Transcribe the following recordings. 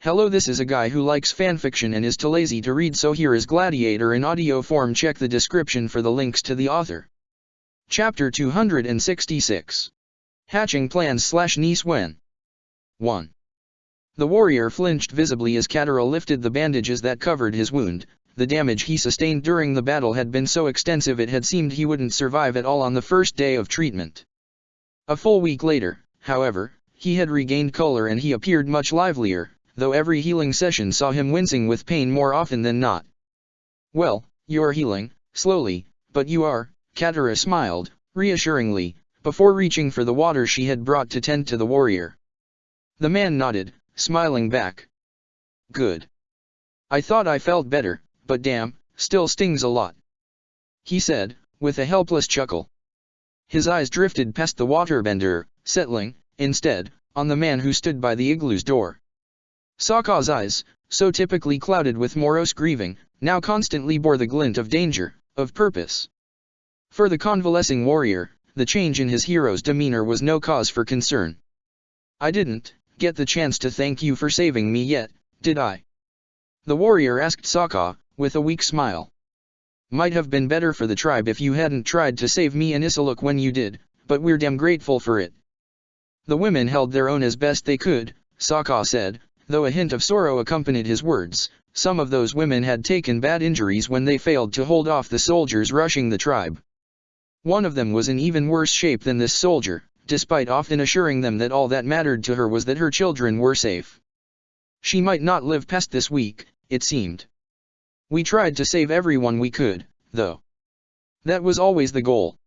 Hello, this is a guy who likes fanfiction and is too lazy to read, so here is Gladiator in audio form. Check the description for the links to the author. Chapter 266. Hatching Plans / Niece When 1. The warrior flinched visibly as Katara lifted the bandages that covered his wound. The damage he sustained during the battle had been so extensive it had seemed he wouldn't survive at all on the first day of treatment. A full week later, however, he had regained color and he appeared much livelier, though every healing session saw him wincing with pain more often than not. "Well, you're healing, slowly, but you are," Katara smiled, reassuringly, before reaching for the water she had brought to tend to the warrior. The man nodded, smiling back. "Good. I thought I felt better, but damn, still stings a lot," he said, with a helpless chuckle. His eyes drifted past the waterbender, settling, instead, on the man who stood by the igloo's door. Sokka's eyes, so typically clouded with morose grieving, now constantly bore the glint of danger, of purpose. For the convalescing warrior, the change in his hero's demeanor was no cause for concern. "I didn't get the chance to thank you for saving me yet, did I?" the warrior asked Sokka, with a weak smile. "Might have been better for the tribe if you hadn't tried to save me and Isiluk when you did, but we're damn grateful for it." "The women held their own as best they could," Sokka said, though a hint of sorrow accompanied his words. Some of those women had taken bad injuries when they failed to hold off the soldiers rushing the tribe. One of them was in even worse shape than this soldier, despite often assuring them that all that mattered to her was that her children were safe. She might not live past this week, it seemed. "We tried to save everyone we could, though. That was always the goal."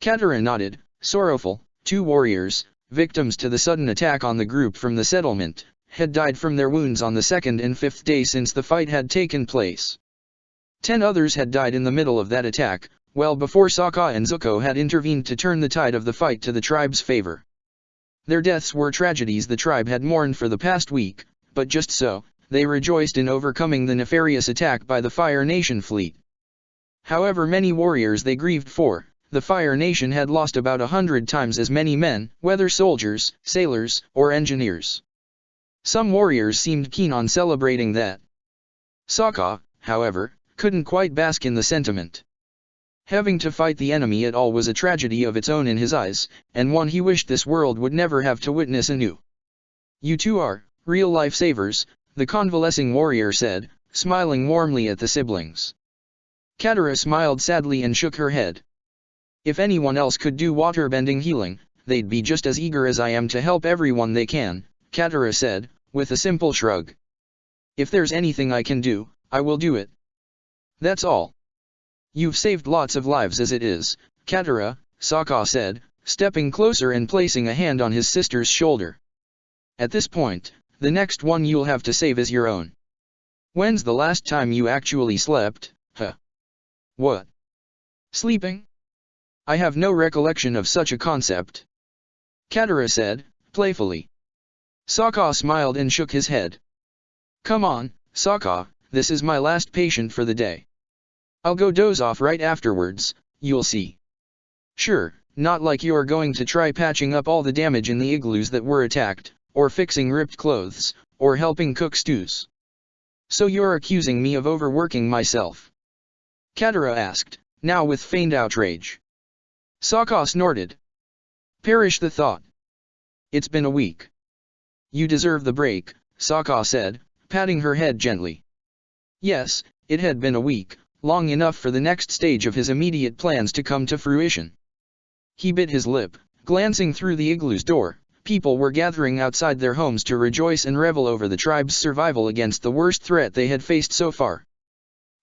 Katara nodded, sorrowful. 2 warriors, victims to the sudden attack on the group from the settlement, had died from their wounds on the 2nd and 5th day since the fight had taken place. 10 others had died in the middle of that attack, well before Sokka and Zuko had intervened to turn the tide of the fight to the tribe's favor. Their deaths were tragedies the tribe had mourned for the past week, but just so, they rejoiced in overcoming the nefarious attack by the Fire Nation fleet. However many warriors they grieved for, the Fire Nation had lost about 100 times as many men, whether soldiers, sailors, or engineers. Some warriors seemed keen on celebrating that. Sokka, however, couldn't quite bask in the sentiment. Having to fight the enemy at all was a tragedy of its own in his eyes, and one he wished this world would never have to witness anew. "You two are real lifesavers," the convalescing warrior said, smiling warmly at the siblings. Katara smiled sadly and shook her head. "If anyone else could do waterbending healing, they'd be just as eager as I am to help everyone they can," Katara said, with a simple shrug. "If there's anything I can do, I will do it. That's all." "You've saved lots of lives as it is, Katara," Sokka said, stepping closer and placing a hand on his sister's shoulder. "At this point, the next one you'll have to save is your own. When's the last time you actually slept, huh?" "What? Sleeping? I have no recollection of such a concept," Katara said, playfully. Sokka smiled and shook his head. "Come on, Sokka, this is my last patient for the day. I'll go doze off right afterwards, you'll see." "Sure, not like you're going to try patching up all the damage in the igloos that were attacked, or fixing ripped clothes, or helping cook stews. So you're accusing me of overworking myself?" Katara asked, now with feigned outrage. Sokka snorted. "Perish the thought. It's been a week. You deserve the break," Sokka said, patting her head gently. Yes, it had been a week, long enough for the next stage of his immediate plans to come to fruition. He bit his lip, glancing through the igloo's door. People were gathering outside their homes to rejoice and revel over the tribe's survival against the worst threat they had faced so far.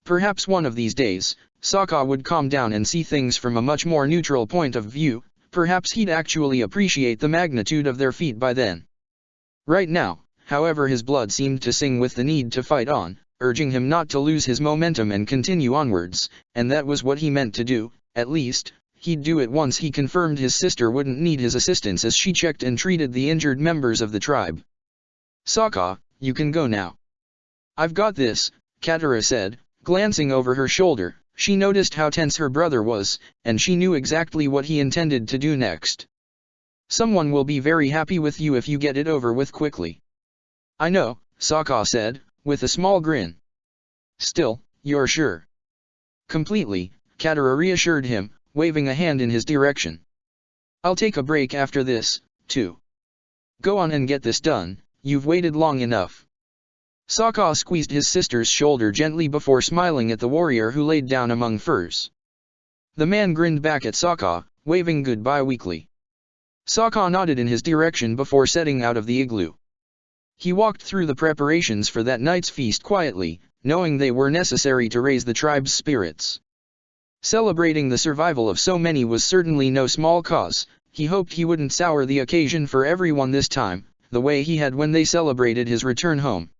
Perhaps one of these days, Sokka would calm down and see things from a much more neutral point of view. Perhaps he'd actually appreciate the magnitude of their feat by then. Right now, however, his blood seemed to sing with the need to fight on, urging him not to lose his momentum and continue onwards, and that was what he meant to do. At least, he'd do it once he confirmed his sister wouldn't need his assistance as she checked and treated the injured members of the tribe. "Sokka, you can go now." "I've got this," Katara said, glancing over her shoulder. She noticed how tense her brother was, and she knew exactly what he intended to do next. "Someone will be very happy with you if you get it over with quickly." "I know," Sokka said, with a small grin. Still, you're sure? Completely, Katara reassured him, waving a hand in his direction. I'll take a break after this, too. Go on and get this done, you've waited long enough. Sokka squeezed his sister's shoulder gently before smiling at the warrior who laid down among furs. The man grinned back at Sokka, waving goodbye weakly. Sokka nodded in his direction before setting out of the igloo. He walked through the preparations for that night's feast quietly, knowing they were necessary to raise the tribe's spirits. Celebrating the survival of so many was certainly no small cause. He hoped he wouldn't sour the occasion for everyone this time, the way he had when they celebrated his return home.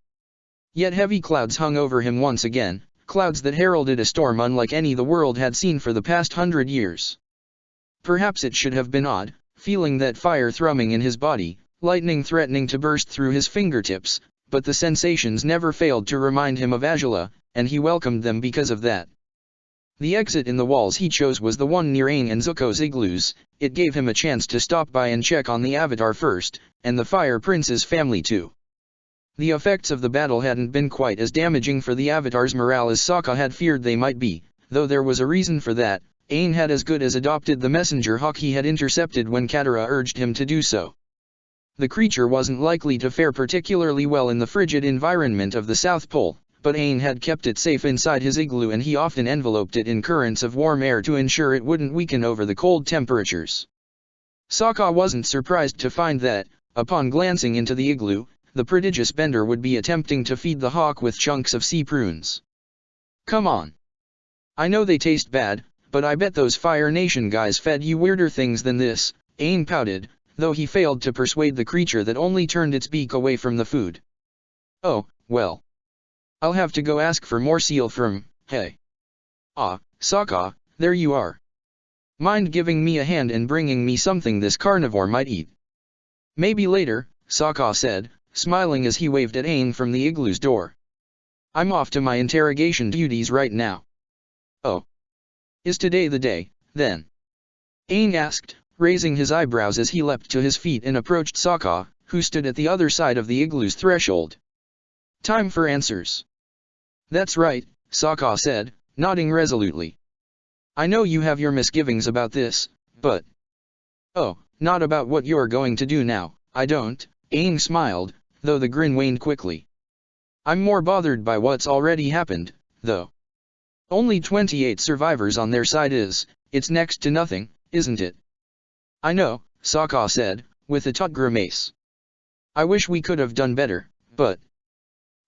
Yet heavy clouds hung over him once again, clouds that heralded a storm unlike any the world had seen for the past 100 years. Perhaps it should have been odd, feeling that fire thrumming in his body, lightning threatening to burst through his fingertips, but the sensations never failed to remind him of Azula, and he welcomed them because of that. The exit in the walls he chose was the one near Aang and Zuko's igloos. It gave him a chance to stop by and check on the Avatar first, and the Fire Prince's family too. The effects of the battle hadn't been quite as damaging for the Avatar's morale as Sokka had feared they might be, though there was a reason for that. Aang had as good as adopted the messenger hawk he had intercepted when Katara urged him to do so. The creature wasn't likely to fare particularly well in the frigid environment of the South Pole, but Aang had kept it safe inside his igloo and he often enveloped it in currents of warm air to ensure it wouldn't weaken over the cold temperatures. Sokka wasn't surprised to find that, upon glancing into the igloo, the prodigious Bender would be attempting to feed the hawk with chunks of sea prunes. Come on. I know they taste bad, but I bet those Fire Nation guys fed you weirder things than this, Aang pouted, though he failed to persuade the creature that only turned its beak away from the food. Oh, well. I'll have to go ask for more seal from, hey. Ah, Sokka, there you are. Mind giving me a hand and bringing me something this carnivore might eat? Maybe later, Sokka said, smiling as he waved at Aang from the igloo's door. I'm off to my interrogation duties right now. Oh. Is today the day, then? Aang asked, raising his eyebrows as he leapt to his feet and approached Sokka, who stood at the other side of the igloo's threshold. Time for answers. That's right, Sokka said, nodding resolutely. I know you have your misgivings about this, but... Oh, not about what you're going to do now, I don't, Aang smiled, though the grin waned quickly. I'm more bothered by what's already happened, though. Only 28 survivors on their side it's next to nothing, isn't it? I know, Sokka said, with a taut grimace. I wish we could have done better, but...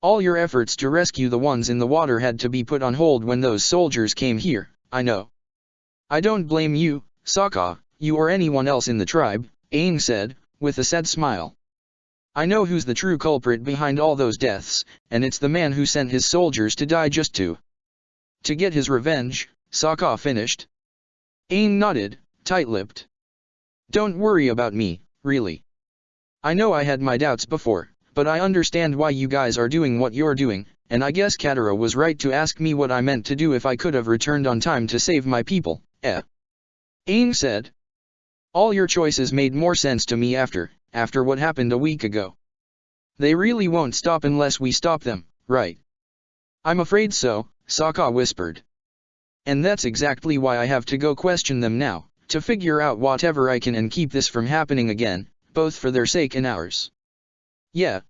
All your efforts to rescue the ones in the water had to be put on hold when those soldiers came here, I know. I don't blame you, Sokka, you or anyone else in the tribe, Aang said, with a sad smile. I know who's the true culprit behind all those deaths, and it's the man who sent his soldiers to die just to get his revenge, Sokka finished. Aang nodded, tight-lipped. Don't worry about me, really. I know I had my doubts before, but I understand why you guys are doing what you're doing, and I guess Katara was right to ask me what I meant to do if I could have returned on time to save my people, Aang said. All your choices made more sense to me after what happened a week ago. They really won't stop unless we stop them, right? I'm afraid so, Sokka whispered. And that's exactly why I have to go question them now, to figure out whatever I can and keep this from happening again, both for their sake and ours. Yeah.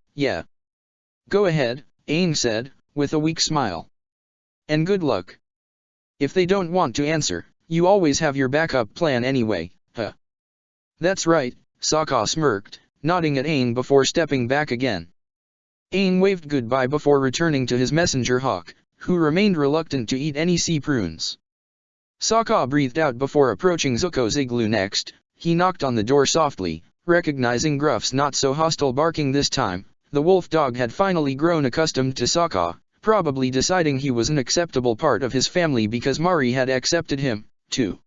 Go ahead, Aang said, with a weak smile. And good luck. If they don't want to answer, you always have your backup plan anyway, huh? That's right, Sokka smirked, nodding at Aang before stepping back again. Aang waved goodbye before returning to his messenger hawk, who remained reluctant to eat any sea prunes. Sokka breathed out before approaching Zuko's igloo next. He knocked on the door softly, recognizing Gruff's not-so-hostile barking this time. The wolf dog had finally grown accustomed to Sokka, probably deciding he was an acceptable part of his family because Mari had accepted him, too.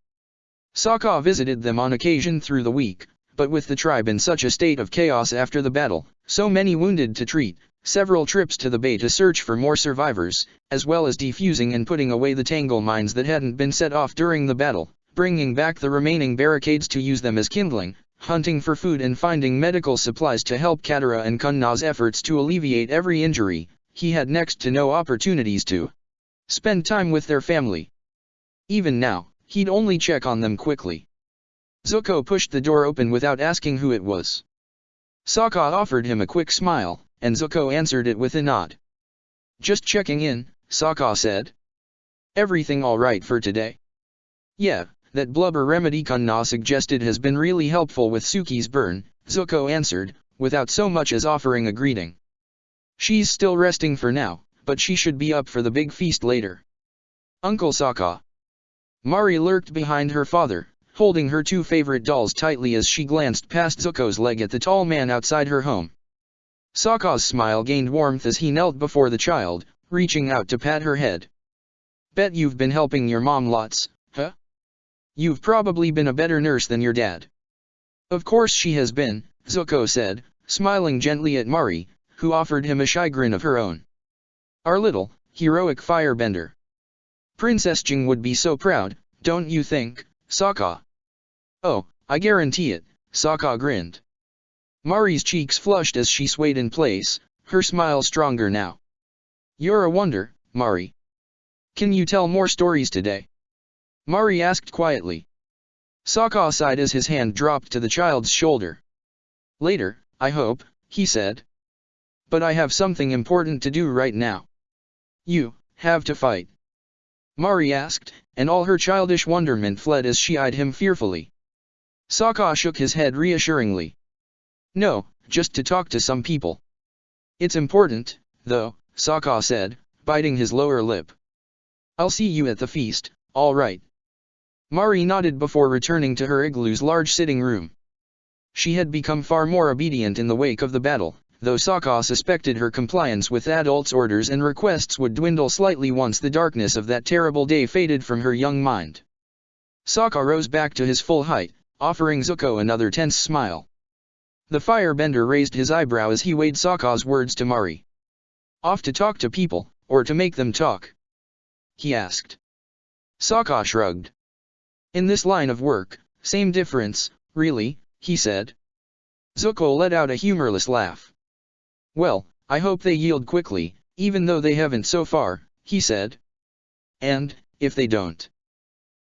Sokka visited them on occasion through the week, but with the tribe in such a state of chaos after the battle, so many wounded to treat, several trips to the bay to search for more survivors, as well as defusing and putting away the tangle mines that hadn't been set off during the battle, bringing back the remaining barricades to use them as kindling, hunting for food and finding medical supplies to help Katara and Kunna's efforts to alleviate every injury. He had next to no opportunities to spend time with their family. Even now, he'd only check on them quickly. Zuko pushed the door open without asking who it was. Sokka offered him a quick smile, and Zuko answered it with a nod. "Just checking in," Sokka said. "Everything all right for today?" "Yeah, that blubber remedy Kunna suggested has been really helpful with Suki's burn," Zuko answered, without so much as offering a greeting. "She's still resting for now, but she should be up for the big feast later." "Uncle Sokka." Mari lurked behind her father, holding her two favorite dolls tightly as she glanced past Zuko's leg at the tall man outside her home. Sokka's smile gained warmth as he knelt before the child, reaching out to pat her head. "Bet you've been helping your mom lots, huh? You've probably been a better nurse than your dad." "Of course she has been," Zuko said, smiling gently at Mari, who offered him a shy grin of her own. "Our little, heroic firebender. Princess Jing would be so proud, don't you think, Sokka?" "Oh, I guarantee it," Sokka grinned. Mari's cheeks flushed as she swayed in place, her smile stronger now. "You're a wonder, Mari. Can you tell more stories today?" Mari asked quietly. Sokka sighed as his hand dropped to the child's shoulder. "Later, I hope," he said. "But I have something important to do right now." "You have to fight?" Mari asked, and all her childish wonderment fled as she eyed him fearfully. Sokka shook his head reassuringly. "No, just to talk to some people." "It's important, though," Sokka said, biting his lower lip. "I'll see you at the feast, all right?" Mari nodded before returning to her igloo's large sitting room. She had become far more obedient in the wake of the battle, though Sokka suspected her compliance with adults' orders and requests would dwindle slightly once the darkness of that terrible day faded from her young mind. Sokka rose back to his full height, offering Zuko another tense smile. The firebender raised his eyebrow as he weighed Sokka's words to Mari. "Off to talk to people, or to make them talk?" he asked. Sokka shrugged. "In this line of work, same difference, really," he said. Zuko let out a humorless laugh. "Well, I hope they yield quickly, even though they haven't so far," he said. "And, if they don't?"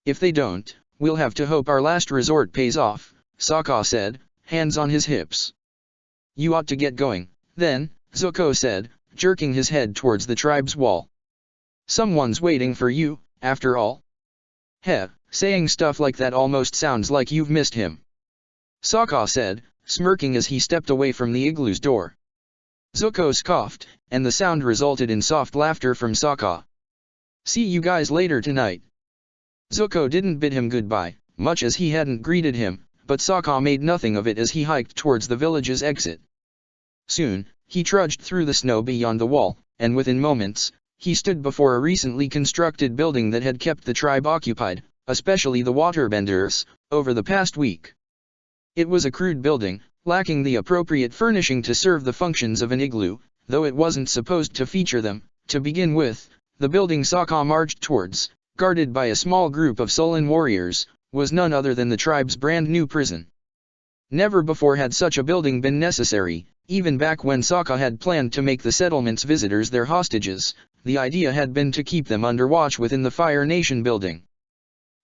"If they don't, we'll have to hope our last resort pays off," Sokka said, hands on his hips. "You ought to get going, then," Zuko said, jerking his head towards the tribe's wall. "Someone's waiting for you, after all." "Heh, saying stuff like that almost sounds like you've missed him," Sokka said, smirking as he stepped away from the igloo's door. Zuko scoffed, and the sound resulted in soft laughter from Sokka. "See you guys later tonight." Zuko didn't bid him goodbye, much as he hadn't greeted him, but Sokka made nothing of it as he hiked towards the village's exit. Soon, he trudged through the snow beyond the wall, and within moments, he stood before a recently constructed building that had kept the tribe occupied, especially the waterbenders, over the past week. It was a crude building, lacking the appropriate furnishing to serve the functions of an igloo, though it wasn't supposed to feature them. To begin with, the building Sokka marched towards, guarded by a small group of sullen warriors, was none other than the tribe's brand new prison. Never before had such a building been necessary. Even back when Sokka had planned to make the settlement's visitors their hostages, the idea had been to keep them under watch within the Fire Nation building.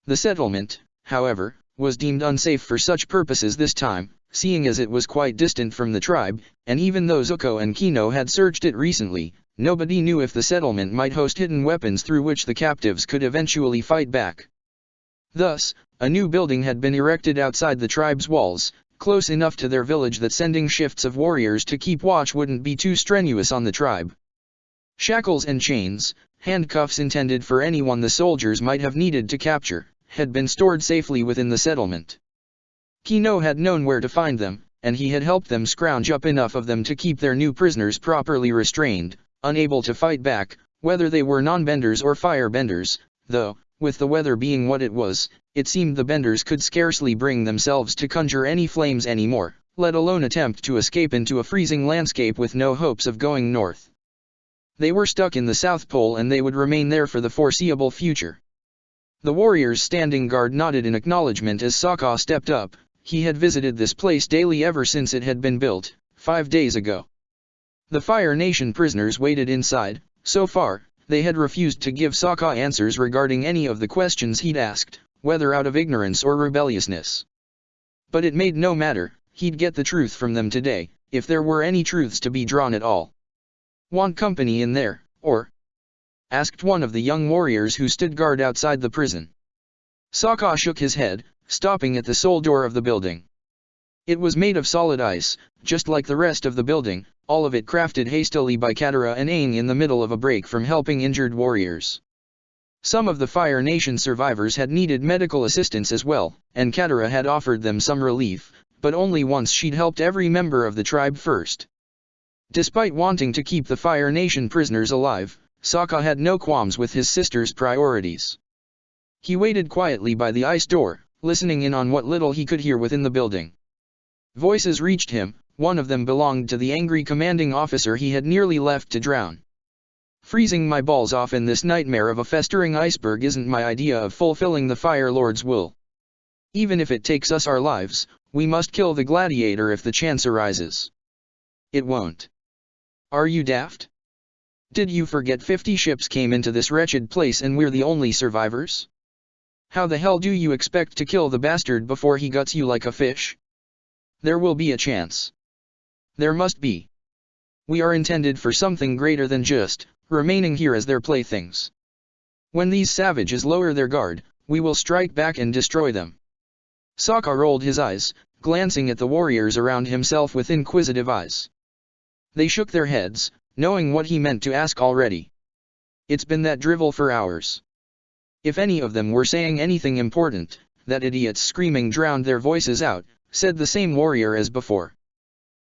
The settlement, however, was deemed unsafe for such purposes this time, seeing as it was quite distant from the tribe, and even though Zuko and Kino had searched it recently, nobody knew if the settlement might host hidden weapons through which the captives could eventually fight back. Thus, a new building had been erected outside the tribe's walls, close enough to their village that sending shifts of warriors to keep watch wouldn't be too strenuous on the tribe. Shackles and chains, handcuffs intended for anyone the soldiers might have needed to capture, had been stored safely within the settlement. Kino had known where to find them, and he had helped them scrounge up enough of them to keep their new prisoners properly restrained, unable to fight back, whether they were non-benders or firebenders, though, with the weather being what it was, it seemed the benders could scarcely bring themselves to conjure any flames anymore, let alone attempt to escape into a freezing landscape with no hopes of going north. They were stuck in the South Pole and they would remain there for the foreseeable future. The warriors standing guard nodded in acknowledgement as Sokka stepped up. He had visited this place daily ever since it had been built, 5 days ago. The Fire Nation prisoners waited inside. So far, they had refused to give Sokka answers regarding any of the questions he'd asked, whether out of ignorance or rebelliousness. But it made no matter, he'd get the truth from them today, if there were any truths to be drawn at all. "Want company in there, or?" asked one of the young warriors who stood guard outside the prison. Sokka shook his head, stopping at the sole door of the building. It was made of solid ice, just like the rest of the building, all of it crafted hastily by Katara and Aang in the middle of a break from helping injured warriors. Some of the Fire Nation survivors had needed medical assistance as well, and Katara had offered them some relief, but only once she'd helped every member of the tribe first. Despite wanting to keep the Fire Nation prisoners alive, Sokka had no qualms with his sister's priorities. He waited quietly by the ice door, listening in on what little he could hear within the building. Voices reached him. One of them belonged to the angry commanding officer he had nearly left to drown. "Freezing my balls off in this nightmare of a festering iceberg isn't my idea of fulfilling the Fire Lord's will. Even if it takes us our lives, we must kill the Gladiator if the chance arises. It won't. Are you daft? Did you forget 50 ships came into this wretched place and we're the only survivors? How the hell do you expect to kill the bastard before he guts you like a fish? There will be a chance. There must be. We are intended for something greater than just remaining here as their playthings. When these savages lower their guard, we will strike back and destroy them." Sokka rolled his eyes, glancing at the warriors around himself with inquisitive eyes. They shook their heads, knowing what he meant to ask already. It's been that drivel for hours. If any of them were saying anything important, that idiot's screaming drowned their voices out, said the same warrior as before.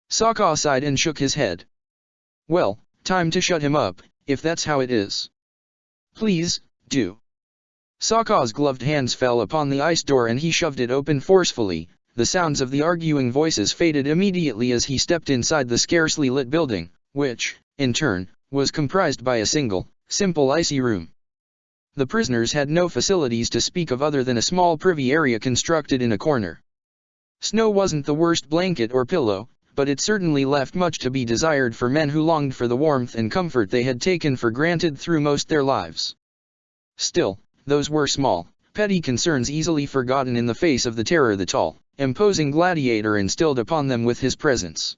Sokka sighed and shook his head. "Well, time to shut him up, if that's how it is. Please, do." Sokka's gloved hands fell upon the ice door and he shoved it open forcefully. The sounds of the arguing voices faded immediately as he stepped inside the scarcely lit building, which, in turn, was comprised by a single, simple icy room. The prisoners had no facilities to speak of other than a small privy area constructed in a corner. Snow wasn't the worst blanket or pillow, but it certainly left much to be desired for men who longed for the warmth and comfort they had taken for granted through most their lives. Still, those were small, petty concerns easily forgotten in the face of the terror the tall, imposing Gladiator instilled upon them with his presence.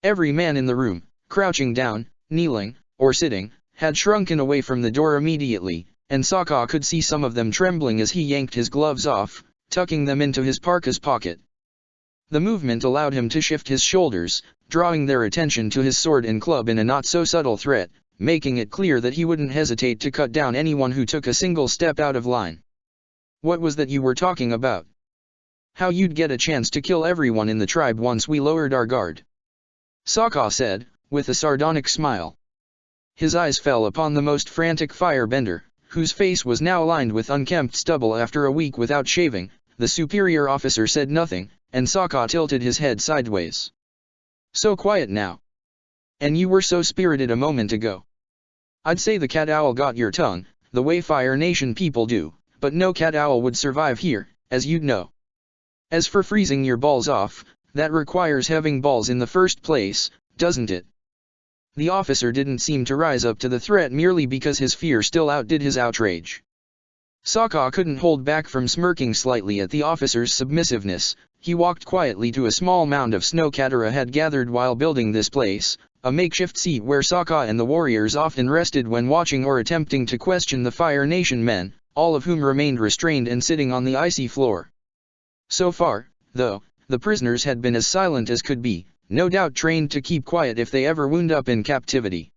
Every man in the room, crouching down, kneeling, or sitting, had shrunken away from the door immediately, and Sokka could see some of them trembling as he yanked his gloves off, tucking them into his parka's pocket. The movement allowed him to shift his shoulders, drawing their attention to his sword and club in a not-so-subtle threat, making it clear that he wouldn't hesitate to cut down anyone who took a single step out of line. "What was that you were talking about? How you'd get a chance to kill everyone in the tribe once we lowered our guard?" Sokka said, with a sardonic smile. His eyes fell upon the most frantic firebender, whose face was now lined with unkempt stubble after a week without shaving. The superior officer said nothing, and Sokka tilted his head sideways. "So quiet now. And you were so spirited a moment ago. I'd say the cat owl got your tongue, the way Fire Nation people do, but no cat owl would survive here, as you'd know. As for freezing your balls off, that requires having balls in the first place, doesn't it?" The officer didn't seem to rise up to the threat merely because his fear still outdid his outrage. Sokka couldn't hold back from smirking slightly at the officer's submissiveness. He walked quietly to a small mound of snow Katara had gathered while building this place, a makeshift seat where Sokka and the warriors often rested when watching or attempting to question the Fire Nation men, all of whom remained restrained and sitting on the icy floor. So far, though, the prisoners had been as silent as could be, no doubt trained to keep quiet if they ever wound up in captivity.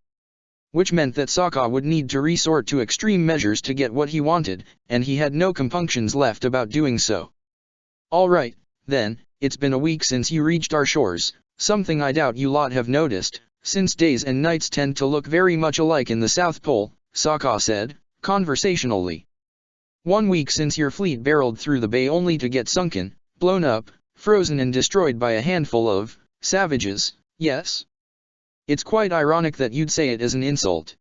Which meant that Sokka would need to resort to extreme measures to get what he wanted, and he had no compunctions left about doing so. "All right, then, it's been a week since you reached our shores, something I doubt you lot have noticed, since days and nights tend to look very much alike in the South Pole," Sokka said, conversationally. "1 week since your fleet barreled through the bay only to get sunken, blown up, frozen and destroyed by a handful of savages, yes? It's quite ironic that you'd say it as an insult.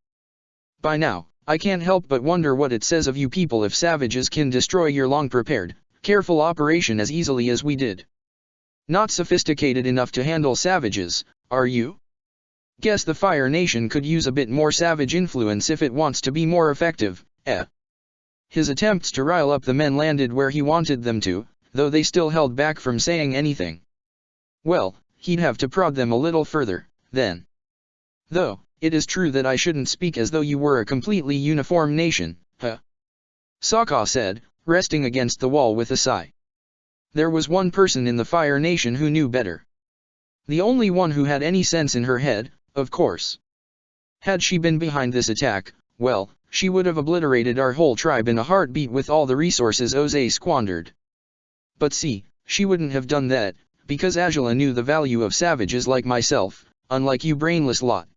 By now, I can't help but wonder what it says of you people if savages can destroy your long-prepared, careful operation as easily as we did. Not sophisticated enough to handle savages, are you? Guess the Fire Nation could use a bit more savage influence if it wants to be more effective, eh? His attempts to rile up the men landed where he wanted them to, though they still held back from saying anything. Well, he'd have to prod them a little further, then. Though, it is true that I shouldn't speak as though you were a completely uniform nation, huh? Sokka said, resting against the wall with a sigh. There was one person in the Fire Nation who knew better. The only one who had any sense in her head, of course. Had she been behind this attack, well, she would have obliterated our whole tribe in a heartbeat with all the resources Oze squandered. But see, she wouldn't have done that, because Azula knew the value of savages like myself, unlike you brainless lot.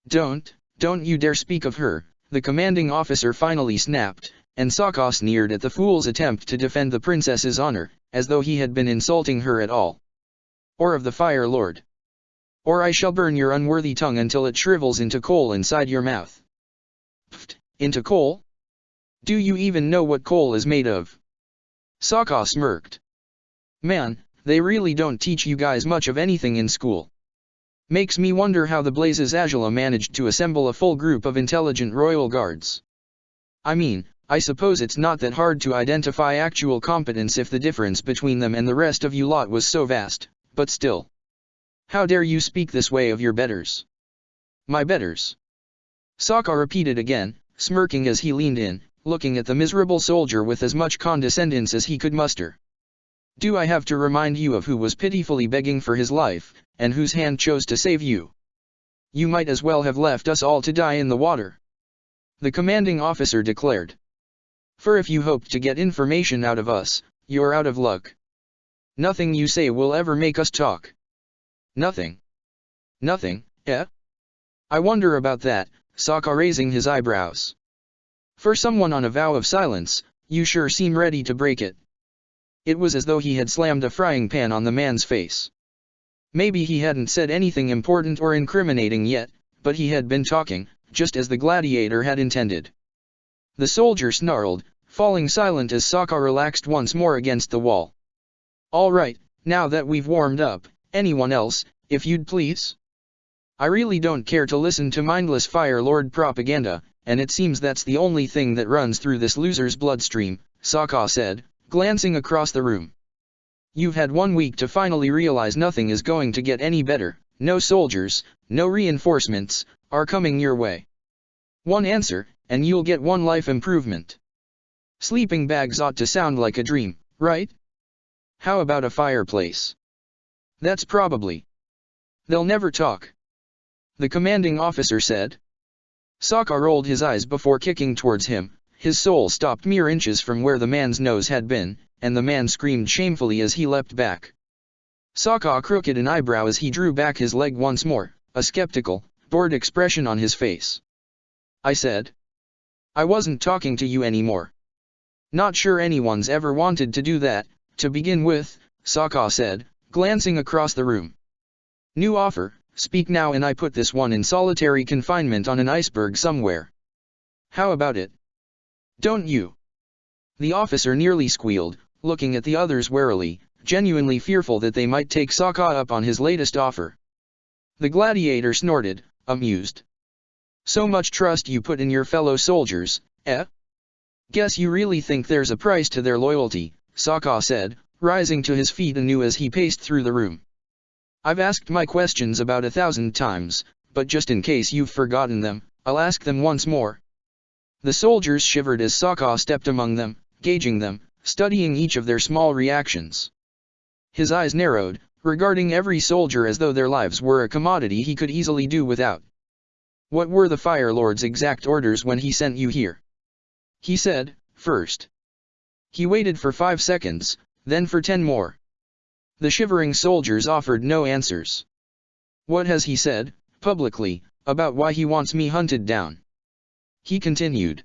Don't you dare speak of her, the commanding officer finally snapped, and Sokka sneered at the fool's attempt to defend the princess's honor, as though he had been insulting her at all. Or of the Fire Lord. Or I shall burn your unworthy tongue until it shrivels into coal inside your mouth. Pfft, into coal? Do you even know what coal is made of? Sokka smirked. Man, they really don't teach you guys much of anything in school. Makes me wonder how the blazes Azula managed to assemble a full group of intelligent royal guards. I mean, I suppose it's not that hard to identify actual competence if the difference between them and the rest of you lot was so vast, but still. How dare you speak this way of your betters? My betters? Sokka repeated again, smirking as he leaned in, looking at the miserable soldier with as much condescendence as he could muster. Do I have to remind you of who was pitifully begging for his life, and whose hand chose to save you? You might as well have left us all to die in the water. The commanding officer declared. For if you hope to get information out of us, you're out of luck. Nothing you say will ever make us talk. Nothing. Nothing, eh? I wonder about that, Sokka raising his eyebrows. For someone on a vow of silence, you sure seem ready to break it. It was as though he had slammed a frying pan on the man's face. Maybe he hadn't said anything important or incriminating yet, but he had been talking, just as the gladiator had intended. The soldier snarled, falling silent as Sokka relaxed once more against the wall. All right, now that we've warmed up, anyone else, if you'd please? I really don't care to listen to mindless Fire Lord propaganda, and it seems that's the only thing that runs through this loser's bloodstream, Sokka said, glancing across the room. You've had 1 week to finally realize nothing is going to get any better, no soldiers, no reinforcements, are coming your way. One answer, and you'll get 1 life improvement. Sleeping bags ought to sound like a dream, right? How about a fireplace? That's probably. They'll never talk. The commanding officer said. Sokka rolled his eyes before kicking towards him, his soul stopped mere inches from where the man's nose had been, and the man screamed shamefully as he leapt back. Sokka crooked an eyebrow as he drew back his leg once more, a skeptical, bored expression on his face. I said. I wasn't talking to you anymore. Not sure anyone's ever wanted to do that, to begin with, Sokka said, glancing across the room. New offer, speak now and I put this one in solitary confinement on an iceberg somewhere. How about it? Don't you? The officer nearly squealed, looking at the others warily, genuinely fearful that they might take Sokka up on his latest offer. The gladiator snorted, amused. So much trust you put in your fellow soldiers, eh? Guess you really think there's a price to their loyalty, Sokka said, rising to his feet anew as he paced through the room. I've asked my questions about 1,000 times, but just in case you've forgotten them, I'll ask them once more. The soldiers shivered as Sokka stepped among them, gauging them, studying each of their small reactions. His eyes narrowed, regarding every soldier as though their lives were a commodity he could easily do without. What were the Fire Lord's exact orders when he sent you here? He said, first. He waited for 5 seconds, then for 10 more. The shivering soldiers offered no answers. What has he said, publicly, about why he wants me hunted down? He continued.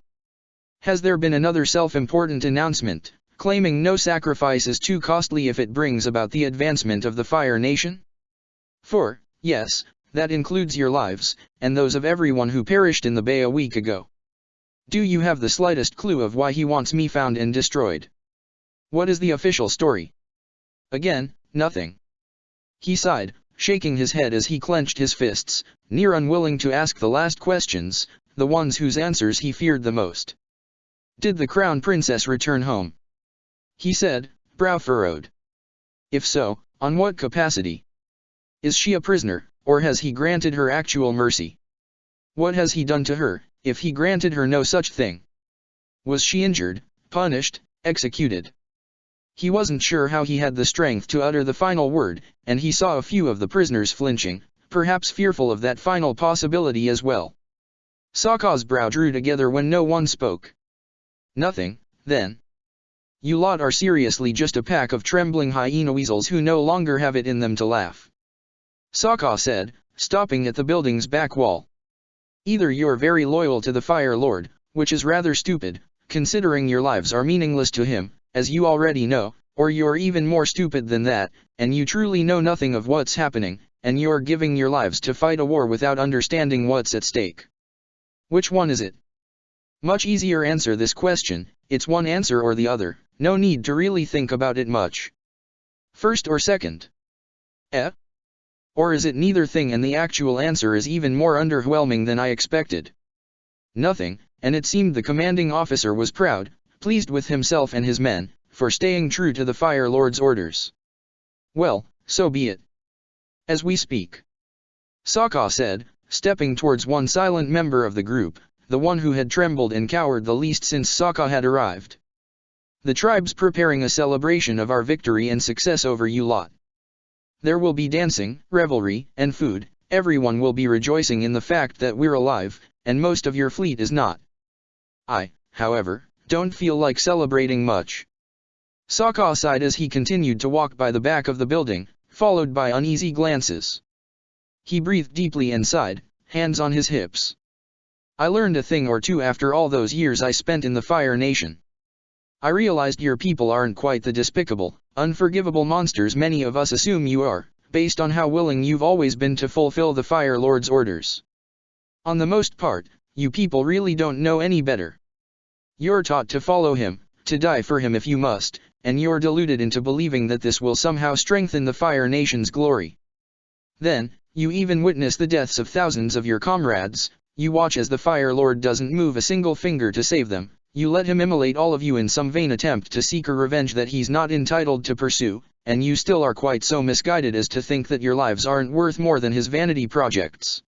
Has there been another self-important announcement, claiming no sacrifice is too costly if it brings about the advancement of the Fire Nation? For, yes, that includes your lives, and those of everyone who perished in the bay a week ago. Do you have the slightest clue of why he wants me found and destroyed? What is the official story? Again, Nothing. He sighed, shaking his head as he clenched his fists, near unwilling to ask the last questions, the ones whose answers he feared the most. Did the crown princess return home? He said, brow furrowed. If so, on what capacity? Is she a prisoner, or has he granted her actual mercy? What has he done to her, if he granted her no such thing? Was she injured, punished, executed? He wasn't sure how he had the strength to utter the final word, and he saw a few of the prisoners flinching, perhaps fearful of that final possibility as well. Sokka's brow drew together when no one spoke. Nothing, then. You lot are seriously just a pack of trembling hyena weasels who no longer have it in them to laugh. Sokka said, stopping at the building's back wall. Either you're very loyal to the Fire Lord, which is rather stupid, considering your lives are meaningless to him, as you already know, or you're even more stupid than that, and you truly know nothing of what's happening, and you're giving your lives to fight a war without understanding what's at stake. Which one is it? Much easier answer this question, it's one answer or the other, no need to really think about it much. First or second? Or is it neither thing, and the actual answer is even more underwhelming than I expected? Nothing, and it seemed the commanding officer was proud, pleased with himself and his men, for staying true to the Fire Lord's orders. Well, so be it. As we speak. Sokka said, stepping towards one silent member of the group, the one who had trembled and cowered the least since Sokka had arrived. The tribe's preparing a celebration of our victory and success over you lot. There will be dancing, revelry, and food, everyone will be rejoicing in the fact that we're alive, and most of your fleet is not. I, however, don't feel like celebrating much. Sokka sighed as he continued to walk by the back of the building, followed by uneasy glances. He breathed deeply and sighed, hands on his hips. I learned a thing or two after all those years I spent in the Fire Nation. I realized your people aren't quite the despicable, unforgivable monsters many of us assume you are, based on how willing you've always been to fulfill the Fire Lord's orders. On the most part, you people really don't know any better. You're taught to follow him, to die for him if you must, and you're deluded into believing that this will somehow strengthen the Fire Nation's glory. Then, you even witness the deaths of thousands of your comrades, you watch as the Fire Lord doesn't move a single finger to save them, you let him immolate all of you in some vain attempt to seek a revenge that he's not entitled to pursue, and you still are quite so misguided as to think that your lives aren't worth more than his vanity projects.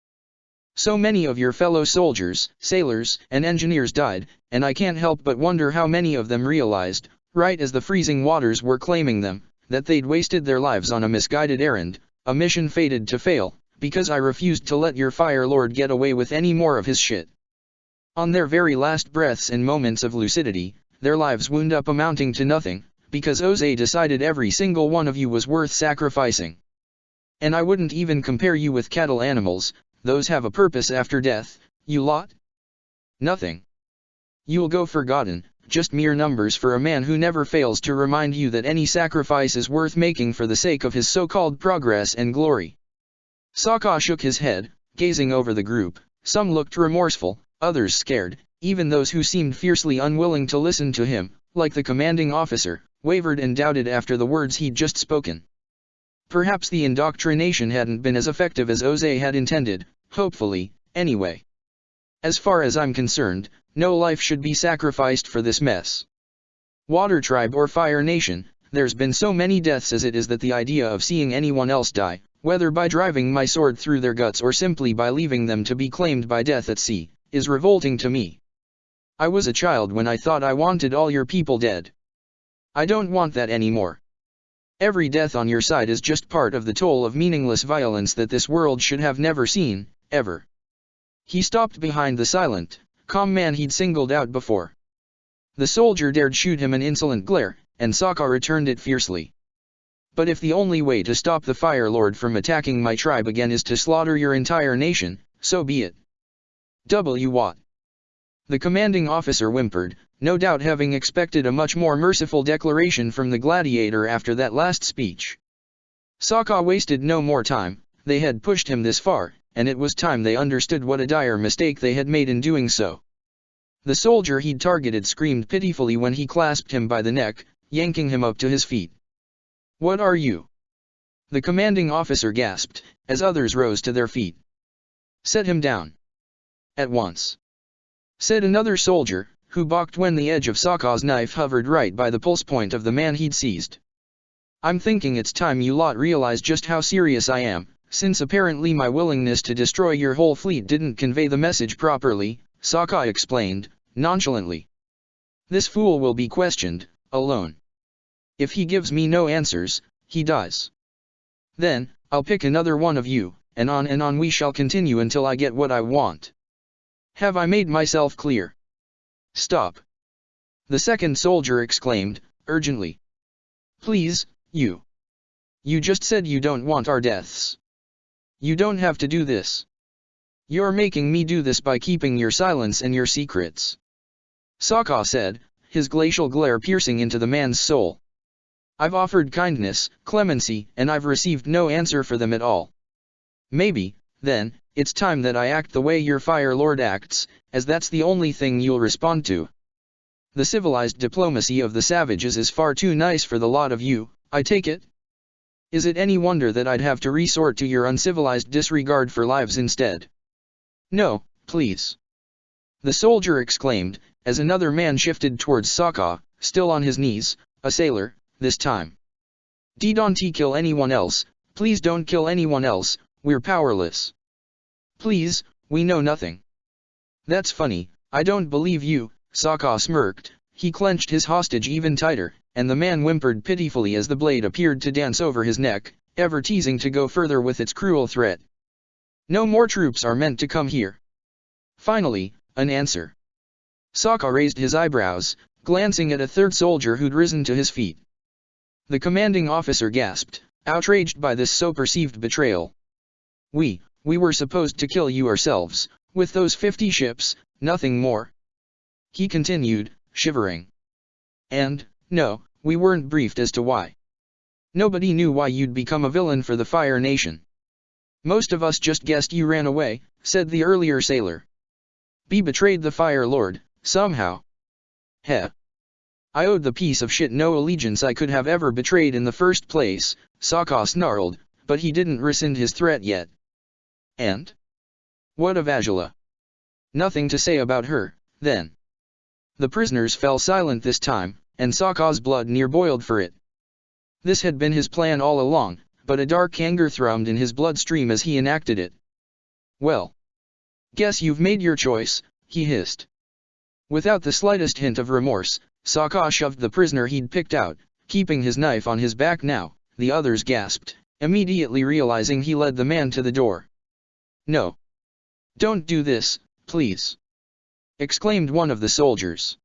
So many of your fellow soldiers, sailors, and engineers died, and I can't help but wonder how many of them realized, right as the freezing waters were claiming them, that they'd wasted their lives on a misguided errand, a mission fated to fail, because I refused to let your Fire Lord get away with any more of his shit. On their very last breaths and moments of lucidity, their lives wound up amounting to nothing, because Oze decided every single one of you was worth sacrificing. And I wouldn't even compare you with cattle animals, those have a purpose after death, you lot? Nothing. You'll go forgotten, just mere numbers for a man who never fails to remind you that any sacrifice is worth making for the sake of his so-called progress and glory. Sokka shook his head, gazing over the group. Some looked remorseful, others scared, even those who seemed fiercely unwilling to listen to him, like the commanding officer, wavered and doubted after the words he'd just spoken. Perhaps the indoctrination hadn't been as effective as Oze had intended, hopefully, anyway. As far as I'm concerned, no life should be sacrificed for this mess. Water Tribe or Fire Nation, there's been so many deaths as it is that the idea of seeing anyone else die, whether by driving my sword through their guts or simply by leaving them to be claimed by death at sea, is revolting to me. I was a child when I thought I wanted all your people dead. I don't want that anymore. Every death on your side is just part of the toll of meaningless violence that this world should have never seen, ever. He stopped behind the silent, calm man he'd singled out before. The soldier dared shoot him an insolent glare, and Sokka returned it fiercely. But if the only way to stop the Fire Lord from attacking my tribe again is to slaughter your entire nation, so be it. What? The commanding officer whimpered, no doubt having expected a much more merciful declaration from the Gladiator after that last speech. Sokka wasted no more time, they had pushed him this far, and it was time they understood what a dire mistake they had made in doing so. The soldier he'd targeted screamed pitifully when he clasped him by the neck, yanking him up to his feet. What are you? The commanding officer gasped, as others rose to their feet. Set him down. At once. Said another soldier, who balked when the edge of Sokka's knife hovered right by the pulse point of the man he'd seized. I'm thinking it's time you lot realize just how serious I am, since apparently my willingness to destroy your whole fleet didn't convey the message properly, Sokka explained, nonchalantly. This fool will be questioned, alone. If he gives me no answers, he dies. Then, I'll pick another one of you, and on we shall continue until I get what I want. Have I made myself clear? Stop. The second soldier exclaimed, urgently. Please, you. You just said you don't want our deaths. You don't have to do this. You're making me do this by keeping your silence and your secrets. Sokka said, his glacial glare piercing into the man's soul. I've offered kindness, clemency, and I've received no answer for them at all. Maybe, then, it's time that I act the way your Fire Lord acts, as that's the only thing you'll respond to. The civilized diplomacy of the savages is far too nice for the lot of you, I take it? Is it any wonder that I'd have to resort to your uncivilized disregard for lives instead? No, please. The soldier exclaimed, as another man shifted towards Sokka, still on his knees, a sailor, this time. Don't kill anyone else, please don't kill anyone else, we're powerless. Please, we know nothing. That's funny, I don't believe you, Sokka smirked, he clenched his hostage even tighter, and the man whimpered pitifully as the blade appeared to dance over his neck, ever teasing to go further with its cruel threat. No more troops are meant to come here. Finally, an answer. Sokka raised his eyebrows, glancing at a third soldier who'd risen to his feet. The commanding officer gasped, outraged by this so-perceived betrayal. We were supposed to kill you ourselves, with those 50 ships, nothing more. He continued, shivering. And, no, we weren't briefed as to why. Nobody knew why you'd become a villain for the Fire Nation. Most of us just guessed you ran away, said the earlier sailor. Be betrayed the Fire Lord, somehow. Heh. I owed the piece of shit no allegiance I could have ever betrayed in the first place, Sokka snarled, but he didn't rescind his threat yet. And? What of Azula? Nothing to say about her, then. The prisoners fell silent this time, and Sokka's blood near boiled for it. This had been his plan all along, but a dark anger thrummed in his bloodstream as he enacted it. Well. Guess you've made your choice, he hissed. Without the slightest hint of remorse, Sokka shoved the prisoner he'd picked out, keeping his knife on his back now. The others gasped, immediately realizing he led the man to the door. No. Don't do this, please. Exclaimed one of the soldiers.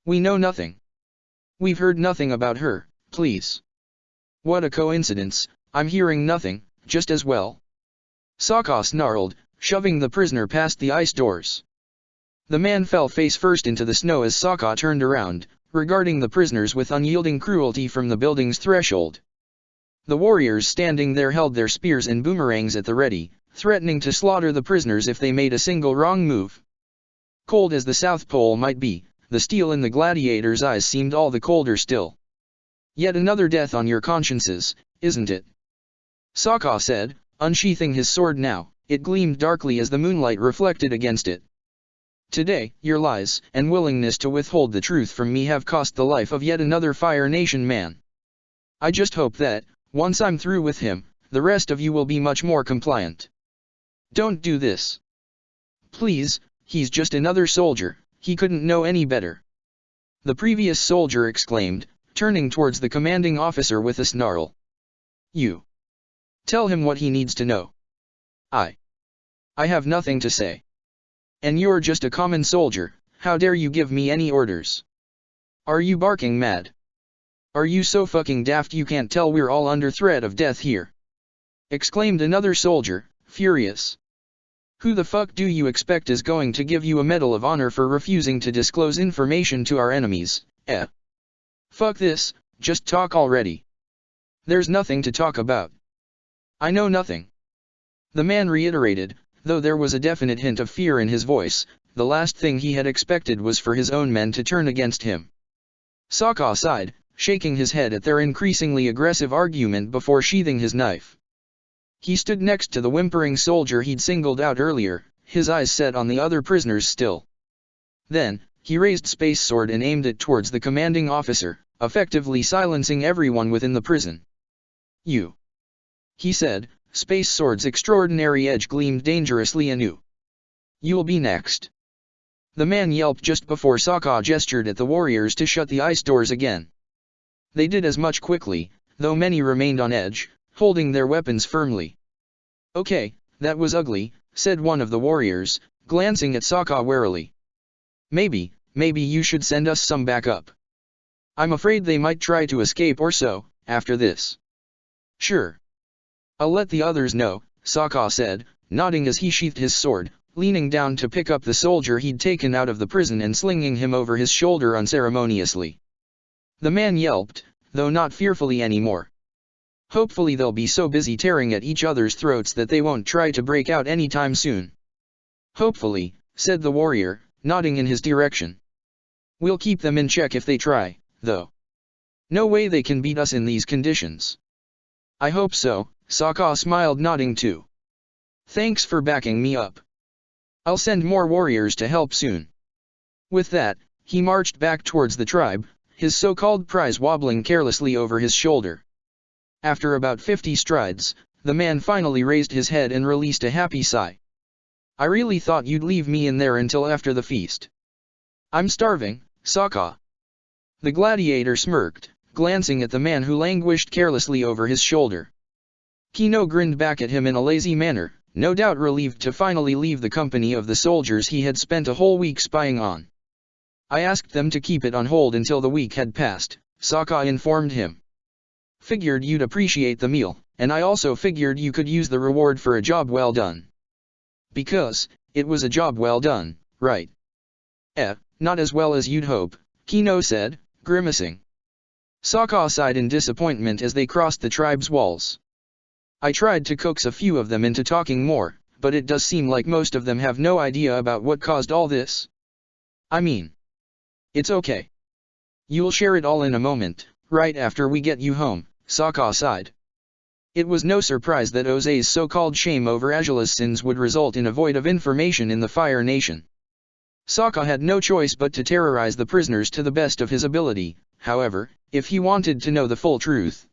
We know nothing. We've heard nothing about her, please. What a coincidence, I'm hearing nothing, just as well. Sokka snarled, shoving the prisoner past the ice doors. The man fell face first into the snow as Sokka turned around, regarding the prisoners with unyielding cruelty from the building's threshold. The warriors standing there held their spears and boomerangs at the ready, threatening to slaughter the prisoners if they made a single wrong move. Cold as the South Pole might be, the steel in the gladiator's eyes seemed all the colder still. Yet another death on your consciences, isn't it? Sokka said, unsheathing his sword now. It gleamed darkly as the moonlight reflected against it. Today, your lies and willingness to withhold the truth from me have cost the life of yet another Fire Nation man. I just hope that, once I'm through with him, the rest of you will be much more compliant. Don't do this. Please, he's just another soldier, he couldn't know any better. The previous soldier exclaimed, turning towards the commanding officer with a snarl. You. Tell him what he needs to know. I have nothing to say. And you're just a common soldier, how dare you give me any orders? Are you barking mad? Are you so fucking daft you can't tell we're all under threat of death here? Exclaimed another soldier, furious. Who the fuck do you expect is going to give you a medal of honor for refusing to disclose information to our enemies, eh? Fuck this, just talk already. There's nothing to talk about. I know nothing. The man reiterated, though there was a definite hint of fear in his voice. The last thing he had expected was for his own men to turn against him. Sokka sighed, shaking his head at their increasingly aggressive argument before sheathing his knife. He stood next to the whimpering soldier he'd singled out earlier, his eyes set on the other prisoners still. Then, he raised Space Sword and aimed it towards the commanding officer, effectively silencing everyone within the prison. "You," he said, Space Sword's extraordinary edge gleamed dangerously anew. "You'll be next." The man yelped just before Sokka gestured at the warriors to shut the ice doors again. They did as much quickly, though many remained on edge, holding their weapons firmly. "Okay, that was ugly," said one of the warriors, glancing at Sokka warily. Maybe you should send us some backup. I'm afraid they might try to escape or so, after this." "Sure. I'll let the others know," Sokka said, nodding as he sheathed his sword, leaning down to pick up the soldier he'd taken out of the prison and slinging him over his shoulder unceremoniously. The man yelped, though not fearfully anymore. "Hopefully they'll be so busy tearing at each other's throats that they won't try to break out anytime soon." "Hopefully," said the warrior, nodding in his direction. "We'll keep them in check if they try, though. No way they can beat us in these conditions." "I hope so," Sokka smiled, nodding too. "Thanks for backing me up. I'll send more warriors to help soon." With that, he marched back towards the tribe, his so-called prize wobbling carelessly over his shoulder. After about 50 strides, the man finally raised his head and released a happy sigh. "I really thought you'd leave me in there until after the feast." "I'm starving, Sokka." The gladiator smirked, glancing at the man who languished carelessly over his shoulder. Kino grinned back at him in a lazy manner, no doubt relieved to finally leave the company of the soldiers he had spent a whole week spying on. "I asked them to keep it on hold until the week had passed," Sokka informed him. "Figured you'd appreciate the meal, and I also figured you could use the reward for a job well done." "Because, it was a job well done, right?" Not as well as you'd hope," Kino said, grimacing. Sokka sighed in disappointment as they crossed the tribe's walls. "I tried to coax a few of them into talking more, but it does seem like most of them have no idea about what caused all this. I mean, it's okay. You'll share it all in a moment, right after we get you home," Sokka sighed. It was no surprise that Oze's so-called shame over Azula's sins would result in a void of information in the Fire Nation. Sokka had no choice but to terrorize the prisoners to the best of his ability, however, if he wanted to know the full truth.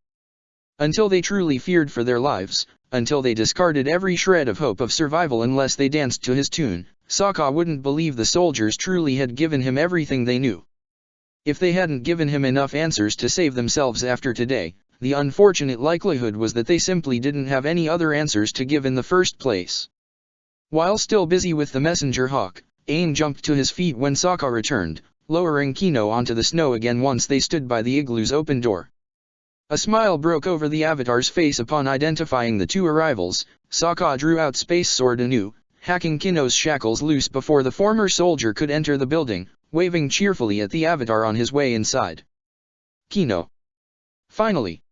Until they truly feared for their lives, until they discarded every shred of hope of survival unless they danced to his tune, Sokka wouldn't believe the soldiers truly had given him everything they knew. If they hadn't given him enough answers to save themselves after today, the unfortunate likelihood was that they simply didn't have any other answers to give in the first place. While still busy with the messenger hawk, Aang jumped to his feet when Sokka returned, lowering Kino onto the snow again once they stood by the igloo's open door. A smile broke over the Avatar's face upon identifying the two arrivals. Sokka drew out Space Sword anew, hacking Kino's shackles loose before the former soldier could enter the building, waving cheerfully at the Avatar on his way inside. "Kino. Finally.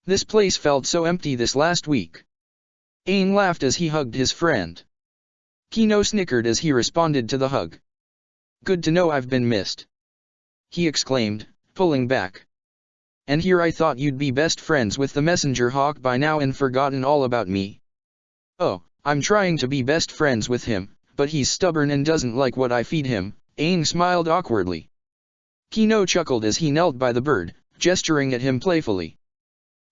This place felt so empty this last week." Aang laughed as he hugged his friend. Kino snickered as he responded to the hug. "Good to know I've been missed," he exclaimed, pulling back. "And here I thought you'd be best friends with the messenger hawk by now and forgotten all about me." "Oh, I'm trying to be best friends with him, but he's stubborn and doesn't like what I feed him," Aang smiled awkwardly. Kino chuckled as he knelt by the bird, gesturing at him playfully.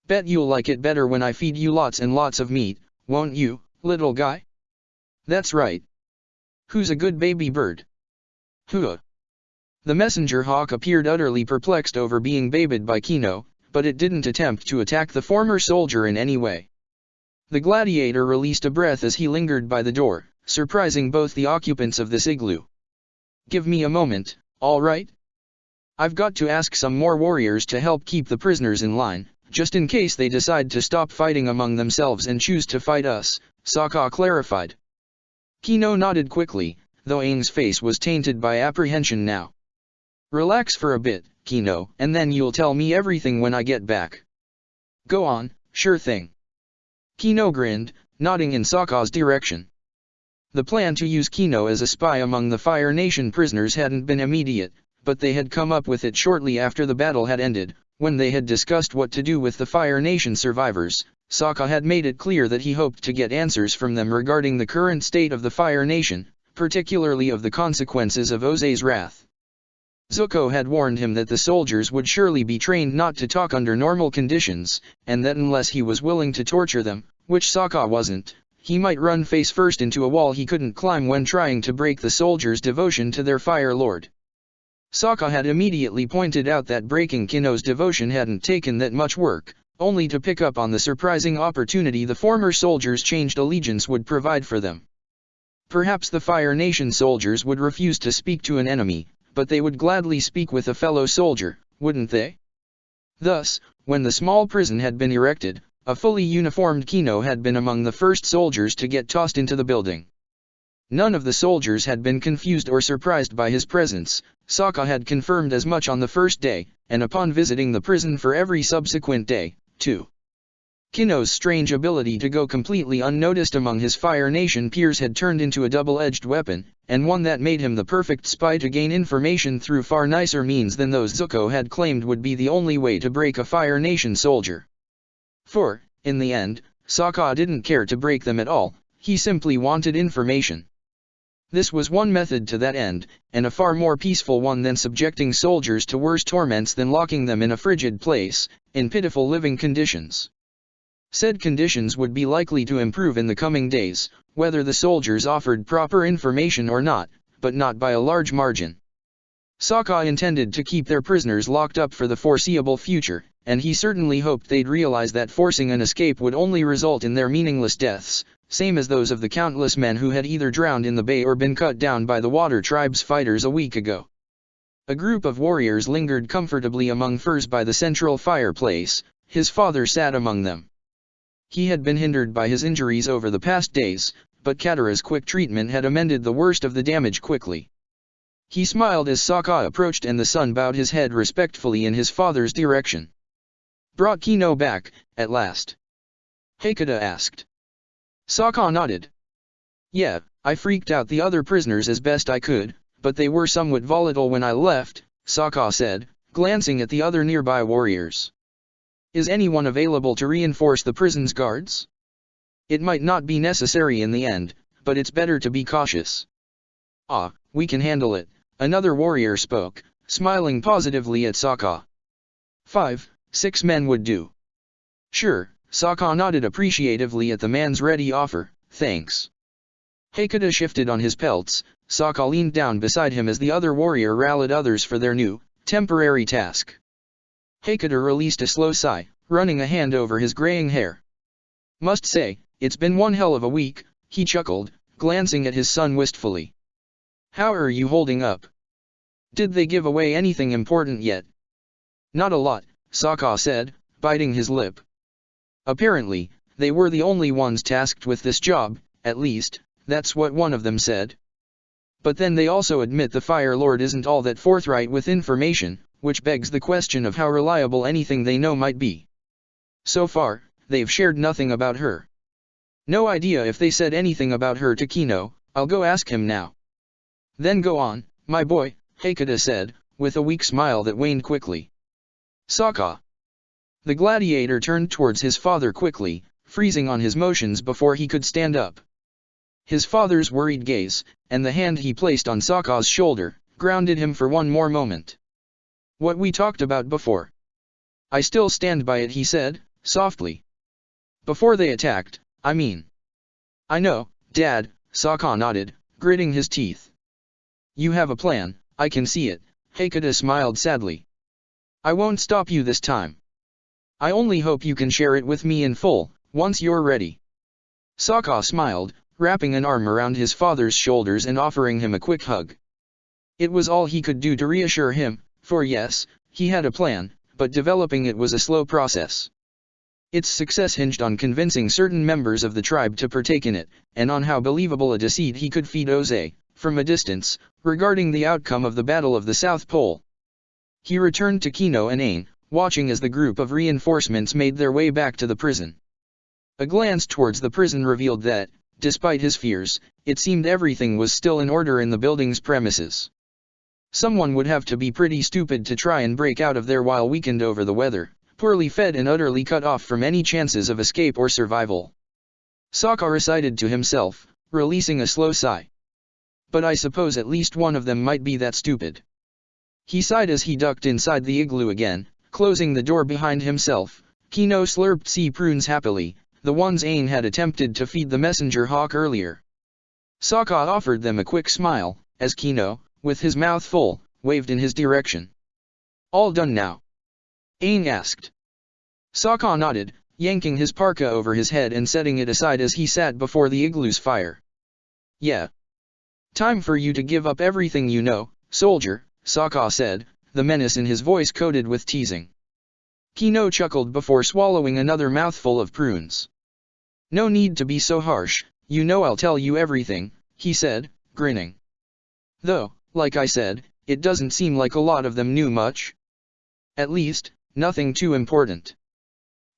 "Bet you'll like it better when I feed you lots and lots of meat, won't you, little guy?" "That's right. Who's a good baby bird?" "Huh." The messenger hawk appeared utterly perplexed over being babied by Kino, but it didn't attempt to attack the former soldier in any way. The gladiator released a breath as he lingered by the door, surprising both the occupants of this igloo. "Give me a moment, all right? I've got to ask some more warriors to help keep the prisoners in line, just in case they decide to stop fighting among themselves and choose to fight us," Sokka clarified. Kino nodded quickly, though Aang's face was tainted by apprehension now. "Relax for a bit, Kino, and then you'll tell me everything when I get back." "Go on, sure thing." Kino grinned, nodding in Sokka's direction. The plan to use Kino as a spy among the Fire Nation prisoners hadn't been immediate, but they had come up with it shortly after the battle had ended, when they had discussed what to do with the Fire Nation survivors. Sokka had made it clear that he hoped to get answers from them regarding the current state of the Fire Nation, particularly of the consequences of Oze's wrath. Zuko had warned him that the soldiers would surely be trained not to talk under normal conditions, and that unless he was willing to torture them, which Sokka wasn't, he might run face first into a wall he couldn't climb when trying to break the soldiers' devotion to their Fire Lord. Sokka had immediately pointed out that breaking Kino's devotion hadn't taken that much work, only to pick up on the surprising opportunity the former soldiers' changed allegiance would provide for them. Perhaps the Fire Nation soldiers would refuse to speak to an enemy, but they would gladly speak with a fellow soldier, wouldn't they? Thus, when the small prison had been erected, a fully uniformed Kino had been among the first soldiers to get tossed into the building. None of the soldiers had been confused or surprised by his presence. Sokka had confirmed as much on the first day, and upon visiting the prison for every subsequent day, too. Kino's strange ability to go completely unnoticed among his Fire Nation peers had turned into a double-edged weapon, and one that made him the perfect spy to gain information through far nicer means than those Zuko had claimed would be the only way to break a Fire Nation soldier. For, in the end, Sokka didn't care to break them at all, he simply wanted information. This was one method to that end, and a far more peaceful one than subjecting soldiers to worse torments than locking them in a frigid place, in pitiful living conditions. Said conditions would be likely to improve in the coming days, whether the soldiers offered proper information or not, but not by a large margin. Sokka intended to keep their prisoners locked up for the foreseeable future, and he certainly hoped they'd realize that forcing an escape would only result in their meaningless deaths, same as those of the countless men who had either drowned in the bay or been cut down by the Water Tribe's fighters a week ago. A group of warriors lingered comfortably among furs by the central fireplace. His father sat among them. He had been hindered by his injuries over the past days, but Katara's quick treatment had amended the worst of the damage quickly. He smiled as Sokka approached and the son bowed his head respectfully in his father's direction. "Brought Kino back, at last?" Hakata asked. Sokka nodded. "Yeah, I freaked out the other prisoners as best I could, but they were somewhat volatile when I left," Sokka said, glancing at the other nearby warriors. "Is anyone available to reinforce the prison's guards? It might not be necessary in the end, but it's better to be cautious." "Ah, we can handle it," another warrior spoke, smiling positively at Sokka. 5-6 men would do." "Sure," Sokka nodded appreciatively at the man's ready offer, "thanks." Hakata shifted on his pelts. Sokka leaned down beside him as the other warrior rallied others for their new, temporary task. Hakata released a slow sigh, running a hand over his graying hair. "Must say, it's been one hell of a week," he chuckled, glancing at his son wistfully. "How are you holding up? Did they give away anything important yet?" "Not a lot," Sokka said, biting his lip. "Apparently, they were the only ones tasked with this job, at least, that's what one of them said. But then they also admit the Fire Lord isn't all that forthright with information, which begs the question of how reliable anything they know might be. So far, they've shared nothing about her. No idea if they said anything about her to Kino. I'll go ask him now." "Then go on, my boy," Hakata said, with a weak smile that waned quickly. "Sokka." The gladiator turned towards his father quickly, freezing on his motions before he could stand up. His father's worried gaze, and the hand he placed on Sokka's shoulder, grounded him for one more moment. "What we talked about before. I still stand by it," he said, softly. "Before they attacked, I mean." "I know, Dad," Sokka nodded, gritting his teeth. "You have a plan, I can see it," Hakata smiled sadly. "I won't stop you this time. I only hope you can share it with me in full, once you're ready." Sokka smiled, wrapping an arm around his father's shoulders and offering him a quick hug. It was all he could do to reassure him, for yes, he had a plan, but developing it was a slow process. Its success hinged on convincing certain members of the tribe to partake in it, and on how believable a deceit he could feed Oze, from a distance, regarding the outcome of the Battle of the South Pole. He returned to Kino and Aang, watching as the group of reinforcements made their way back to the prison. A glance towards the prison revealed that, despite his fears, it seemed everything was still in order in the building's premises. Someone would have to be pretty stupid to try and break out of there while weakened over the weather, poorly fed and utterly cut off from any chances of escape or survival. Sokka recited to himself, releasing a slow sigh. But I suppose at least one of them might be that stupid. He sighed as he ducked inside the igloo again, closing the door behind himself. Kino slurped sea prunes happily, the ones Aang had attempted to feed the messenger hawk earlier. Sokka offered them a quick smile, as Kino, with his mouth full, waved in his direction. All done now? Aang asked. Sokka nodded, yanking his parka over his head and setting it aside as he sat before the igloo's fire. Yeah. Time for you to give up everything you know, soldier, Sokka said, the menace in his voice coated with teasing. Kino chuckled before swallowing another mouthful of prunes. No need to be so harsh, you know I'll tell you everything, he said, grinning. Though, like I said, it doesn't seem like a lot of them knew much. At least, nothing too important.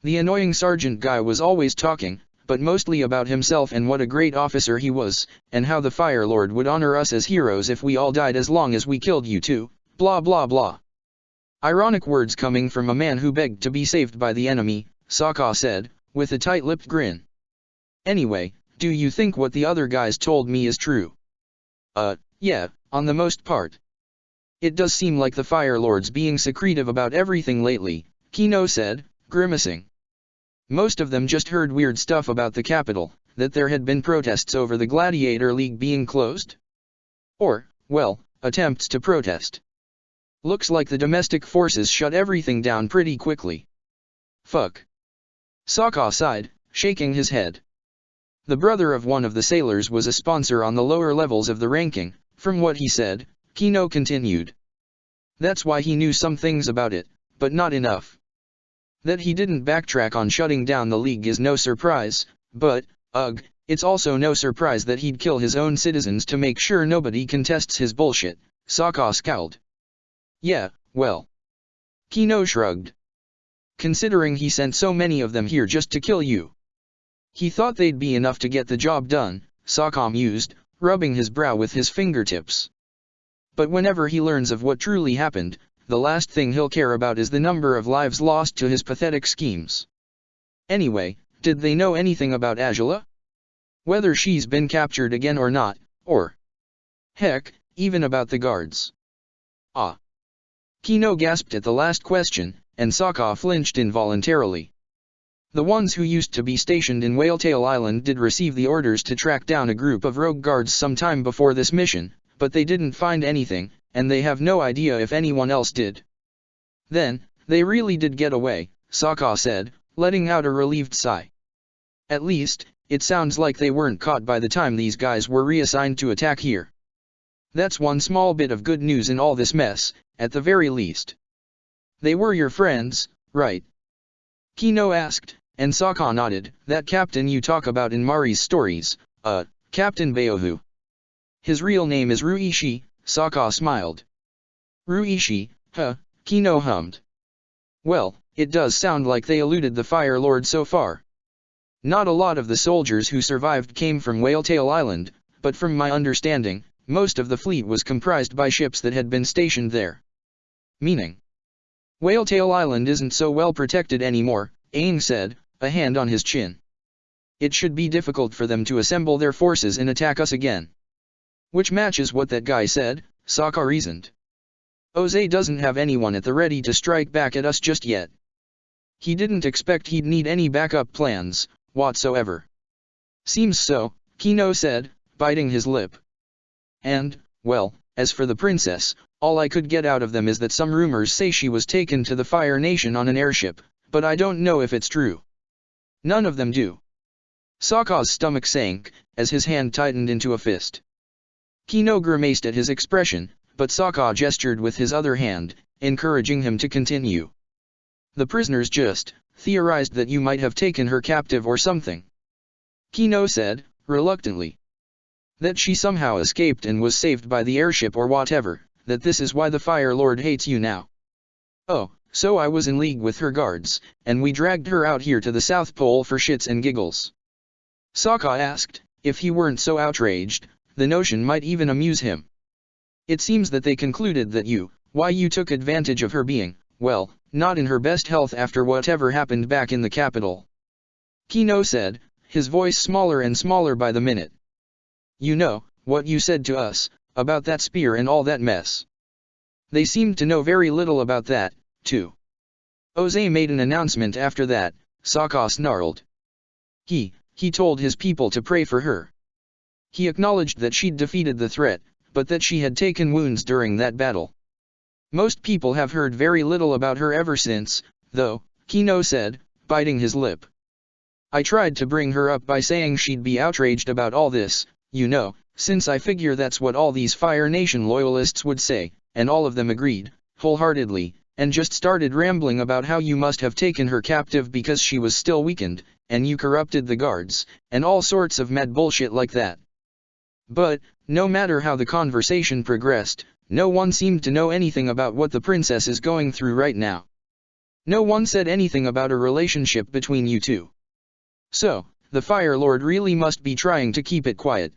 The annoying sergeant guy was always talking, but mostly about himself and what a great officer he was, and how the Fire Lord would honor us as heroes if we all died as long as we killed you too, blah blah blah. Ironic words coming from a man who begged to be saved by the enemy, Sokka said, with a tight-lipped grin. Anyway, do you think what the other guys told me is true? Yeah, on the most part. It does seem like the Fire Lord's being secretive about everything lately, Kino said, grimacing. Most of them just heard weird stuff about the capital, that there had been protests over the Gladiator League being closed? Or, well, attempts to protest. Looks like the domestic forces shut everything down pretty quickly. Fuck. Sokka sighed, shaking his head. The brother of one of the sailors was a sponsor on the lower levels of the ranking, from what he said, Kino continued. That's why he knew some things about it, but not enough. That he didn't backtrack on shutting down the league is no surprise, but, it's also no surprise that he'd kill his own citizens to make sure nobody contests his bullshit, Sokka scowled. Yeah, well. Kino shrugged. Considering he sent so many of them here just to kill you. He thought they'd be enough to get the job done, Sokka mused, rubbing his brow with his fingertips. But whenever he learns of what truly happened, the last thing he'll care about is the number of lives lost to his pathetic schemes. Anyway, did they know anything about Azula? Whether she's been captured again or not, or... heck, even about the guards. Ah. Kino gasped at the last question, and Sokka flinched involuntarily. The ones who used to be stationed in Whaletail Island did receive the orders to track down a group of rogue guards sometime before this mission, but they didn't find anything, and they have no idea if anyone else did. Then, they really did get away, Sokka said, letting out a relieved sigh. At least, it sounds like they weren't caught by the time these guys were reassigned to attack here. That's one small bit of good news in all this mess, at the very least. They were your friends, right? Kino asked, and Sokka nodded. That captain you talk about in Mari's stories, Captain Baohu. His real name is Ruishi, Sokka smiled. Ruishi, huh, Kino hummed. Well, it does sound like they eluded the Fire Lord so far. Not a lot of the soldiers who survived came from Whaletail Island, but from my understanding, most of the fleet was comprised by ships that had been stationed there. Meaning? Whaletail Island isn't so well protected anymore, Aang said, a hand on his chin. It should be difficult for them to assemble their forces and attack us again. Which matches what that guy said, Sokka reasoned. Oze doesn't have anyone at the ready to strike back at us just yet. He didn't expect he'd need any backup plans, whatsoever. Seems so, Kino said, biting his lip. And, well, as for the princess, all I could get out of them is that some rumors say she was taken to the Fire Nation on an airship, but I don't know if it's true. None of them do. Sokka's stomach sank, as his hand tightened into a fist. Kino grimaced at his expression, but Sokka gestured with his other hand, encouraging him to continue. The prisoners just theorized that you might have taken her captive or something. Kino said, reluctantly. That she somehow escaped and was saved by the airship or whatever, that this is why the Fire Lord hates you now. Oh, so I was in league with her guards, and we dragged her out here to the South Pole for shits and giggles. Sokka asked, if he weren't so outraged, the notion might even amuse him. It seems that they concluded that you took advantage of her being, well, not in her best health after whatever happened back in the capital. Kino said, his voice smaller and smaller by the minute. You know, what you said to us, about that spear and all that mess. They seemed to know very little about that, too. Oze made an announcement after that, Sokka snarled. He told his people to pray for her. He acknowledged that she'd defeated the threat, but that she had taken wounds during that battle. Most people have heard very little about her ever since, though, Kino said, biting his lip. I tried to bring her up by saying she'd be outraged about all this, you know, since I figure that's what all these Fire Nation loyalists would say, and all of them agreed, wholeheartedly, and just started rambling about how you must have taken her captive because she was still weakened, and you corrupted the guards, and all sorts of mad bullshit like that. But, no matter how the conversation progressed, no one seemed to know anything about what the princess is going through right now. No one said anything about a relationship between you two. So, the Fire Lord really must be trying to keep it quiet.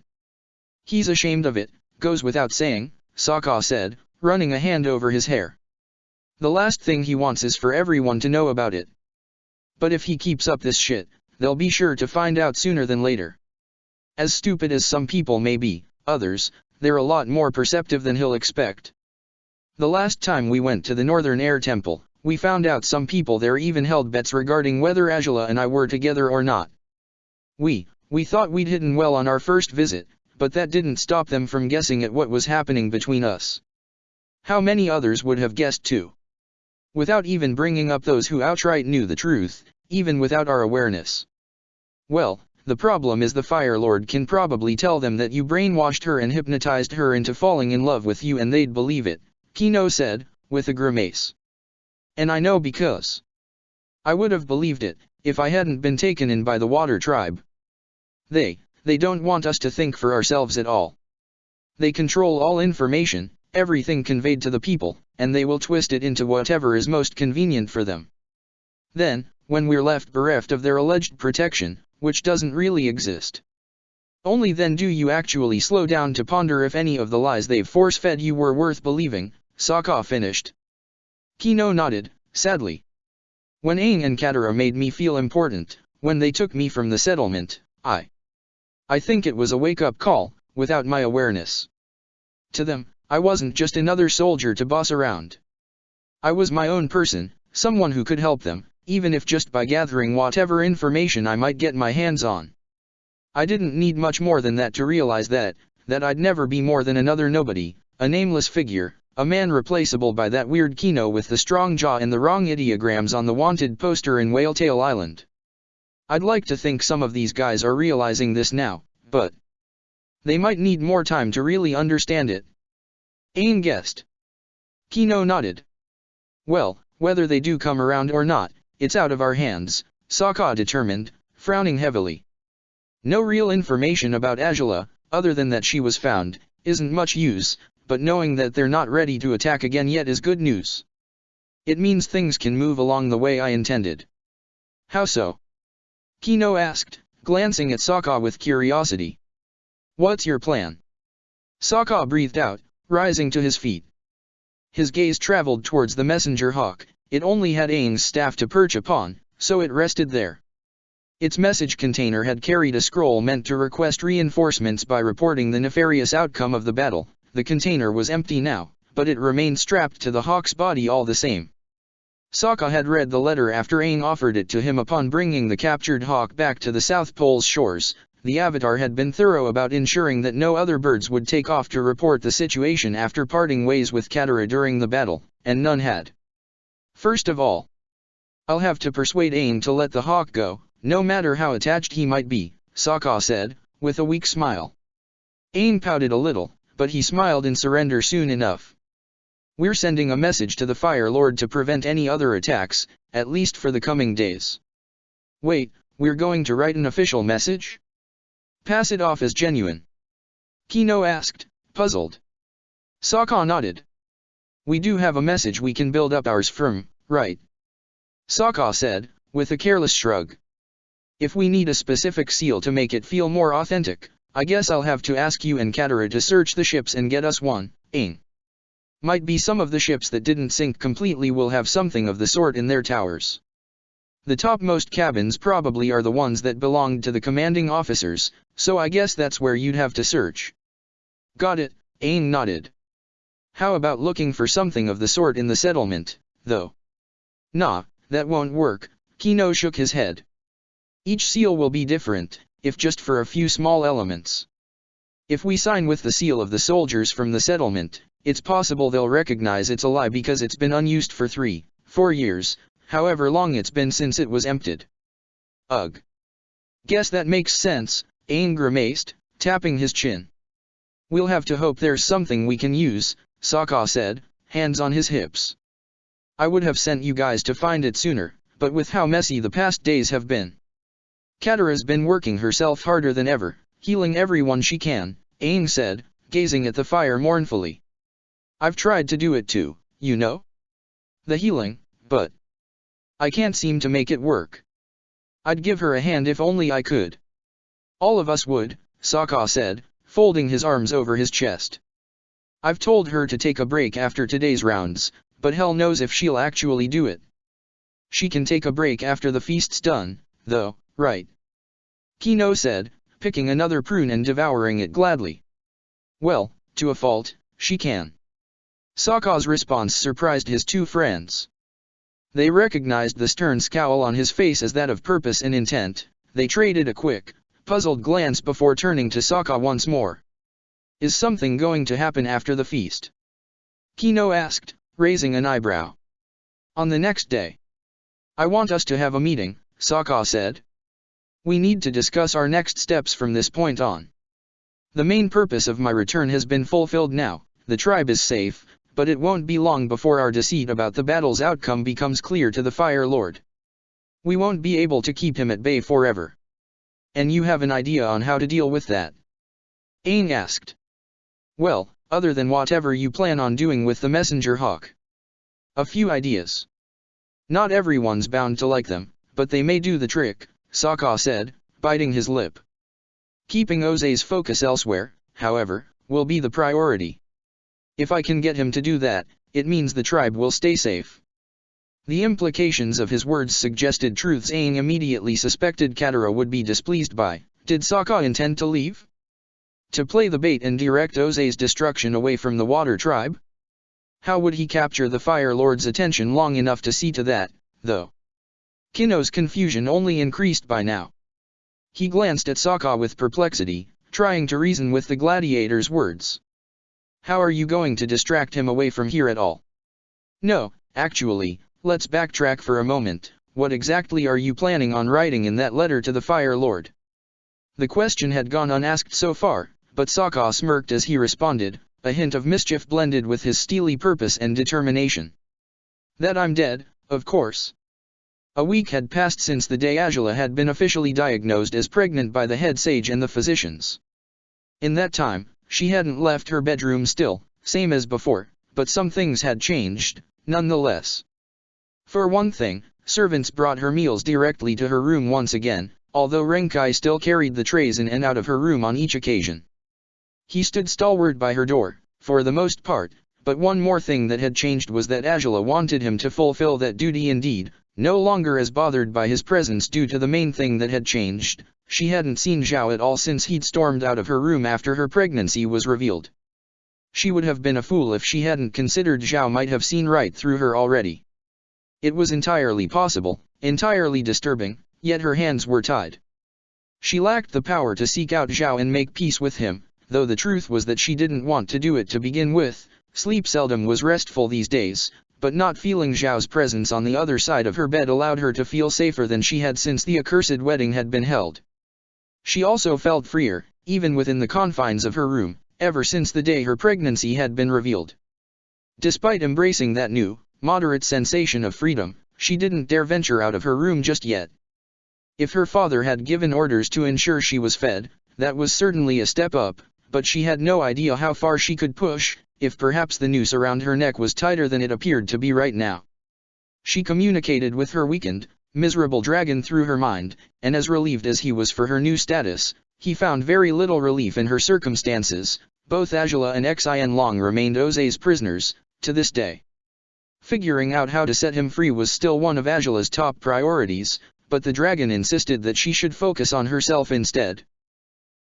He's ashamed of it, goes without saying, Sokka said, running a hand over his hair. The last thing he wants is for everyone to know about it. But if he keeps up this shit, they'll be sure to find out sooner than later. As stupid as some people may be, others, they're a lot more perceptive than he'll expect. The last time we went to the Northern Air Temple, we found out some people there even held bets regarding whether Azula and I were together or not. We thought we'd hidden well on our first visit, but that didn't stop them from guessing at what was happening between us. How many others would have guessed too? Without even bringing up those who outright knew the truth, even without our awareness. Well, the problem is the Fire Lord can probably tell them that you brainwashed her and hypnotized her into falling in love with you and they'd believe it, Kino said, with a grimace. And I know because I would have believed it, if I hadn't been taken in by the Water Tribe. They don't want us to think for ourselves at all. They control all information, everything conveyed to the people, and they will twist it into whatever is most convenient for them. Then, when we're left bereft of their alleged protection, which doesn't really exist, only then do you actually slow down to ponder if any of the lies they've force-fed you were worth believing, Sokka finished. Kino nodded, sadly. When Aang and Katara made me feel important, when they took me from the settlement, I think it was a wake-up call, without my awareness. To them, I wasn't just another soldier to boss around. I was my own person, someone who could help them, even if just by gathering whatever information I might get my hands on. I didn't need much more than that to realize that I'd never be more than another nobody, a nameless figure, a man replaceable by that weird Kino with the strong jaw and the wrong ideograms on the wanted poster in Whaletail Island. I'd like to think some of these guys are realizing this now, but they might need more time to really understand it. Aang guessed. Kino nodded. Well, whether they do come around or not, it's out of our hands, Sokka determined, frowning heavily. No real information about Azula, other than that she was found, isn't much use, but knowing that they're not ready to attack again yet is good news. It means things can move along the way I intended. How so? Kino asked, glancing at Sokka with curiosity. What's your plan? Sokka breathed out, rising to his feet. His gaze traveled towards the messenger hawk. It only had Aang's staff to perch upon, so it rested there. Its message container had carried a scroll meant to request reinforcements by reporting the nefarious outcome of the battle. The container was empty now, but it remained strapped to the hawk's body all the same. Sokka had read the letter after Aang offered it to him upon bringing the captured hawk back to the South Pole's shores. The Avatar had been thorough about ensuring that no other birds would take off to report the situation after parting ways with Katara during the battle, and none had. First of all, I'll have to persuade Aang to let the hawk go, no matter how attached he might be, Sokka said, with a weak smile. Aang pouted a little, but he smiled in surrender soon enough. We're sending a message to the Fire Lord to prevent any other attacks, at least for the coming days. Wait, we're going to write an official message? Pass it off as genuine? Kino asked, puzzled. Sokka nodded. We do have a message we can build up ours from, right? Sokka said, with a careless shrug. If we need a specific seal to make it feel more authentic, I guess I'll have to ask you and Katara to search the ships and get us one, Aang. Might be some of the ships that didn't sink completely will have something of the sort in their towers. The topmost cabins probably are the ones that belonged to the commanding officers, so I guess that's where you'd have to search. Got it, Aang nodded. How about looking for something of the sort in the settlement, though? Nah, that won't work, Kino shook his head. Each seal will be different, if just for a few small elements. If we sign with the seal of the soldiers from the settlement, it's possible they'll recognize it's a lie because it's been unused for 3-4 years, however long it's been since it was emptied. Ugh. Guess that makes sense, Aang grimaced, tapping his chin. We'll have to hope there's something we can use, Sokka said, hands on his hips. I would have sent you guys to find it sooner, but with how messy the past days have been. Katara's been working herself harder than ever, healing everyone she can, Aang said, gazing at the fire mournfully. I've tried to do it too, you know? The healing, but I can't seem to make it work. I'd give her a hand if only I could. All of us would, Sokka said, folding his arms over his chest. I've told her to take a break after today's rounds, but hell knows if she'll actually do it. She can take a break after the feast's done, though, right? Kino said, picking another prune and devouring it gladly. Well, to a fault, she can. Sokka's response surprised his two friends. They recognized the stern scowl on his face as that of purpose and intent. They traded a quick, puzzled glance before turning to Sokka once more. Is something going to happen after the feast? Kino asked, raising an eyebrow. On the next day. I want us to have a meeting, Sokka said. We need to discuss our next steps from this point on. The main purpose of my return has been fulfilled now, the tribe is safe, but it won't be long before our deceit about the battle's outcome becomes clear to the Fire Lord. We won't be able to keep him at bay forever. And you have an idea on how to deal with that? Aang asked. Well, other than whatever you plan on doing with the messenger hawk. A few ideas. Not everyone's bound to like them, but they may do the trick, Sokka said, biting his lip. Keeping Oze's focus elsewhere, however, will be the priority. If I can get him to do that, it means the tribe will stay safe. The implications of his words suggested truths Aang immediately suspected Katara would be displeased by. Did Sokka intend to leave? To play the bait and direct Oze's destruction away from the Water Tribe? How would he capture the Fire Lord's attention long enough to see to that, though? Kino's confusion only increased by now. He glanced at Sokka with perplexity, trying to reason with the gladiator's words. How are you going to distract him away from here at all? No, actually, let's backtrack for a moment. What exactly are you planning on writing in that letter to the Fire Lord? The question had gone unasked so far, but Sokka smirked as he responded, a hint of mischief blended with his steely purpose and determination. That I'm dead, of course. A week had passed since the day Azula had been officially diagnosed as pregnant by the head sage and the physicians. In that time, she hadn't left her bedroom still, same as before, but some things had changed, nonetheless. For one thing, servants brought her meals directly to her room once again, although Renkai still carried the trays in and out of her room on each occasion. He stood stalwart by her door, for the most part, but one more thing that had changed was that Azula wanted him to fulfill that duty indeed, no longer as bothered by his presence due to the main thing that had changed. She hadn't seen Zhao at all since he'd stormed out of her room after her pregnancy was revealed. She would have been a fool if she hadn't considered Zhao might have seen right through her already. It was entirely possible, entirely disturbing, yet her hands were tied. She lacked the power to seek out Zhao and make peace with him, though the truth was that she didn't want to do it to begin with. Sleep seldom was restful these days, but not feeling Zhao's presence on the other side of her bed allowed her to feel safer than she had since the accursed wedding had been held. She also felt freer, even within the confines of her room, ever since the day her pregnancy had been revealed. Despite embracing that new, moderate sensation of freedom, she didn't dare venture out of her room just yet. If her father had given orders to ensure she was fed, that was certainly a step up, but she had no idea how far she could push, if perhaps the noose around her neck was tighter than it appeared to be right now. She communicated with her weakened, miserable dragon through her mind, and as relieved as he was for her new status, he found very little relief in her circumstances. Both Azula and Xian Long remained Oze's prisoners, to this day. Figuring out how to set him free was still one of Angela's top priorities, but the dragon insisted that she should focus on herself instead.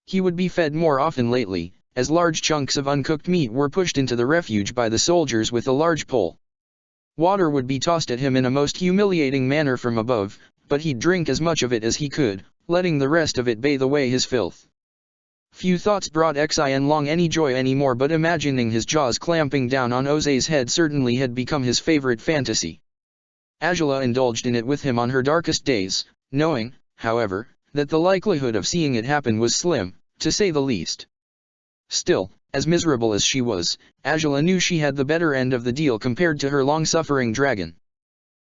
He would be fed more often lately, as large chunks of uncooked meat were pushed into the refuge by the soldiers with a large pole. Water would be tossed at him in a most humiliating manner from above, but he'd drink as much of it as he could, letting the rest of it bathe away his filth. Few thoughts brought Xian Long any joy anymore, but imagining his jaws clamping down on Oze's head certainly had become his favorite fantasy. Angela indulged in it with him on her darkest days, knowing, however, that the likelihood of seeing it happen was slim, to say the least. Still, as miserable as she was, Angela knew she had the better end of the deal compared to her long-suffering dragon.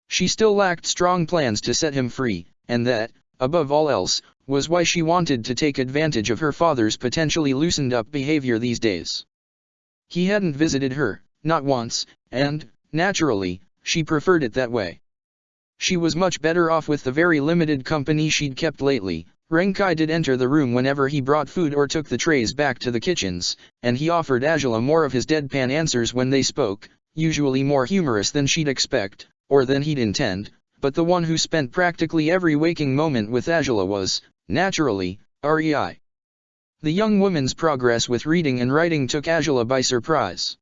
She still lacked strong plans to set him free, and that, above all else, was why she wanted to take advantage of her father's potentially loosened-up behavior these days. He hadn't visited her, not once, and, naturally, she preferred it that way. She was much better off with the very limited company she'd kept lately. Renkai did enter the room whenever he brought food or took the trays back to the kitchens, and he offered Angela more of his deadpan answers when they spoke, usually more humorous than she'd expect, or than he'd intend, but the one who spent practically every waking moment with Angela was, naturally, Rei. The young woman's progress with reading and writing took Angela by surprise.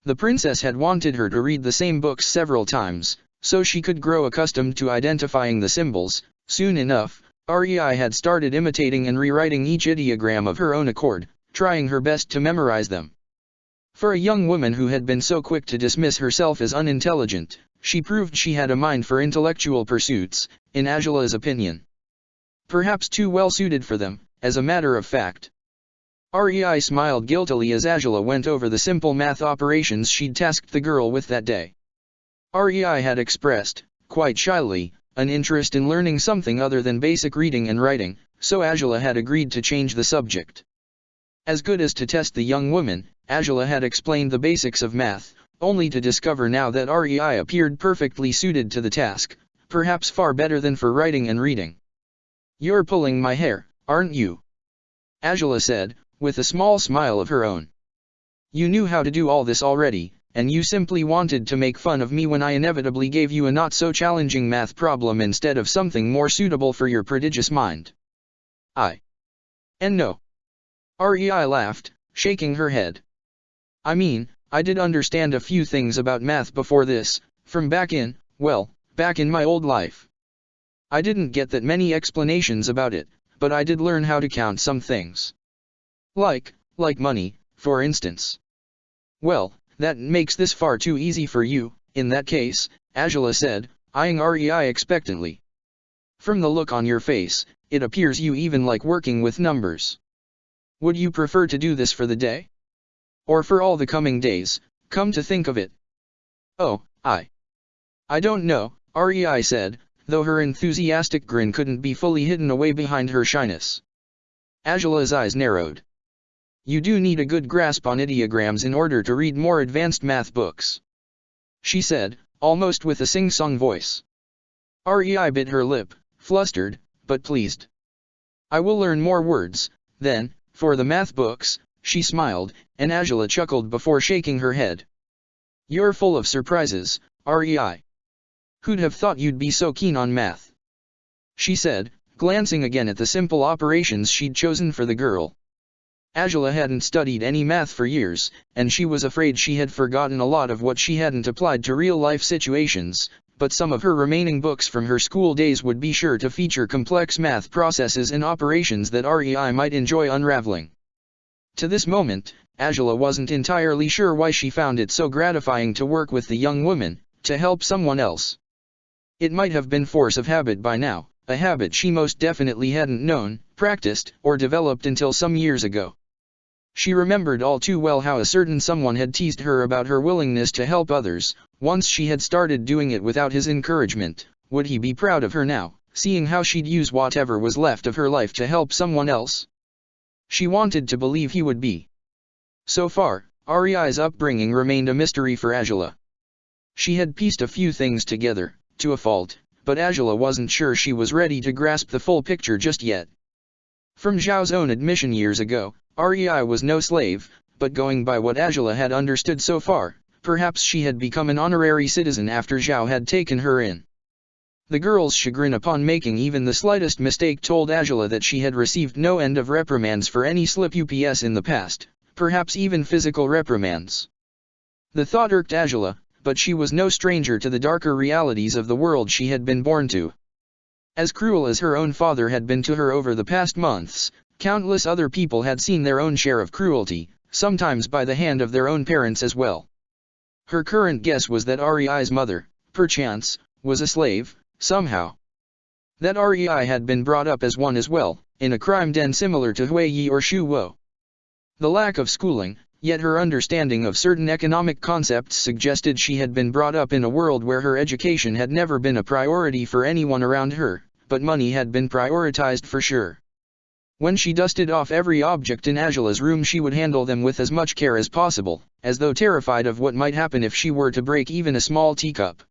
The princess had wanted her to read the same books several times, so she could grow accustomed to identifying the symbols. Soon enough, Rei had started imitating and rewriting each ideogram of her own accord, trying her best to memorize them. For a young woman who had been so quick to dismiss herself as unintelligent, she proved she had a mind for intellectual pursuits, in Angela's opinion. Perhaps too well suited for them, as a matter of fact. Rei smiled guiltily as Angela went over the simple math operations she'd tasked the girl with that day. Rei had expressed, quite shyly, an interest in learning something other than basic reading and writing, so Angela had agreed to change the subject. As good as to test the young woman, Angela had explained the basics of math, only to discover now that Rei appeared perfectly suited to the task, perhaps far better than for writing and reading. "You're pulling my hair, aren't you?" Angela said, with a small smile of her own. "You knew how to do all this already, and you simply wanted to make fun of me when I inevitably gave you a not-so-challenging math problem instead of something more suitable for your prodigious mind." And no. Rei laughed, shaking her head. "I mean, I did understand a few things about math before this, from back in my old life. I didn't get that many explanations about it, but I did learn how to count some things. Like money, for instance." "Well, that makes this far too easy for you, in that case," Angela said, eyeing Rei expectantly. "From the look on your face, it appears you even like working with numbers. Would you prefer to do this for the day? Or for all the coming days, come to think of it?" "Oh, I don't know," Rei said, though her enthusiastic grin couldn't be fully hidden away behind her shyness. Angela's eyes narrowed. "You do need a good grasp on ideograms in order to read more advanced math books," she said, almost with a sing-song voice. Rei bit her lip, flustered, but pleased. "I will learn more words, then, for the math books," she smiled, and Angela chuckled before shaking her head. "You're full of surprises, Rei. Who'd have thought you'd be so keen on math?" she said, glancing again at the simple operations she'd chosen for the girl. Angela hadn't studied any math for years, and she was afraid she had forgotten a lot of what she hadn't applied to real-life situations, but some of her remaining books from her school days would be sure to feature complex math processes and operations that Rei might enjoy unraveling. To this moment, Angela wasn't entirely sure why she found it so gratifying to work with the young woman, to help someone else. It might have been force of habit by now, a habit she most definitely hadn't known, practiced, or developed until some years ago. She remembered all too well how a certain someone had teased her about her willingness to help others. Once she had started doing it without his encouragement, would he be proud of her now, seeing how she'd use whatever was left of her life to help someone else? She wanted to believe he would be. So far, Rei's upbringing remained a mystery for Angela. She had pieced a few things together, to a fault, but Angela wasn't sure she was ready to grasp the full picture just yet. From Zhao's own admission years ago, Rei was no slave, but going by what Angela had understood so far, Perhaps she had become an honorary citizen after Zhao had taken her in. The girl's chagrin upon making even the slightest mistake told Angela that she had received no end of reprimands for any slip-ups in the past, perhaps even physical reprimands. The thought irked Angela, but she was no stranger to the darker realities of the world she had been born to. As cruel as her own father had been to her over the past months, countless other people had seen their own share of cruelty, sometimes by the hand of their own parents as well. Her current guess was that Rei's mother, perchance, was a slave, somehow. That Rei had been brought up as one as well, in a crime den similar to Hui Yi or Shu Wo. The lack of schooling, yet her understanding of certain economic concepts suggested she had been brought up in a world where her education had never been a priority for anyone around her, but money had been prioritized for sure. When she dusted off every object in Angela's room, she would handle them with as much care as possible, as though terrified of what might happen if she were to break even a small teacup.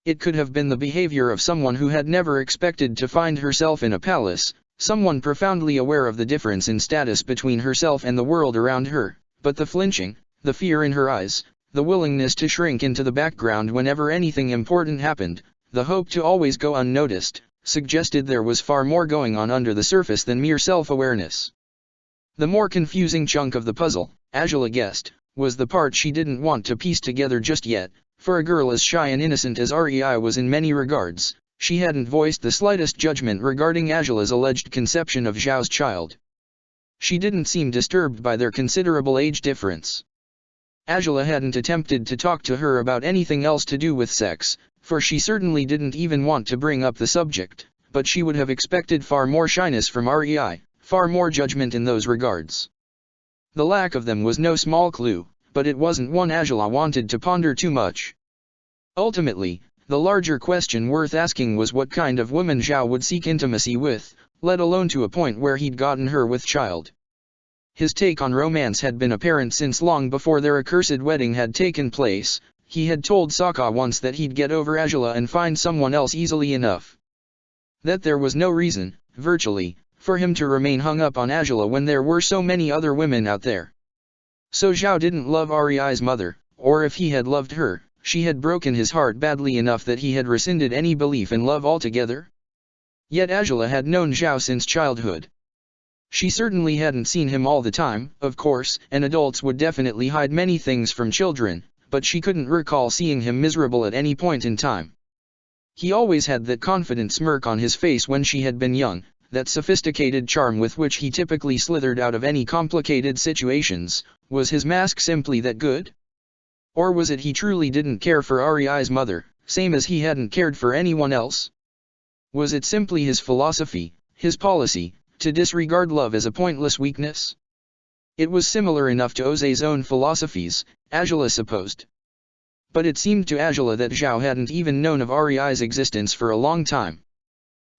It could have been the behavior of someone who had never expected to find herself in a palace, someone profoundly aware of the difference in status between herself and the world around her, but the flinching, the fear in her eyes, the willingness to shrink into the background whenever anything important happened, the hope to always go unnoticed, suggested there was far more going on under the surface than mere self-awareness. The more confusing chunk of the puzzle, Angela guessed, was the part she didn't want to piece together just yet. For a girl as shy and innocent as Rei was in many regards, she hadn't voiced the slightest judgment regarding Angela's alleged conception of Zhao's child. She didn't seem disturbed by their considerable age difference. Angela hadn't attempted to talk to her about anything else to do with sex, for she certainly didn't even want to bring up the subject, but she would have expected far more shyness from Rei, far more judgment in those regards. The lack of them was no small clue, but it wasn't one Angela wanted to ponder too much. Ultimately, the larger question worth asking was what kind of woman Zhao would seek intimacy with, let alone to a point where he'd gotten her with child. His take on romance had been apparent since long before their accursed wedding had taken place. He had told Sokka once that he'd get over Angela and find someone else easily enough. That there was no reason, virtually, for him to remain hung up on Angela when there were so many other women out there. So Zhao didn't love Rei's mother, or if he had loved her, she had broken his heart badly enough that he had rescinded any belief in love altogether? Yet Angela had known Zhao since childhood. She certainly hadn't seen him all the time, of course, and adults would definitely hide many things from children, but she couldn't recall seeing him miserable at any point in time. He always had that confident smirk on his face when she had been young, that sophisticated charm with which he typically slithered out of any complicated situations. Was his mask simply that good? Or was it he truly didn't care for Rei's mother, same as he hadn't cared for anyone else? Was it simply his philosophy, his policy, to disregard love as a pointless weakness? It was similar enough to Oze's own philosophies, Angela supposed. But it seemed to Angela that Zhao hadn't even known of Rei's existence for a long time.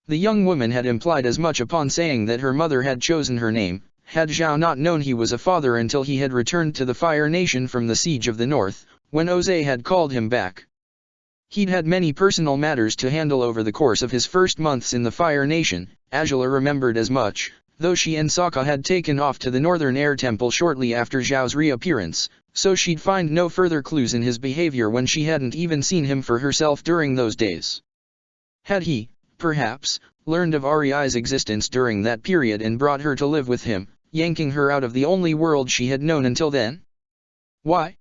The young woman had implied as much upon saying that her mother had chosen her name. Had Zhao not known he was a father until he had returned to the Fire Nation from the Siege of the North, when Oze had called him back. He'd had many personal matters to handle over the course of his first months in the Fire Nation, Angela remembered as much, though she and Sokka had taken off to the Northern Air Temple shortly after Zhao's reappearance, so she'd find no further clues in his behavior when she hadn't even seen him for herself during those days. Had he, perhaps, learned of Rei's existence during that period and brought her to live with him, yanking her out of the only world she had known until then? Why?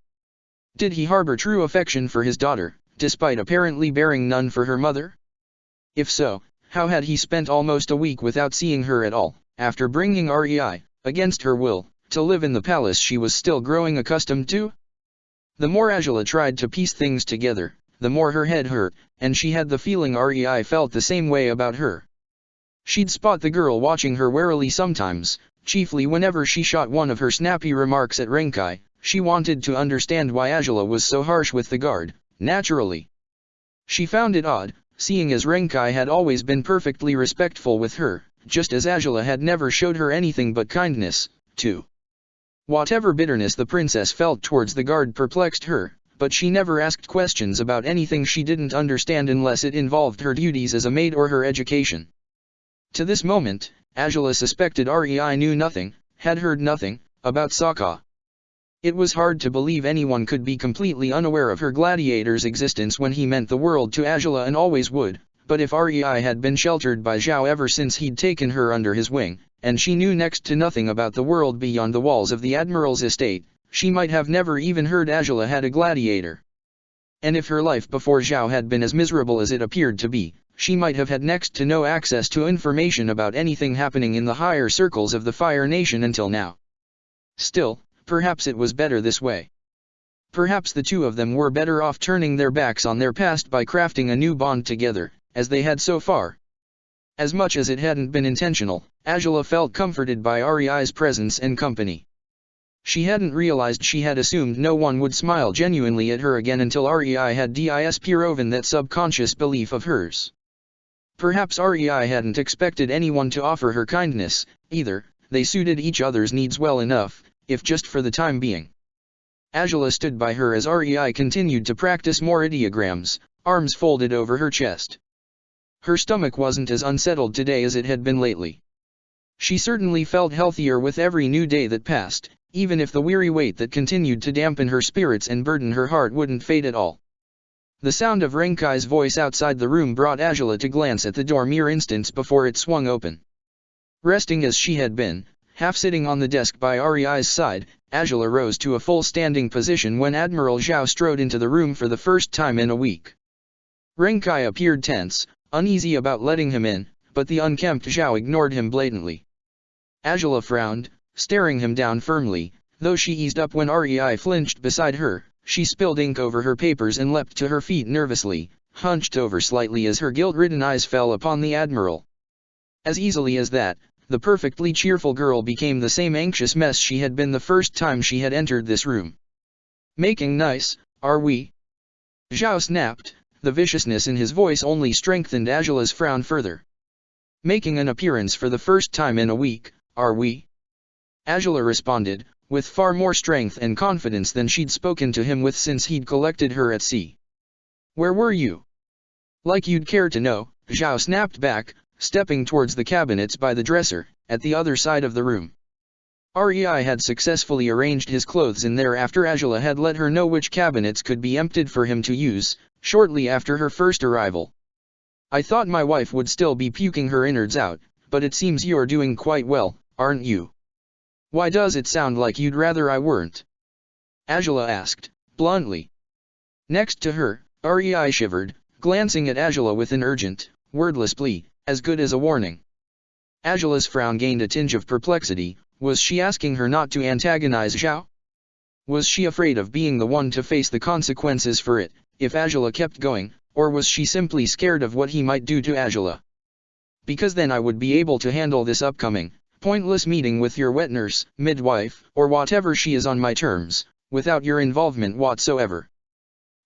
Did he harbor true affection for his daughter, despite apparently bearing none for her mother? If so, how had he spent almost a week without seeing her at all, after bringing Rei, against her will, to live in the palace she was still growing accustomed to? The more Angela tried to piece things together, the more her head hurt, and she had the feeling Rei felt the same way about her. She'd spot the girl watching her warily sometimes, chiefly whenever she shot one of her snappy remarks at Renkai. She wanted to understand why Angela was so harsh with the guard, naturally. She found it odd, seeing as Renkai had always been perfectly respectful with her, just as Angela had never showed her anything but kindness, too. Whatever bitterness the princess felt towards the guard perplexed her, but she never asked questions about anything she didn't understand unless it involved her duties as a maid or her education. To this moment, Angela suspected Rei knew nothing, had heard nothing, about Sokka. It was hard to believe anyone could be completely unaware of her gladiator's existence when he meant the world to Angela and always would, but if Rei had been sheltered by Zhao ever since he'd taken her under his wing, and she knew next to nothing about the world beyond the walls of the Admiral's estate, she might have never even heard Angela had a gladiator. And if her life before Zhao had been as miserable as it appeared to be, she might have had next to no access to information about anything happening in the higher circles of the Fire Nation until now. Still, perhaps it was better this way. Perhaps the two of them were better off turning their backs on their past by crafting a new bond together, as they had so far. As much as it hadn't been intentional, Angela felt comforted by Rei's presence and company. She hadn't realized she had assumed no one would smile genuinely at her again until Rei had disproven that subconscious belief of hers. Perhaps Rei hadn't expected anyone to offer her kindness, either. They suited each other's needs well enough, if just for the time being. Angela stood by her as Rei continued to practice more ideograms, arms folded over her chest. Her stomach wasn't as unsettled today as it had been lately. She certainly felt healthier with every new day that passed, even if the weary weight that continued to dampen her spirits and burden her heart wouldn't fade at all. The sound of Renkai's voice outside the room brought Angela to glance at the door mere instants before it swung open. Resting as she had been, half sitting on the desk by Rei's side, Angela rose to a full standing position when Admiral Zhao strode into the room for the first time in a week. Renkai appeared tense, uneasy about letting him in, but the unkempt Zhao ignored him blatantly. Angela frowned, staring him down firmly. Though she eased up when Rei flinched beside her, she spilled ink over her papers and leapt to her feet nervously, hunched over slightly as her guilt-ridden eyes fell upon the Admiral. As easily as that, the perfectly cheerful girl became the same anxious mess she had been the first time she had entered this room. "Making nice, are we?" Zhao snapped. The viciousness in his voice only strengthened Angela's frown further. "Making an appearance for the first time in a week, are we?" Angela responded, with far more strength and confidence than she'd spoken to him with since he'd collected her at sea. "Where were you?" "Like you'd care to know," Zhao snapped back, stepping towards the cabinets by the dresser, at the other side of the room. Rei had successfully arranged his clothes in there after Angela had let her know which cabinets could be emptied for him to use, shortly after her first arrival. "I thought my wife would still be puking her innards out, but it seems you're doing quite well, aren't you? Why does it sound like you'd rather I weren't?" Angela asked, bluntly. Next to her, Rei shivered, glancing at Angela with an urgent, wordless plea, as good as a warning. Angela's frown gained a tinge of perplexity. Was she asking her not to antagonize Zhao? Was she afraid of being the one to face the consequences for it, if Angela kept going, or was she simply scared of what he might do to Angela? "Because then I would be able to handle this upcoming, pointless meeting with your wet nurse, midwife, or whatever she is on my terms, without your involvement whatsoever.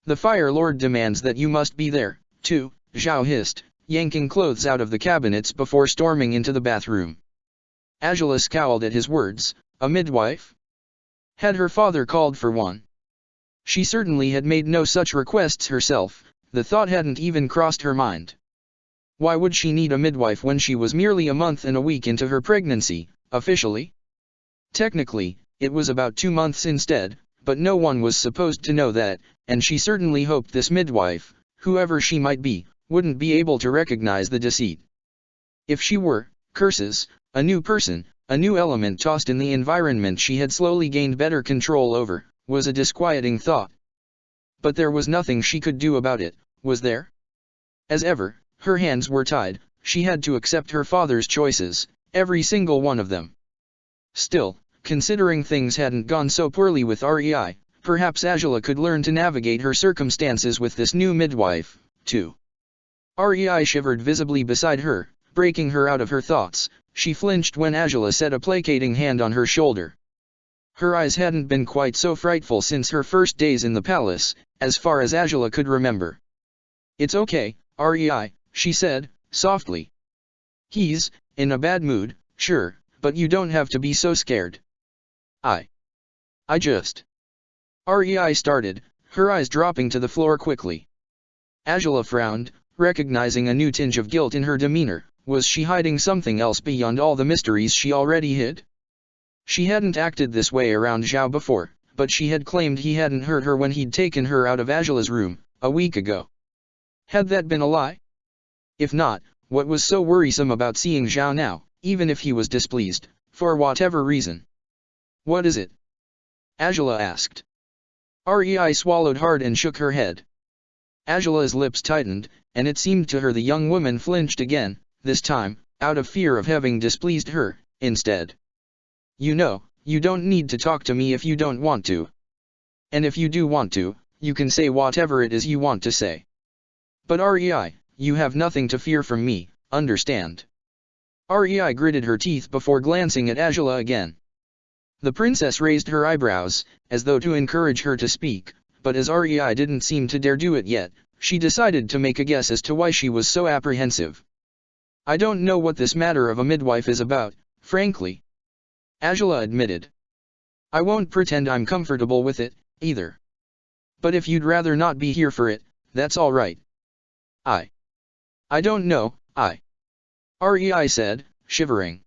The Fire Lord demands that you must be there, too," Zhao hissed, yanking clothes out of the cabinets before storming into the bathroom. Angela scowled at his words. A midwife? Had her father called for one? She certainly had made no such requests herself. The thought hadn't even crossed her mind. Why would she need a midwife when she was merely a month and a week into her pregnancy, officially? Technically, it was about 2 months instead, but no one was supposed to know that, and she certainly hoped this midwife, whoever she might be, wouldn't be able to recognize the deceit. If she were, curses, a new person, a new element tossed in the environment she had slowly gained better control over, was a disquieting thought. But there was nothing she could do about it, was there? As ever, her hands were tied. She had to accept her father's choices, every single one of them. Still, considering things hadn't gone so poorly with Rei, perhaps Angela could learn to navigate her circumstances with this new midwife, too. Rei shivered visibly beside her, breaking her out of her thoughts. She flinched when Angela set a placating hand on her shoulder. Her eyes hadn't been quite so frightful since her first days in the palace, as far as Angela could remember. "It's okay, Rei," she said, softly. "He's in a bad mood, sure, but you don't have to be so scared." I just..." Rei started, her eyes dropping to the floor quickly. Angela frowned, recognizing a new tinge of guilt in her demeanor. Was she hiding something else beyond all the mysteries she already hid? She hadn't acted this way around Zhao before, but she had claimed he hadn't hurt her when he'd taken her out of Angela's room, a week ago. Had that been a lie? If not, what was so worrisome about seeing Zhao now, even if he was displeased, for whatever reason? What is it? Angela asked. Rei swallowed hard and shook her head. Angela's lips tightened, and it seemed to her the young woman flinched again, this time, out of fear of having displeased her, instead. You know, you don't need to talk to me if you don't want to. And if you do want to, you can say whatever it is you want to say. But Rei, you have nothing to fear from me, understand? Rei gritted her teeth before glancing at Angela again. The princess raised her eyebrows, as though to encourage her to speak, but as Rei didn't seem to dare do it yet, she decided to make a guess as to why she was so apprehensive. I don't know what this matter of a midwife is about, frankly. Angela admitted. I won't pretend I'm comfortable with it, either. But if you'd rather not be here for it, that's all right. I don't know, Rei said, shivering.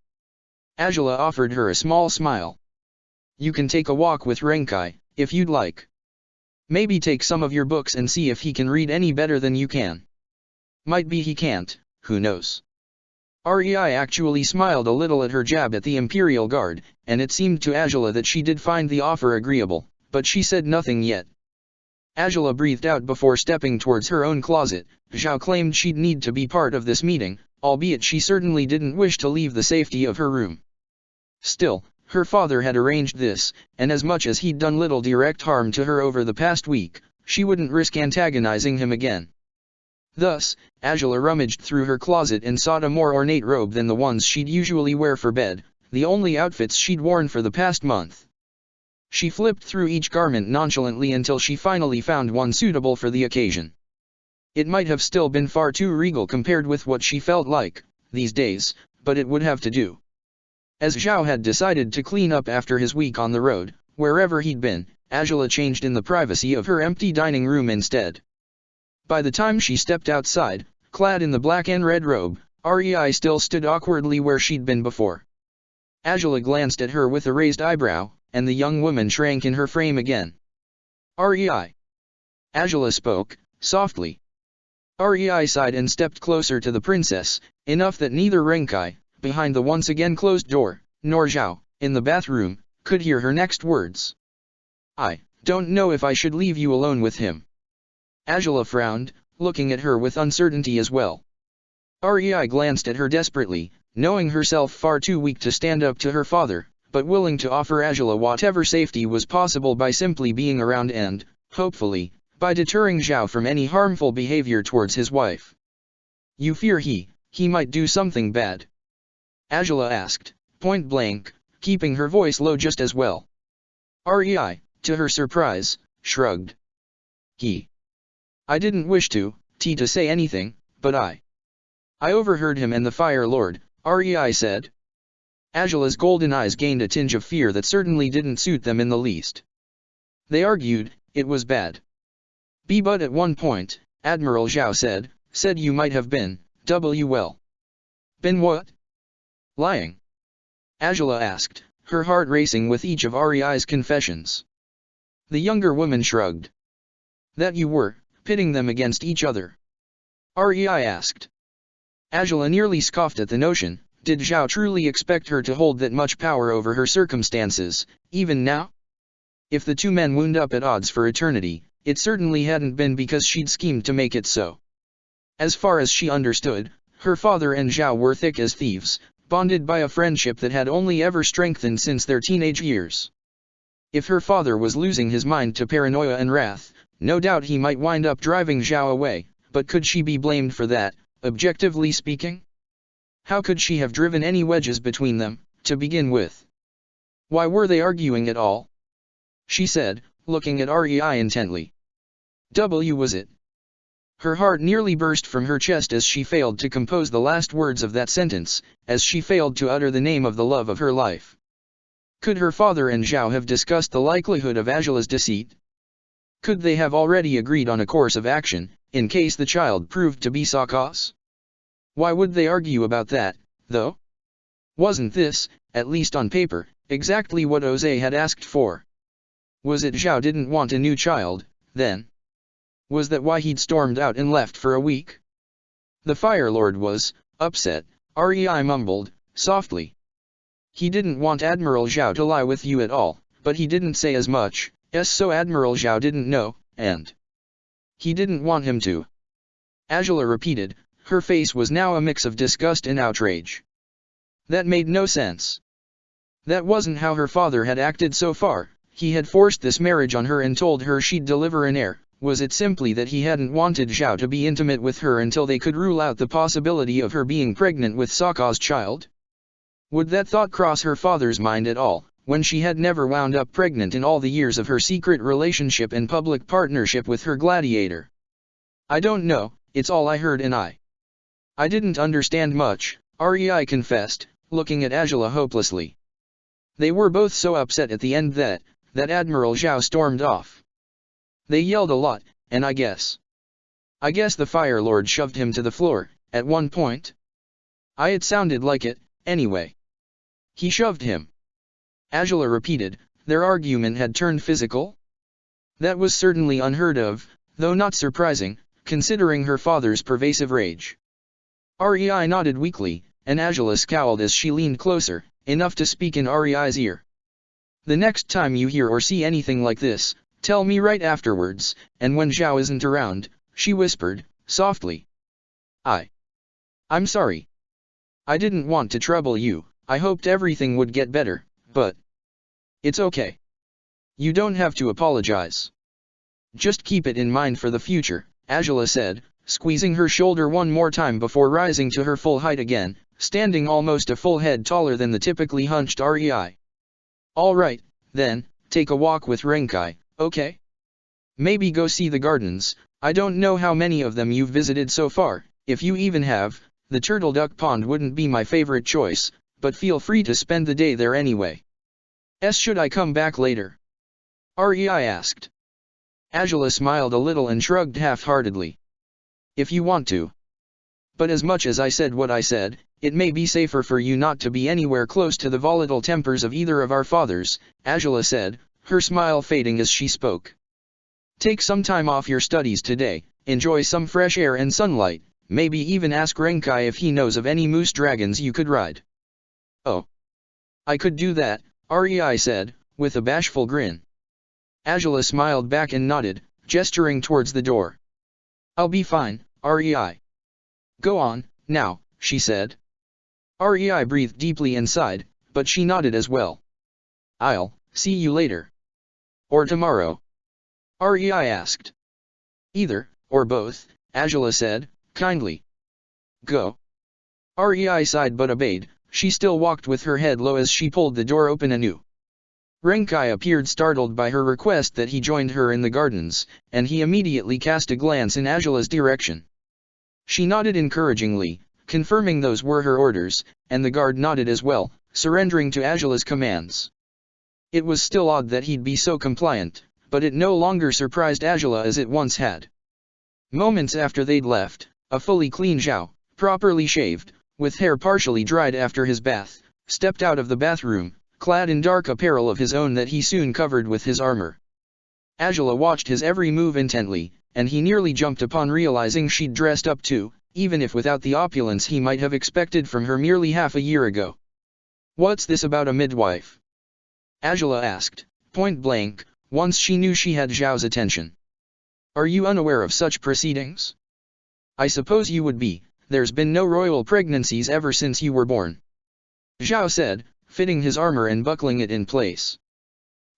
Angela offered her a small smile. You can take a walk with Renkai, if you'd like. Maybe take some of your books and see if he can read any better than you can. Might be he can't, who knows. Rei actually smiled a little at her jab at the Imperial Guard, and it seemed to Angela that she did find the offer agreeable, but she said nothing yet. Angela breathed out before stepping towards her own closet. Zhao claimed she'd need to be part of this meeting, albeit she certainly didn't wish to leave the safety of her room. Still, her father had arranged this, and as much as he'd done little direct harm to her over the past week, she wouldn't risk antagonizing him again. Thus, Angela rummaged through her closet and sought a more ornate robe than the ones she'd usually wear for bed, the only outfits she'd worn for the past month. She flipped through each garment nonchalantly until she finally found one suitable for the occasion. It might have still been far too regal compared with what she felt like, these days, but it would have to do. As Zhao had decided to clean up after his week on the road, wherever he'd been, Angela changed in the privacy of her empty dining room instead. By the time she stepped outside, clad in the black and red robe, Rei still stood awkwardly where she'd been before. Angela glanced at her with a raised eyebrow, and the young woman shrank in her frame again. Rei. Angela spoke, softly. Rei sighed and stepped closer to the princess, enough that neither Renkai, behind the once again closed door, nor Zhao, in the bathroom, could hear her next words. I don't know if I should leave you alone with him. Angela frowned, looking at her with uncertainty as well. Rei glanced at her desperately, knowing herself far too weak to stand up to her father, but willing to offer Angela whatever safety was possible by simply being around and, hopefully, by deterring Zhao from any harmful behavior towards his wife. You fear he might do something bad? Angela asked, point blank, keeping her voice low just as well. Rei, to her surprise, shrugged. I didn't wish to say anything, but I overheard him and the Fire Lord, Rei said. Angela's golden eyes gained a tinge of fear that certainly didn't suit them in the least. They argued, it was bad. But at one point, Admiral Zhao said you might have been, well. Been what? Lying? Angela asked, her heart racing with each of Rei's confessions. The younger woman shrugged. That you were, pitting them against each other? Rei asked. Angela nearly scoffed at the notion. Did Zhao truly expect her to hold that much power over her circumstances, even now? If the two men wound up at odds for eternity, it certainly hadn't been because she'd schemed to make it so. As far as she understood, her father and Zhao were thick as thieves, bonded by a friendship that had only ever strengthened since their teenage years. If her father was losing his mind to paranoia and wrath, no doubt he might wind up driving Zhao away, but could she be blamed for that, objectively speaking? How could she have driven any wedges between them, to begin with? Why were they arguing at all? She said, looking at Rei intently. Was it? Her heart nearly burst from her chest as she failed to compose the last words of that sentence, as she failed to utter the name of the love of her life. Could her father and Zhao have discussed the likelihood of Angela's deceit? Could they have already agreed on a course of action, in case the child proved to be Sakos? Why would they argue about that, though? Wasn't this, at least on paper, exactly what Jose had asked for? Was it Zhao didn't want a new child, then? Was that why he'd stormed out and left for a week? The Fire Lord was upset, Rei mumbled, softly. He didn't want Admiral Zhao to lie with you at all, but he didn't say as much, so Admiral Zhao didn't know, and he didn't want him to. Angela repeated, her face was now a mix of disgust and outrage. That made no sense. That wasn't how her father had acted so far. He had forced this marriage on her and told her she'd deliver an heir. Was it simply that he hadn't wanted Zhao to be intimate with her until they could rule out the possibility of her being pregnant with Sokka's child? Would that thought cross her father's mind at all, when she had never wound up pregnant in all the years of her secret relationship and public partnership with her gladiator? I don't know, it's all I heard and I didn't understand much, Rei confessed, looking at Angela hopelessly. They were both so upset at the end that Admiral Zhao stormed off. They yelled a lot, and I guess the Fire Lord shoved him to the floor, at one point. It sounded like it, anyway. He shoved him. Angela repeated, their argument had turned physical? That was certainly unheard of, though not surprising, considering her father's pervasive rage. Rei nodded weakly, and Angela scowled as she leaned closer, enough to speak in Rei's ear. The next time you hear or see anything like this, tell me right afterwards, and when Zhao isn't around, she whispered, softly. I'm sorry. I didn't want to trouble you, I hoped everything would get better, but it's okay. You don't have to apologize. Just keep it in mind for the future, Angela said, squeezing her shoulder one more time before rising to her full height again, standing almost a full head taller than the typically hunched Rei. All right, then, take a walk with Renkai, okay? Maybe go see the gardens. I don't know how many of them you've visited so far. If you even have, the Turtle Duck Pond wouldn't be my favorite choice, but feel free to spend the day there anyway. Should I come back later? Rei asked. Angela smiled a little and shrugged half-heartedly. If you want to. But as much as I said what I said, it may be safer for you not to be anywhere close to the volatile tempers of either of our fathers, Angela said, her smile fading as she spoke. Take some time off your studies today, enjoy some fresh air and sunlight, maybe even ask Renkai if he knows of any moose dragons you could ride. Oh. I could do that, Rei said, with a bashful grin. Angela smiled back and nodded, gesturing towards the door. I'll be fine, Rei. Go on, now, she said. Rei breathed deeply and sighed, but she nodded as well. I'll see you later. Or tomorrow? Rei asked. Either, or both, Angela said, kindly. Go. Rei sighed but obeyed. She still walked with her head low as she pulled the door open anew. Renkai appeared startled by her request that he joined her in the gardens, and he immediately cast a glance in Angela's direction. She nodded encouragingly, confirming those were her orders, and the guard nodded as well, surrendering to Angela's commands. It was still odd that he'd be so compliant, but it no longer surprised Angela as it once had. Moments after they'd left, a fully clean Zhao, properly shaved, with hair partially dried after his bath, stepped out of the bathroom, clad in dark apparel of his own that he soon covered with his armor. Angela watched his every move intently, and he nearly jumped upon realizing she'd dressed up too, even if without the opulence he might have expected from her merely half a year ago. What's this about a midwife? Angela asked, point blank, once she knew she had Zhao's attention. Are you unaware of such proceedings? I suppose you would be. There's been no royal pregnancies ever since you were born. Zhao said, fitting his armor and buckling it in place.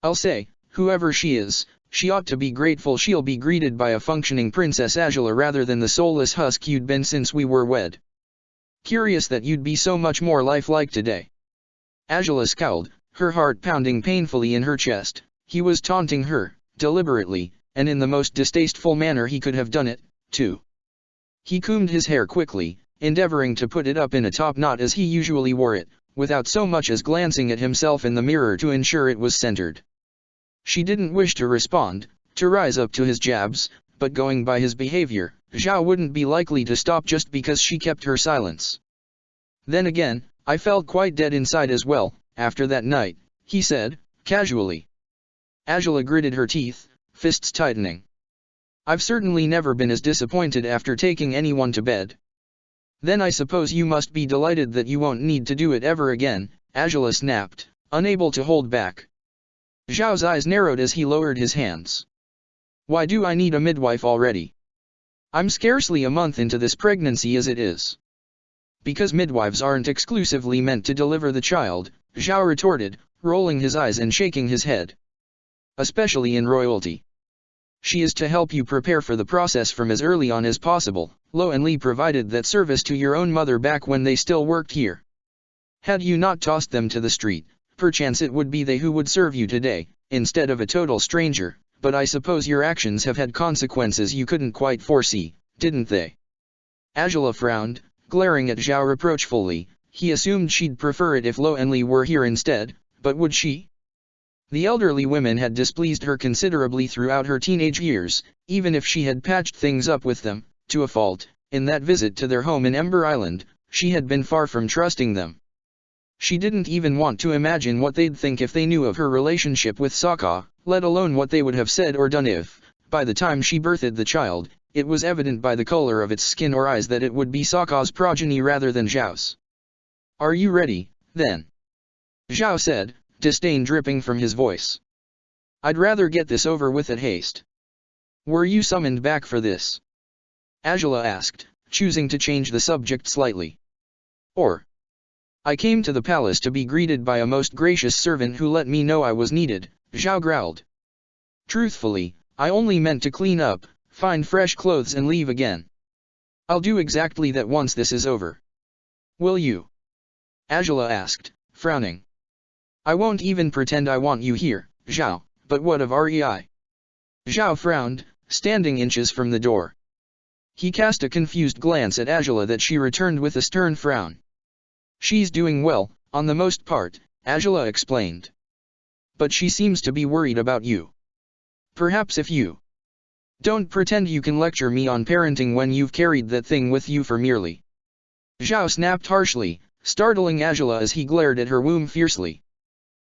I'll say, whoever she is, she ought to be grateful she'll be greeted by a functioning Princess Angela rather than the soulless husk you'd been since we were wed. Curious that you'd be so much more lifelike today. Angela scowled, her heart pounding painfully in her chest. He was taunting her, deliberately, and in the most distasteful manner he could have done it, too. He combed his hair quickly, endeavoring to put it up in a top knot as he usually wore it, without so much as glancing at himself in the mirror to ensure it was centered. She didn't wish to respond, to rise up to his jabs, but going by his behavior, Zhao wouldn't be likely to stop just because she kept her silence. Then again, I felt quite dead inside as well, after that night, he said, casually. Angela gritted her teeth, fists tightening. I've certainly never been as disappointed after taking anyone to bed. Then I suppose you must be delighted that you won't need to do it ever again, Angela snapped, unable to hold back. Zhao's eyes narrowed as he lowered his hands. Why do I need a midwife already? I'm scarcely a month into this pregnancy as it is. Because midwives aren't exclusively meant to deliver the child, Zhao retorted, rolling his eyes and shaking his head. Especially in royalty. She is to help you prepare for the process from as early on as possible. Lo and Li provided that service to your own mother back when they still worked here. Had you not tossed them to the street, perchance it would be they who would serve you today, instead of a total stranger, but I suppose your actions have had consequences you couldn't quite foresee, didn't they? Angela frowned, glaring at Zhao reproachfully. He assumed she'd prefer it if Lo and Li were here instead, but would she? The elderly women had displeased her considerably throughout her teenage years, even if she had patched things up with them, to a fault. In that visit to their home in Ember Island, she had been far from trusting them. She didn't even want to imagine what they'd think if they knew of her relationship with Sokka, let alone what they would have said or done if, by the time she birthed the child, it was evident by the color of its skin or eyes that it would be Sokka's progeny rather than Zhao's. Are you ready, then? Zhao said, disdain dripping from his voice. I'd rather get this over with at haste. Were you summoned back for this? Angela asked, choosing to change the subject slightly. Or, I came to the palace to be greeted by a most gracious servant who let me know I was needed, Zhao growled. Truthfully, I only meant to clean up, find fresh clothes and leave again. I'll do exactly that once this is over. Will you? Angela asked, frowning. I won't even pretend I want you here, Zhao, but what of Rei? Zhao frowned, standing inches from the door. He cast a confused glance at Angela that she returned with a stern frown. She's doing well, on the most part, Angela explained. But she seems to be worried about you. Perhaps if you don't pretend you can lecture me on parenting when you've carried that thing with you for merely. Zhao snapped harshly, startling Angela as he glared at her womb fiercely.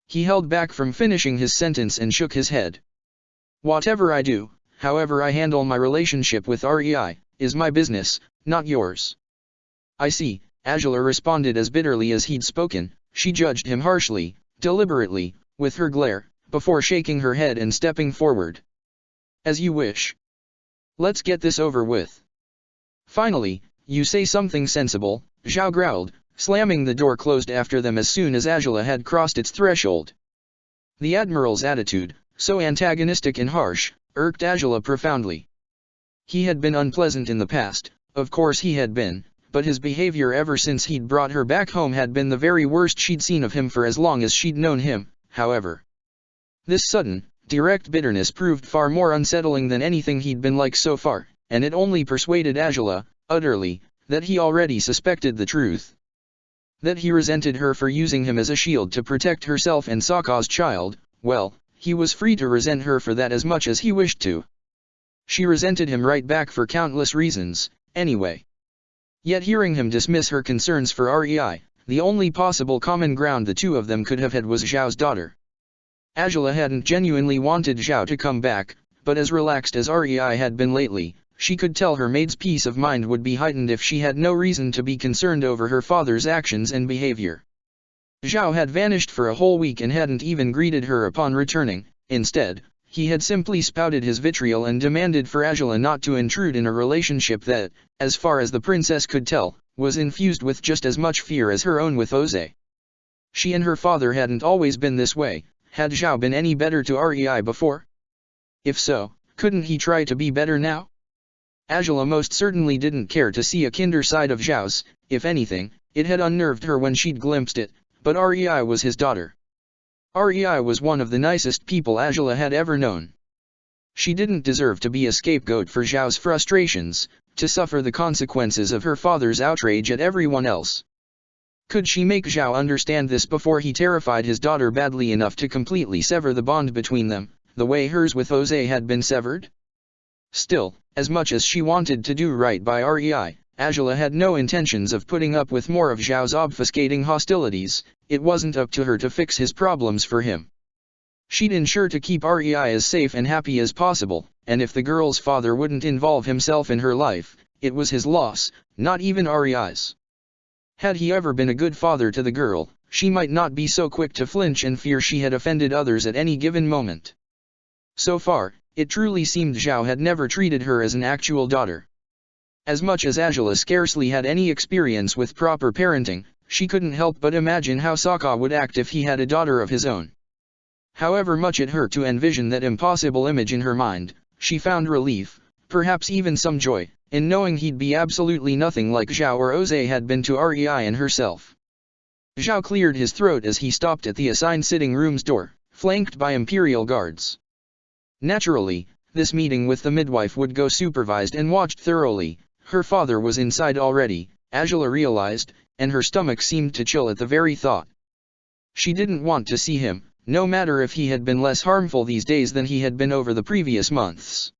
He held back from finishing his sentence and shook his head. Whatever I do, however I handle my relationship with Rei, is my business, not yours. I see, Angela responded as bitterly as he'd spoken. She judged him harshly, deliberately, with her glare, before shaking her head and stepping forward. As you wish. Let's get this over with. Finally, you say something sensible, Zhao growled, slamming the door closed after them as soon as Angela had crossed its threshold. The Admiral's attitude, so antagonistic and harsh, irked Angela profoundly. He had been unpleasant in the past, of course he had been, but his behavior ever since he'd brought her back home had been the very worst she'd seen of him for as long as she'd known him, however. This sudden, direct bitterness proved far more unsettling than anything he'd been like so far, and it only persuaded Angela, utterly, that he already suspected the truth. That he resented her for using him as a shield to protect herself and Sokka's child, well, he was free to resent her for that as much as he wished to. She resented him right back for countless reasons, anyway. Yet hearing him dismiss her concerns for Rei, the only possible common ground the two of them could have had was Zhao's daughter. Angela hadn't genuinely wanted Zhao to come back, but as relaxed as Rei had been lately, she could tell her maid's peace of mind would be heightened if she had no reason to be concerned over her father's actions and behavior. Zhao had vanished for a whole week and hadn't even greeted her upon returning. Instead, he had simply spouted his vitriol and demanded for Angela not to intrude in a relationship that, as far as the princess could tell, was infused with just as much fear as her own with Oze. She and her father hadn't always been this way. Had Zhao been any better to Rei before? If so, couldn't he try to be better now? Angela most certainly didn't care to see a kinder side of Zhao's. If anything, it had unnerved her when she'd glimpsed it, but Rei was his daughter. Rei was one of the nicest people Angela had ever known. She didn't deserve to be a scapegoat for Zhao's frustrations, to suffer the consequences of her father's outrage at everyone else. Could she make Zhao understand this before he terrified his daughter badly enough to completely sever the bond between them, the way hers with Oze had been severed? Still, as much as she wanted to do right by Rei, Angela had no intentions of putting up with more of Zhao's obfuscating hostilities. It wasn't up to her to fix his problems for him. She'd ensure to keep Rei as safe and happy as possible, and if the girl's father wouldn't involve himself in her life, it was his loss, not even Rei's. Had he ever been a good father to the girl, she might not be so quick to flinch and fear she had offended others at any given moment. So far, it truly seemed Zhao had never treated her as an actual daughter. As much as Angela scarcely had any experience with proper parenting, she couldn't help but imagine how Sokka would act if he had a daughter of his own. However much it hurt to envision that impossible image in her mind, she found relief, perhaps even some joy, in knowing he'd be absolutely nothing like Zhao or Oze had been to Rei and herself. Zhao cleared his throat as he stopped at the assigned sitting room's door, flanked by Imperial guards. Naturally, this meeting with the midwife would go supervised and watched thoroughly. Her father was inside already, Angela realized, and her stomach seemed to chill at the very thought. She didn't want to see him, no matter if he had been less harmful these days than he had been over the previous months.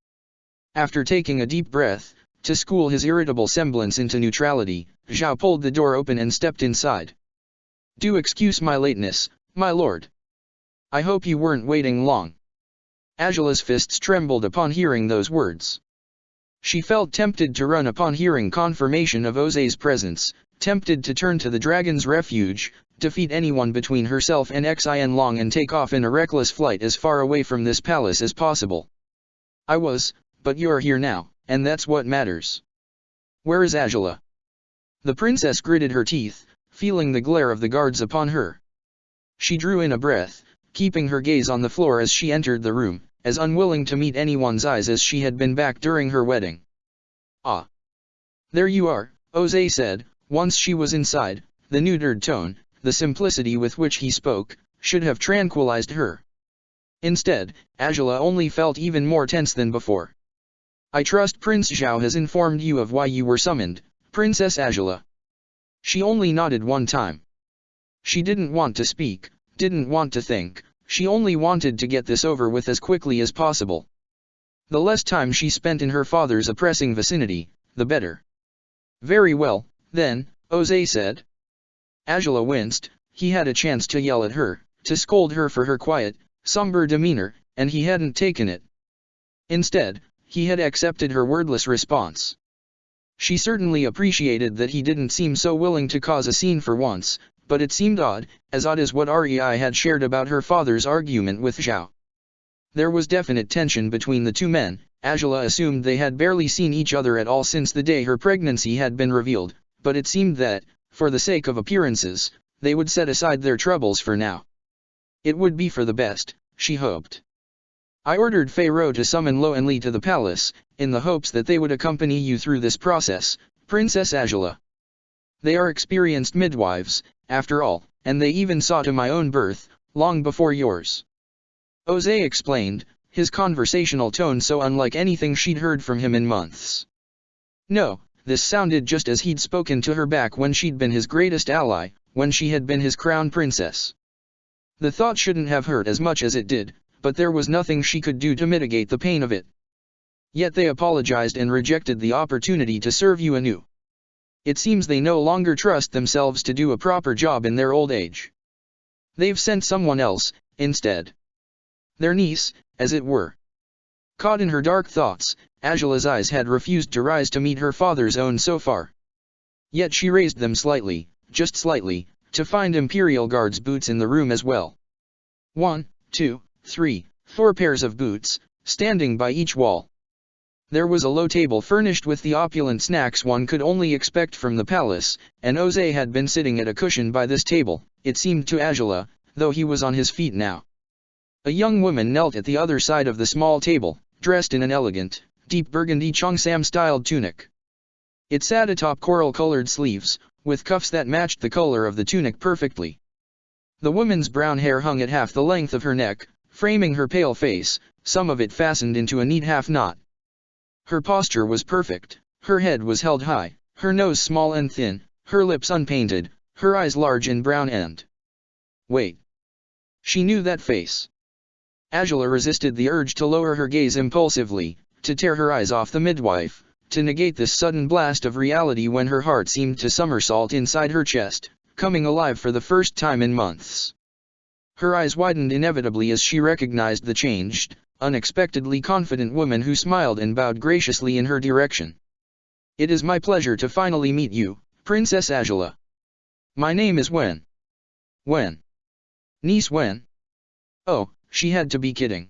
After taking a deep breath, to school his irritable semblance into neutrality, Zhao pulled the door open and stepped inside. "Do excuse my lateness, my lord. I hope you weren't waiting long." Angela's fists trembled upon hearing those words. She felt tempted to run upon hearing confirmation of Oze's presence, tempted to turn to the Dragon's Refuge, defeat anyone between herself and Xin Long and take off in a reckless flight as far away from this palace as possible. "I was, but you're here now, and that's what matters. Where is Angela?" The princess gritted her teeth, feeling the glare of the guards upon her. She drew in a breath, keeping her gaze on the floor as she entered the room, as unwilling to meet anyone's eyes as she had been back during her wedding. "Ah. There you are," Oze said, once she was inside. The neutered tone, the simplicity with which he spoke, should have tranquilized her. Instead, Angela only felt even more tense than before. "I trust Prince Zhao has informed you of why you were summoned, Princess Angela." She only nodded one time. She didn't want to speak, didn't want to think, she only wanted to get this over with as quickly as possible. The less time she spent in her father's oppressing vicinity, the better. "Very well, then," Oze said. Angela winced. He had a chance to yell at her, to scold her for her quiet, somber demeanor, and he hadn't taken it. Instead, he had accepted her wordless response. She certainly appreciated that he didn't seem so willing to cause a scene for once, but it seemed odd as what Rei had shared about her father's argument with Zhao. There was definite tension between the two men. Angela assumed they had barely seen each other at all since the day her pregnancy had been revealed, but it seemed that, for the sake of appearances, they would set aside their troubles for now. It would be for the best, she hoped. "I ordered Pharaoh to summon Lo and Li to the palace, in the hopes that they would accompany you through this process, Princess Angela. They are experienced midwives, after all, and they even saw to my own birth, long before yours." Oze explained, his conversational tone so unlike anything she'd heard from him in months. No, this sounded just as he'd spoken to her back when she'd been his greatest ally, when she had been his crown princess. The thought shouldn't have hurt as much as it did, but there was nothing she could do to mitigate the pain of it. "Yet they apologized and rejected the opportunity to serve you anew. It seems they no longer trust themselves to do a proper job in their old age. They've sent someone else, instead. Their niece, as it were." Caught in her dark thoughts, Angela's eyes had refused to rise to meet her father's own so far. Yet she raised them slightly, just slightly, to find Imperial Guards' boots in the room as well. 1, 2, 3, 4 pairs of boots, standing by each wall. There was a low table furnished with the opulent snacks one could only expect from the palace, and Oze had been sitting at a cushion by this table, it seemed to Angela, though he was on his feet now. A young woman knelt at the other side of the small table, dressed in an elegant, deep burgundy cheongsam-styled tunic. It sat atop coral-colored sleeves, with cuffs that matched the color of the tunic perfectly. The woman's brown hair hung at half the length of her neck, framing her pale face, some of it fastened into a neat half-knot. Her posture was perfect, her head was held high, her nose small and thin, her lips unpainted, her eyes large and brown and... Wait. She knew that face. Angela resisted the urge to lower her gaze impulsively, to tear her eyes off the midwife, to negate this sudden blast of reality when her heart seemed to somersault inside her chest, coming alive for the first time in months. Her eyes widened inevitably as she recognized the changed, unexpectedly confident woman who smiled and bowed graciously in her direction. "It is my pleasure to finally meet you, Princess Angela. My name is Wen." "Wen? Niece Wen?" Oh, she had to be kidding.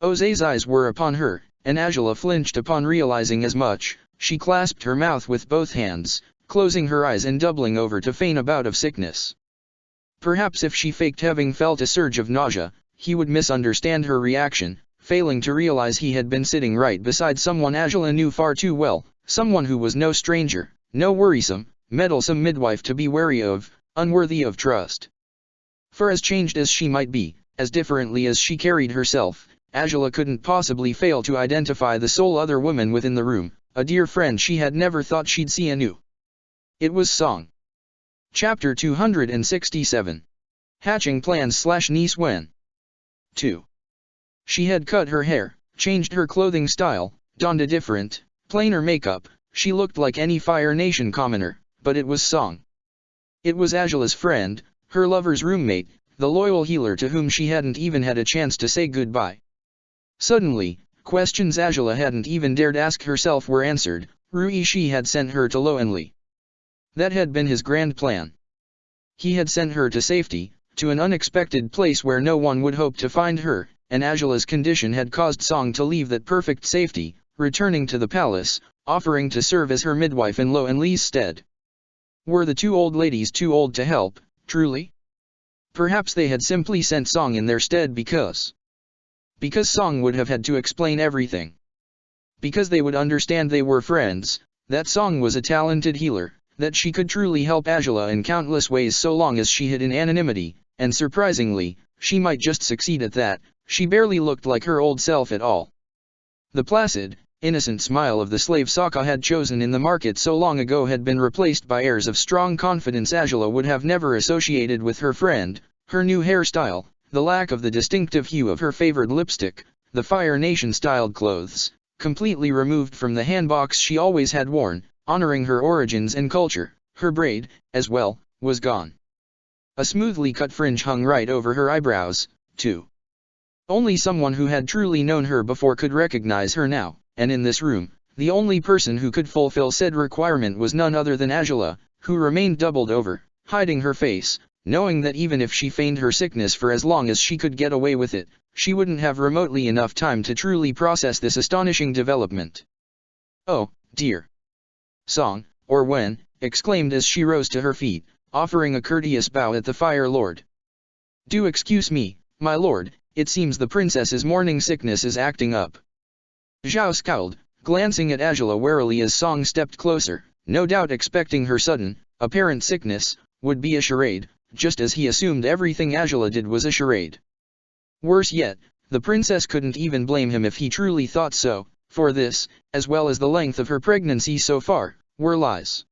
Jose's eyes were upon her, and Angela flinched upon realizing as much. She clasped her mouth with both hands, closing her eyes and doubling over to feign a bout of sickness. Perhaps if she faked having felt a surge of nausea, he would misunderstand her reaction, failing to realize he had been sitting right beside someone Angela knew far too well, someone who was no stranger, no worrisome, meddlesome midwife to be wary of, unworthy of trust. For as changed as she might be, as differently as she carried herself, Angela couldn't possibly fail to identify the sole other woman within the room, a dear friend she had never thought she'd see anew. It was Song. Chapter 267. Hatching Plans / Niece Wen. 2. She had cut her hair, changed her clothing style, donned a different, plainer makeup. She looked like any Fire Nation commoner, but it was Song. It was Angela's friend, her lover's roommate, the loyal healer to whom she hadn't even had a chance to say goodbye. Suddenly, questions Angela hadn't even dared ask herself were answered. Rui Shi had sent her to Loenli. That had been his grand plan. He had sent her to safety, to an unexpected place where no one would hope to find her, and Angela's condition had caused Song to leave that perfect safety, returning to the palace, offering to serve as her midwife in Loenli's stead. Were the two old ladies too old to help, truly? Perhaps they had simply sent Song in their stead because Song would have had to explain everything. Because they would understand they were friends, that Song was a talented healer, that she could truly help Angela in countless ways so long as she hid in anonymity, and surprisingly, she might just succeed at that. She barely looked like her old self at all. The placid, innocent smile of the slave Sokka had chosen in the market so long ago had been replaced by airs of strong confidence Angela would have never associated with her friend, her new hairstyle, the lack of the distinctive hue of her favored lipstick, the Fire Nation-styled clothes, completely removed from the handbox she always had worn, honoring her origins and culture. Her braid, as well, was gone. A smoothly cut fringe hung right over her eyebrows, too. Only someone who had truly known her before could recognize her now, and in this room, the only person who could fulfill said requirement was none other than Angela, who remained doubled over, hiding her face, knowing that even if she feigned her sickness for as long as she could get away with it, she wouldn't have remotely enough time to truly process this astonishing development. "Oh, dear. Song, or Wen," exclaimed as she rose to her feet, offering a courteous bow at the Fire Lord. "Do excuse me, my lord, it seems the princess's morning sickness is acting up." Zhao scowled, glancing at Angela warily as Song stepped closer, no doubt expecting her sudden, apparent sickness would be a charade, just as he assumed everything Angela did was a charade. Worse yet, the princess couldn't even blame him if he truly thought so, for this, as well as the length of her pregnancy so far, were lies.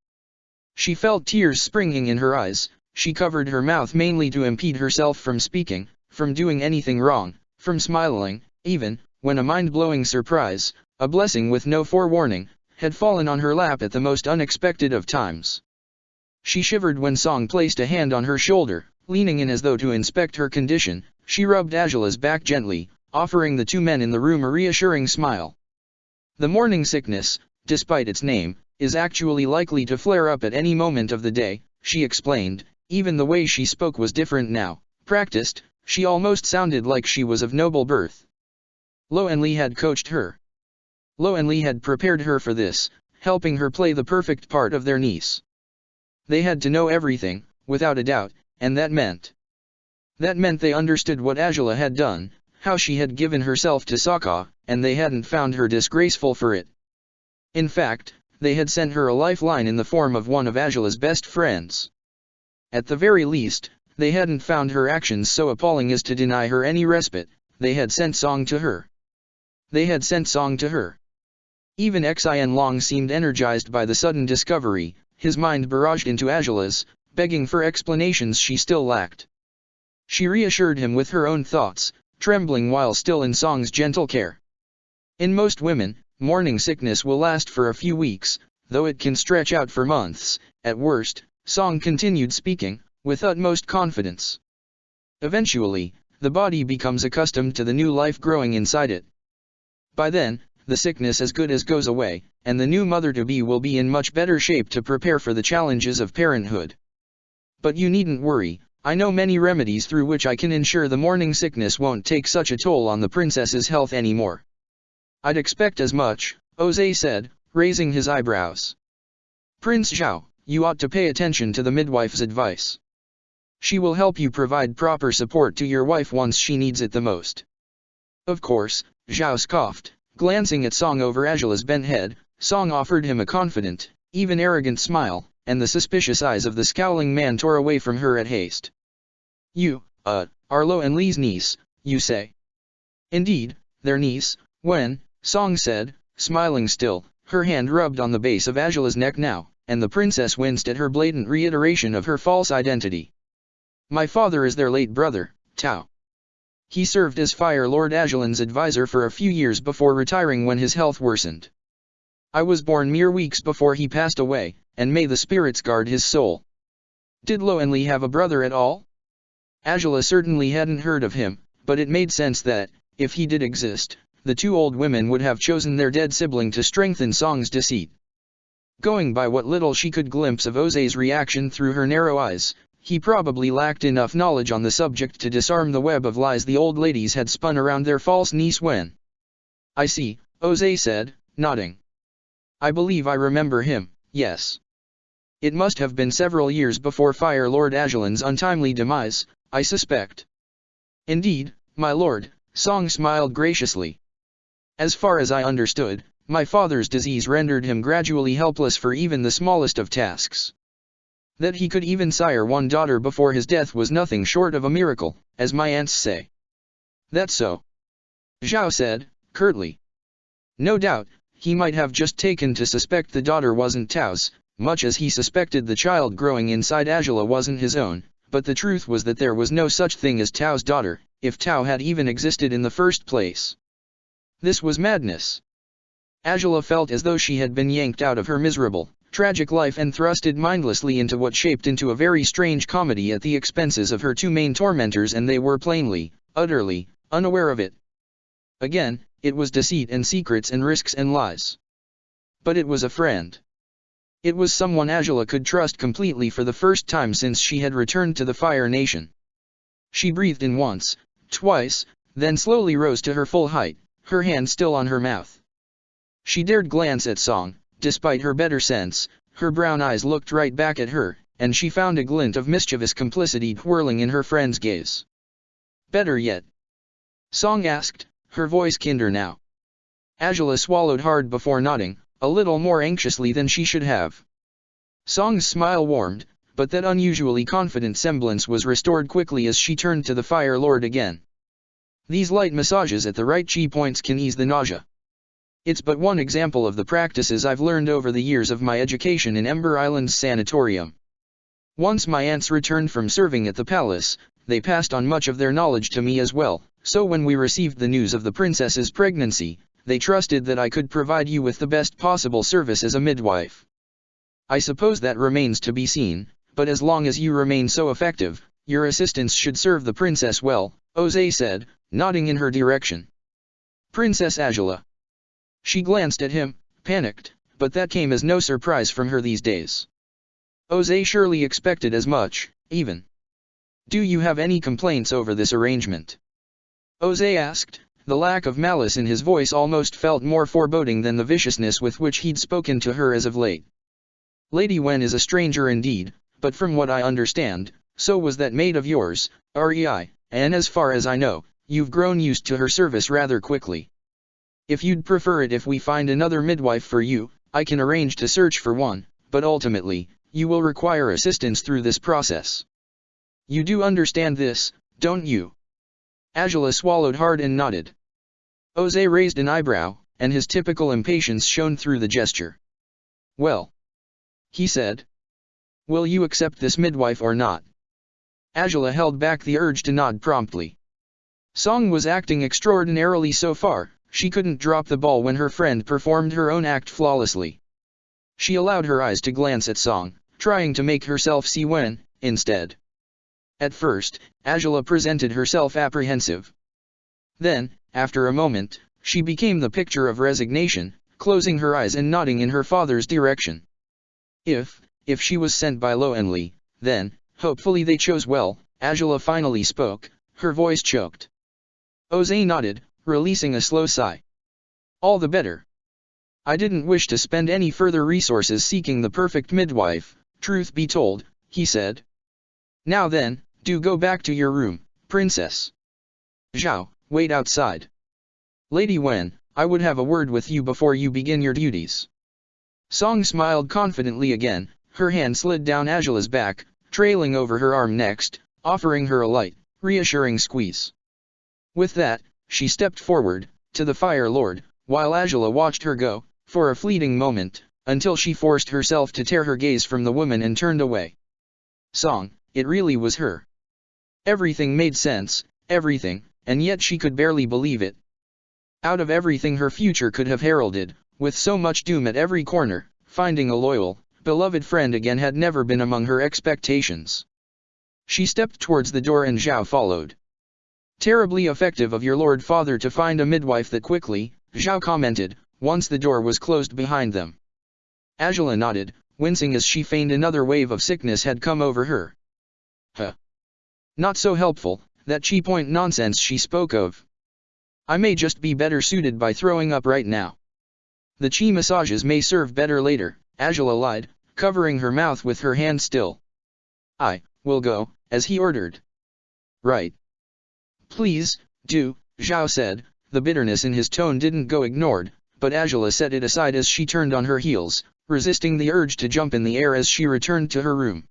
She felt tears springing in her eyes. She covered her mouth mainly to impede herself from speaking, from doing anything wrong, from smiling, even, when a mind-blowing surprise, a blessing with no forewarning, had fallen on her lap at the most unexpected of times. She shivered when Song placed a hand on her shoulder, leaning in as though to inspect her condition. She rubbed Angela's back gently, offering the two men in the room a reassuring smile. "The morning sickness, despite its name, is actually likely to flare up at any moment of the day," she explained. Even the way she spoke was different now. Practiced, she almost sounded like she was of noble birth. Loenli had coached her. Loenli had prepared her for this, helping her play the perfect part of their niece. They had to know everything, without a doubt, and that meant they understood what Angela had done, how she had given herself to Sokka, and they hadn't found her disgraceful for it. In fact, they had sent her a lifeline in the form of one of Angela's best friends. At the very least, they hadn't found her actions so appalling as to deny her any respite. They had sent Song to her. Even Xin Long seemed energized by the sudden discovery, his mind barraged into Angela's, begging for explanations she still lacked. She reassured him with her own thoughts, trembling while still in Song's gentle care. In most women, morning sickness will last for a few weeks, though it can stretch out for months, at worst. Song continued speaking, with utmost confidence. Eventually, the body becomes accustomed to the new life growing inside it. By then, the sickness as good as goes away, and the new mother-to-be will be in much better shape to prepare for the challenges of parenthood. But you needn't worry, I know many remedies through which I can ensure the morning sickness won't take such a toll on the princess's health anymore. I'd expect as much, Jose said, raising his eyebrows. Prince Zhao, you ought to pay attention to the midwife's advice. She will help you provide proper support to your wife once she needs it the most. Of course, Zhao scoffed, glancing at Song over Angela's bent head. Song offered him a confident, even arrogant smile, and the suspicious eyes of the scowling man tore away from her at haste. You, are Lo and Li's niece, you say? Indeed, their niece, when, Song said, smiling still, her hand rubbed on the base of Angela's neck now, and the princess winced at her blatant reiteration of her false identity. My father is their late brother, Tao. He served as Fire Lord Agelin's advisor for a few years before retiring when his health worsened. I was born mere weeks before he passed away, and may the spirits guard his soul. Did Lo and Li have a brother at all? Angela certainly hadn't heard of him, but it made sense that, if he did exist, the two old women would have chosen their dead sibling to strengthen Song's deceit. Going by what little she could glimpse of Jose's reaction through her narrow eyes, he probably lacked enough knowledge on the subject to disarm the web of lies the old ladies had spun around their false niece when. I see, Jose said, nodding. I believe I remember him, yes. It must have been several years before Fire Lord Agelin's untimely demise, I suspect. Indeed, my lord, Song smiled graciously. As far as I understood, my father's disease rendered him gradually helpless for even the smallest of tasks. That he could even sire one daughter before his death was nothing short of a miracle, as my aunts say. That's so. Zhao said, curtly. No doubt, he might have just taken to suspect the daughter wasn't Tao's, much as he suspected the child growing inside Angela wasn't his own, but the truth was that there was no such thing as Tao's daughter, if Tao had even existed in the first place. This was madness. Angela felt as though she had been yanked out of her miserable, tragic life and thrusted mindlessly into what shaped into a very strange comedy at the expenses of her two main tormentors, and they were plainly, utterly, unaware of it. Again, it was deceit and secrets and risks and lies. But it was a friend. It was someone Angela could trust completely for the first time since she had returned to the Fire Nation. She breathed in once, twice, then slowly rose to her full height, her hand still on her mouth. She dared glance at Song. Despite her better sense, her brown eyes looked right back at her, and she found a glint of mischievous complicity twirling in her friend's gaze. Better yet? Song asked, her voice kinder now. Angela swallowed hard before nodding, a little more anxiously than she should have. Song's smile warmed, but that unusually confident semblance was restored quickly as she turned to the Fire Lord again. These light massages at the right chi points can ease the nausea. It's but one example of the practices I've learned over the years of my education in Ember Island's sanatorium. Once my aunts returned from serving at the palace, they passed on much of their knowledge to me as well, so when we received the news of the princess's pregnancy, they trusted that I could provide you with the best possible service as a midwife. I suppose that remains to be seen, but as long as you remain so effective, your assistance should serve the princess well, Jose said, nodding in her direction. Princess Angela. She glanced at him, panicked, but that came as no surprise from her these days. Jose surely expected as much, even. Do you have any complaints over this arrangement? Jose asked, the lack of malice in his voice almost felt more foreboding than the viciousness with which he'd spoken to her as of late. Lady Wen is a stranger indeed, but from what I understand, so was that maid of yours, Rei, and as far as I know, you've grown used to her service rather quickly. If you'd prefer it if we find another midwife for you, I can arrange to search for one, but ultimately, you will require assistance through this process. You do understand this, don't you? Angela swallowed hard and nodded. Jose raised an eyebrow, and his typical impatience shone through the gesture. Well, he said. Will you accept this midwife or not? Angela held back the urge to nod promptly. Song was acting extraordinarily so far. She couldn't drop the ball when her friend performed her own act flawlessly. She allowed her eyes to glance at Song, trying to make herself see Wen, instead. At first, Angela presented herself apprehensive. Then, after a moment, she became the picture of resignation, closing her eyes and nodding in her father's direction. If she was sent by Loenli, then, hopefully they chose well, Angela finally spoke, her voice choked. Jose nodded, releasing a slow sigh. All the better. I didn't wish to spend any further resources seeking the perfect midwife, truth be told, he said. Now then, do go back to your room, princess. Zhao, wait outside. Lady Wen, I would have a word with you before you begin your duties. Song smiled confidently again, her hand slid down Angela's back, trailing over her arm next, offering her a light, reassuring squeeze. With that, she stepped forward, to the Fire Lord, while Angela watched her go, for a fleeting moment, until she forced herself to tear her gaze from the woman and turned away. Song, it really was her. Everything made sense, everything, and yet she could barely believe it. Out of everything her future could have heralded, with so much doom at every corner, finding a loyal, beloved friend again had never been among her expectations. She stepped towards the door and Zhao followed. Terribly effective of your lord father to find a midwife that quickly, Zhao commented, once the door was closed behind them. Angela nodded, wincing as she feigned another wave of sickness had come over her. Huh. Not so helpful, that chi-point nonsense she spoke of. I may just be better suited by throwing up right now. The chi massages may serve better later, Angela lied, covering her mouth with her hand still. I will go, as he ordered. Right. Please, do, Zhao said, the bitterness in his tone didn't go ignored, but Angela set it aside as she turned on her heels, resisting the urge to jump in the air as she returned to her room.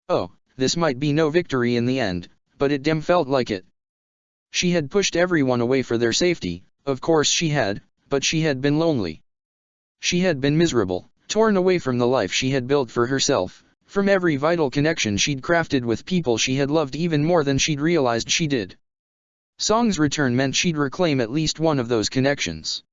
Oh, this might be no victory in the end, but it damn felt like it. She had pushed everyone away for their safety, of course she had, but she had been lonely. She had been miserable, torn away from the life she had built for herself, from every vital connection she'd crafted with people she had loved even more than she'd realized she did. Song's return meant she'd reclaim at least one of those connections.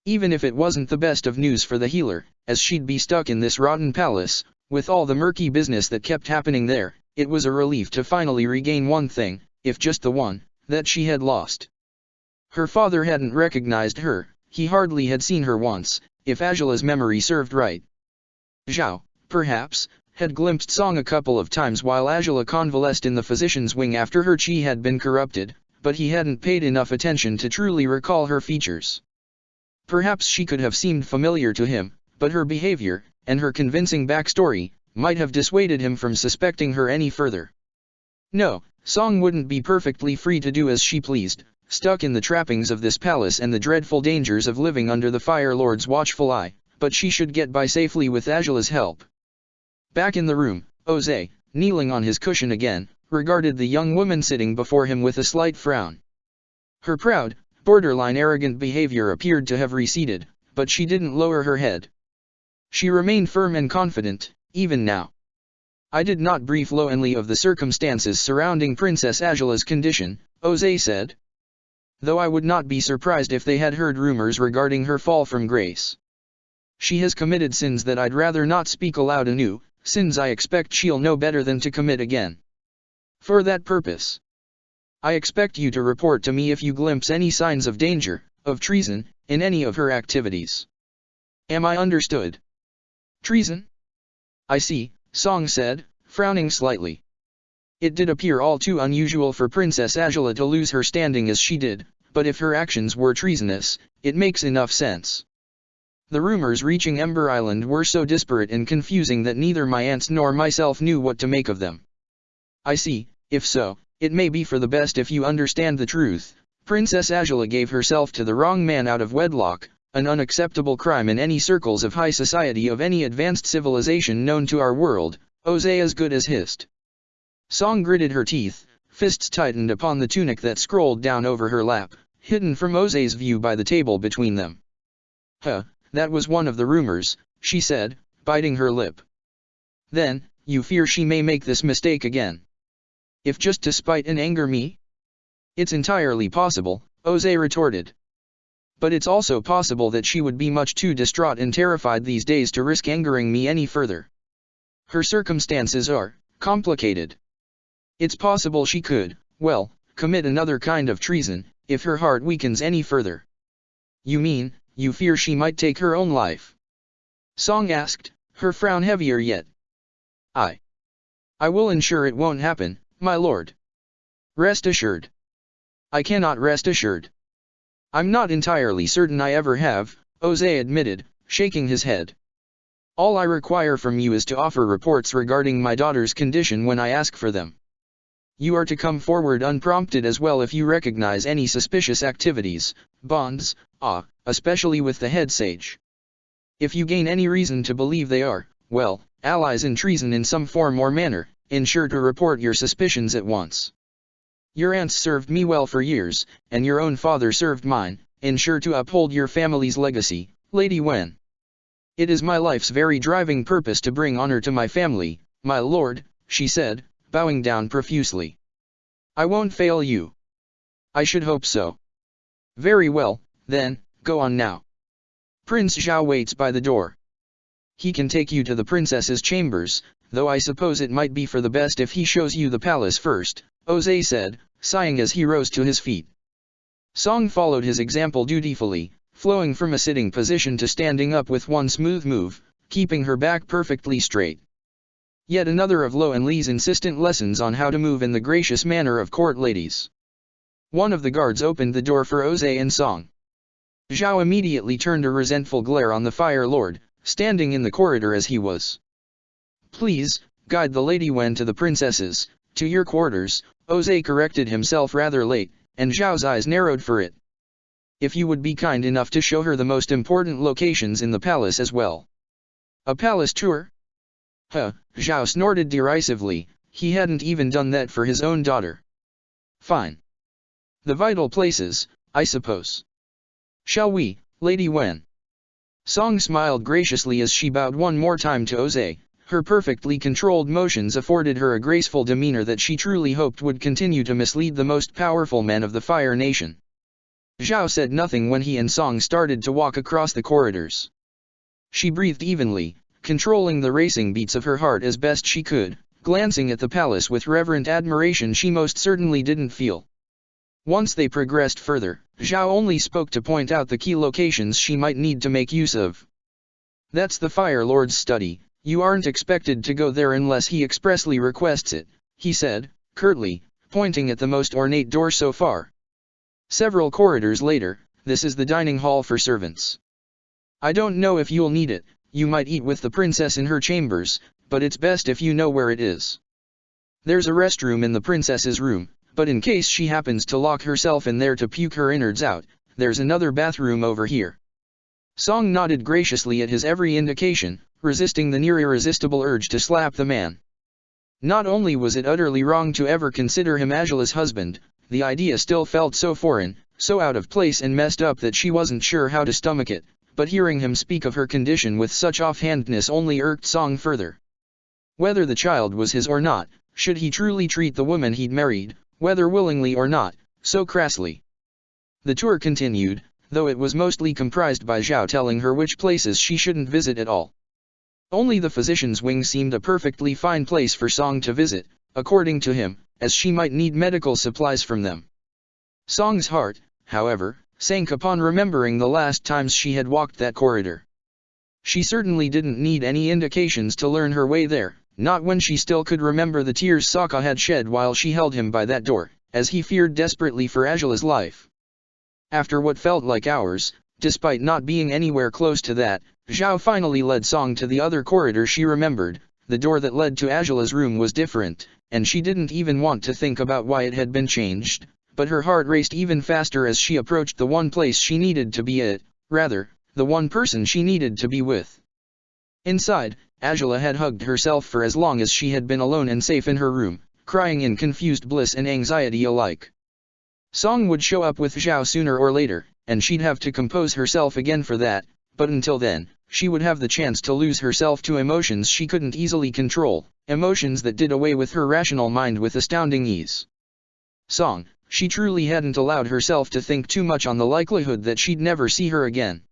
Even if it wasn't the best of news for the healer, as she'd be stuck in this rotten palace, with all the murky business that kept happening there, it was a relief to finally regain one thing, if just the one, that she had lost. Her father hadn't recognized her, he hardly had seen her once, if Angela's memory served right. Zhao, perhaps, had glimpsed Song a couple of times while Angela convalesced in the physician's wing after her chi had been corrupted, but he hadn't paid enough attention to truly recall her features. Perhaps she could have seemed familiar to him, but her behavior, and her convincing backstory, might have dissuaded him from suspecting her any further. No, Song wouldn't be perfectly free to do as she pleased, stuck in the trappings of this palace and the dreadful dangers of living under the Fire Lord's watchful eye, but she should get by safely with Angela's help. Back in the room, Jose, kneeling on his cushion again, regarded the young woman sitting before him with a slight frown. Her proud, borderline arrogant behavior appeared to have receded, but she didn't lower her head. She remained firm and confident, even now. I did not brief Loenli of the circumstances surrounding Princess Angela's condition, Jose said. Though I would not be surprised if they had heard rumors regarding her fall from grace. She has committed sins that I'd rather not speak aloud anew, sins I expect she'll know better than to commit again. For that purpose, I expect you to report to me if you glimpse any signs of danger, of treason, in any of her activities. Am I understood? Treason? I see, Song said, frowning slightly. It did appear all too unusual for Princess Angela to lose her standing as she did, but if her actions were treasonous, it makes enough sense. The rumors reaching Ember Island were so disparate and confusing that neither my aunts nor myself knew what to make of them. I see, if so, it may be for the best if you understand the truth. Princess Angela gave herself to the wrong man out of wedlock, an unacceptable crime in any circles of high society of any advanced civilization known to our world, Jose as good as hissed. Song gritted her teeth, fists tightened upon the tunic that scrolled down over her lap, hidden from Jose's view by the table between them. Huh, that was one of the rumors, she said, biting her lip. Then, you fear she may make this mistake again? If just to spite and anger me? It's entirely possible, Jose retorted. But it's also possible that she would be much too distraught and terrified these days to risk angering me any further. Her circumstances are complicated. It's possible she could, well, commit another kind of treason, if her heart weakens any further. You mean, you fear she might take her own life? Song asked, her frown heavier yet. I will ensure it won't happen, my lord. Rest assured. I cannot rest assured. I'm not entirely certain I ever have, Jose admitted, shaking his head. All I require from you is to offer reports regarding my daughter's condition when I ask for them. You are to come forward unprompted as well if you recognize any suspicious activities, bonds, especially with the head sage. If you gain any reason to believe they are, well, allies in treason in some form or manner, ensure to report your suspicions at once. Your aunts served me well for years, and your own father served mine, ensure to uphold your family's legacy, Lady Wen. It is my life's very driving purpose to bring honor to my family, my lord, she said, bowing down profusely. I won't fail you. I should hope so. Very well, then, go on now. Prince Zhao waits by the door. He can take you to the princess's chambers, though I suppose it might be for the best if he shows you the palace first, Jose said, sighing as he rose to his feet. Song followed his example dutifully, flowing from a sitting position to standing up with one smooth move, keeping her back perfectly straight. Yet another of Lo and Li's insistent lessons on how to move in the gracious manner of court ladies. One of the guards opened the door for Jose and Song. Zhao immediately turned a resentful glare on the Fire Lord, standing in the corridor as he was. Please, guide the Lady Wen to the princesses, to your quarters, Jose corrected himself rather late, and Zhao's eyes narrowed for it. If you would be kind enough to show her the most important locations in the palace as well. A palace tour? Zhao snorted derisively, he hadn't even done that for his own daughter. Fine. The vital places, I suppose. Shall we, Lady Wen? Song smiled graciously as she bowed one more time to Jose. Her perfectly controlled motions afforded her a graceful demeanor that she truly hoped would continue to mislead the most powerful men of the Fire Nation. Zhao said nothing when he and Song started to walk across the corridors. She breathed evenly, controlling the racing beats of her heart as best she could, glancing at the palace with reverent admiration she most certainly didn't feel. Once they progressed further, Zhao only spoke to point out the key locations she might need to make use of. That's the Fire Lord's study. You aren't expected to go there unless he expressly requests it, he said, curtly, pointing at the most ornate door so far. Several corridors later, this is the dining hall for servants. I don't know if you'll need it, you might eat with the princess in her chambers, but it's best if you know where it is. There's a restroom in the princess's room, but in case she happens to lock herself in there to puke her innards out, there's another bathroom over here. Song nodded graciously at his every indication, resisting the near irresistible urge to slap the man. Not only was it utterly wrong to ever consider him Angela's husband, the idea still felt so foreign, so out of place and messed up that she wasn't sure how to stomach it, but hearing him speak of her condition with such offhandedness only irked Song further. Whether the child was his or not, should he truly treat the woman he'd married, whether willingly or not, so crassly? The tour continued, though it was mostly comprised by Zhao telling her which places she shouldn't visit at all. Only the physician's wing seemed a perfectly fine place for Song to visit, according to him, as she might need medical supplies from them. Song's heart, however, sank upon remembering the last times she had walked that corridor. She certainly didn't need any indications to learn her way there, not when she still could remember the tears Sokka had shed while she held him by that door, as he feared desperately for Angela's life. After what felt like hours, despite not being anywhere close to that, Zhao finally led Song to the other corridor she remembered. The door that led to Angela's room was different, and she didn't even want to think about why it had been changed, but her heart raced even faster as she approached the one place she needed to be at, rather, the one person she needed to be with. Inside, Angela had hugged herself for as long as she had been alone and safe in her room, crying in confused bliss and anxiety alike. Song would show up with Zhao sooner or later, and she'd have to compose herself again for that, but until then, she would have the chance to lose herself to emotions she couldn't easily control, emotions that did away with her rational mind with astounding ease. Song, she truly hadn't allowed herself to think too much on the likelihood that she'd never see her again.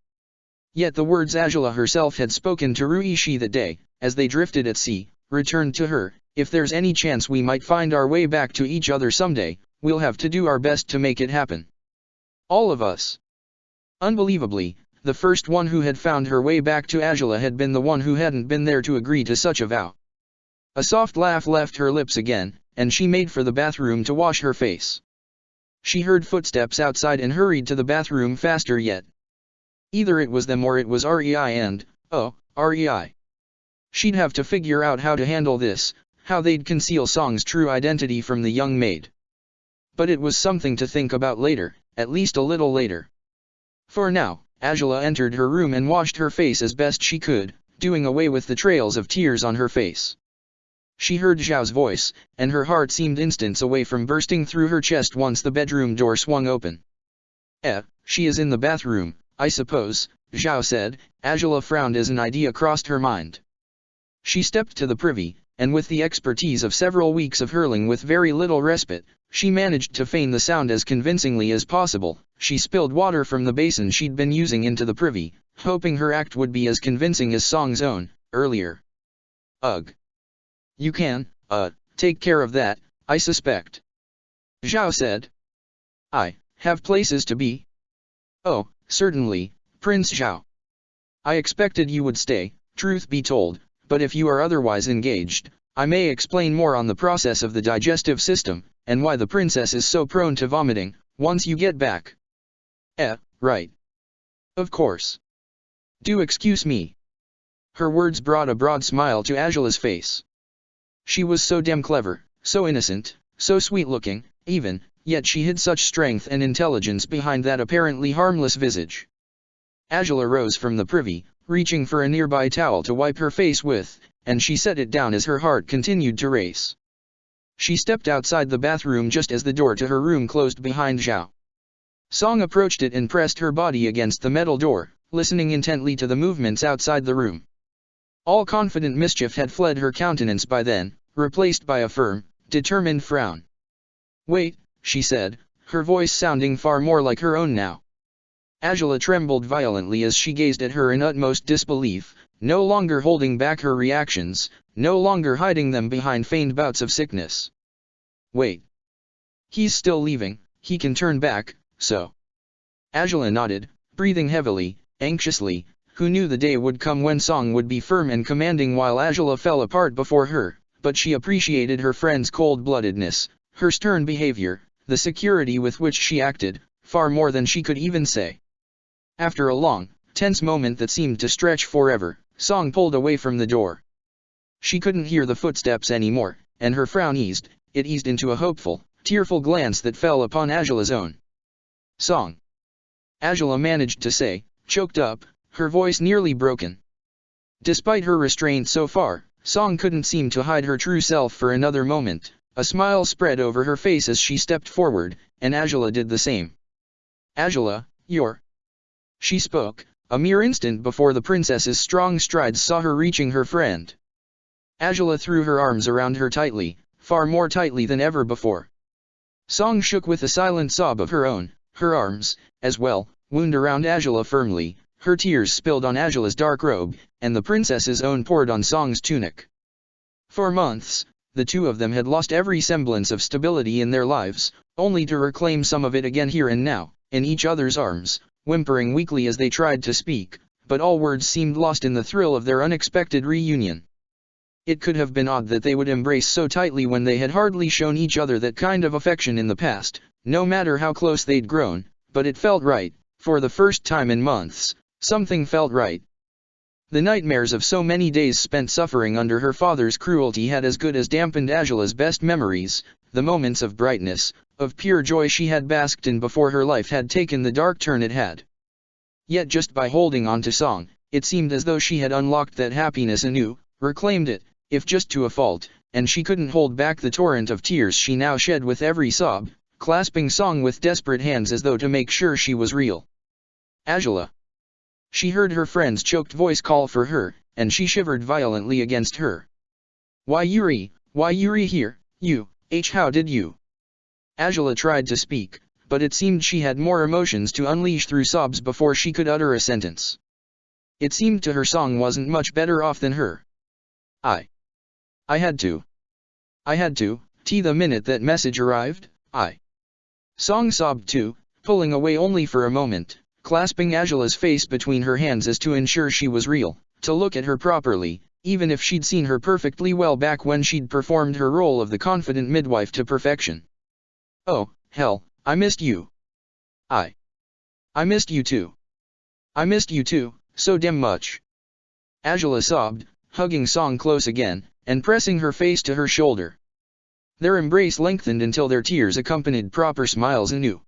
Yet the words Angela herself had spoken to Ruishi that day, as they drifted at sea, returned to her, If there's any chance we might find our way back to each other someday, we'll have to do our best to make it happen. All of us. Unbelievably, the first one who had found her way back to Angela had been the one who hadn't been there to agree to such a vow. A soft laugh left her lips again, and she made for the bathroom to wash her face. She heard footsteps outside and hurried to the bathroom faster yet. Either it was them or it was REI and, oh, REI. She'd have to figure out how to handle this, how they'd conceal Song's true identity from the young maid. But it was something to think about later, at least a little later. For now, Angela entered her room and washed her face as best she could, doing away with the trails of tears on her face. She heard Zhao's voice, and her heart seemed instants away from bursting through her chest once the bedroom door swung open. She is in the bathroom, I suppose, Zhao said. Angela frowned as an idea crossed her mind. She stepped to the privy, and with the expertise of several weeks of hurling with very little respite, she managed to feign the sound as convincingly as possible. She spilled water from the basin she'd been using into the privy, hoping her act would be as convincing as Song's own, earlier. Ugh. You can, take care of that, I suspect. Zhao said. I have places to be. Oh, certainly, Prince Zhao. I expected you would stay, truth be told, but if you are otherwise engaged, I may explain more on the process of the digestive system, and why the princess is so prone to vomiting, once you get back. Right. Of course. Do excuse me. Her words brought a broad smile to Angela's face. She was so damn clever, so innocent, so sweet-looking, even, yet she hid such strength and intelligence behind that apparently harmless visage. Angela rose from the privy, reaching for a nearby towel to wipe her face with, and she set it down as her heart continued to race. She stepped outside the bathroom just as the door to her room closed behind Zhao. Song approached it and pressed her body against the metal door, listening intently to the movements outside the room. All confident mischief had fled her countenance by then, replaced by a firm, determined frown. Wait, she said, her voice sounding far more like her own now. Angela trembled violently as she gazed at her in utmost disbelief, no longer holding back her reactions, no longer hiding them behind feigned bouts of sickness. Wait. He's still leaving, he can turn back, so. Angela nodded, breathing heavily, anxiously. Who knew the day would come when Song would be firm and commanding while Angela fell apart before her, but she appreciated her friend's cold-bloodedness, her stern behavior, the security with which she acted, far more than she could even say. After a long, tense moment that seemed to stretch forever, Song pulled away from the door. She couldn't hear the footsteps anymore, and her frown eased, it eased into a hopeful, tearful glance that fell upon Angela's own. Song. Angela managed to say, choked up, her voice nearly broken. Despite her restraint so far, Song couldn't seem to hide her true self for another moment. A smile spread over her face as she stepped forward, and Angela did the same. Angela, you're... She spoke, a mere instant before the princess's strong strides saw her reaching her friend. Angela threw her arms around her tightly, far more tightly than ever before. Song shook with a silent sob of her own, her arms, as well, wound around Angela firmly. Her tears spilled on Angela's dark robe, and the princess's own poured on Song's tunic. For months, the two of them had lost every semblance of stability in their lives, only to reclaim some of it again here and now, in each other's arms, whimpering weakly as they tried to speak, but all words seemed lost in the thrill of their unexpected reunion. It could have been odd that they would embrace so tightly when they had hardly shown each other that kind of affection in the past, no matter how close they'd grown, but it felt right. For the first time in months, something felt right. The nightmares of so many days spent suffering under her father's cruelty had as good as dampened Angela's best memories, the moments of brightness, of pure joy she had basked in before her life had taken the dark turn it had. Yet just by holding on to Song, it seemed as though she had unlocked that happiness anew, reclaimed it, if just to a fault, and she couldn't hold back the torrent of tears she now shed with every sob, clasping Song with desperate hands as though to make sure she was real. Angela. She heard her friend's choked voice call for her, and she shivered violently against her. Why Yuri here, you, how did you? Angela tried to speak, but it seemed she had more emotions to unleash through sobs before she could utter a sentence. It seemed to her Song wasn't much better off than her. I had to. I had to, the minute that message arrived, Song sobbed too, pulling away only for a moment, clasping Angela's face between her hands as to ensure she was real, to look at her properly, even if she'd seen her perfectly well back when she'd performed her role of the confident midwife to perfection. Oh, hell, I missed you. I missed you too. I missed you too, so damn much. Angela sobbed, hugging Song close again, and pressing her face to her shoulder. Their embrace lengthened until their tears accompanied proper smiles anew.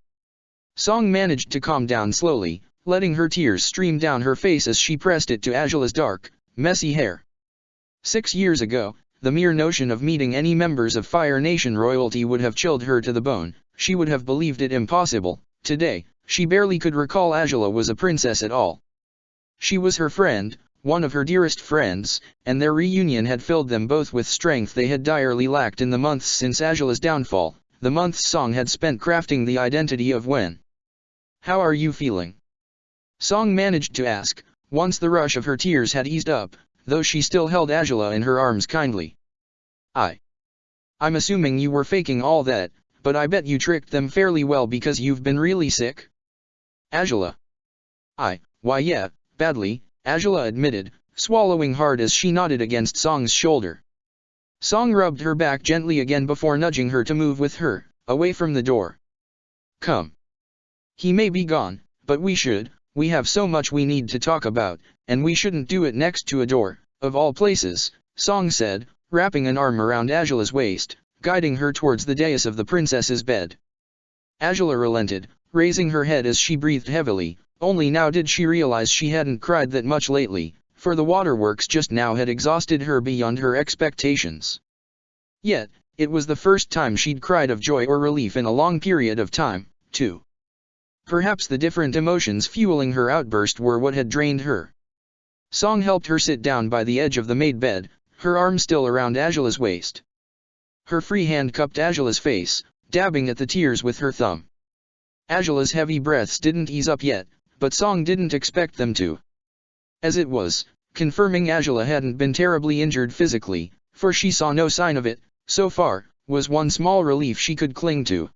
Song managed to calm down slowly, letting her tears stream down her face as she pressed it to Angela's dark, messy hair. 6 years ago, the mere notion of meeting any members of Fire Nation royalty would have chilled her to the bone, she would have believed it impossible. Today, she barely could recall Angela was a princess at all. She was her friend, one of her dearest friends, and their reunion had filled them both with strength they had direly lacked in the months since Angela's downfall, the months Song had spent crafting the identity of Wen. How are you feeling? Song managed to ask, once the rush of her tears had eased up, though she still held Angela in her arms kindly. I'm assuming you were faking all that, but I bet you tricked them fairly well because you've been really sick? Angela. Why yeah, badly, Angela admitted, swallowing hard as she nodded against Song's shoulder. Song rubbed her back gently again before nudging her to move with her, away from the door. Come. He may be gone, but we have so much we need to talk about, and we shouldn't do it next to a door, of all places, Song said, wrapping an arm around Angela's waist, guiding her towards the dais of the princess's bed. Angela relented, raising her head as she breathed heavily. Only now did she realize she hadn't cried that much lately, for the waterworks just now had exhausted her beyond her expectations. Yet, it was the first time she'd cried of joy or relief in a long period of time, too. Perhaps the different emotions fueling her outburst were what had drained her. Song helped her sit down by the edge of the made bed, her arm still around Angela's waist. Her free hand cupped Angela's face, dabbing at the tears with her thumb. Angela's heavy breaths didn't ease up yet, but Song didn't expect them to. As it was, confirming Angela hadn't been terribly injured physically, for she saw no sign of it, so far, was one small relief she could cling to.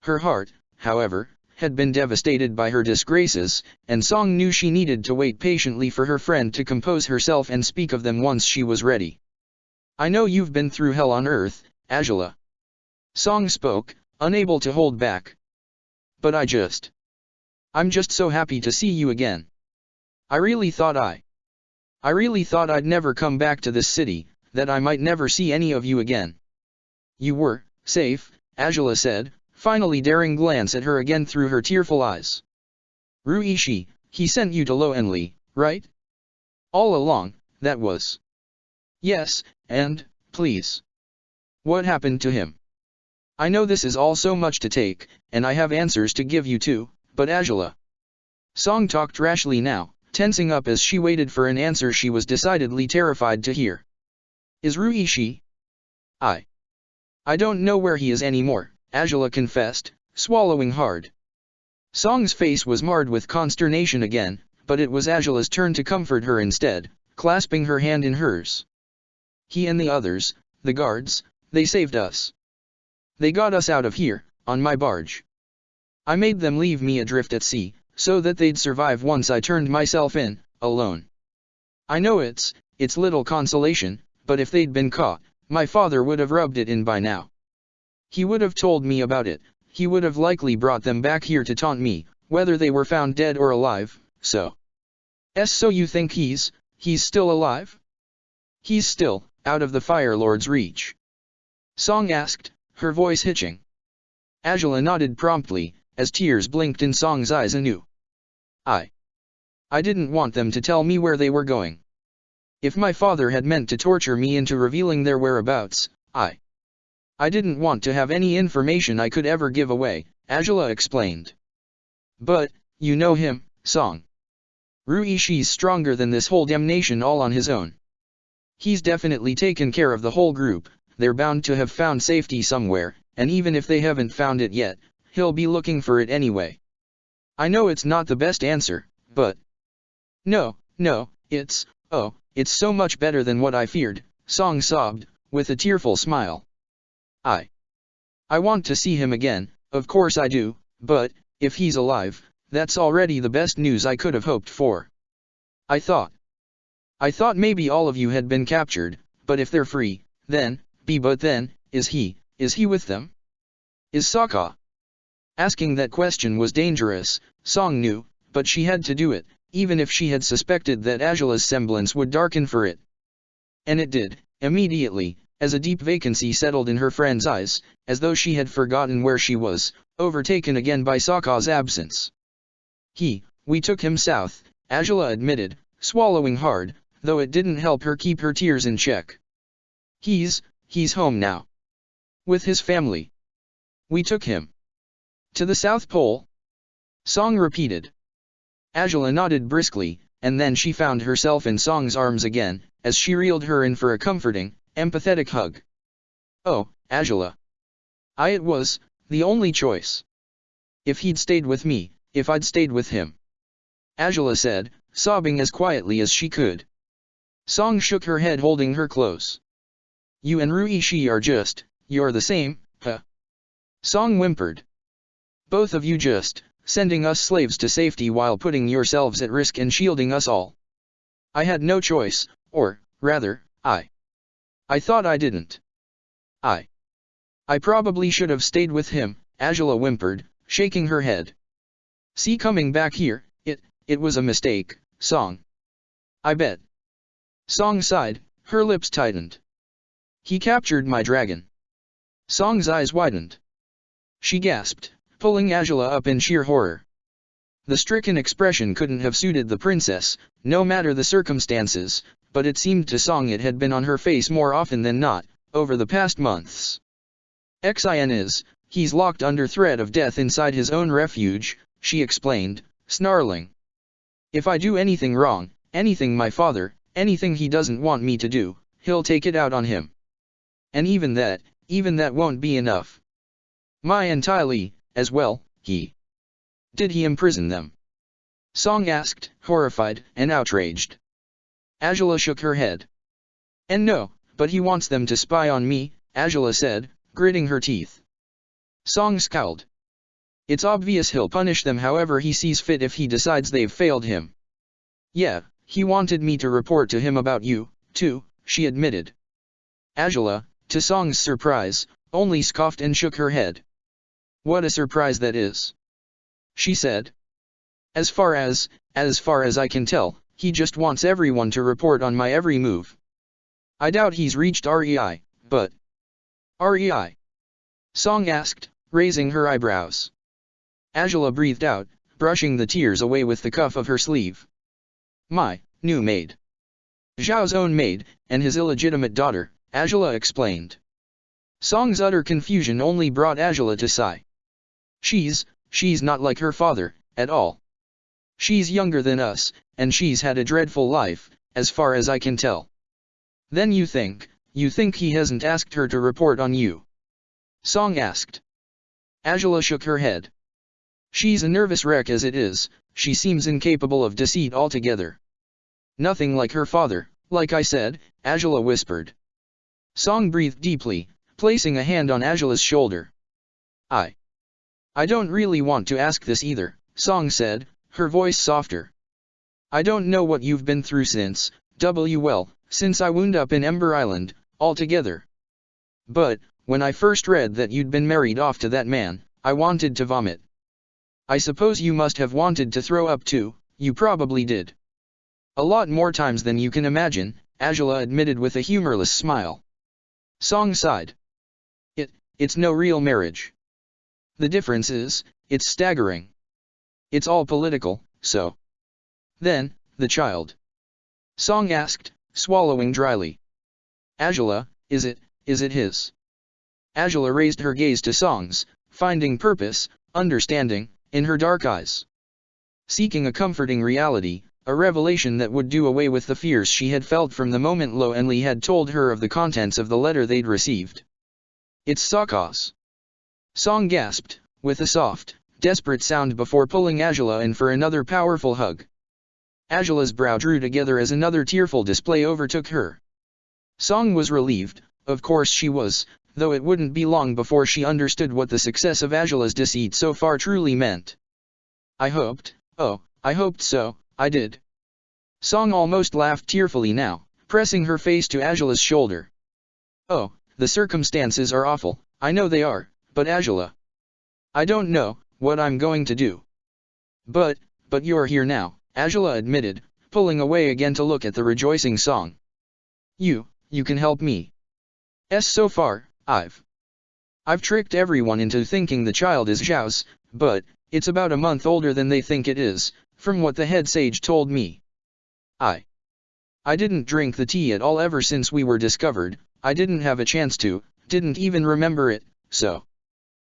Her heart, however, had been devastated by her disgraces, and Song knew she needed to wait patiently for her friend to compose herself and speak of them once she was ready. I know you've been through hell on earth, Angela. Song spoke, unable to hold back. But I'm just so happy to see you again. I really thought I'd never come back to this city, that I might never see any of you again. You were safe, Angela said, finally daring glance at her again through her tearful eyes. Ruishi, he sent you to Loenli, right? All along, that was. Yes, and, please. What happened to him? I know this is all so much to take, and I have answers to give you too, but Angela. Song talked rashly now, tensing up as she waited for an answer she was decidedly terrified to hear. Is Ruishi? I don't know where he is anymore, Angela confessed, swallowing hard. Song's face was marred with consternation again, but it was Angela's turn to comfort her instead, clasping her hand in hers. He and the others, the guards, they saved us. They got us out of here, on my barge. I made them leave me adrift at sea, so that they'd survive once I turned myself in, alone. I know it's little consolation, but if they'd been caught, my father would have rubbed it in by now. He would have told me about it, he would have likely brought them back here to taunt me, whether they were found dead or alive, so. So you think he's still alive? He's still, out of the Fire Lord's reach? Song asked, her voice hitching. Angela nodded promptly, as tears blinked in Song's eyes anew. I didn't want them to tell me where they were going. If my father had meant to torture me into revealing their whereabouts, I didn't want to have any information I could ever give away, Angela explained. But, you know him, Song. Ruishi's stronger than this whole damnation all on his own. He's definitely taken care of the whole group, they're bound to have found safety somewhere, and even if they haven't found it yet, he'll be looking for it anyway. I know it's not the best answer, but... No, it's so much better than what I feared, Song sobbed, with a tearful smile. I want to see him again, of course I do, but, if he's alive, that's already the best news I could have hoped for. I thought maybe all of you had been captured, but if they're free, then, but then, is he with them? Is Sokka? Asking that question was dangerous, Song knew, but she had to do it, even if she had suspected that Azula's semblance would darken for it. And it did, immediately, as a deep vacancy settled in her friend's eyes, as though she had forgotten where she was, overtaken again by Sokka's absence. We took him south, Azula admitted, swallowing hard, though it didn't help her keep her tears in check. He's home now. With his family. We took him. To the South Pole? Song repeated. Azula nodded briskly, and then she found herself in Song's arms again, as she reeled her in for a comforting, empathetic hug. Oh, Azula. It was the only choice. If he'd stayed with me, if I'd stayed with him. Azula said, sobbing as quietly as she could. Song shook her head, holding her close. You and Ruishi are just, you're the same, huh? Song whimpered. Both of you just, sending us slaves to safety while putting yourselves at risk and shielding us all. I had no choice, or, rather, I thought I didn't. I probably should have stayed with him, Azula whimpered, shaking her head. See, coming back here, it was a mistake, Song. I bet. Song sighed, her lips tightened. He captured my dragon. Song's eyes widened. She gasped, pulling Azula up in sheer horror. The stricken expression couldn't have suited the princess, no matter the circumstances, but it seemed to Song it had been on her face more often than not, over the past months. He's locked under threat of death inside his own refuge, she explained, snarling. If I do anything wrong, anything my father, anything he doesn't want me to do, he'll take it out on him. And even that won't be enough. Mai and Ty Lee, as well, Did he imprison them? Song asked, horrified and outraged. Azula shook her head. And no, but he wants them to spy on me, Azula said, gritting her teeth. Song scowled. It's obvious he'll punish them however he sees fit if he decides they've failed him. Yeah, he wanted me to report to him about you, too, she admitted. Azula, to Song's surprise, only scoffed and shook her head. What a surprise that is, she said. As far as I can tell, he just wants everyone to report on my every move. I doubt he's reached REI, but... REI? Song asked, raising her eyebrows. Azula breathed out, brushing the tears away with the cuff of her sleeve. My new maid. Zhao's own maid, and his illegitimate daughter, Azula explained. Song's utter confusion only brought Azula to sigh. She's not like her father, at all. She's younger than us, and she's had a dreadful life, as far as I can tell. Then you think he hasn't asked her to report on you? Song asked. Azula shook her head. She's a nervous wreck as it is, she seems incapable of deceit altogether. Nothing like her father, like I said, Azula whispered. Song breathed deeply, placing a hand on Azula's shoulder. I don't really want to ask this either, Song said, her voice softer. I don't know what you've been through since I wound up in Ember Island, altogether. But, when I first read that you'd been married off to that man, I wanted to vomit. I suppose you must have wanted to throw up too, you probably did. A lot more times than you can imagine, Azula admitted with a humorless smile. Song sighed. It's no real marriage. The difference is, it's staggering. It's all political, so. Then, the child. Song asked, swallowing dryly. Azula, is it his? Azula raised her gaze to Song's, finding purpose, understanding, in her dark eyes. Seeking a comforting reality, a revelation that would do away with the fears she had felt from the moment Lo and Lee had told her of the contents of the letter they'd received. It's Sokka's. Song gasped, with a soft, desperate sound before pulling Azula in for another powerful hug. Azula's brow drew together as another tearful display overtook her. Song was relieved, of course she was, though it wouldn't be long before she understood what the success of Angela's deceit so far truly meant. I hoped so, I did. Song almost laughed tearfully now, pressing her face to Angela's shoulder. Oh, the circumstances are awful, I know they are, but Angela, I don't know what I'm going to do. But you're here now, Angela admitted, pulling away again to look at the rejoicing Song. You can help me. So far, I've tricked everyone into thinking the child is Zhao's, but it's about a month older than they think it is, from what the head sage told me. I didn't drink the tea at all ever since we were discovered, I didn't have a chance to, didn't even remember it, so.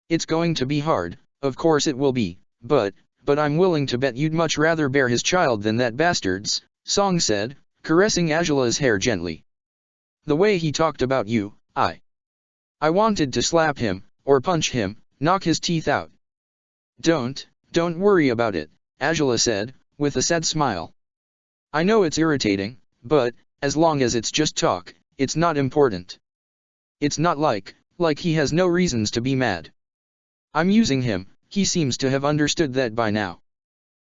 It's going to be hard, of course it will be, but I'm willing to bet you'd much rather bear his child than that bastard's, Song said, caressing Angela's hair gently. The way he talked about you, I wanted to slap him, or punch him, knock his teeth out. Don't worry about it, Angela said, with a sad smile. I know it's irritating, but, as long as it's just talk, it's not important. It's not like he has no reasons to be mad. I'm using him, he seems to have understood that by now.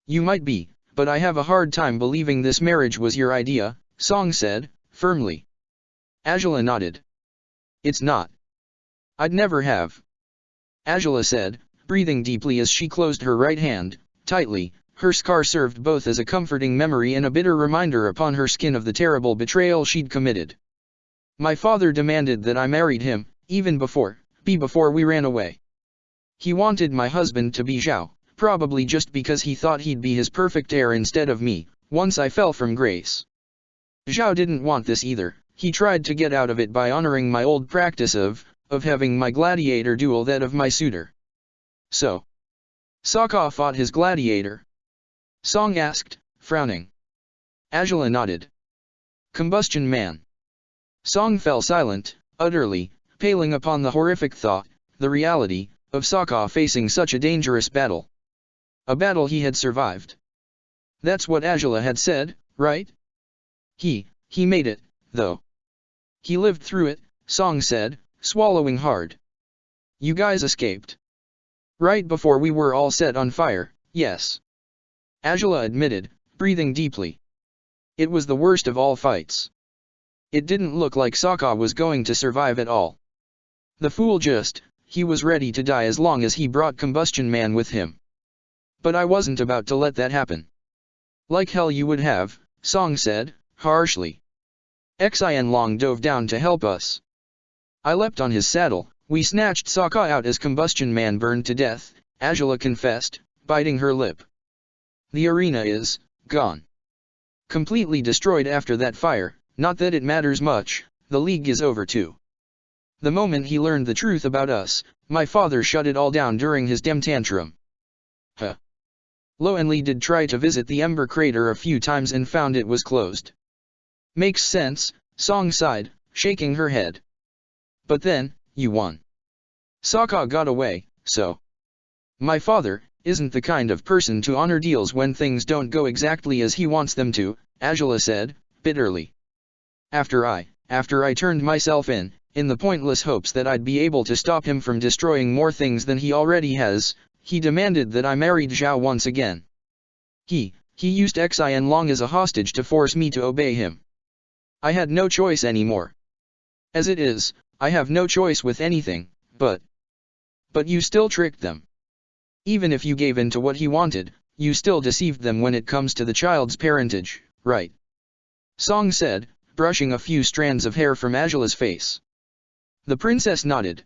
You might be, but I have a hard time believing this marriage was your idea, Song said, firmly. Angela nodded. It's not. I'd never have. Angela said, breathing deeply as she closed her right hand, tightly. Her scar served both as a comforting memory and a bitter reminder upon her skin of the terrible betrayal she'd committed. My father demanded that I married him, even before we ran away. He wanted my husband to be Zhao, probably just because he thought he'd be his perfect heir instead of me, once I fell from grace. Zhao didn't want this either, he tried to get out of it by honoring my old practice of having my gladiator duel that of my suitor. So, Sokka fought his gladiator? Song asked, frowning. Angela nodded. Combustion Man. Song fell silent, utterly, paling upon the horrific thought, the reality, of Sokka facing such a dangerous battle. A battle he had survived. That's what Angela had said, right? He made it, though. He lived through it, Song said, swallowing hard. You guys escaped. Right before we were all set on fire, yes. Angela admitted, breathing deeply. It was the worst of all fights. It didn't look like Sokka was going to survive at all. The fool he was ready to die as long as he brought Combustion Man with him. But I wasn't about to let that happen. Like hell you would have, Song said, harshly. Xian Long dove down to help us. I leapt on his saddle, we snatched Sokka out as Combustion Man burned to death, Angela confessed, biting her lip. The arena is gone. Completely destroyed after that fire, not that it matters much, the league is over too. The moment he learned the truth about us, my father shut it all down during his dem tantrum. Lo and Li did try to visit the Ember Crater a few times and found it was closed. Makes sense, Song sighed, shaking her head. But then, you won. Sokka got away, so. My father isn't the kind of person to honor deals when things don't go exactly as he wants them to, Angela said, bitterly. After I turned myself in the pointless hopes that I'd be able to stop him from destroying more things than he already has, he demanded that I married Zhao once again. He used Xian Long as a hostage to force me to obey him. I had no choice anymore. As it is, I have no choice with anything, but you still tricked them. Even if you gave in to what he wanted, you still deceived them when it comes to the child's parentage, right? Song said, brushing a few strands of hair from Angela's face. The princess nodded.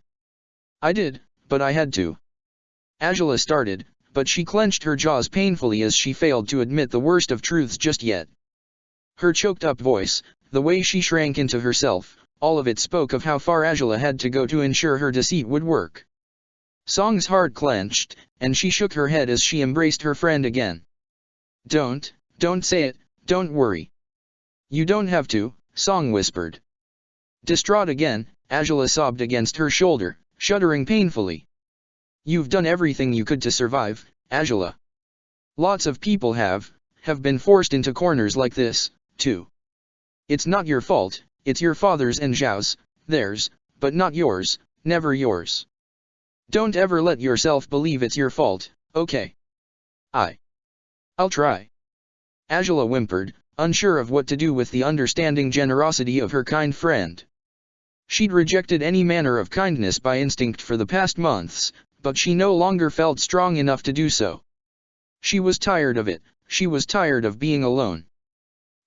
I did, but I had to. Angela started, but she clenched her jaws painfully as she failed to admit the worst of truths just yet. Her choked-up voice, the way she shrank into herself, all of it spoke of how far Angela had to go to ensure her deceit would work. Song's heart clenched, and she shook her head as she embraced her friend again. Don't say it, don't worry. You don't have to, Song whispered. Distraught again, Angela sobbed against her shoulder, shuddering painfully. You've done everything you could to survive, Angela. Lots of people have been forced into corners like this, too. It's not your fault, it's your father's and Zhao's, theirs, but not yours, never yours. Don't ever let yourself believe it's your fault, okay? I'll try. Angela whimpered, unsure of what to do with the understanding generosity of her kind friend. She'd rejected any manner of kindness by instinct for the past months, but she no longer felt strong enough to do so. She was tired of it, she was tired of being alone.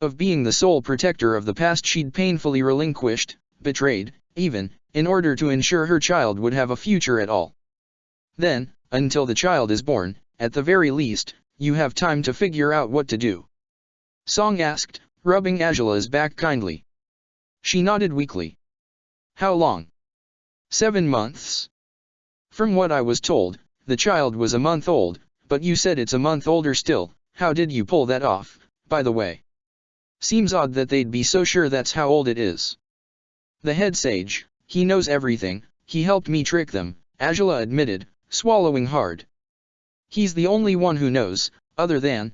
Of being the sole protector of the past she'd painfully relinquished, betrayed, even, in order to ensure her child would have a future at all. Then, until the child is born, at the very least, you have time to figure out what to do. Song asked, rubbing Angela's back kindly. She nodded weakly. How long? 7 months. From what I was told, the child was a month old, but you said it's a month older still. How did you pull that off, by the way? Seems odd that they'd be so sure that's how old it is. The head sage, he knows everything, he helped me trick them, Angela admitted, swallowing hard. He's the only one who knows, other than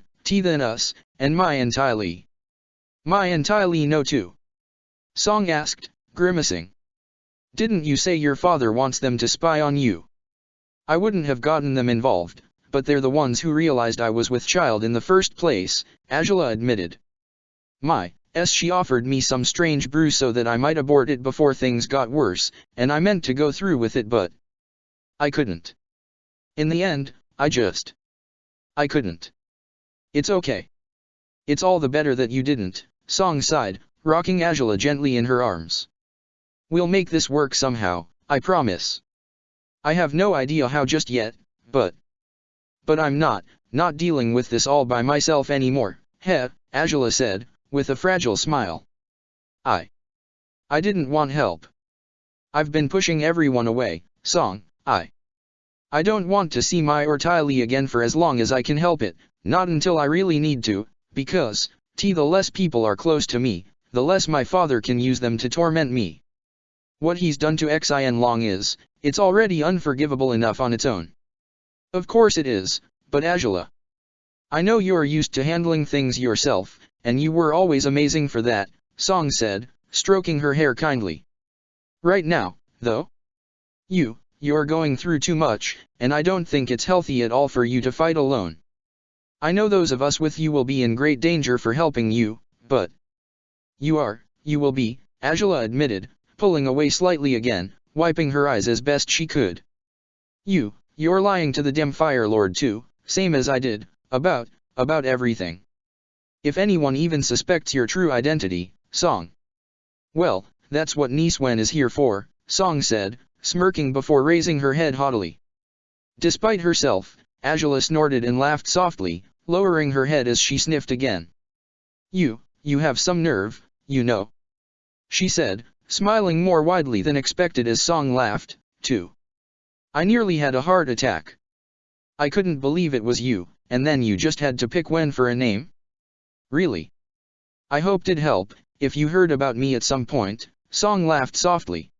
us, and Mai and Tai Li. Mai and Tai Li know too? Song asked, grimacing. Didn't you say your father wants them to spy on you? I wouldn't have gotten them involved, but they're the ones who realized I was with child in the first place, Angela admitted. She offered me some strange brew so that I might abort it before things got worse, and I meant to go through with it but I couldn't. In the end, I couldn't. It's okay. It's all the better that you didn't, Song sighed, rocking Angela gently in her arms. We'll make this work somehow, I promise. I have no idea how just yet, but I'm not dealing with this all by myself anymore, Angela said, with a fragile smile. I didn't want help. I've been pushing everyone away, Song, I don't want to see Mai or Tai Li again for as long as I can help it, not until I really need to, because, the less people are close to me, the less my father can use them to torment me. What he's done to Xin Long it's already unforgivable enough on its own. Of course it is, but Angela, I know you're used to handling things yourself, and you were always amazing for that, Song said, stroking her hair kindly. Right now, though, you're going through too much, and I don't think it's healthy at all for you to fight alone. I know those of us with you will be in great danger for helping you, but you will be, Angela admitted, pulling away slightly again, wiping her eyes as best she could. You're lying to the dim Fire Lord too, same as I did, about everything. If anyone even suspects your true identity, Song. Well, that's what Niswen is here for, Song said, smirking before raising her head haughtily. Despite herself, Angela snorted and laughed softly, lowering her head as she sniffed again. You have some nerve, you know. She said, smiling more widely than expected as Song laughed, too. I nearly had a heart attack. I couldn't believe it was you, and then you just had to pick Wen for a name? Really? I hoped it'd help, if you heard about me at some point, Song laughed softly.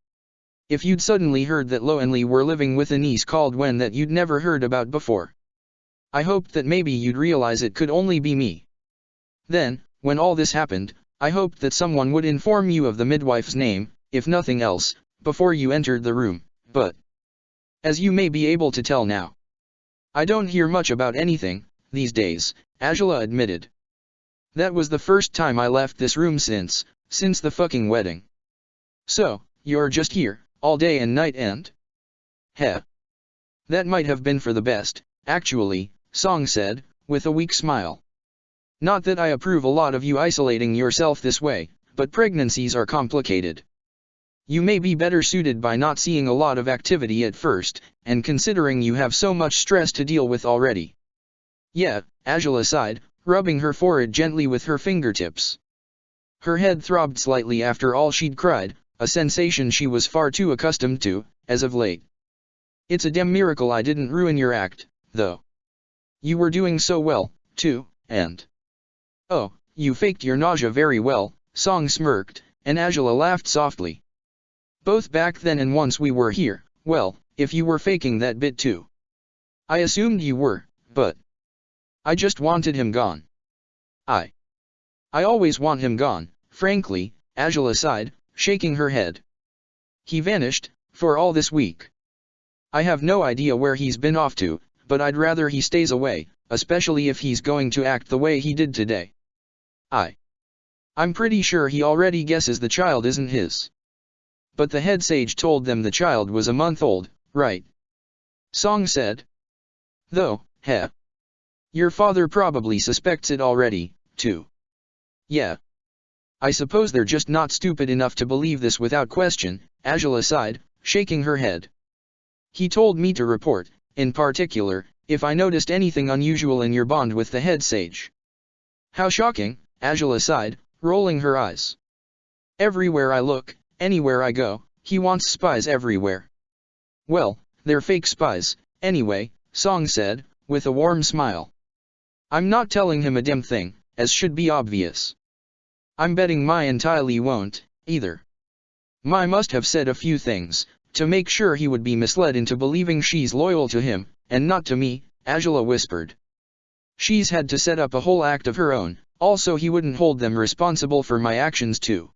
If you'd suddenly heard that Lo and Li were living with a niece called Wen that you'd never heard about before. I hoped that maybe you'd realize it could only be me. Then, when all this happened, I hoped that someone would inform you of the midwife's name, if nothing else, before you entered the room, but as you may be able to tell now, I don't hear much about anything, these days, Angela admitted. That was the first time I left this room since the fucking wedding. So, you're just here, all day and night and? That might have been for the best, actually, Song said, with a weak smile. Not that I approve a lot of you isolating yourself this way, but pregnancies are complicated. You may be better suited by not seeing a lot of activity at first, and considering you have so much stress to deal with already. Yeah, Angela sighed, rubbing her forehead gently with her fingertips. Her head throbbed slightly after all she'd cried, a sensation she was far too accustomed to, as of late. It's a damn miracle I didn't ruin your act, though. You were doing so well, too, and oh, you faked your nausea very well, Song smirked, and Angela laughed softly. Both back then and once we were here, well, if you were faking that bit too. I assumed you were, but I just wanted him gone. I always want him gone, frankly, Angela sighed, shaking her head. He vanished, for all this week. I have no idea where he's been off to, but I'd rather he stays away, especially if he's going to act the way he did today. I'm pretty sure he already guesses the child isn't his. But the head sage told them the child was a month old, right? Song said. Though, heh. Your father probably suspects it already, too. Yeah. I suppose they're just not stupid enough to believe this without question, Angela sighed, shaking her head. He told me to report, in particular, if I noticed anything unusual in your bond with the head sage. How shocking, Angela sighed, rolling her eyes. Everywhere I look, anywhere I go, he wants spies everywhere. Well, they're fake spies, anyway, Song said, with a warm smile. I'm not telling him a damn thing, as should be obvious. I'm betting Mai entirely won't, either. Mai must have said a few things, to make sure he would be misled into believing she's loyal to him, and not to me, Angela whispered. She's had to set up a whole act of her own, also he wouldn't hold them responsible for my actions too.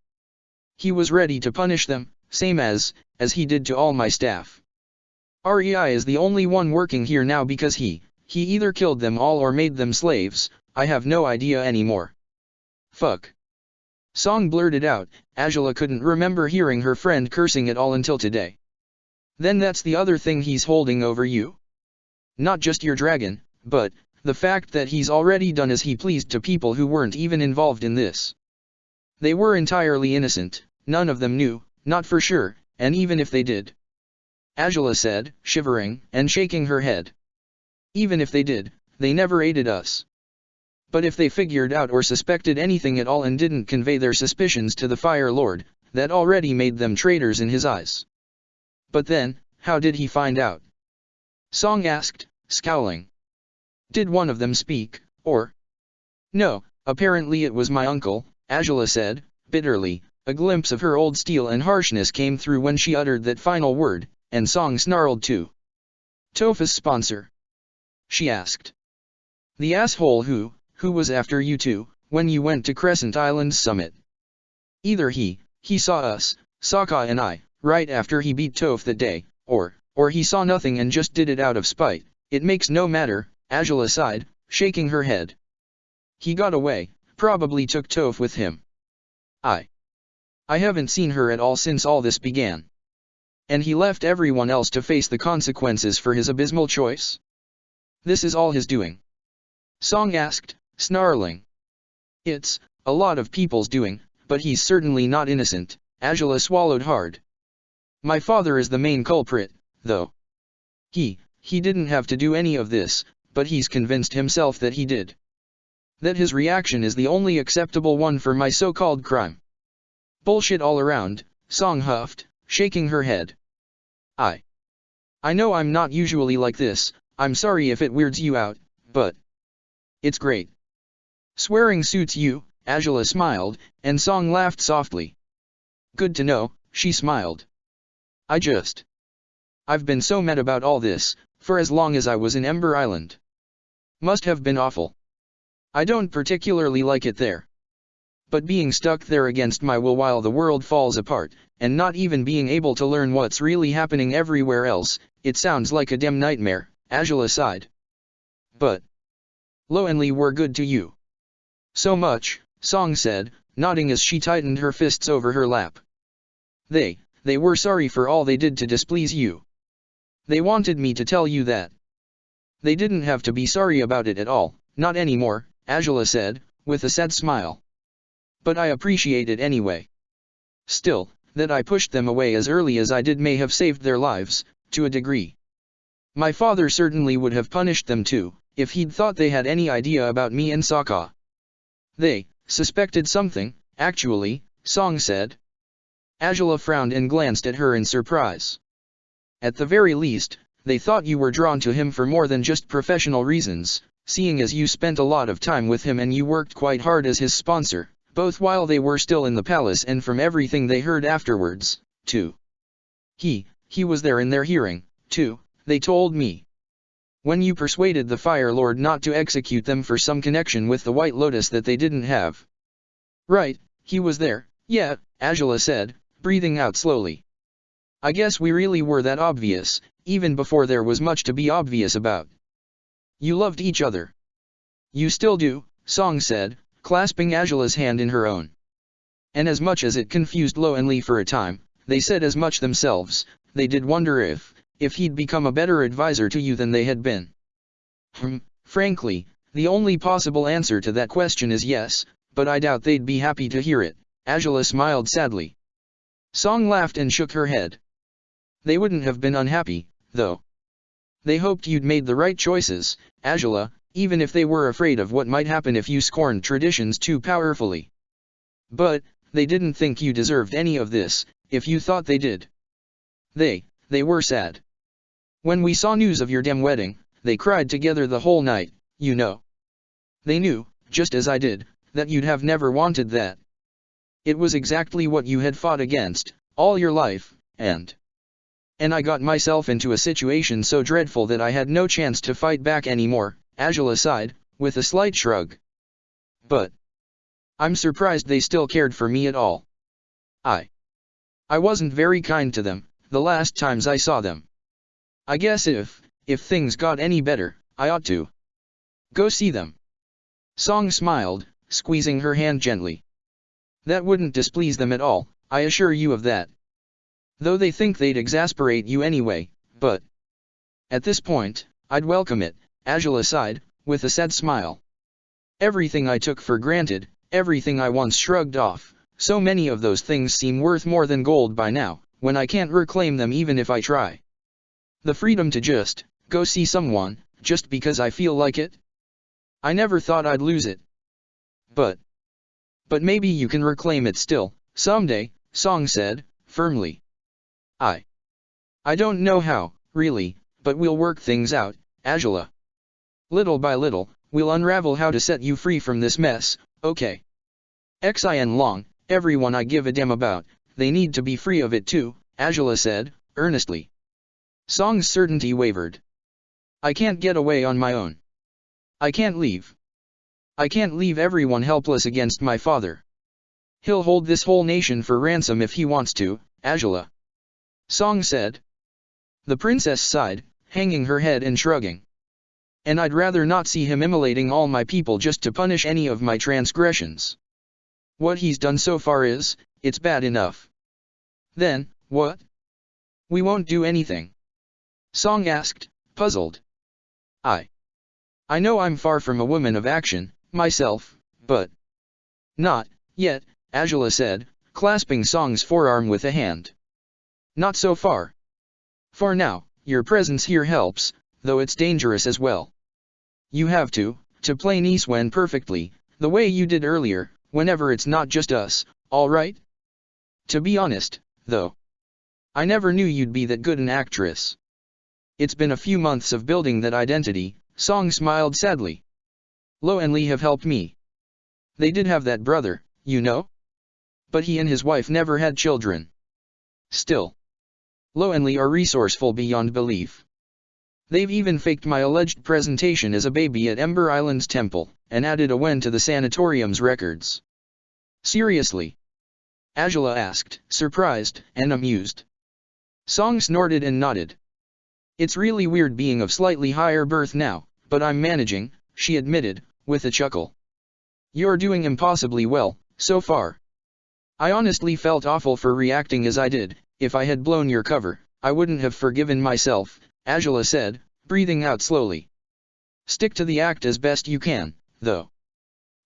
He was ready to punish them, same as he did to all my staff. Rei is the only one working here now because he either killed them all or made them slaves, I have no idea anymore. Fuck. Song blurted out, Angela couldn't remember hearing her friend cursing at all until today. Then that's the other thing he's holding over you? Not just your dragon, but the fact that he's already done as he pleased to people who weren't even involved in this. They were entirely innocent, none of them knew, not for sure, and even if they did. Angela said, shivering and shaking her head. Even if they did, they never aided us. But if they figured out or suspected anything at all and didn't convey their suspicions to the Fire Lord, that already made them traitors in his eyes. But then, how did he find out? Song asked, scowling. Did one of them speak, or? No, apparently it was my uncle, Angela said, bitterly. A glimpse of her old steel and harshness came through when she uttered that final word, and Song snarled too. Tofa's sponsor? She asked. The asshole who was after you two, when you went to Crescent Island's summit. Either he saw us, Sokka and I, right after he beat Toph that day, or he saw nothing and just did it out of spite. It makes no matter, Angela sighed, shaking her head. He got away, probably took Toph with him. I haven't seen her at all since all this began. And he left everyone else to face the consequences for his abysmal choice? This is all his doing? Song asked, snarling. It's a lot of people's doing, but he's certainly not innocent, Angela swallowed hard. My father is the main culprit, though. He didn't have to do any of this, but he's convinced himself that he did. That his reaction is the only acceptable one for my so-called crime. Bullshit all around, Song huffed, shaking her head. I know I'm not usually like this, I'm sorry if it weirds you out, but it's great. Swearing suits you, Angela smiled, and Song laughed softly. Good to know, she smiled. I've been so mad about all this, for as long as I was in Ember Island. Must have been awful. I don't particularly like it there. But being stuck there against my will while the world falls apart, and not even being able to learn what's really happening everywhere else, it sounds like a damn nightmare, Angela sighed. But Lo and Lee were good to you. So much, Song said, nodding as she tightened her fists over her lap. They were sorry for all they did to displease you. They wanted me to tell you that. They didn't have to be sorry about it at all, not anymore, Angela said, with a sad smile. But I appreciate it anyway. Still, that I pushed them away as early as I did may have saved their lives, to a degree. My father certainly would have punished them too, if he'd thought they had any idea about me and Sokka. They suspected something, actually, Song said. Angela frowned and glanced at her in surprise. At the very least, they thought you were drawn to him for more than just professional reasons, seeing as you spent a lot of time with him and you worked quite hard as his sponsor, both while they were still in the palace and from everything they heard afterwards, too. He was there in their hearing, too, they told me. When you persuaded the Fire Lord not to execute them for some connection with the White Lotus that they didn't have. Right, he was there, yeah, Angela said, breathing out slowly. I guess we really were that obvious, even before there was much to be obvious about. You loved each other. You still do, Song said, clasping Angela's hand in her own. And as much as it confused Lo and Lee for a time, they said as much themselves. They did wonder if he'd become a better advisor to you than they had been. Frankly, the only possible answer to that question is yes, but I doubt they'd be happy to hear it. Angela smiled sadly. Song laughed and shook her head. They wouldn't have been unhappy, though. They hoped you'd made the right choices, Angela, even if they were afraid of what might happen if you scorned traditions too powerfully. But, they didn't think you deserved any of this, if you thought they did. They were sad. When we saw news of your damn wedding, they cried together the whole night, you know. They knew, just as I did, that you'd have never wanted that. It was exactly what you had fought against, all your life, and I got myself into a situation so dreadful that I had no chance to fight back anymore, Angela sighed, with a slight shrug. But I'm surprised they still cared for me at all. I wasn't very kind to them, the last times I saw them. I guess if things got any better, I ought to go see them. Song smiled, squeezing her hand gently. That wouldn't displease them at all, I assure you of that. Though they think they'd exasperate you anyway, but at this point, I'd welcome it, Angela sighed, with a sad smile. Everything I took for granted, everything I once shrugged off, so many of those things seem worth more than gold by now, when I can't reclaim them even if I try. The freedom to just go see someone, just because I feel like it? I never thought I'd lose it. But maybe you can reclaim it still, someday, Song said, firmly. I don't know how, really, but we'll work things out, Angela. Little by little, we'll unravel how to set you free from this mess, okay? Xin Long, everyone I give a damn about, they need to be free of it too, Angela said, earnestly. Song's certainty wavered. I can't get away on my own. I can't leave. I can't leave everyone helpless against my father. He'll hold this whole nation for ransom if he wants to, Angela. Song said. The princess sighed, hanging her head and shrugging. And I'd rather not see him immolating all my people just to punish any of my transgressions. What he's done so far it's bad enough. Then, what? We won't do anything. Song asked, puzzled. I know I'm far from a woman of action, myself, but not yet, Angela said, clasping Song's forearm with a hand. Not so far. For now, your presence here helps, though it's dangerous as well. You have to play Nice Wen perfectly, the way you did earlier, whenever it's not just us, all right? To be honest, though, I never knew you'd be that good an actress. It's been a few months of building that identity, Song smiled sadly. Lo and Lee have helped me. They did have that brother, you know? But he and his wife never had children. Still, Lo and Lee are resourceful beyond belief. They've even faked my alleged presentation as a baby at Ember Island's temple, and added a Wen to the sanatorium's records. Seriously? Angela asked, surprised and amused. Song snorted and nodded. It's really weird being of slightly higher birth now, but I'm managing, she admitted, with a chuckle. You're doing impossibly well, so far. I honestly felt awful for reacting as I did. If I had blown your cover, I wouldn't have forgiven myself, Angela said, breathing out slowly. Stick to the act as best you can, though.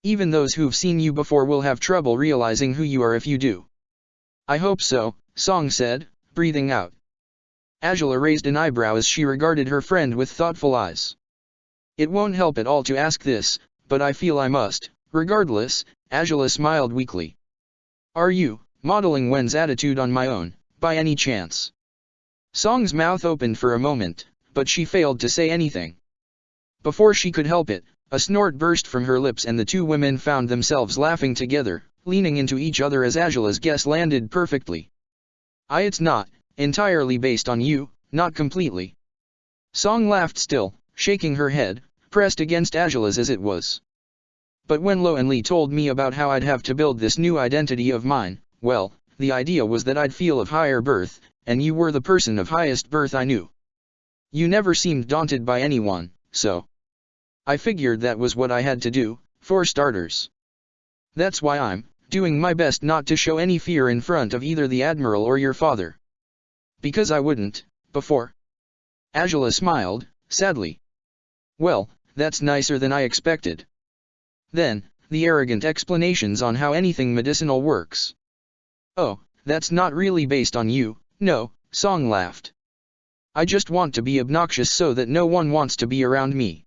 Even those who've seen you before will have trouble realizing who you are if you do. I hope so, Song said, breathing out. Angela raised an eyebrow as she regarded her friend with thoughtful eyes. It won't help at all to ask this, but I feel I must, regardless, Angela smiled weakly. Are you modeling Wen's attitude on my own, by any chance? Song's mouth opened for a moment, but she failed to say anything. Before she could help it, a snort burst from her lips and the two women found themselves laughing together, leaning into each other as Angela's guess landed perfectly. It's not entirely based on you, not completely. Song laughed still, shaking her head, pressed against Angela's as it was. But when Lo and Lee told me about how I'd have to build this new identity of mine, well, the idea was that I'd feel of higher birth, and you were the person of highest birth I knew. You never seemed daunted by anyone, so I figured that was what I had to do, for starters. That's why I'm doing my best not to show any fear in front of either the Admiral or your father. Because I wouldn't, before. Angela smiled, sadly. Well, that's nicer than I expected. Then, the arrogant explanations on how anything medicinal works. Oh, that's not really based on you, no, Song laughed. I just want to be obnoxious so that no one wants to be around me.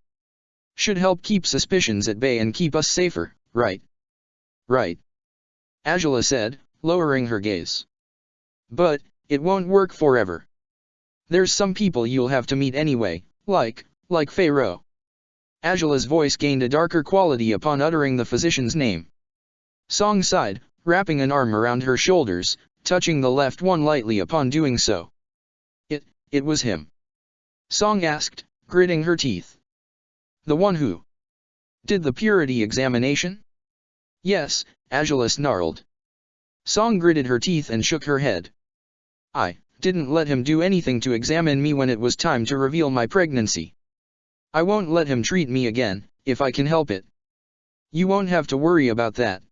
Should help keep suspicions at bay and keep us safer, right? Right. Angela said, lowering her gaze. But, it won't work forever. There's some people you'll have to meet anyway, like Pharaoh. Angela's voice gained a darker quality upon uttering the physician's name. Song sighed, wrapping an arm around her shoulders, touching the left one lightly upon doing so. It was him. Song asked, gritting her teeth. The one who did the purity examination? Yes, Angela snarled. Song gritted her teeth and shook her head. I didn't let him do anything to examine me when it was time to reveal my pregnancy. I won't let him treat me again, if I can help it. You won't have to worry about that.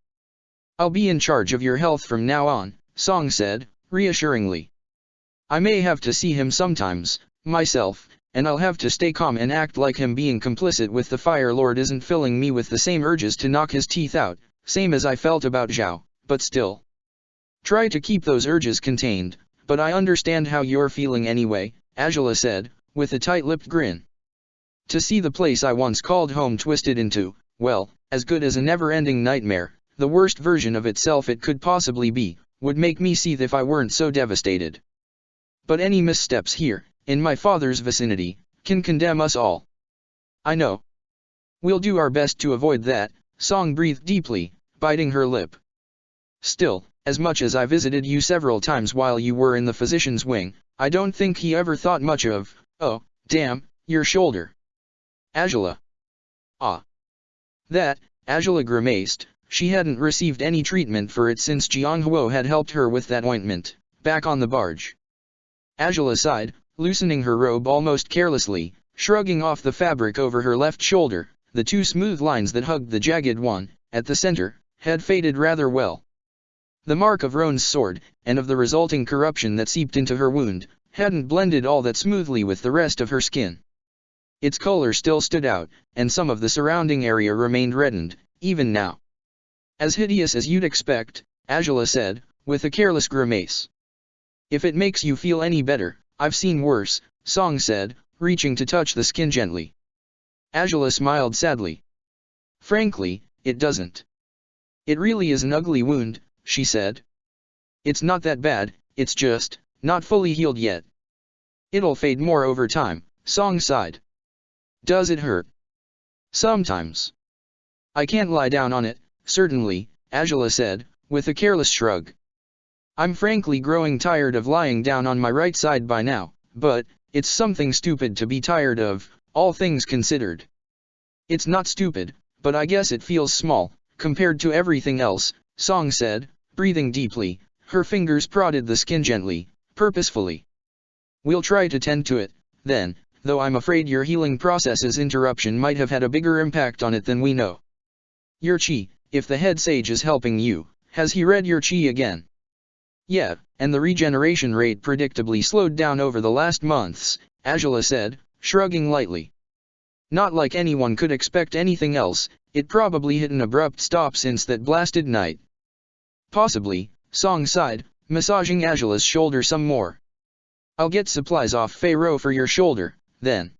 I'll be in charge of your health from now on, Song said, reassuringly. I may have to see him sometimes, myself, and I'll have to stay calm and act like him being complicit with the Fire Lord isn't filling me with the same urges to knock his teeth out, same as I felt about Zhao, but still. Try to keep those urges contained, but I understand how you're feeling anyway, Angela said, with a tight-lipped grin. To see the place I once called home twisted into, well, as good as a never-ending nightmare, the worst version of itself it could possibly be, would make me seethe if I weren't so devastated. But any missteps here, in my father's vicinity, can condemn us all. I know. We'll do our best to avoid that, Song breathed deeply, biting her lip. Still, as much as I visited you several times while you were in the physician's wing, I don't think he ever thought much of, oh, damn, your shoulder. Angela. Ah. That, Angela grimaced, she hadn't received any treatment for it since Jianghuo had helped her with that ointment, back on the barge. Angela sighed, loosening her robe almost carelessly, shrugging off the fabric over her left shoulder. The two smooth lines that hugged the jagged one, at the center, had faded rather well. The mark of Roan's sword, and of the resulting corruption that seeped into her wound, hadn't blended all that smoothly with the rest of her skin. Its color still stood out, and some of the surrounding area remained reddened, even now. As hideous as you'd expect, Angela said, with a careless grimace. If it makes you feel any better, I've seen worse, Song said, reaching to touch the skin gently. Angela smiled sadly. Frankly, it doesn't. It really is an ugly wound, she said. It's not that bad, it's just not fully healed yet. It'll fade more over time, Song sighed. Does it hurt? Sometimes. I can't lie down on it, certainly, Angela said, with a careless shrug. I'm frankly growing tired of lying down on my right side by now, but it's something stupid to be tired of, all things considered. It's not stupid, but I guess it feels small, compared to everything else, Song said, breathing deeply. Her fingers prodded the skin gently, purposefully. We'll try to tend to it, then, though I'm afraid your healing process's interruption might have had a bigger impact on it than we know. Your chi, if the head sage is helping you, has he read your chi again? Yeah, and the regeneration rate predictably slowed down over the last months, Angela said, shrugging lightly. Not like anyone could expect anything else, it probably hit an abrupt stop since that blasted night. Possibly, Song sighed, massaging Angela's shoulder some more. I'll get supplies off Pharaoh for your shoulder, then.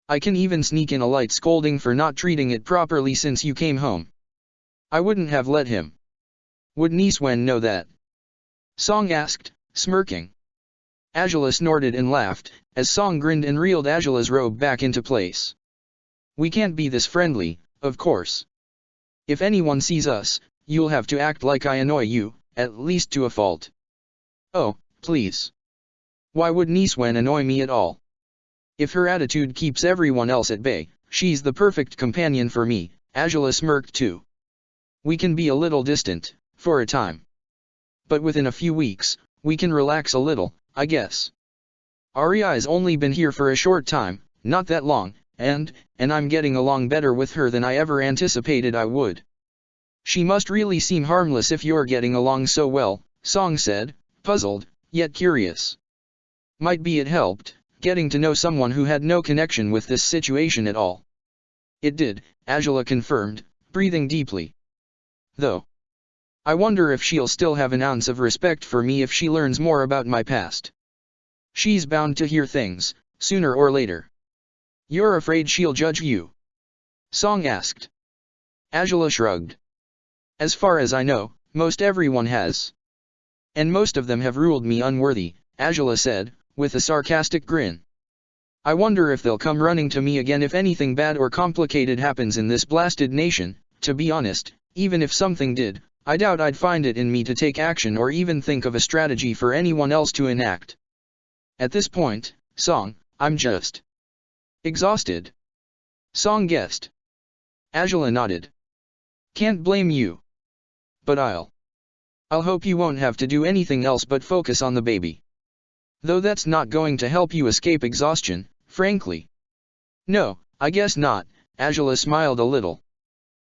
I can even sneak in a light scolding for not treating it properly since you came home. I wouldn't have let him. Would Niswen know that? Song asked, smirking. Angela snorted and laughed, as Song grinned and reeled Angela's robe back into place. We can't be this friendly, of course. If anyone sees us, you'll have to act like I annoy you, at least to a fault. Oh, please. Why would Niswen annoy me at all? If her attitude keeps everyone else at bay, she's the perfect companion for me, Angela smirked too. We can be a little distant, for a time. But within a few weeks, we can relax a little, I guess. REI's only been here for a short time, not that long, and I'm getting along better with her than I ever anticipated I would. She must really seem harmless if you're getting along so well, Song said, puzzled, yet curious. Might be it helped, getting to know someone who had no connection with this situation at all. It did, Angela confirmed, breathing deeply. Though. I wonder if she'll still have an ounce of respect for me if she learns more about my past. She's bound to hear things, sooner or later. You're afraid she'll judge you? Song asked. Angela shrugged. As far as I know, most everyone has. And most of them have ruled me unworthy, Angela said, with a sarcastic grin. I wonder if they'll come running to me again if anything bad or complicated happens in this blasted nation. To be honest, even if something did, I doubt I'd find it in me to take action or even think of a strategy for anyone else to enact. At this point, Song, I'm just exhausted. Song guessed. Angela nodded. Can't blame you. But I'll hope you won't have to do anything else but focus on the baby. Though that's not going to help you escape exhaustion, frankly. No, I guess not, Angela smiled a little.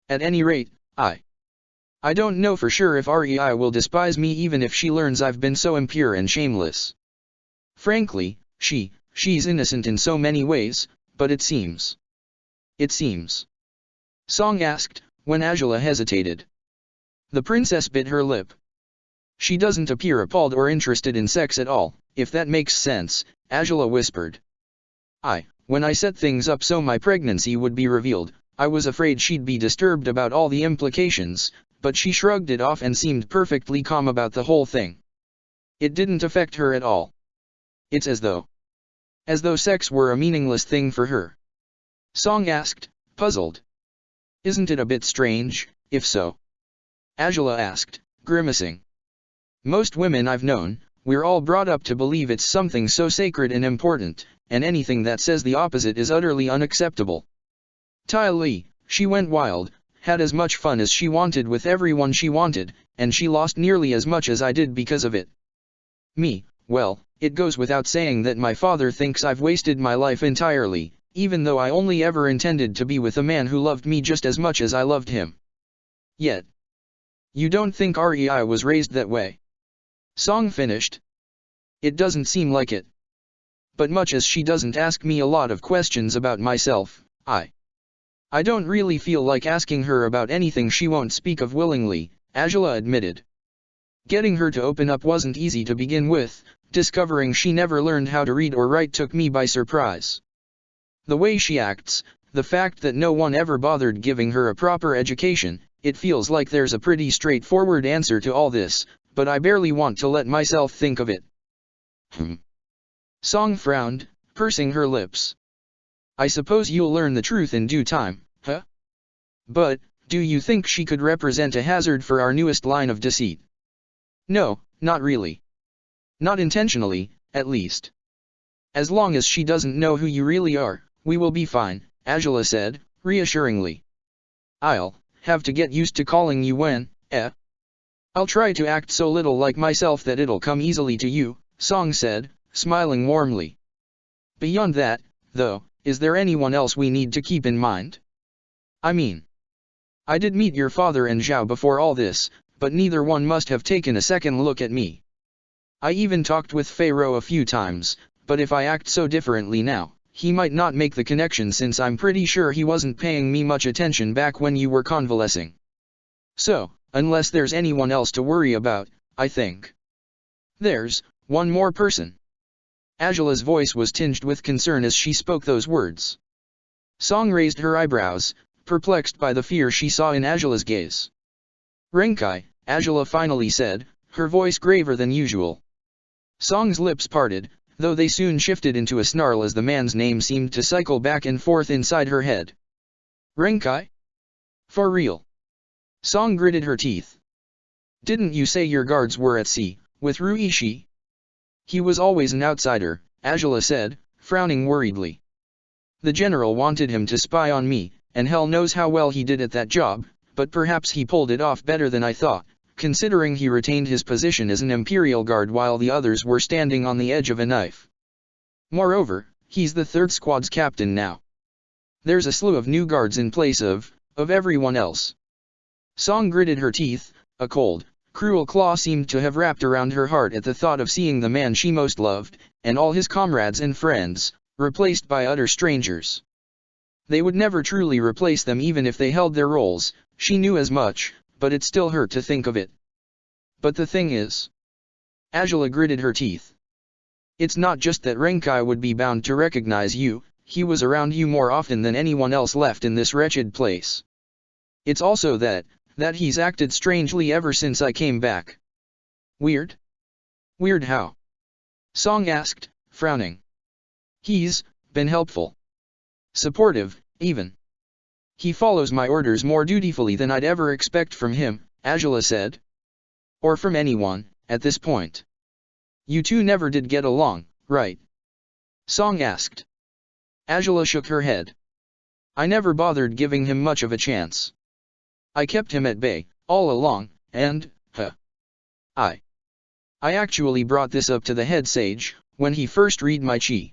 At any rate, I don't know for sure if REI will despise me even if she learns I've been so impure and shameless. Frankly, she's innocent in so many ways, but it seems. Song asked, when Angela hesitated. The princess bit her lip. She doesn't appear appalled or interested in sex at all, if that makes sense, Angela whispered. When I set things up so my pregnancy would be revealed, I was afraid she'd be disturbed about all the implications, but she shrugged it off and seemed perfectly calm about the whole thing. It didn't affect her at all. It's as though sex were a meaningless thing for her. Song asked, puzzled. Isn't it a bit strange, if so? Angela asked, grimacing. Most women I've known, we're all brought up to believe it's something so sacred and important, and anything that says the opposite is utterly unacceptable. Tai Li, she went wild, had as much fun as she wanted with everyone she wanted, and she lost nearly as much as I did because of it. Me, well, it goes without saying that my father thinks I've wasted my life entirely, even though I only ever intended to be with a man who loved me just as much as I loved him. Yet. You don't think REI was raised that way? Song finished. It doesn't seem like it. But much as she doesn't ask me a lot of questions about myself, I don't really feel like asking her about anything she won't speak of willingly, Angela admitted. Getting her to open up wasn't easy to begin with, discovering she never learned how to read or write took me by surprise. The way she acts, the fact that no one ever bothered giving her a proper education, it feels like there's a pretty straightforward answer to all this, but I barely want to let myself think of it. Song frowned, pursing her lips. I suppose you'll learn the truth in due time, huh? But, do you think she could represent a hazard for our newest line of deceit? No, not really. Not intentionally, at least. As long as she doesn't know who you really are, we will be fine, Angela said, reassuringly. I'll have to get used to calling you when, I'll try to act so little like myself that it'll come easily to you, Song said, smiling warmly. Beyond that, though, is there anyone else we need to keep in mind? I mean, I did meet your father and Zhao before all this, but neither one must have taken a second look at me. I even talked with Pharaoh a few times, but if I act so differently now, he might not make the connection since I'm pretty sure he wasn't paying me much attention back when you were convalescing. So, unless there's anyone else to worry about, I think there's one more person. Angela's voice was tinged with concern as she spoke those words. Song raised her eyebrows, perplexed by the fear she saw in Angela's gaze. Renkai, Angela finally said, her voice graver than usual. Song's lips parted, though they soon shifted into a snarl as the man's name seemed to cycle back and forth inside her head. Renkai? For real? Song gritted her teeth. Didn't you say your guards were at sea, with Ruishi? He was always an outsider, Angela said, frowning worriedly. The general wanted him to spy on me, and hell knows how well he did at that job, but perhaps he pulled it off better than I thought, considering he retained his position as an Imperial Guard while the others were standing on the edge of a knife. Moreover, he's the 3rd squad's captain now. There's a slew of new guards in place of everyone else. Song gritted her teeth. A cold, cruel claw seemed to have wrapped around her heart at the thought of seeing the man she most loved, and all his comrades and friends, replaced by utter strangers. They would never truly replace them even if they held their roles, she knew as much, but it still hurt to think of it. But the thing is, Angela gritted her teeth. It's not just that Renkai would be bound to recognize you, he was around you more often than anyone else left in this wretched place. It's also that he's acted strangely ever since I came back. Weird? Weird how? Song asked, frowning. He's been helpful. Supportive, even. He follows my orders more dutifully than I'd ever expect from him, Angela said. Or from anyone, at this point. You two never did get along, right? Song asked. Angela shook her head. I never bothered giving him much of a chance. I kept him at bay, all along, and, I actually brought this up to the head sage, when he first read my chi.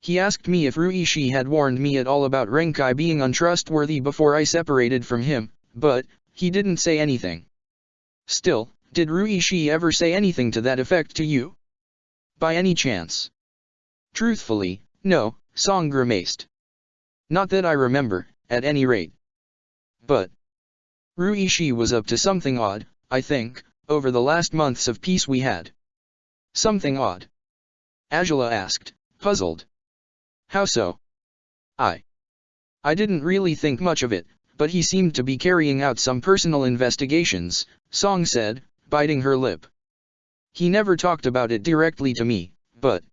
He asked me if Ruishi had warned me at all about Renkai being untrustworthy before I separated from him, but he didn't say anything. Still, did Ruishi ever say anything to that effect to you? By any chance? Truthfully, no, Song grimaced. Not that I remember, at any rate. But Ruishi was up to something odd, I think, over the last months of peace we had. Something odd? Angela asked, puzzled. How so? I didn't really think much of it, but he seemed to be carrying out some personal investigations, Song said, biting her lip. He never talked about it directly to me, but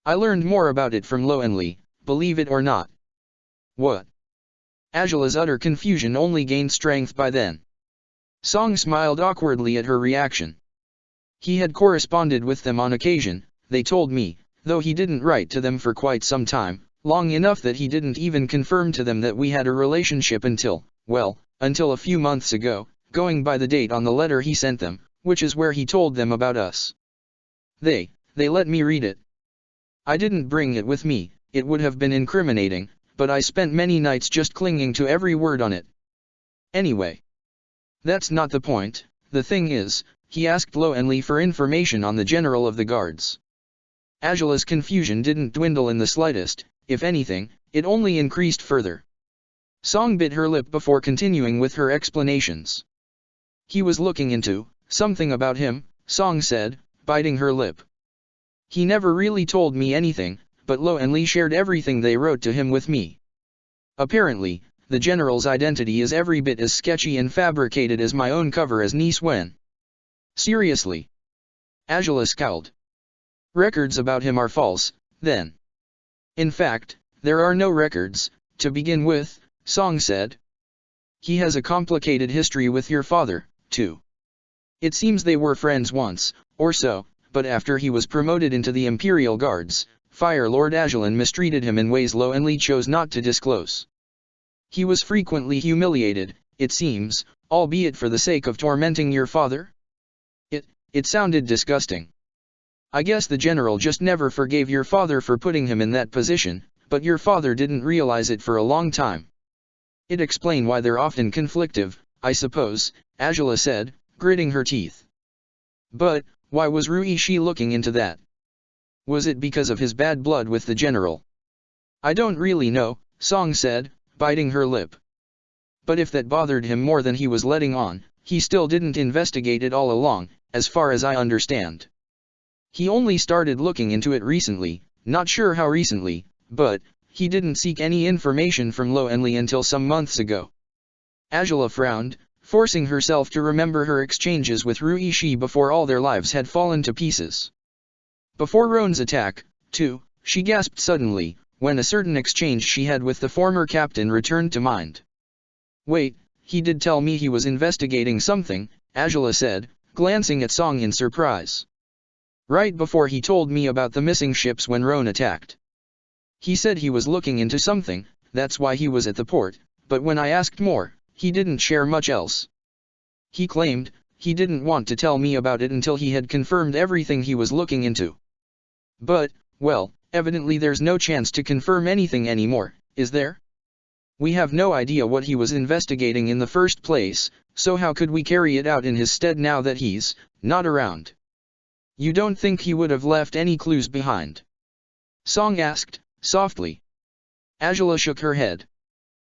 I learned more about it from Loenli, believe it or not. What? Angela's utter confusion only gained strength by then. Song smiled awkwardly at her reaction. He had corresponded with them on occasion, they told me, though he didn't write to them for quite some time, long enough that he didn't even confirm to them that we had a relationship until a few months ago, going by the date on the letter he sent them, which is where he told them about us. They let me read it. I didn't bring it with me, it would have been incriminating, but I spent many nights just clinging to every word on it. Anyway, that's not the point. The thing is, he asked Loenli for information on the general of the guards. Angela's confusion didn't dwindle in the slightest, if anything, it only increased further. Song bit her lip before continuing with her explanations. He was looking into something about him, Song said, biting her lip. He never really told me anything, but Loenli shared everything they wrote to him with me. Apparently, the general's identity is every bit as sketchy and fabricated as my own cover as Nice Wen. Seriously? Angela scowled. Records about him are false, then. In fact, there are no records, to begin with, Song said. He has a complicated history with your father, too. It seems they were friends once, or so, but after he was promoted into the Imperial Guards, Fire Lord Ajalin mistreated him in ways Loenli chose not to disclose. He was frequently humiliated, it seems, albeit for the sake of tormenting your father? It sounded disgusting. I guess the general just never forgave your father for putting him in that position, but your father didn't realize it for a long time. It'd explain why they're often conflictive, I suppose, Angela said, gritting her teeth. But, why was Ruishi looking into that? Was it because of his bad blood with the general? I don't really know, Song said, biting her lip. But if that bothered him more than he was letting on, he still didn't investigate it all along, as far as I understand. He only started looking into it recently, not sure how recently, but he didn't seek any information from Loenli until some months ago. Angela frowned, forcing herself to remember her exchanges with Ruishi before all their lives had fallen to pieces. Before Roan's attack, too, she gasped suddenly, when a certain exchange she had with the former captain returned to mind. Wait, he did tell me he was investigating something, Angela said, glancing at Song in surprise. Right before he told me about the missing ships when Roan attacked. He said he was looking into something, that's why he was at the port, but when I asked more, he didn't share much else. He claimed he didn't want to tell me about it until he had confirmed everything he was looking into. But, well, evidently there's no chance to confirm anything anymore, is there? We have no idea what he was investigating in the first place, so how could we carry it out in his stead now that he's not around? You don't think he would have left any clues behind? Song asked, softly. Angela shook her head.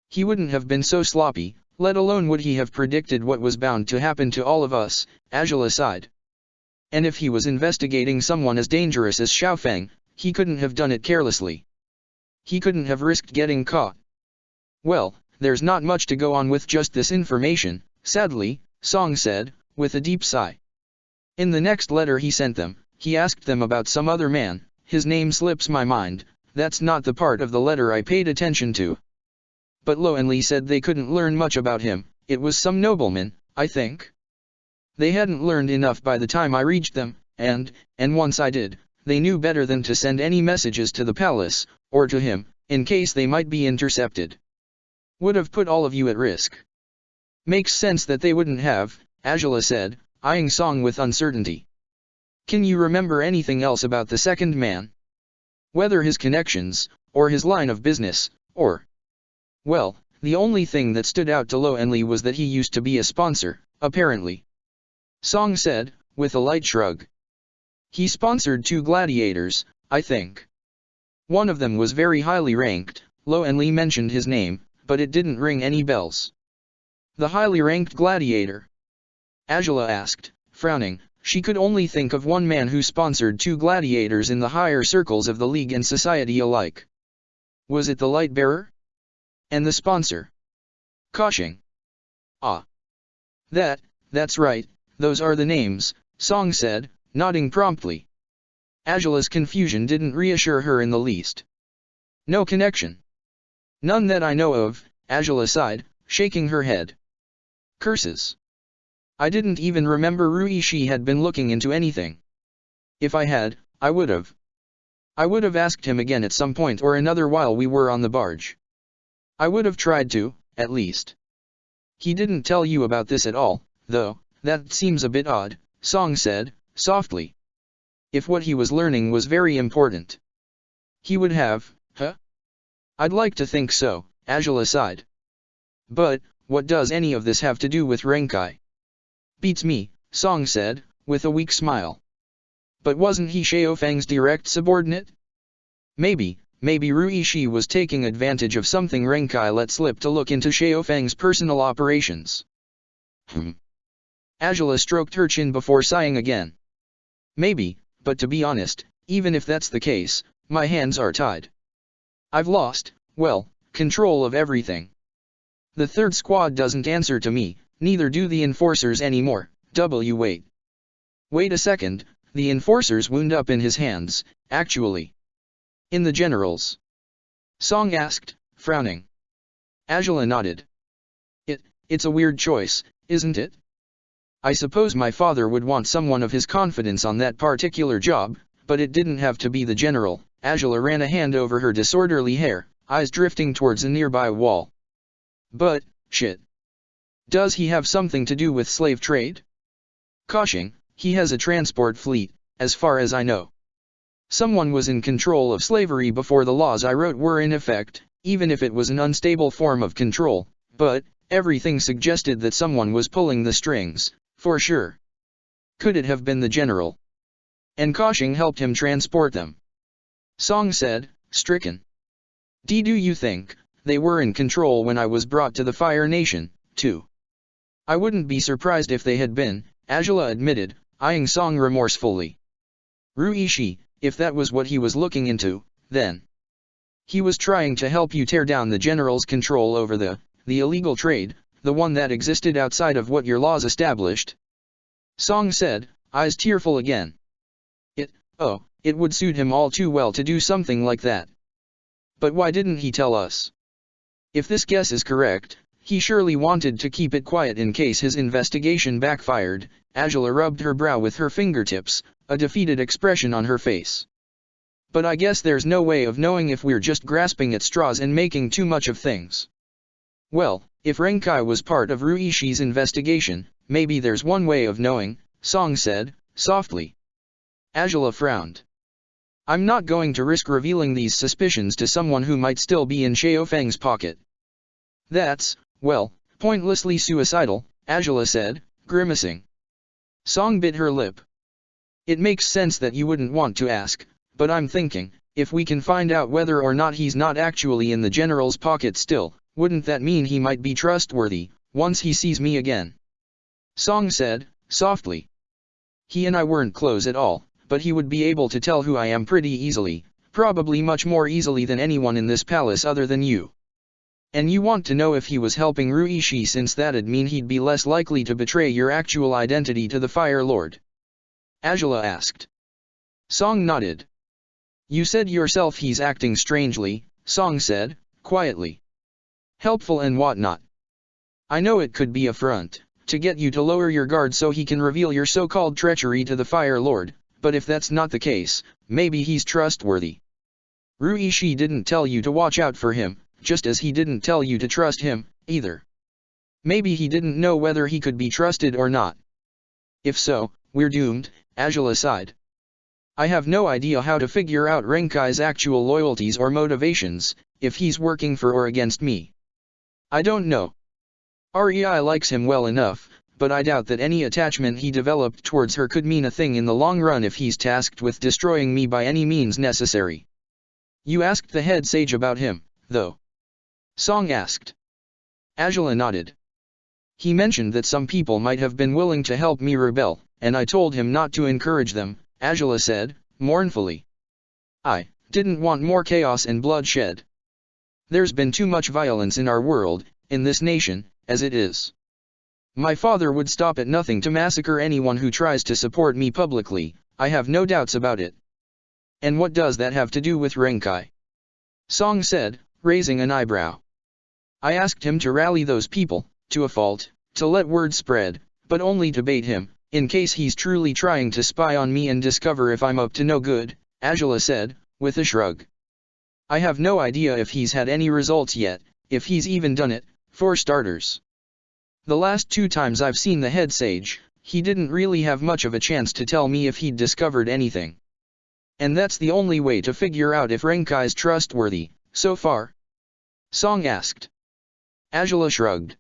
He wouldn't have been so sloppy, let alone would he have predicted what was bound to happen to all of us, Angela sighed. And if he was investigating someone as dangerous as Xiaofeng, he couldn't have done it carelessly. He couldn't have risked getting caught. Well, there's not much to go on with just this information, sadly, Song said, with a deep sigh. In the next letter he sent them, he asked them about some other man, his name slips my mind, that's not the part of the letter I paid attention to. But Lo and Li said they couldn't learn much about him, it was some nobleman, I think. They hadn't learned enough by the time I reached them, and once I did, they knew better than to send any messages to the palace, or to him, in case they might be intercepted. Would have put all of you at risk. Makes sense that they wouldn't have, Angela said, eyeing Song with uncertainty. Can you remember anything else about the second man? Whether his connections, or his line of business, or... Well, the only thing that stood out to Lo and Li was that he used to be a sponsor, apparently. Song said, with a light shrug. He sponsored 2 gladiators, I think. One of them was very highly ranked, Lo and Li mentioned his name, but it didn't ring any bells. The highly ranked gladiator? Angela asked, frowning. She could only think of one man who sponsored 2 gladiators in the higher circles of the League and society alike. Was it the light bearer? And the sponsor? Koshing. Ah. That's right, those are the names, Song said, nodding promptly. Angela's confusion didn't reassure her in the least. No connection. None that I know of, Angela sighed, shaking her head. Curses. I didn't even remember Ruishi had been looking into anything. If I had, I would have. I would have asked him again at some point or another while we were on the barge. I would have tried to, at least. He didn't tell you about this at all, though, that seems a bit odd, Song said, softly. If what he was learning was very important. He would have, huh? I'd like to think so, Angela sighed. But, what does any of this have to do with Renkai? Beats me, Song said, with a weak smile. But wasn't he Xiaofeng's direct subordinate? Maybe Ruishi was taking advantage of something Renkai let slip to look into Xiaofeng's personal operations. Angela stroked her chin before sighing again. Maybe, but to be honest, even if that's the case, my hands are tied. I've lost, well, control of everything. The third squad doesn't answer to me, neither do the enforcers anymore. Wait a second, the enforcers wound up in his hands, actually. In the general's? Song asked, frowning. Angela nodded. It's a weird choice, isn't it? I suppose my father would want someone of his confidence on that particular job, but it didn't have to be the general. Angela ran a hand over her disorderly hair, eyes drifting towards a nearby wall. But, shit. Does he have something to do with slave trade? Koshing, he has a transport fleet, as far as I know. Someone was in control of slavery before the laws I wrote were in effect, even if it was an unstable form of control, but, everything suggested that someone was pulling the strings, for sure. Could it have been the general? And Koshing helped him transport them. Song said, stricken. Do you think they were in control when I was brought to the Fire Nation, too? I wouldn't be surprised if they had been, Angela admitted, eyeing Song remorsefully. Ruishi, if that was what he was looking into, then he was trying to help you tear down the general's control over the illegal trade, the one that existed outside of what your laws established. Song said, eyes tearful again. It would suit him all too well to do something like that. But why didn't he tell us? If this guess is correct, he surely wanted to keep it quiet in case his investigation backfired. Angela rubbed her brow with her fingertips, a defeated expression on her face. But I guess there's no way of knowing if we're just grasping at straws and making too much of things. Well, if Renkai was part of Ruishi's investigation, maybe there's one way of knowing, Song said, softly. Angela frowned. I'm not going to risk revealing these suspicions to someone who might still be in Xiaofeng's pocket. That's, well, pointlessly suicidal, Angela said, grimacing. Song bit her lip. It makes sense that you wouldn't want to ask, but I'm thinking, if we can find out whether or not he's not actually in the general's pocket still, wouldn't that mean he might be trustworthy, once he sees me again? Song said, softly. He and I weren't close at all, but he would be able to tell who I am pretty easily, probably much more easily than anyone in this palace other than you. And you want to know if he was helping Ruishi, since that'd mean he'd be less likely to betray your actual identity to the Fire Lord? Angela asked. Song nodded. You said yourself he's acting strangely, Song said, quietly. Helpful and whatnot. I know it could be a front, to get you to lower your guard so he can reveal your so-called treachery to the Fire Lord, but if that's not the case, maybe he's trustworthy. Ruishi didn't tell you to watch out for him, just as he didn't tell you to trust him, either. Maybe he didn't know whether he could be trusted or not. If so, we're doomed, Angela sighed. I have no idea how to figure out Renkai's actual loyalties or motivations, if he's working for or against me. I don't know. Rei likes him well enough, but I doubt that any attachment he developed towards her could mean a thing in the long run if he's tasked with destroying me by any means necessary. You asked the head sage about him, though? Song asked. Angela nodded. He mentioned that some people might have been willing to help me rebel, and I told him not to encourage them, Angela said, mournfully. I didn't want more chaos and bloodshed. There's been too much violence in our world, in this nation, as it is. My father would stop at nothing to massacre anyone who tries to support me publicly, I have no doubts about it. And what does that have to do with Renkai? Song said, raising an eyebrow. I asked him to rally those people, to a fault, to let word spread, but only to bait him, in case he's truly trying to spy on me and discover if I'm up to no good, Angela said, with a shrug. I have no idea if he's had any results yet, if he's even done it, for starters. The last 2 times I've seen the head sage, he didn't really have much of a chance to tell me if he'd discovered anything. And that's the only way to figure out if Renkai's trustworthy, so far? Song asked. Angela shrugged.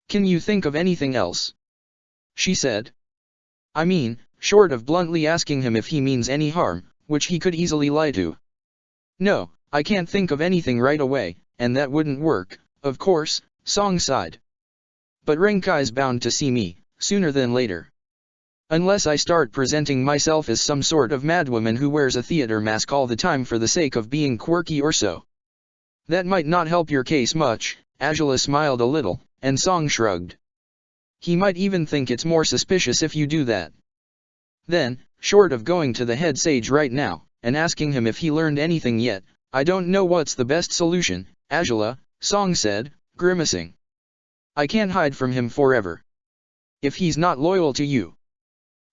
Can you think of anything else? She said. I mean, short of bluntly asking him if he means any harm, which he could easily lie to. No, I can't think of anything right away, and that wouldn't work, of course, Song sighed. But Renkai's bound to see me, sooner than later. Unless I start presenting myself as some sort of madwoman who wears a theater mask all the time for the sake of being quirky or so. That might not help your case much, Angela smiled a little, and Song shrugged. He might even think it's more suspicious if you do that. Then, short of going to the head sage right now, and asking him if he learned anything yet, I don't know what's the best solution, Angela, Song said, grimacing. I can't hide from him forever. If he's not loyal to you.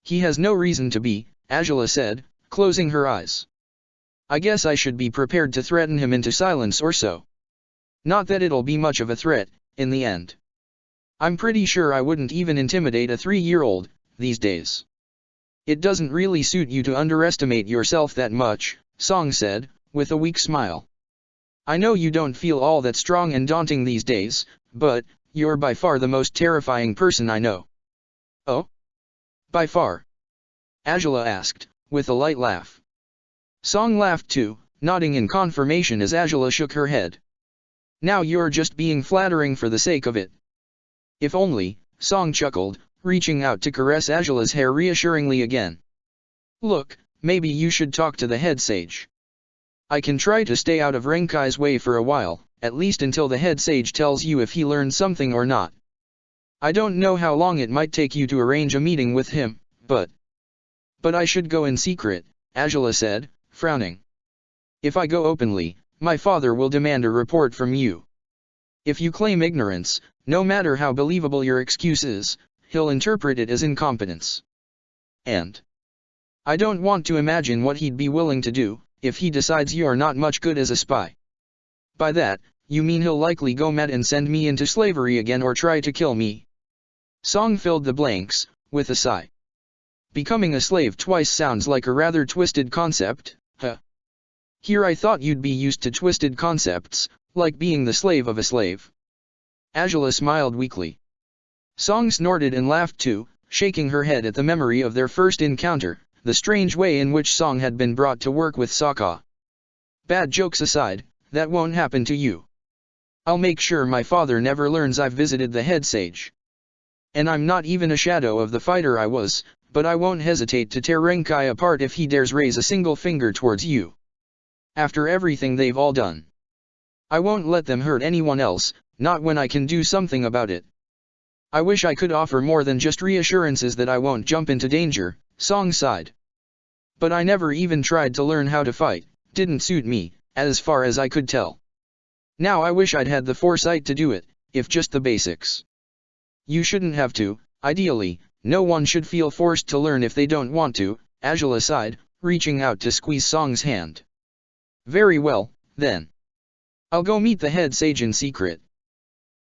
He has no reason to be, Angela said, closing her eyes. I guess I should be prepared to threaten him into silence or so. Not that it'll be much of a threat, in the end. I'm pretty sure I wouldn't even intimidate a 3-year-old, these days. It doesn't really suit you to underestimate yourself that much, Song said, with a weak smile. I know you don't feel all that strong and daunting these days, but you're by far the most terrifying person I know. Oh? By far? Angela asked, with a light laugh. Song laughed too, nodding in confirmation as Angela shook her head. Now you're just being flattering for the sake of it. If only, Song chuckled, reaching out to caress Angela's hair reassuringly again. Look, maybe you should talk to the head sage. I can try to stay out of Renkai's way for a while, at least until the head sage tells you if he learned something or not. I don't know how long it might take you to arrange a meeting with him, but I should go in secret, Angela said, frowning. If I go openly, my father will demand a report from you. If you claim ignorance, no matter how believable your excuse is, he'll interpret it as incompetence. And I don't want to imagine what he'd be willing to do, if he decides you're not much good as a spy. By that, you mean he'll likely go mad and send me into slavery again or try to kill me. Song filled the blanks, with a sigh. Becoming a slave twice sounds like a rather twisted concept, huh? Here I thought you'd be used to twisted concepts, like being the slave of a slave. Angela smiled weakly. Song snorted and laughed too, shaking her head at the memory of their first encounter, the strange way in which Song had been brought to work with Sokka. Bad jokes aside, that won't happen to you. I'll make sure my father never learns I've visited the head sage. And I'm not even a shadow of the fighter I was, but I won't hesitate to tear Renkai apart if he dares raise a single finger towards you. After everything they've all done. I won't let them hurt anyone else, not when I can do something about it. I wish I could offer more than just reassurances that I won't jump into danger, Song sighed. But I never even tried to learn how to fight, didn't suit me, as far as I could tell. Now I wish I'd had the foresight to do it, if just the basics. You shouldn't have to, ideally, no one should feel forced to learn if they don't want to, Angela sighed, reaching out to squeeze Song's hand. Very well, then. I'll go meet the head sage in secret.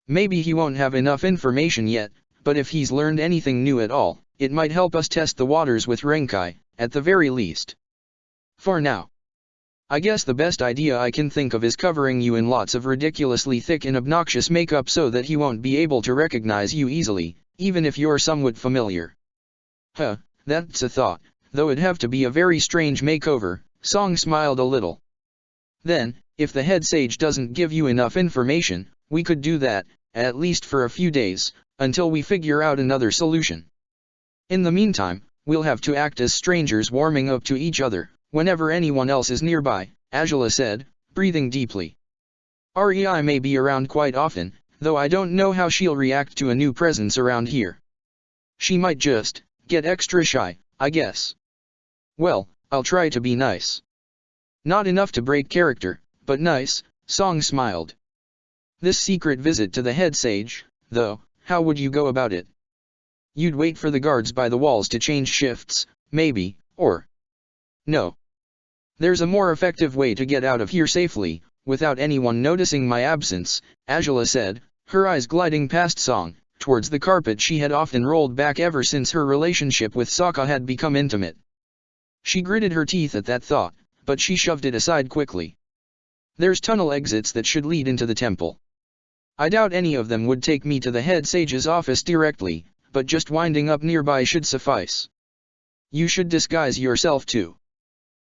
Maybe he won't have enough information yet, but if he's learned anything new at all, it might help us test the waters with Renkai, at the very least. For now. I guess the best idea I can think of is covering you in lots of ridiculously thick and obnoxious makeup so that he won't be able to recognize you easily, even if you're somewhat familiar. Huh, that's a thought, though it'd have to be a very strange makeover, Song smiled a little. Then, if the head sage doesn't give you enough information, we could do that, at least for a few days, until we figure out another solution. In the meantime, we'll have to act as strangers warming up to each other, whenever anyone else is nearby, Angela said, breathing deeply. Rei may be around quite often, though I don't know how she'll react to a new presence around here. She might just get extra shy, I guess. Well, I'll try to be nice. Not enough to break character, but nice, Song smiled. This secret visit to the head sage, though, how would you go about it? You'd wait for the guards by the walls to change shifts, maybe, or... No. There's a more effective way to get out of here safely, without anyone noticing my absence, Angela said, her eyes gliding past Song, towards the carpet she had often rolled back ever since her relationship with Sokka had become intimate. She gritted her teeth at that thought, but she shoved it aside quickly. There's tunnel exits that should lead into the temple. I doubt any of them would take me to the head sage's office directly, but just winding up nearby should suffice. You should disguise yourself too.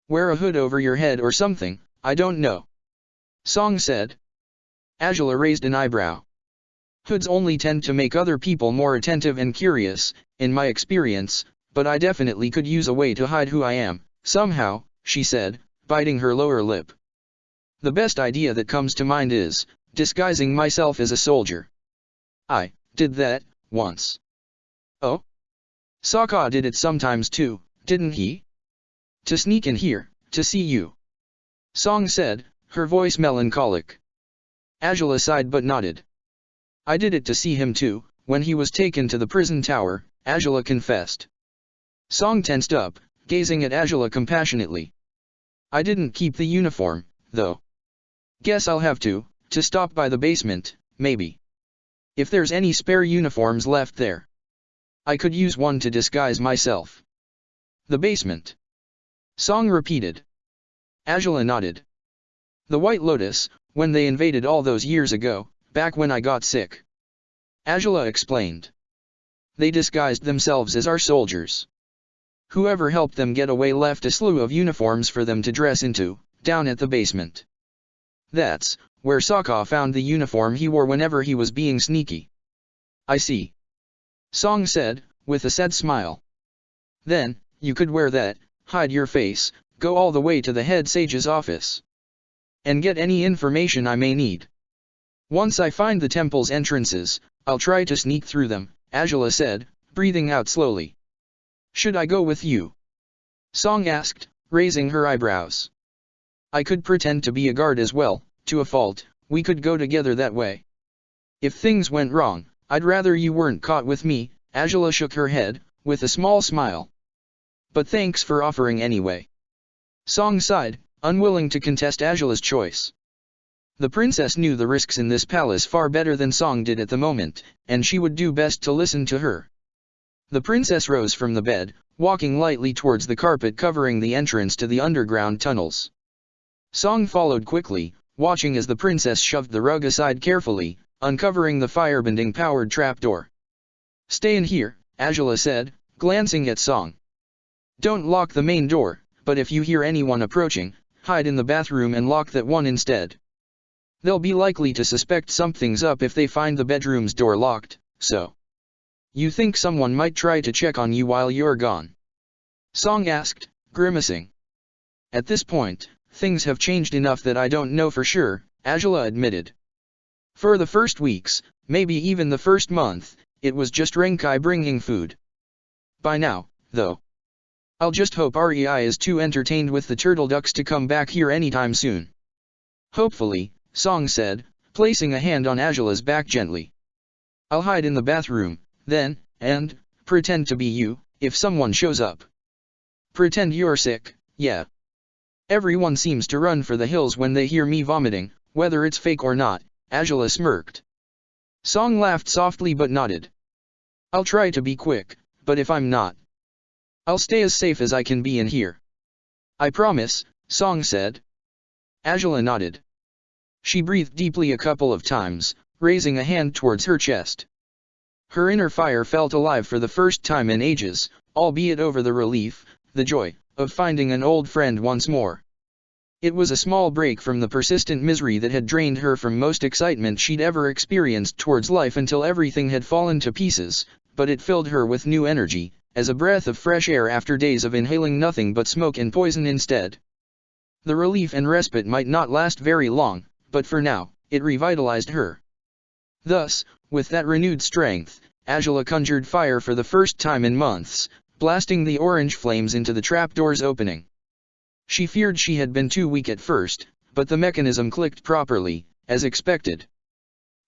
Wear a hood over your head or something, I don't know. Song said. Angela raised an eyebrow. Hoods only tend to make other people more attentive and curious, in my experience, but I definitely could use a way to hide who I am, somehow, she said, biting her lower lip. The best idea that comes to mind is disguising myself as a soldier. I did that once. Oh? Sokka did it sometimes too, didn't he? To sneak in here, to see you. Song said, her voice melancholic. Angela sighed but nodded. I did it to see him too, when he was taken to the prison tower, Angela confessed. Song tensed up, gazing at Angela compassionately. I didn't keep the uniform, though. Guess I'll have to stop by the basement, maybe. If there's any spare uniforms left there. I could use one to disguise myself. The basement. Song repeated. Angela nodded. The White Lotus, when they invaded all those years ago, back when I got sick. Angela explained. They disguised themselves as our soldiers. Whoever helped them get away left a slew of uniforms for them to dress into, down at the basement. That's where Sokka found the uniform he wore whenever he was being sneaky. I see. Song said, with a sad smile. Then, you could wear that, hide your face, go all the way to the head sage's office. And get any information I may need. Once I find the temple's entrances, I'll try to sneak through them, Angela said, breathing out slowly. Should I go with you? Song asked, raising her eyebrows. I could pretend to be a guard as well, to a fault, we could go together that way. If things went wrong, I'd rather you weren't caught with me, Angela shook her head, with a small smile. But thanks for offering anyway. Song sighed, unwilling to contest Angela's choice. The princess knew the risks in this palace far better than Song did at the moment, and she would do best to listen to her. The princess rose from the bed, walking lightly towards the carpet covering the entrance to the underground tunnels. Song followed quickly, watching as the princess shoved the rug aside carefully, uncovering the firebending-powered trapdoor. "Stay in here," Angela said, glancing at Song. "Don't lock the main door, but if you hear anyone approaching, hide in the bathroom and lock that one instead. They'll be likely to suspect something's up if they find the bedroom's door locked, so. You think someone might try to check on you while you're gone?" Song asked, grimacing. "At this point, things have changed enough that I don't know for sure," Angela admitted. "For the first weeks, maybe even the first month, it was just Renkai bringing food. By now, though. I'll just hope Rei is too entertained with the turtle ducks to come back here anytime soon." "Hopefully," Song said, placing a hand on Angela's back gently. "I'll hide in the bathroom, then, and pretend to be you, if someone shows up. Pretend you're sick, yeah. Everyone seems to run for the hills when they hear me vomiting, whether it's fake or not," Angela smirked. Song laughed softly but nodded. "I'll try to be quick, but if I'm not, I'll stay as safe as I can be in here." "I promise," Song said. Angela nodded. She breathed deeply a couple of times, raising a hand towards her chest. Her inner fire felt alive for the first time in ages, albeit over the relief, the joy, of finding an old friend once more. It was a small break from the persistent misery that had drained her from most excitement she'd ever experienced towards life until everything had fallen to pieces, but it filled her with new energy, as a breath of fresh air after days of inhaling nothing but smoke and poison instead. The relief and respite might not last very long, but for now, it revitalized her. Thus, with that renewed strength, Angela conjured fire for the first time in months, blasting the orange flames into the trapdoor's opening. She feared she had been too weak at first, but the mechanism clicked properly, as expected.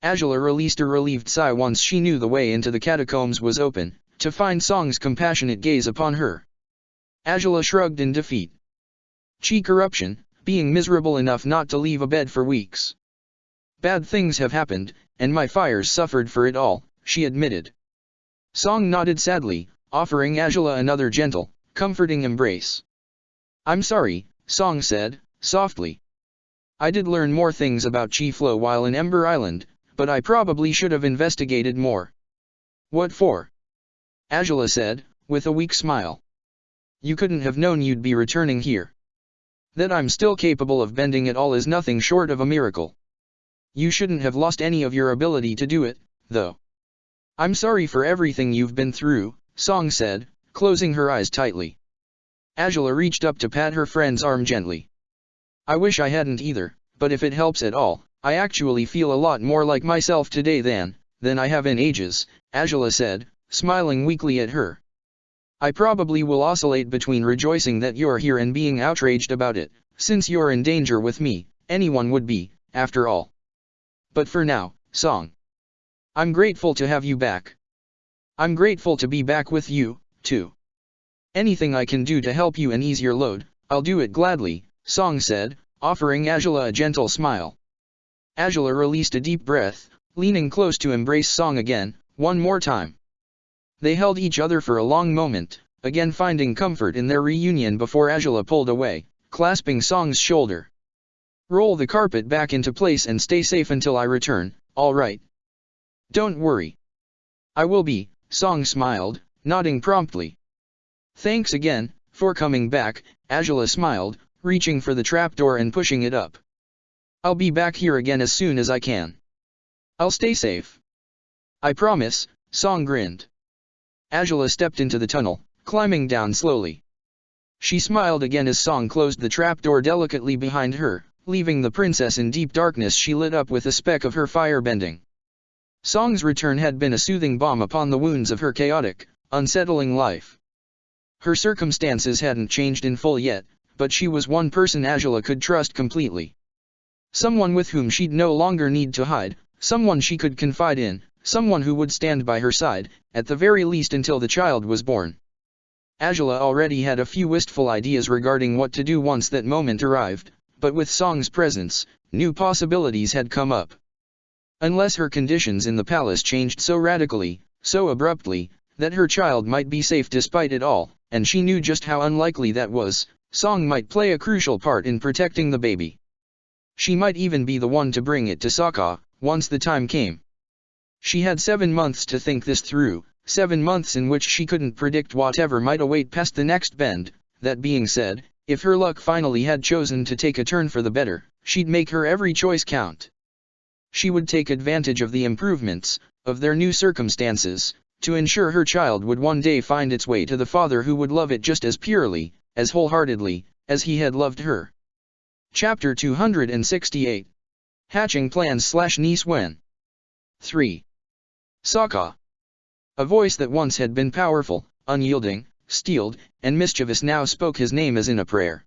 Angela released a relieved sigh once she knew the way into the catacombs was open, to find Song's compassionate gaze upon her. Angela shrugged in defeat. Chi corruption, being miserable enough not to leave a bed for weeks. "Bad things have happened, and my fires suffered for it all," she admitted. Song nodded sadly, offering Angela another gentle, comforting embrace. "I'm sorry," Song said, softly. "I did learn more things about Chi flow while in Ember Island, but I probably should have investigated more." "What for?" Angela said, with a weak smile. "You couldn't have known you'd be returning here. That I'm still capable of bending it all is nothing short of a miracle. You shouldn't have lost any of your ability to do it, though." "I'm sorry for everything you've been through," Song said, closing her eyes tightly. Angela reached up to pat her friend's arm gently. "I wish I hadn't either, but if it helps at all, I actually feel a lot more like myself today than I have in ages," Angela said, smiling weakly at her. "I probably will oscillate between rejoicing that you're here and being outraged about it, since you're in danger with me, anyone would be, after all. But for now, Song, I'm grateful to have you back. I'm grateful to be back with you, too. Anything I can do to help you and ease your load, I'll do it gladly," Song said, offering Angela a gentle smile. Angela released a deep breath, leaning close to embrace Song again, one more time. They held each other for a long moment, again finding comfort in their reunion before Angela pulled away, clasping Song's shoulder. "Roll the carpet back into place and stay safe until I return, all right?" "Don't worry. I will be," Song smiled, nodding promptly. "Thanks again, for coming back," Angela smiled, reaching for the trapdoor and pushing it up. "I'll be back here again as soon as I can. I'll stay safe." "I promise," Song grinned. Angela stepped into the tunnel, climbing down slowly. She smiled again as Song closed the trapdoor delicately behind her, leaving the princess in deep darkness she lit up with a speck of her firebending. Song's return had been a soothing balm upon the wounds of her chaotic, unsettling life. Her circumstances hadn't changed in full yet, but she was one person Angela could trust completely. Someone with whom she'd no longer need to hide, someone she could confide in, someone who would stand by her side, at the very least until the child was born. Angela already had a few wistful ideas regarding what to do once that moment arrived, but with Song's presence, New possibilities had come up. Unless her conditions in the palace changed so radically, so abruptly, that her child might be safe despite it all, and she knew just how unlikely that was, Song might play a crucial part in protecting the baby. She might even be the one to bring it to Sokka, once the time came. She had 7 months to think this through, 7 months in which she couldn't predict whatever might await past the next bend. That being said, if her luck finally had chosen to take a turn for the better, she'd make her every choice count. She would take advantage of the improvements, of their new circumstances, to ensure her child would one day find its way to the father who would love it just as purely, as wholeheartedly, as he had loved her. Chapter 268. Hatching Plans / Niece Wen. 3. Sokka. A voice that once had been powerful, unyielding, steeled, and mischievous now spoke his name as in a prayer.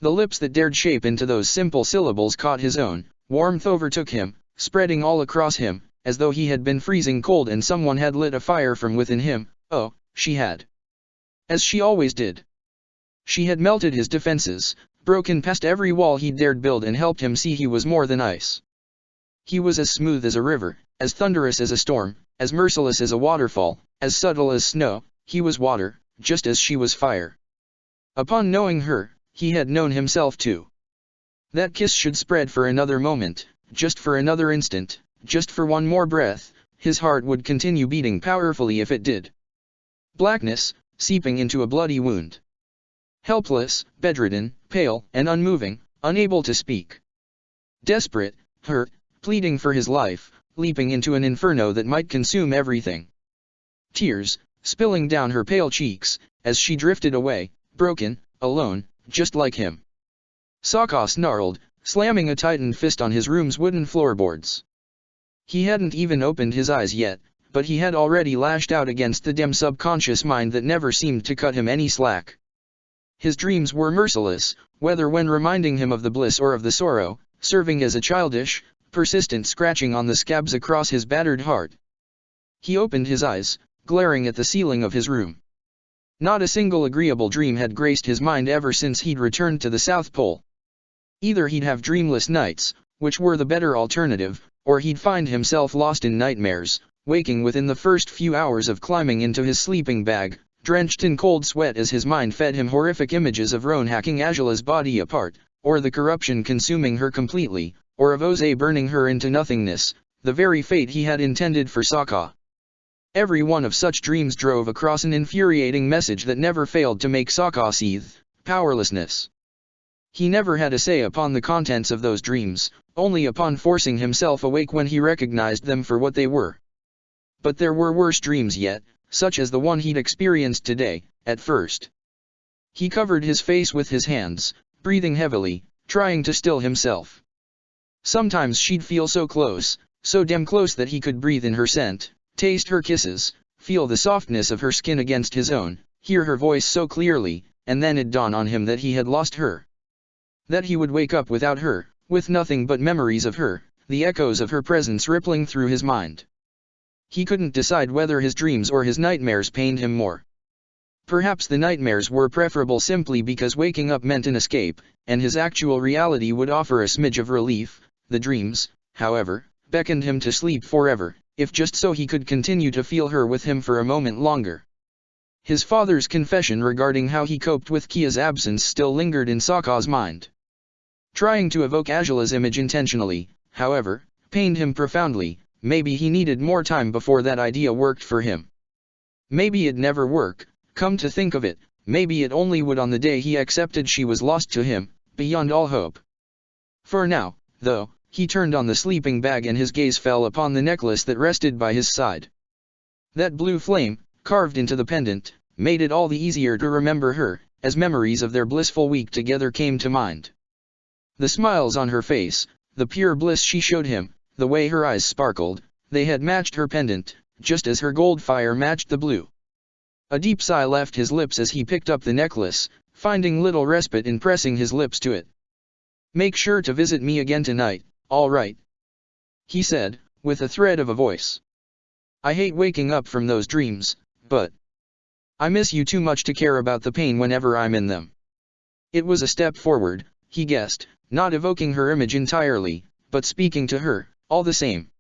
The lips that dared shape into those simple syllables caught his own, warmth overtook him, spreading all across him, as though he had been freezing cold and someone had lit a fire from within him. Oh, she had. As she always did. She had melted his defenses, broken past every wall he'd dared build and helped him see he was more than ice. He was as smooth as a river, as thunderous as a storm, as merciless as a waterfall, as subtle as snow. He was water, just as she was fire. Upon knowing her, he had known himself too. That kiss should spread for another moment, just for another instant, just for one more breath. His heart would continue beating powerfully if it did. Blackness, seeping into a bloody wound. Helpless, bedridden, pale, and unmoving, unable to speak. Desperate, hurt, pleading for his life, leaping into an inferno that might consume everything. Tears, spilling down her pale cheeks, as she drifted away, broken, alone, just like him. Sokka snarled, slamming a tightened fist on his room's wooden floorboards. He hadn't even opened his eyes yet, but he had already lashed out against the dim subconscious mind that never seemed to cut him any slack. His dreams were merciless, whether when reminding him of the bliss or of the sorrow, serving as a childish, persistent scratching on the scabs across his battered heart. He opened his eyes, glaring at the ceiling of his room. Not a single agreeable dream had graced his mind ever since he'd returned to the South Pole. Either he'd have dreamless nights, which were the better alternative, or he'd find himself lost in nightmares, waking within the first few hours of climbing into his sleeping bag, drenched in cold sweat as his mind fed him horrific images of Roan hacking Angela's body apart, or the corruption consuming her completely, or of Oze burning her into nothingness, the very fate he had intended for Sokka. Every one of such dreams drove across an infuriating message that never failed to make Sokka seethe: powerlessness. He never had a say upon the contents of those dreams, only upon forcing himself awake when he recognized them for what they were. But there were worse dreams yet, such as the one he'd experienced today. At first, he covered his face with his hands, breathing heavily, trying to still himself. Sometimes she'd feel so close, so damn close that he could breathe in her scent, taste her kisses, feel the softness of her skin against his own, hear her voice so clearly, and then it'd dawn on him that he had lost her. That he would wake up without her, with nothing but memories of her, the echoes of her presence rippling through his mind. He couldn't decide whether his dreams or his nightmares pained him more. Perhaps the nightmares were preferable simply because waking up meant an escape, and his actual reality would offer a smidge of relief. The dreams, however, beckoned him to sleep forever, if just so he could continue to feel her with him for a moment longer. His father's confession regarding how he coped with Kia's absence still lingered in Sokka's mind. Trying to evoke Angela's image intentionally, however, pained him profoundly. Maybe he needed more time before that idea worked for him. Maybe it'd never work. Come to think of it, maybe it only would on the day he accepted she was lost to him, beyond all hope. For now, though, he turned on the sleeping bag and his gaze fell upon the necklace that rested by his side. That blue flame, carved into the pendant, made it all the easier to remember her, as memories of their blissful week together came to mind. The smiles on her face, the pure bliss she showed him, the way her eyes sparkled, they had matched her pendant, just as her gold fire matched the blue. A deep sigh left his lips as he picked up the necklace, finding little respite in pressing his lips to it. "Make sure to visit me again tonight, all right?" he said, with a thread of a voice. "I hate waking up from those dreams, but I miss you too much to care about the pain whenever I'm in them." It was a step forward, he guessed, not evoking her image entirely, but speaking to her, all the same.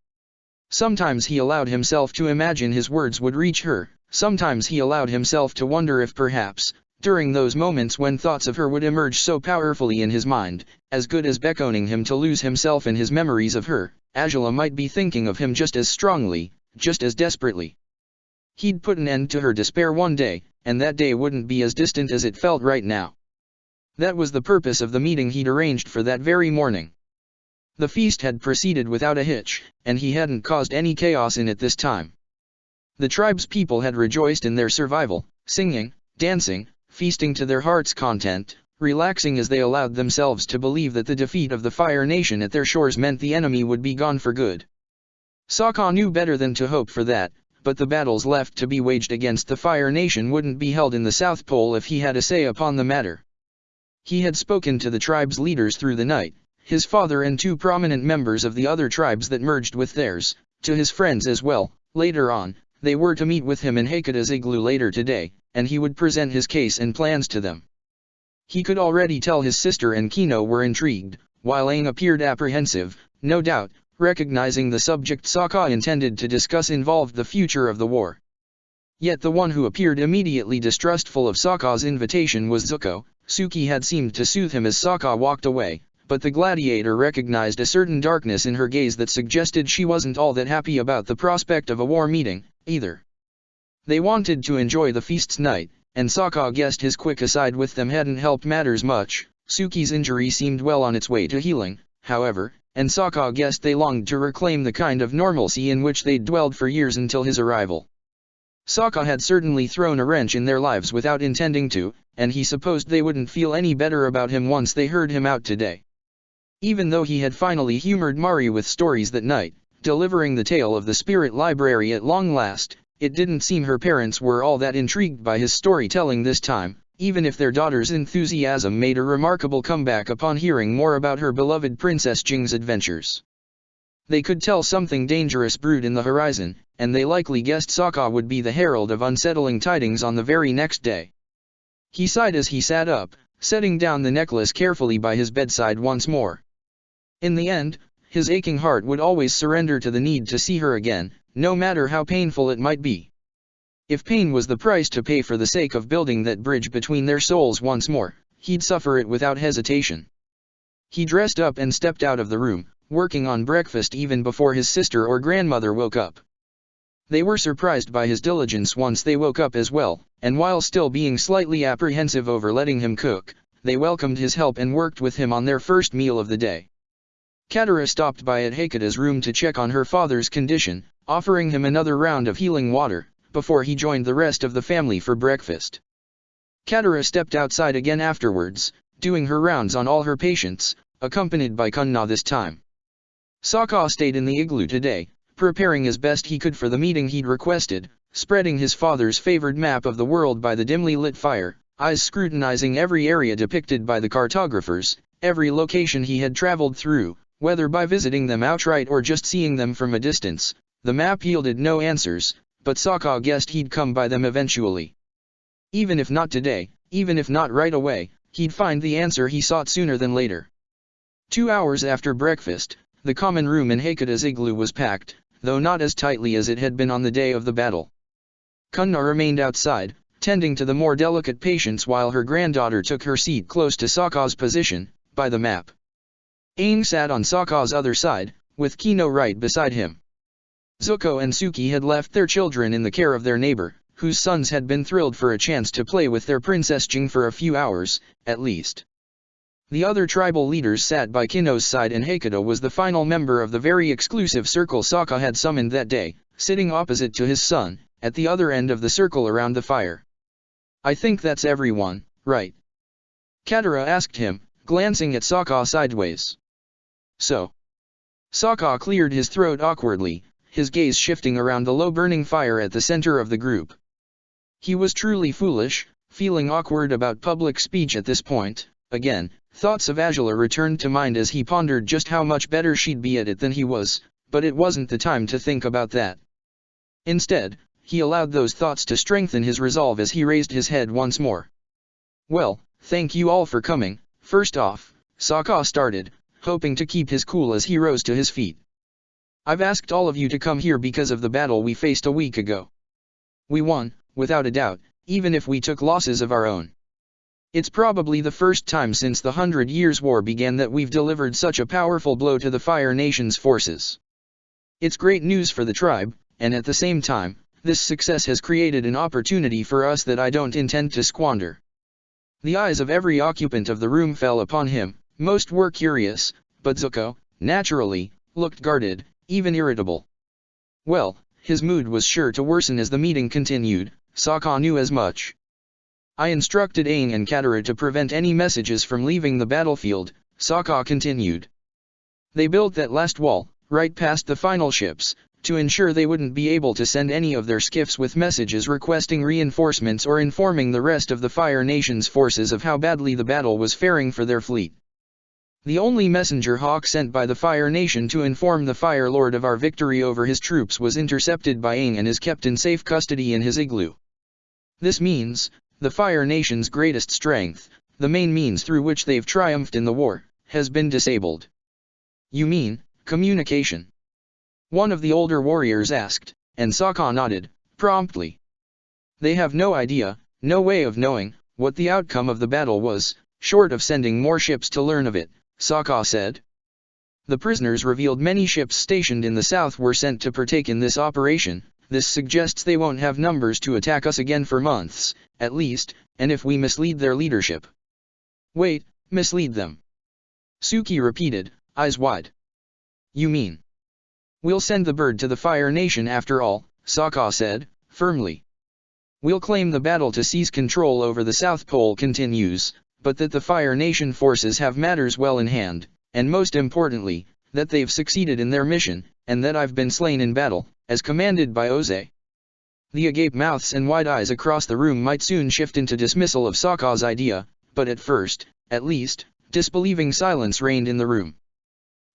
Sometimes he allowed himself to imagine his words would reach her, sometimes he allowed himself to wonder if perhaps, during those moments when thoughts of her would emerge so powerfully in his mind, as good as beckoning him to lose himself in his memories of her, Angela might be thinking of him just as strongly, just as desperately. He'd put an end to her despair one day, and that day wouldn't be as distant as it felt right now. That was the purpose of the meeting he'd arranged for that very morning. The feast had proceeded without a hitch, and he hadn't caused any chaos in it this time. The tribe's people had rejoiced in their survival, singing, dancing, feasting to their heart's content, relaxing as they allowed themselves to believe that the defeat of the Fire Nation at their shores meant the enemy would be gone for good. Sokka knew better than to hope for that, but the battles left to be waged against the Fire Nation wouldn't be held in the South Pole if he had a say upon the matter. He had spoken to the tribe's leaders through the night, his father and 2 prominent members of the other tribes that merged with theirs, to his friends as well. Later on, they were to meet with him in Hakuda's igloo later today, and he would present his case and plans to them. He could already tell his sister and Kino were intrigued, while Aang appeared apprehensive, no doubt, recognizing the subject Sokka intended to discuss involved the future of the war. Yet the one who appeared immediately distrustful of Sokka's invitation was Zuko. Suki had seemed to soothe him as Sokka walked away, but the gladiator recognized a certain darkness in her gaze that suggested she wasn't all that happy about the prospect of a war meeting, either. They wanted to enjoy the feast's night, and Sokka guessed his quick aside with them hadn't helped matters much. Suki's injury seemed well on its way to healing, however, and Sokka guessed they longed to reclaim the kind of normalcy in which they'd dwelled for years until his arrival. Sokka had certainly thrown a wrench in their lives without intending to, and he supposed they wouldn't feel any better about him once they heard him out today. Even though he had finally humored Mari with stories that night, delivering the tale of the spirit library at long last, it didn't seem her parents were all that intrigued by his storytelling this time, even if their daughter's enthusiasm made a remarkable comeback upon hearing more about her beloved Princess Jing's adventures. They could tell something dangerous brewed in the horizon, and they likely guessed Sokka would be the herald of unsettling tidings on the very next day. He sighed as he sat up, setting down the necklace carefully by his bedside once more. In the end, his aching heart would always surrender to the need to see her again, no matter how painful it might be. If pain was the price to pay for the sake of building that bridge between their souls once more, he'd suffer it without hesitation. He dressed up and stepped out of the room, working on breakfast even before his sister or grandmother woke up. They were surprised by his diligence once they woke up as well, and while still being slightly apprehensive over letting him cook, they welcomed his help and worked with him on their first meal of the day. Katara stopped by at Hakuda's room to check on her father's condition, offering him another round of healing water, before he joined the rest of the family for breakfast. Katara stepped outside again afterwards, doing her rounds on all her patients, accompanied by Kunna this time. Sokka stayed in the igloo today, preparing as best he could for the meeting he'd requested, spreading his father's favored map of the world by the dimly lit fire, eyes scrutinizing every area depicted by the cartographers, every location he had traveled through, whether by visiting them outright or just seeing them from a distance. The map yielded no answers, but Sokka guessed he'd come by them eventually. Even if not today, even if not right away, he'd find the answer he sought sooner than later. 2 hours after breakfast, the common room in Hakuda's igloo was packed, though not as tightly as it had been on the day of the battle. Kunna remained outside, tending to the more delicate patients while her granddaughter took her seat close to Sokka's position, by the map. Aang sat on Sokka's other side, with Kino right beside him. Zuko and Suki had left their children in the care of their neighbor, whose sons had been thrilled for a chance to play with their Princess Jing for a few hours, at least. The other tribal leaders sat by Kino's side, and Hakuda was the final member of the very exclusive circle Sokka had summoned that day, sitting opposite to his son, at the other end of the circle around the fire. "I think that's everyone, right?" Katara asked him, glancing at Sokka sideways. "So?" Sokka cleared his throat awkwardly, his gaze shifting around the low-burning fire at the center of the group. He was truly foolish, feeling awkward about public speech at this point. Again, thoughts of Angela returned to mind as he pondered just how much better she'd be at it than he was, but it wasn't the time to think about that. Instead, he allowed those thoughts to strengthen his resolve as he raised his head once more. "Well, thank you all for coming. First off, Sokka started, hoping to keep his cool as he rose to his feet. I've asked all of you to come here because of the battle we faced a week ago. We won, without a doubt, even if we took losses of our own. It's probably the first time since the 100 Years' War began that we've delivered such a powerful blow to the Fire Nation's forces. It's great news for the tribe, and at the same time, this success has created an opportunity for us that I don't intend to squander. The eyes of every occupant of the room fell upon him. Most were curious, but Zuko, naturally, looked guarded, even irritable. Well, his mood was sure to worsen as the meeting continued. Sokka knew as much. I instructed Aang and Katara to prevent any messages from leaving the battlefield, Sokka continued. They built that last wall, right past the final ships, to ensure they wouldn't be able to send any of their skiffs with messages requesting reinforcements or informing the rest of the Fire Nation's forces of how badly the battle was faring for their fleet. The only messenger hawk sent by the Fire Nation to inform the Fire Lord of our victory over his troops was intercepted by Aang and is kept in safe custody in his igloo. This means, the Fire Nation's greatest strength, the main means through which they've triumphed in the war, has been disabled. You mean, communication? One of the older warriors asked, and Sokka nodded, promptly. They have no idea, no way of knowing, what the outcome of the battle was, short of sending more ships to learn of it, Sokka said. The prisoners revealed many ships stationed in the south were sent to partake in this operation. This suggests they won't have numbers to attack us again for months, at least, and if we mislead their leadership. Wait, mislead them? Suki repeated, eyes wide. You mean? We'll send the bird to the Fire Nation after all, Sokka said, firmly. We'll claim the battle to seize control over the South Pole continues, but that the Fire Nation forces have matters well in hand, and most importantly, that they've succeeded in their mission, and that I've been slain in battle, as commanded by Oze. The agape mouths and wide eyes across the room might soon shift into dismissal of Sokka's idea, but at first, at least, disbelieving silence reigned in the room.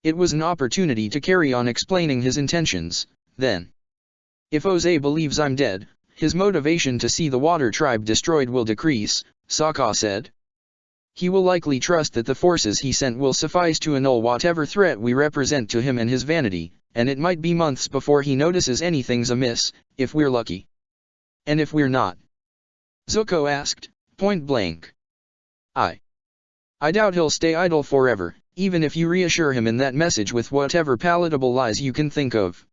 It was an opportunity to carry on explaining his intentions, then. If Oze believes I'm dead, his motivation to see the Water Tribe destroyed will decrease, Sokka said. He will likely trust that the forces he sent will suffice to annul whatever threat we represent to him and his vanity, and it might be months before he notices anything's amiss, if we're lucky. And if we're not? Zuko asked, point blank. I doubt he'll stay idle forever, even if you reassure him in that message with whatever palatable lies you can think of.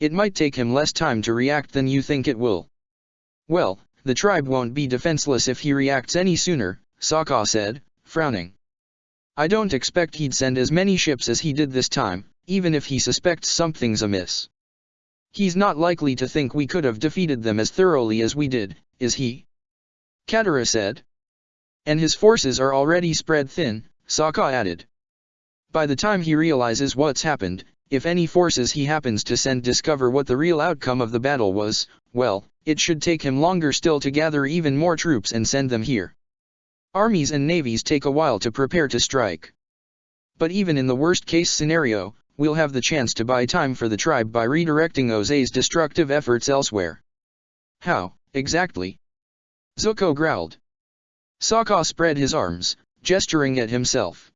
It might take him less time to react than you think it will. Well, the tribe won't be defenseless if he reacts any sooner, Sokka said, frowning. I don't expect he'd send as many ships as he did this time, even if he suspects something's amiss. He's not likely to think we could have defeated them as thoroughly as we did, is he? Katara said. And his forces are already spread thin, Sokka added. By the time he realizes what's happened, if any forces he happens to send discover what the real outcome of the battle was, well, it should take him longer still to gather even more troops and send them here. Armies and navies take a while to prepare to strike. But even in the worst-case scenario, we'll have the chance to buy time for the tribe by redirecting Oze's destructive efforts elsewhere. How, exactly? Zuko growled. Sokka spread his arms, gesturing at himself.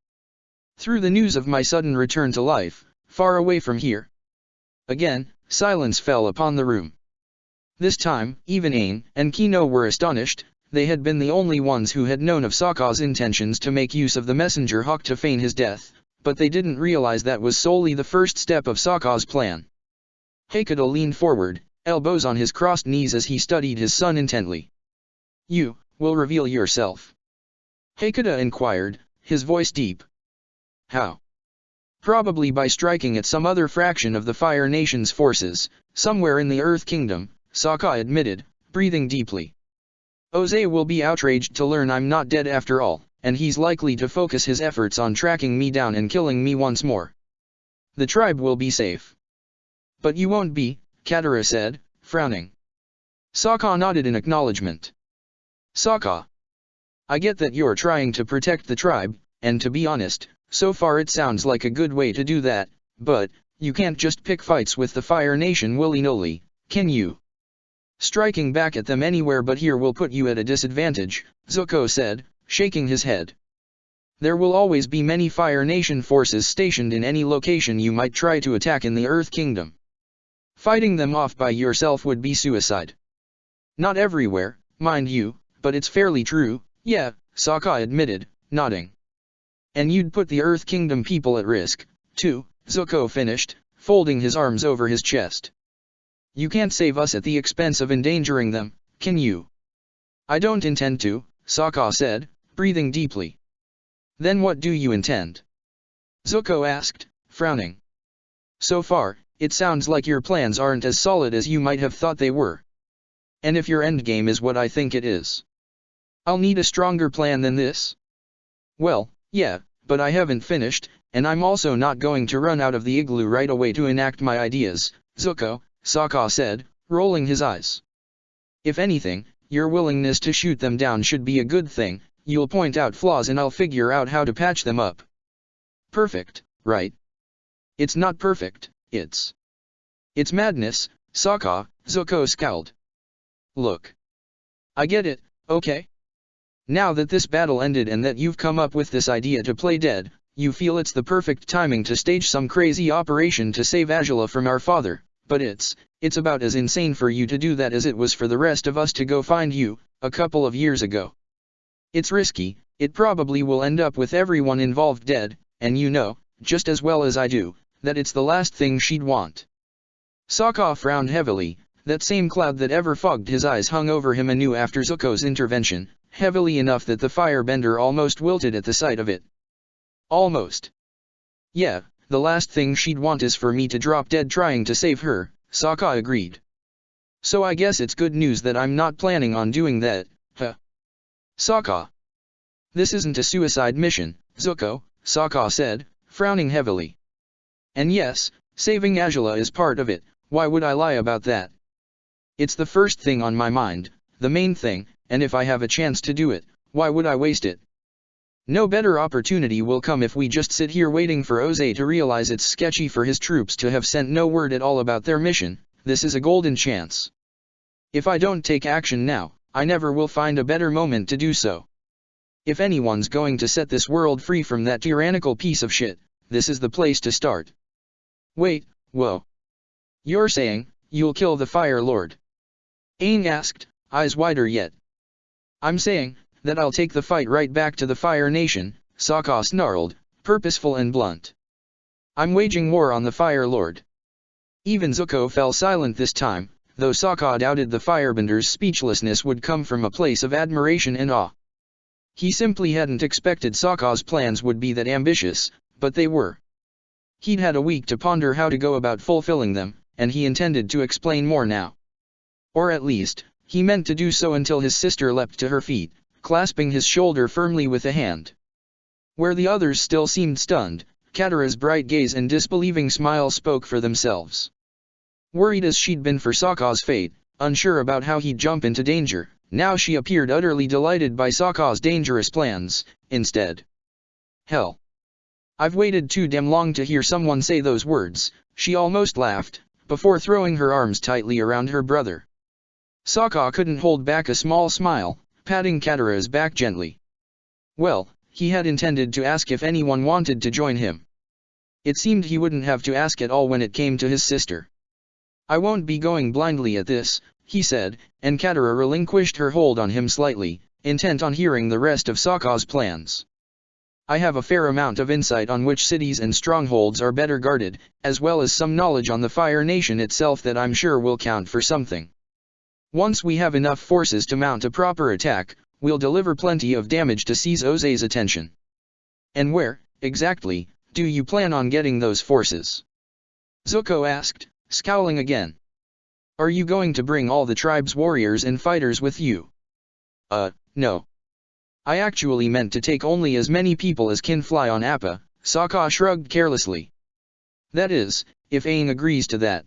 Through the news of my sudden return to life, far away from here. Again, silence fell upon the room. This time, even Aang and Kino were astonished. They had been the only ones who had known of Sokka's intentions to make use of the messenger hawk to feign his death, but they didn't realize that was solely the first step of Sokka's plan. Heikuta leaned forward, elbows on his crossed knees as he studied his son intently. You will reveal yourself? Heikuta inquired, his voice deep. How? Probably by striking at some other fraction of the Fire Nation's forces, somewhere in the Earth Kingdom, Sokka admitted, breathing deeply. Oze will be outraged to learn I'm not dead after all, and he's likely to focus his efforts on tracking me down and killing me once more. The tribe will be safe. But you won't be, Katara said, frowning. Sokka nodded in acknowledgement. Sokka. I get that you're trying to protect the tribe, and to be honest, so far it sounds like a good way to do that, but, you can't just pick fights with the Fire Nation willy-nilly, can you? Striking back at them anywhere but here will put you at a disadvantage, Zuko said, shaking his head. There will always be many Fire Nation forces stationed in any location you might try to attack in the Earth Kingdom. Fighting them off by yourself would be suicide. Not everywhere, mind you, but it's fairly true, yeah, Sokka admitted, nodding. And you'd put the Earth Kingdom people at risk, too, Zuko finished, folding his arms over his chest. You can't save us at the expense of endangering them, can you? I don't intend to, Sokka said, breathing deeply. Then what do you intend? Zuko asked, frowning. So far, it sounds like your plans aren't as solid as you might have thought they were. And if your endgame is what I think it is, I'll need a stronger plan than this. Well, yeah, but I haven't finished, and I'm also not going to run out of the igloo right away to enact my ideas, Zuko, Sokka said, rolling his eyes. If anything, your willingness to shoot them down should be a good thing. You'll point out flaws and I'll figure out how to patch them up. Perfect, right? It's not perfect, it's madness, Sokka, Zuko scowled. Look. I get it, okay? Now that this battle ended and that you've come up with this idea to play dead, you feel it's the perfect timing to stage some crazy operation to save Azula from our father, but it's about as insane for you to do that as it was for the rest of us to go find you, a couple of years ago. It's risky, it probably will end up with everyone involved dead, and you know, just as well as I do, that it's the last thing she'd want. Sokka frowned heavily, that same cloud that ever fogged his eyes hung over him anew after Zuko's intervention, heavily enough that the firebender almost wilted at the sight of it. Almost. Yeah, the last thing she'd want is for me to drop dead trying to save her, Sokka agreed. So I guess it's good news that I'm not planning on doing that, huh? Sokka. This isn't a suicide mission, Zuko, Sokka said, frowning heavily. And yes, saving Azula is part of it, why would I lie about that? It's the first thing on my mind, the main thing, and if I have a chance to do it, why would I waste it? No better opportunity will come if we just sit here waiting for Oze to realize it's sketchy for his troops to have sent no word at all about their mission. This is a golden chance. If I don't take action now, I never will find a better moment to do so. If anyone's going to set this world free from that tyrannical piece of shit, this is the place to start. Wait, whoa. You're saying, you'll kill the Fire Lord? Aang asked, eyes wider yet. I'm saying, that I'll take the fight right back to the Fire Nation, Sokka snarled, purposeful and blunt. I'm waging war on the Fire Lord. Even Zuko fell silent this time, though Sokka doubted the firebender's speechlessness would come from a place of admiration and awe. He simply hadn't expected Sokka's plans would be that ambitious, but they were. He'd had a week to ponder how to go about fulfilling them, and he intended to explain more now. Or at least, he meant to do so until his sister leapt to her feet, clasping his shoulder firmly with a hand. Where the others still seemed stunned, Katara's bright gaze and disbelieving smile spoke for themselves. Worried as she'd been for Sokka's fate, unsure about how he'd jump into danger, now she appeared utterly delighted by Sokka's dangerous plans, instead. Hell. I've waited too damn long to hear someone say those words, she almost laughed, before throwing her arms tightly around her brother. Sokka couldn't hold back a small smile, patting Katara's back gently. Well, he had intended to ask if anyone wanted to join him. It seemed he wouldn't have to ask at all when it came to his sister. I won't be going blindly at this, he said, and Katara relinquished her hold on him slightly, intent on hearing the rest of Sokka's plans. I have a fair amount of insight on which cities and strongholds are better guarded, as well as some knowledge on the Fire Nation itself that I'm sure will count for something. Once we have enough forces to mount a proper attack, we'll deliver plenty of damage to seize Oze's attention. And where, exactly, do you plan on getting those forces? Zuko asked, scowling again. Are you going to bring all the tribe's warriors and fighters with you? No. I actually meant to take only as many people as can fly on Appa, Sokka shrugged carelessly. That is, if Aang agrees to that.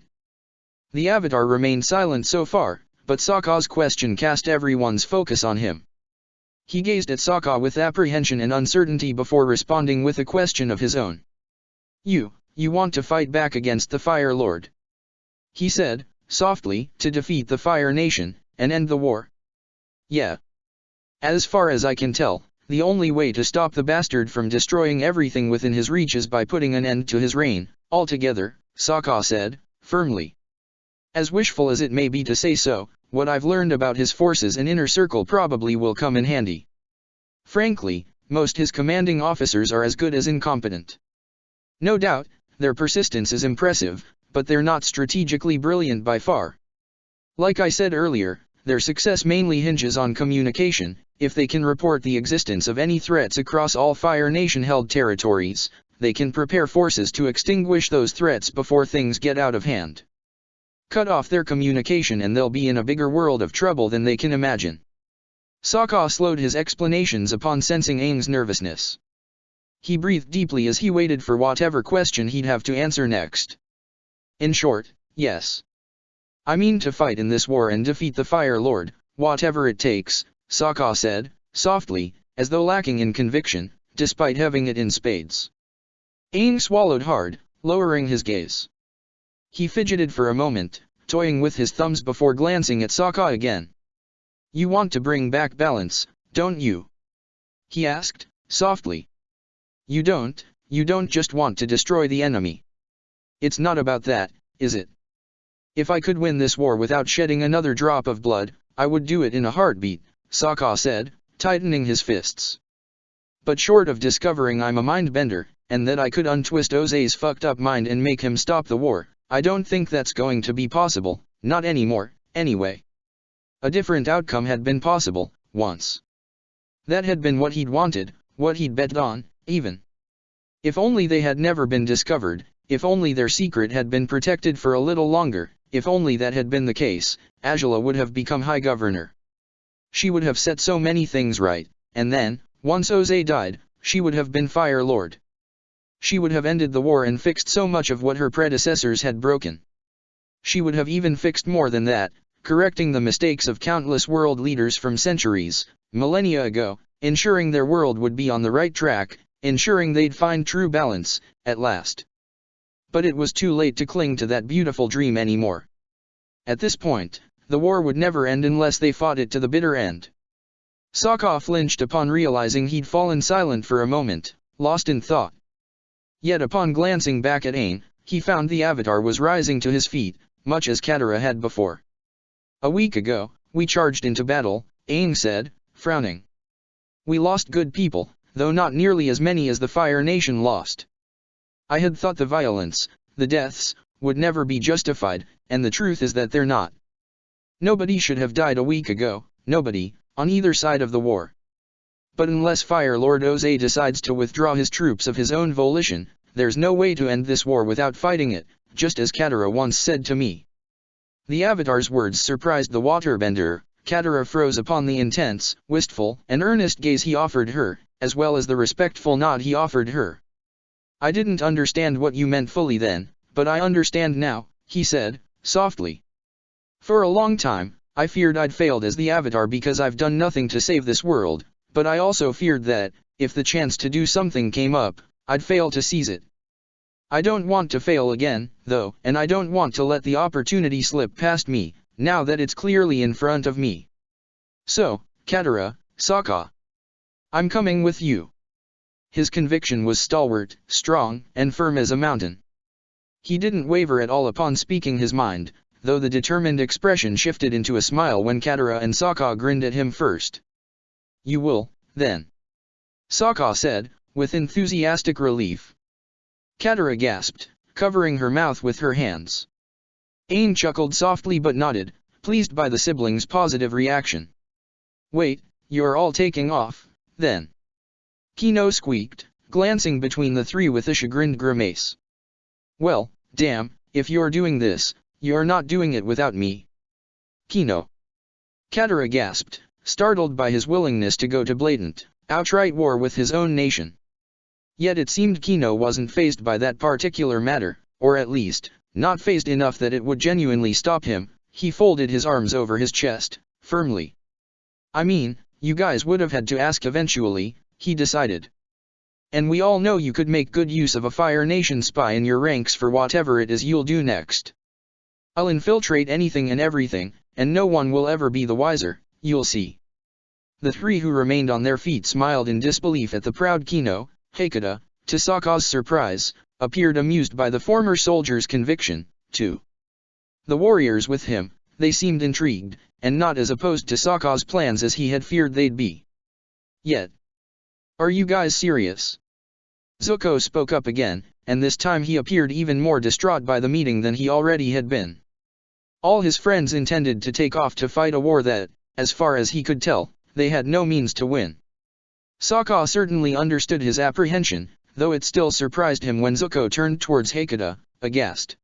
The Avatar remained silent so far, but Sokka's question cast everyone's focus on him. He gazed at Sokka with apprehension and uncertainty before responding with a question of his own. You want to fight back against the Fire Lord? He said, softly, to defeat the Fire Nation, and end the war? Yeah. As far as I can tell, The only way to stop the bastard from destroying everything within his reach is by putting an end to his reign, altogether, Sokka said, firmly. As wishful as it may be to say so, what I've learned about his forces and inner circle probably will come in handy. Frankly, most his commanding officers are as good as incompetent. No doubt, their persistence is impressive, but they're not strategically brilliant by far. Like I said earlier, their success mainly hinges on communication. If they can report the existence of any threats across all Fire Nation-held territories, they can prepare forces to extinguish those threats before things get out of hand. Cut off their communication and they'll be in a bigger world of trouble than they can imagine. Sokka slowed his explanations upon sensing Aang's nervousness. He breathed deeply as he waited for whatever question he'd have to answer next. In short, yes. I mean to fight in this war and defeat the Fire Lord, whatever it takes, Sokka said, softly, as though lacking in conviction, despite having it in spades. Aang swallowed hard, lowering his gaze. He fidgeted for a moment, toying with his thumbs before glancing at Sokka again. You want to bring back balance, don't you? He asked, softly. You don't just want to destroy the enemy. It's not about that, is it? If I could win this war without shedding another drop of blood, I would do it in a heartbeat, Sokka said, tightening his fists. But short of discovering I'm a mindbender, and that I could untwist Oze's fucked up mind and make him stop the war, I don't think that's going to be possible, not anymore, anyway. A different outcome had been possible, once. That had been what he'd wanted, what he'd bet on, even. If only they had never been discovered, if only their secret had been protected for a little longer, if only that had been the case, Azula would have become High Governor. She would have set so many things right, and then, once Oze died, she would have been Fire Lord. She would have ended the war and fixed so much of what her predecessors had broken. She would have even fixed more than that, correcting the mistakes of countless world leaders from centuries, millennia ago, ensuring their world would be on the right track, ensuring they'd find true balance, at last. But it was too late to cling to that beautiful dream anymore. At this point, the war would never end unless they fought it to the bitter end. Sokka flinched upon realizing he'd fallen silent for a moment, lost in thought. Yet upon glancing back at Aang, he found the Avatar was rising to his feet, much as Katara had before. A week ago, we charged into battle, Aang said, frowning. We lost good people, though not nearly as many as the Fire Nation lost. I had thought the violence, the deaths, would never be justified, and the truth is that they're not. Nobody should have died a week ago, nobody, on either side of the war. But unless Fire Lord Oze decides to withdraw his troops of his own volition, there's no way to end this war without fighting it, just as Katara once said to me. The Avatar's words surprised the waterbender. Katara froze upon the intense, wistful, and earnest gaze he offered her, as well as the respectful nod he offered her. I didn't understand what you meant fully then, but I understand now, he said, softly. For a long time, I feared I'd failed as the Avatar because I've done nothing to save this world, but I also feared that, if the chance to do something came up, I'd fail to seize it. I don't want to fail again, though, and I don't want to let the opportunity slip past me, now that it's clearly in front of me. So, Katara, Sokka. I'm coming with you. His conviction was stalwart, strong, and firm as a mountain. He didn't waver at all upon speaking his mind, though the determined expression shifted into a smile when Katara and Sokka grinned at him first. You will, then. Sokka said, with enthusiastic relief. Katara gasped, covering her mouth with her hands. Aang chuckled softly but nodded, pleased by the siblings' positive reaction. Wait, you're all taking off, then? Kino squeaked, glancing between the three with a chagrined grimace. Well, damn, if you're doing this, you're not doing it without me. Kino. Katara gasped, startled by his willingness to go to blatant, outright war with his own nation. Yet it seemed Kino wasn't fazed by that particular matter, or at least, not fazed enough that it would genuinely stop him. He folded his arms over his chest, firmly. I mean, you guys would have had to ask eventually, he decided. And we all know you could make good use of a Fire Nation spy in your ranks for whatever it is you'll do next. I'll infiltrate anything and everything, and no one will ever be the wiser, you'll see. The three who remained on their feet smiled in disbelief at the proud Kino. Hakata, to Sokka's surprise, appeared amused by the former soldier's conviction, too. The warriors with him, they seemed intrigued, and not as opposed to Sokka's plans as he had feared they'd be. Yet. Are you guys serious? Zuko spoke up again, and this time he appeared even more distraught by the meeting than he already had been. All his friends intended to take off to fight a war that, as far as he could tell, they had no means to win. Sokka certainly understood his apprehension, though it still surprised him when Zuko turned towards Hakata, aghast.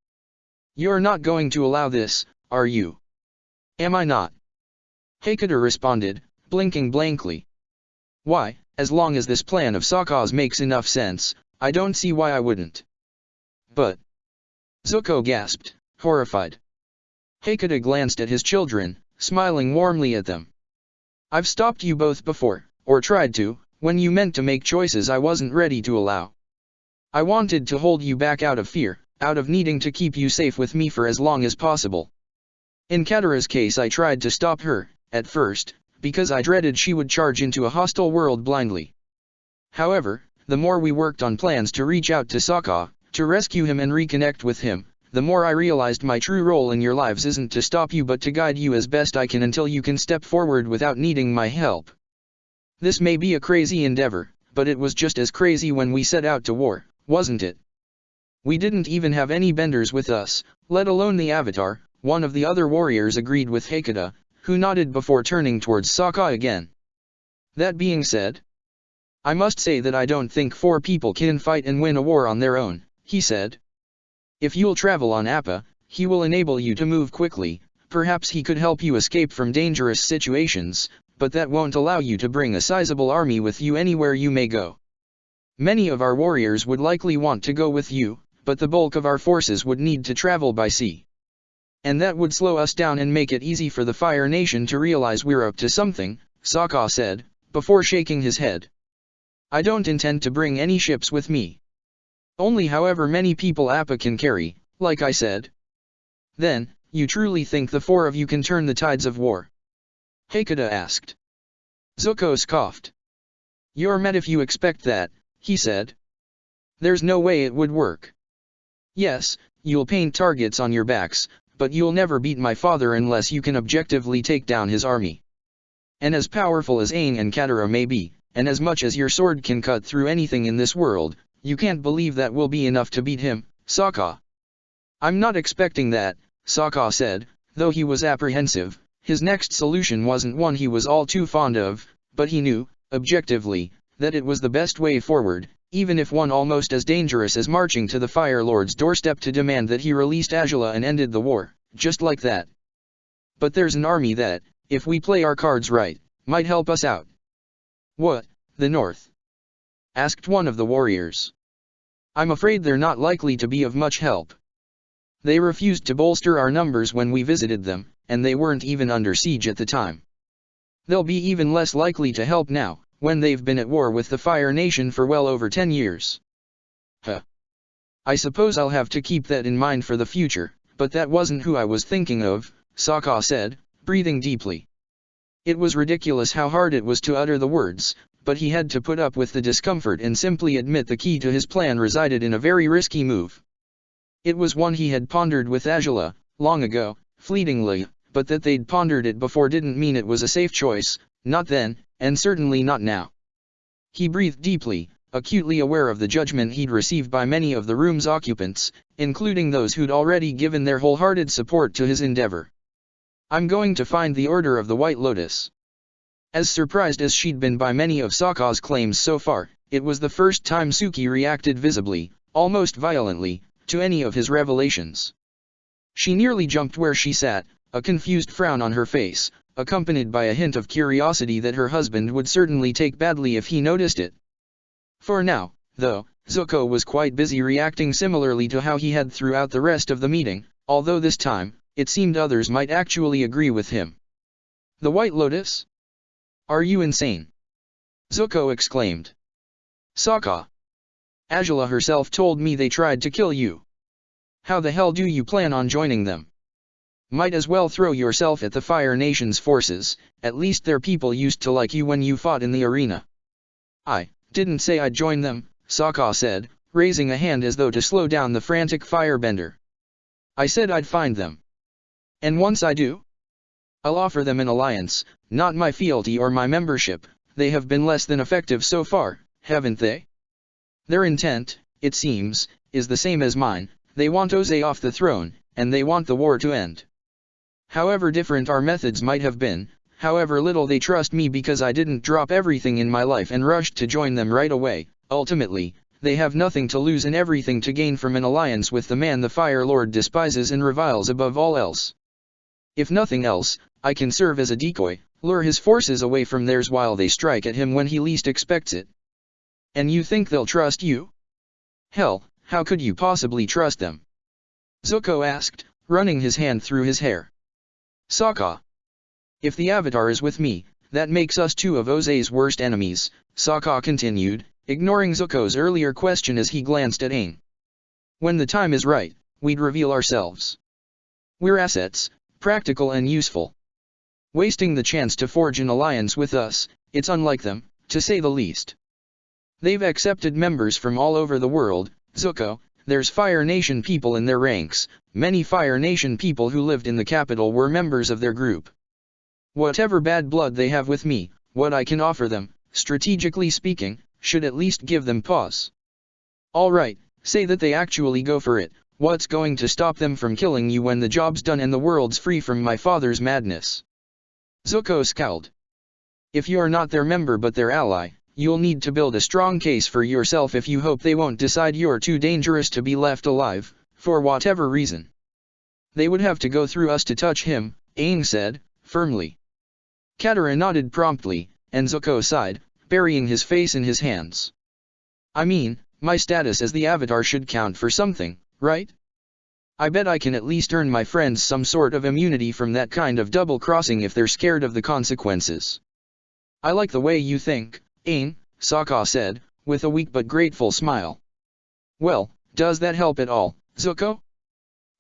You're not going to allow this, are you? Am I not? Hakata responded, blinking blankly. Why, as long as this plan of Sokka's makes enough sense, I don't see why I wouldn't. But... Zuko gasped, horrified. Hakata glanced at his children, smiling warmly at them. I've stopped you both before, or tried to, when you meant to make choices I wasn't ready to allow. I wanted to hold you back out of fear, out of needing to keep you safe with me for as long as possible. In Katara's case I tried to stop her, at first, because I dreaded she would charge into a hostile world blindly. However, the more we worked on plans to reach out to Sokka, to rescue him and reconnect with him, the more I realized my true role in your lives isn't to stop you but to guide you as best I can until you can step forward without needing my help. This may be a crazy endeavor, but it was just as crazy when we set out to war, wasn't it? We didn't even have any benders with us, let alone the Avatar. One of the other warriors agreed with Hakata, who nodded before turning towards Sokka again. That being said, I must say that I don't think 4 people can fight and win a war on their own, he said. If you'll travel on Appa, he will enable you to move quickly, perhaps he could help you escape from dangerous situations, but that won't allow you to bring a sizable army with you anywhere you may go. Many of our warriors would likely want to go with you, but the bulk of our forces would need to travel by sea. And that would slow us down and make it easy for the Fire Nation to realize we're up to something, Sokka said, before shaking his head. I don't intend to bring any ships with me. Only however many people Appa can carry, like I said. Then, you truly think the 4 of you can turn the tides of war? Hakata asked. Zuko scoffed. You're mad if you expect that, he said. There's no way it would work. Yes, you'll paint targets on your backs, but you'll never beat my father unless you can objectively take down his army. And as powerful as Aang and Katara may be, and as much as your sword can cut through anything in this world, you can't believe that will be enough to beat him, Sokka. I'm not expecting that, Sokka said, though he was apprehensive. His next solution wasn't one he was all too fond of, but he knew, objectively, that it was the best way forward, even if one almost as dangerous as marching to the Fire Lord's doorstep to demand that he released Azula and ended the war, just like that. But there's an army that, if we play our cards right, might help us out. What, the North? Asked one of the warriors. I'm afraid they're not likely to be of much help. They refused to bolster our numbers when we visited them, and they weren't even under siege at the time. They'll be even less likely to help now, when they've been at war with the Fire Nation for well over 10 years. I suppose I'll have to keep that in mind for the future, but that wasn't who I was thinking of, Sokka said, breathing deeply. It was ridiculous how hard it was to utter the words, but he had to put up with the discomfort and simply admit the key to his plan resided in a very risky move. It was one he had pondered with Azula, long ago, fleetingly, but that they'd pondered it before didn't mean it was a safe choice, not then, and certainly not now. He breathed deeply, acutely aware of the judgment he'd received by many of the room's occupants, including those who'd already given their wholehearted support to his endeavor. I'm going to find the Order of the White Lotus. As surprised as she'd been by many of Sokka's claims so far, it was the first time Suki reacted visibly, almost violently, to any of his revelations. She nearly jumped where she sat, a confused frown on her face, accompanied by a hint of curiosity that her husband would certainly take badly if he noticed it. For now, though, Zuko was quite busy reacting similarly to how he had throughout the rest of the meeting, although this time, it seemed others might actually agree with him. The White Lotus? Are you insane? Zuko exclaimed. Sokka. Azula herself told me they tried to kill you. How the hell do you plan on joining them? Might as well throw yourself at the Fire Nation's forces, at least their people used to like you when you fought in the arena. I didn't say I'd join them, Sokka said, raising a hand as though to slow down the frantic firebender. I said I'd find them. And once I do, I'll offer them an alliance, not my fealty or my membership. They have been less than effective so far, haven't they? Their intent, it seems, is the same as mine. They want Ozai off the throne, and they want the war to end. However different our methods might have been, however little they trust me because I didn't drop everything in my life and rushed to join them right away, ultimately, they have nothing to lose and everything to gain from an alliance with the man the Fire Lord despises and reviles above all else. If nothing else, I can serve as a decoy, lure his forces away from theirs while they strike at him when he least expects it. And you think they'll trust you? Hell, how could you possibly trust them? Zuko asked, running his hand through his hair. Sokka. If the Avatar is with me, that makes us two of Ozai's worst enemies, Sokka continued, ignoring Zuko's earlier question as he glanced at Aang. When the time is right, we'd reveal ourselves. We're assets, practical and useful. Wasting the chance to forge an alliance with us, it's unlike them, to say the least. They've accepted members from all over the world, Zuko. There's Fire Nation people in their ranks. Many Fire Nation people who lived in the capital were members of their group. Whatever bad blood they have with me, what I can offer them, strategically speaking, should at least give them pause. Alright, say that they actually go for it. What's going to stop them from killing you when the job's done and the world's free from my father's madness? Zuko scowled. If you're not their member but their ally, you'll need to build a strong case for yourself if you hope they won't decide you're too dangerous to be left alive, for whatever reason. They would have to go through us to touch him, Aang said, firmly. Katara nodded promptly, and Zuko sighed, burying his face in his hands. I mean, my status as the Avatar should count for something, right? I bet I can at least earn my friends some sort of immunity from that kind of double-crossing if they're scared of the consequences. I like the way you think, Aang, Sokka said, with a weak but grateful smile. Well, does that help at all, Zuko?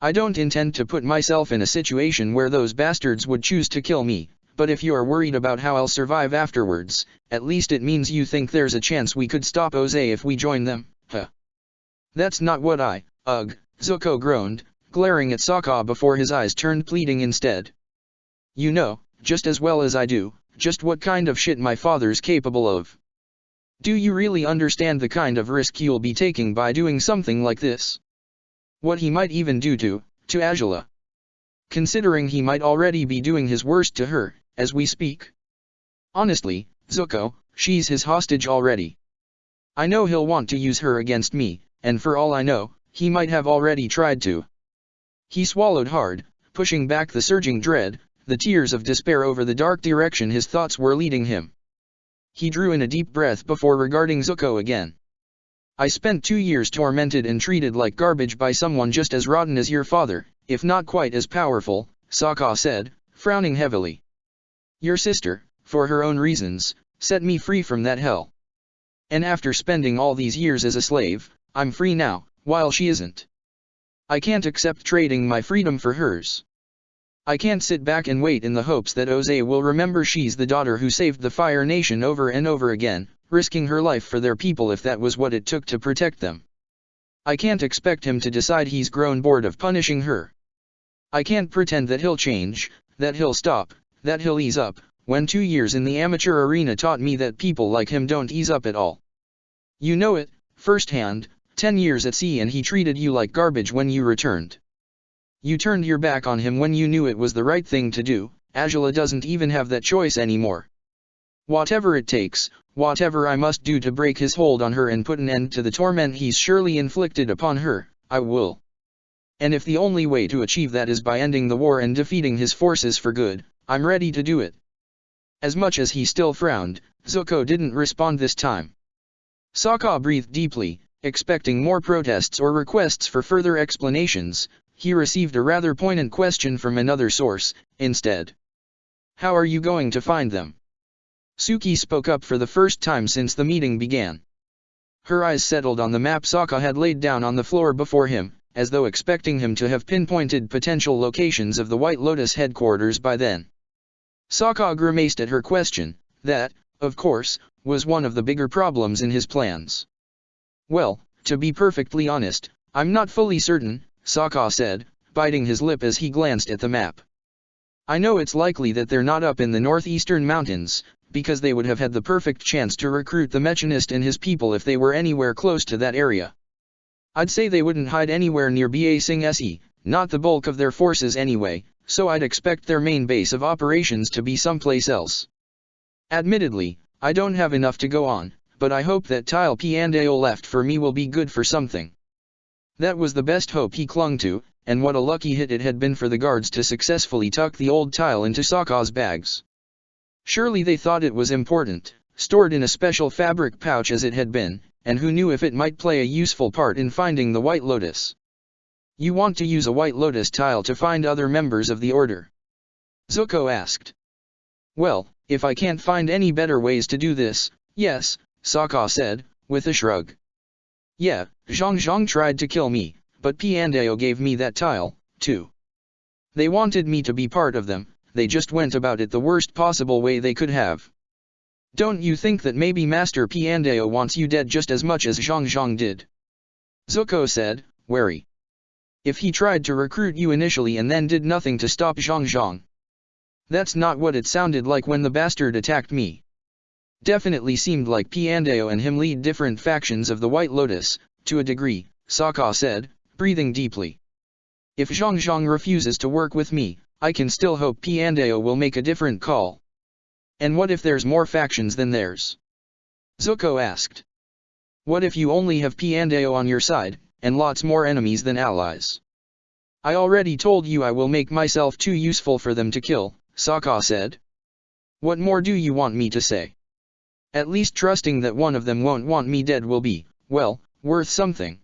I don't intend to put myself in a situation where those bastards would choose to kill me, but if you're worried about how I'll survive afterwards, at least it means you think there's a chance we could stop Ozai if we join them, huh? That's not what ugh, Zuko groaned, glaring at Sokka before his eyes turned pleading instead. You know, just as well as I do, just what kind of shit my father's capable of. Do you really understand the kind of risk you'll be taking by doing something like this? What he might even do to Azula. Considering he might already be doing his worst to her, as we speak. Honestly, Zuko, she's his hostage already. I know he'll want to use her against me, and for all I know, he might have already tried to. He swallowed hard, pushing back the surging dread, the tears of despair over the dark direction his thoughts were leading him. He drew in a deep breath before regarding Zuko again. I spent 2 years tormented and treated like garbage by someone just as rotten as your father, if not quite as powerful, Sokka said, frowning heavily. Your sister, for her own reasons, set me free from that hell. And after spending all these years as a slave, I'm free now, while she isn't. I can't accept trading my freedom for hers. I can't sit back and wait in the hopes that Ozai will remember she's the daughter who saved the Fire Nation over and over again, risking her life for their people if that was what it took to protect them. I can't expect him to decide he's grown bored of punishing her. I can't pretend that he'll change, that he'll stop, that he'll ease up, when 2 years in the amateur arena taught me that people like him don't ease up at all. You know it, firsthand, 10 years at sea and he treated you like garbage when you returned. You turned your back on him when you knew it was the right thing to do. Azula doesn't even have that choice anymore. Whatever it takes, whatever I must do to break his hold on her and put an end to the torment he's surely inflicted upon her, I will. And if the only way to achieve that is by ending the war and defeating his forces for good, I'm ready to do it. As much as he still frowned, Zuko didn't respond this time. Sokka breathed deeply, expecting more protests or requests for further explanations. He received a rather poignant question from another source, instead. How are you going to find them? Suki spoke up for the first time since the meeting began. Her eyes settled on the map Sokka had laid down on the floor before him, as though expecting him to have pinpointed potential locations of the White Lotus headquarters by then. Sokka grimaced at her question. That, of course, was one of the bigger problems in his plans. Well, to be perfectly honest, I'm not fully certain, Sokka said, biting his lip as he glanced at the map. I know it's likely that they're not up in the northeastern mountains, because they would have had the perfect chance to recruit the Mechanist and his people if they were anywhere close to that area. I'd say they wouldn't hide anywhere near Ba Sing Se, not the bulk of their forces anyway, so I'd expect their main base of operations to be someplace else. Admittedly, I don't have enough to go on, but I hope that tile Piandao left for me will be good for something. That was the best hope he clung to, and what a lucky hit it had been for the guards to successfully tuck the old tile into Sokka's bags. Surely they thought it was important, stored in a special fabric pouch as it had been, and who knew if it might play a useful part in finding the White Lotus. You want to use a White Lotus tile to find other members of the Order? Zuko asked. Well, if I can't find any better ways to do this, yes, Sokka said, with a shrug. Yeah, Zhang tried to kill me, but Piandao gave me that tile, too. They wanted me to be part of them, they just went about it the worst possible way they could have. Don't you think that maybe Master Piandao wants you dead just as much as Zhang did? Zuko said, wary. If he tried to recruit you initially and then did nothing to stop Zhang. That's not what it sounded like when the bastard attacked me. Definitely seemed like Piandao and him lead different factions of the White Lotus, to a degree, Sokka said, breathing deeply. If Zhang refuses to work with me, I can still hope Piandao will make a different call. And what if there's more factions than theirs? Zuko asked. What if you only have Piandao on your side, and lots more enemies than allies? I already told you I will make myself too useful for them to kill, Sokka said. What more do you want me to say? At least trusting that one of them won't want me dead will be, well, worth something.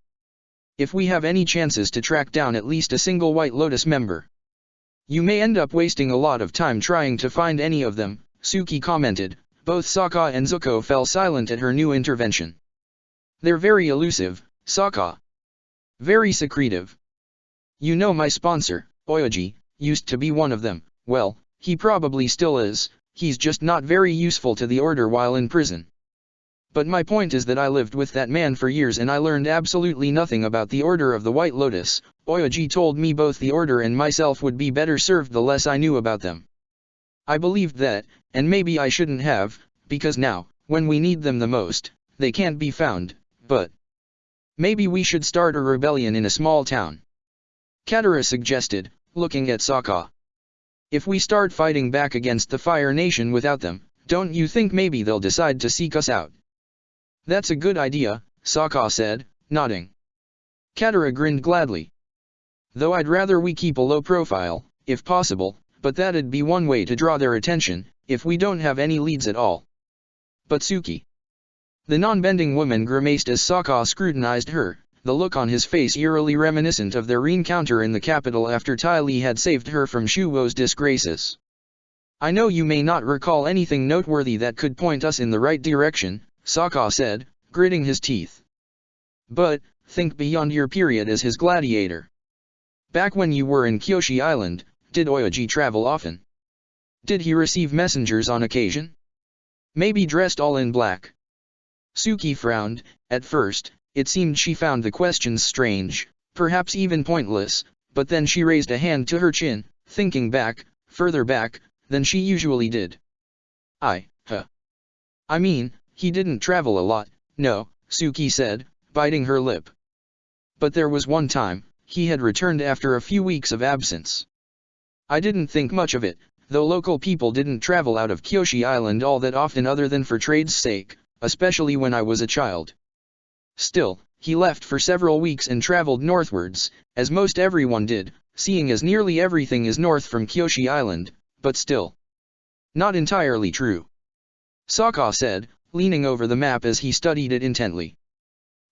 If we have any chances to track down at least a single White Lotus member. You may end up wasting a lot of time trying to find any of them, Suki commented. Both Sokka and Zuko fell silent at her new intervention. They're very elusive, Sokka. Very secretive. You know my sponsor, Oyoji, used to be one of them. Well, he probably still is, he's just not very useful to the Order while in prison. But my point is that I lived with that man for years and I learned absolutely nothing about the Order of the White Lotus. Oyoji told me both the Order and myself would be better served the less I knew about them. I believed that, and maybe I shouldn't have, because now, when we need them the most, they can't be found, but maybe we should start a rebellion in a small town. Katara suggested, looking at Sokka. If we start fighting back against the Fire Nation without them, don't you think maybe they'll decide to seek us out? That's a good idea, Sokka said, nodding. Katara grinned gladly. Though I'd rather we keep a low profile, if possible, but that'd be one way to draw their attention, if we don't have any leads at all. But Suki. The non-bending woman grimaced as Sokka scrutinized her, the look on his face eerily reminiscent of their rencounter in the capital after Ty Lee had saved her from Shu Wo's disgraces. I know you may not recall anything noteworthy that could point us in the right direction, Sokka said, gritting his teeth. But, think beyond your period as his gladiator. Back when you were in Kyoshi Island, did Oyoji travel often? Did he receive messengers on occasion? Maybe dressed all in black? Suki frowned. At first, it seemed she found the questions strange, perhaps even pointless, but then she raised a hand to her chin, thinking back, further back, than she usually did. I mean, he didn't travel a lot, no, Suki said, biting her lip. But there was one time, he had returned after a few weeks of absence. I didn't think much of it, though local people didn't travel out of Kyoshi Island all that often other than for trade's sake, especially when I was a child. Still, he left for several weeks and traveled northwards, as most everyone did, seeing as nearly everything is north from Kyoshi Island, but still. Not entirely true. Sokka said, leaning over the map as he studied it intently.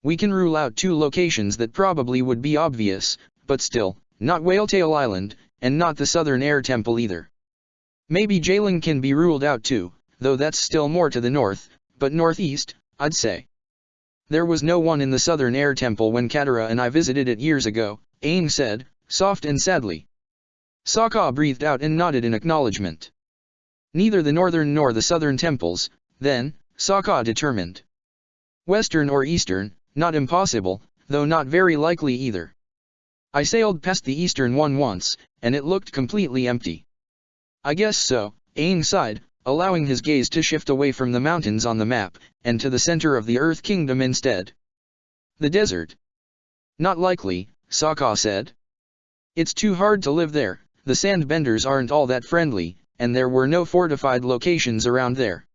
We can rule out two locations that probably would be obvious, but still, not Whaletail Island, and not the Southern Air Temple either. Maybe Jailing can be ruled out too, though that's still more to the north, but northeast, I'd say. There was no one in the Southern Air Temple when Katara and I visited it years ago, Aang said, soft and sadly. Sokka breathed out and nodded in acknowledgement. Neither the northern nor the southern temples, then, Sokka determined. Western or eastern, not impossible, though not very likely either. I sailed past the eastern one once, and it looked completely empty. I guess so, Aang sighed, allowing his gaze to shift away from the mountains on the map, and to the center of the Earth Kingdom instead. The desert. Not likely, Sokka said. It's too hard to live there, the sandbenders aren't all that friendly, and there were no fortified locations around there.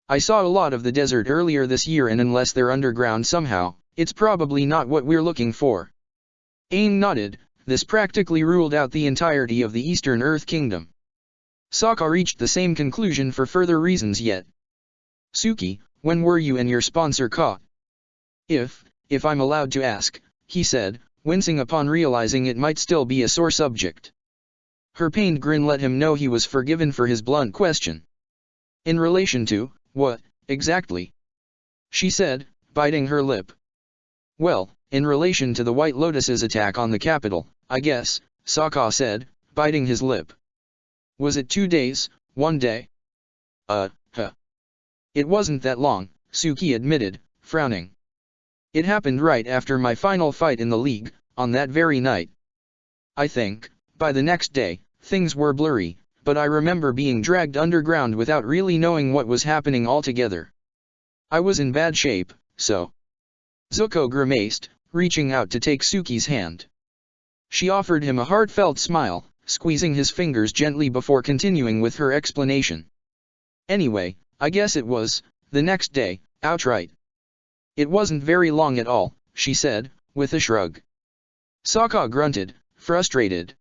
I saw a lot of the desert earlier this year, and unless they're underground somehow, it's probably not what we're looking for. Aang nodded. This practically ruled out the entirety of the Eastern Earth Kingdom. Sokka reached the same conclusion for further reasons yet. Suki, when were you and your sponsor caught? If I'm allowed to ask, he said, wincing upon realizing it might still be a sore subject. Her pained grin let him know he was forgiven for his blunt question. In relation to, what, exactly? She said, biting her lip. Well, in relation to the White Lotus's attack on the capital, I guess, Sokka said, biting his lip. Was it 2 days, 1 day? It wasn't that long, Suki admitted, frowning. It happened right after my final fight in the league, on that very night. I think, by the next day, things were blurry, but I remember being dragged underground without really knowing what was happening altogether. I was in bad shape, so. Zuko grimaced, reaching out to take Suki's hand. She offered him a heartfelt smile, squeezing his fingers gently before continuing with her explanation. Anyway, I guess it was, the next day, outright. It wasn't very long at all, she said, with a shrug. Sokka grunted, frustrated.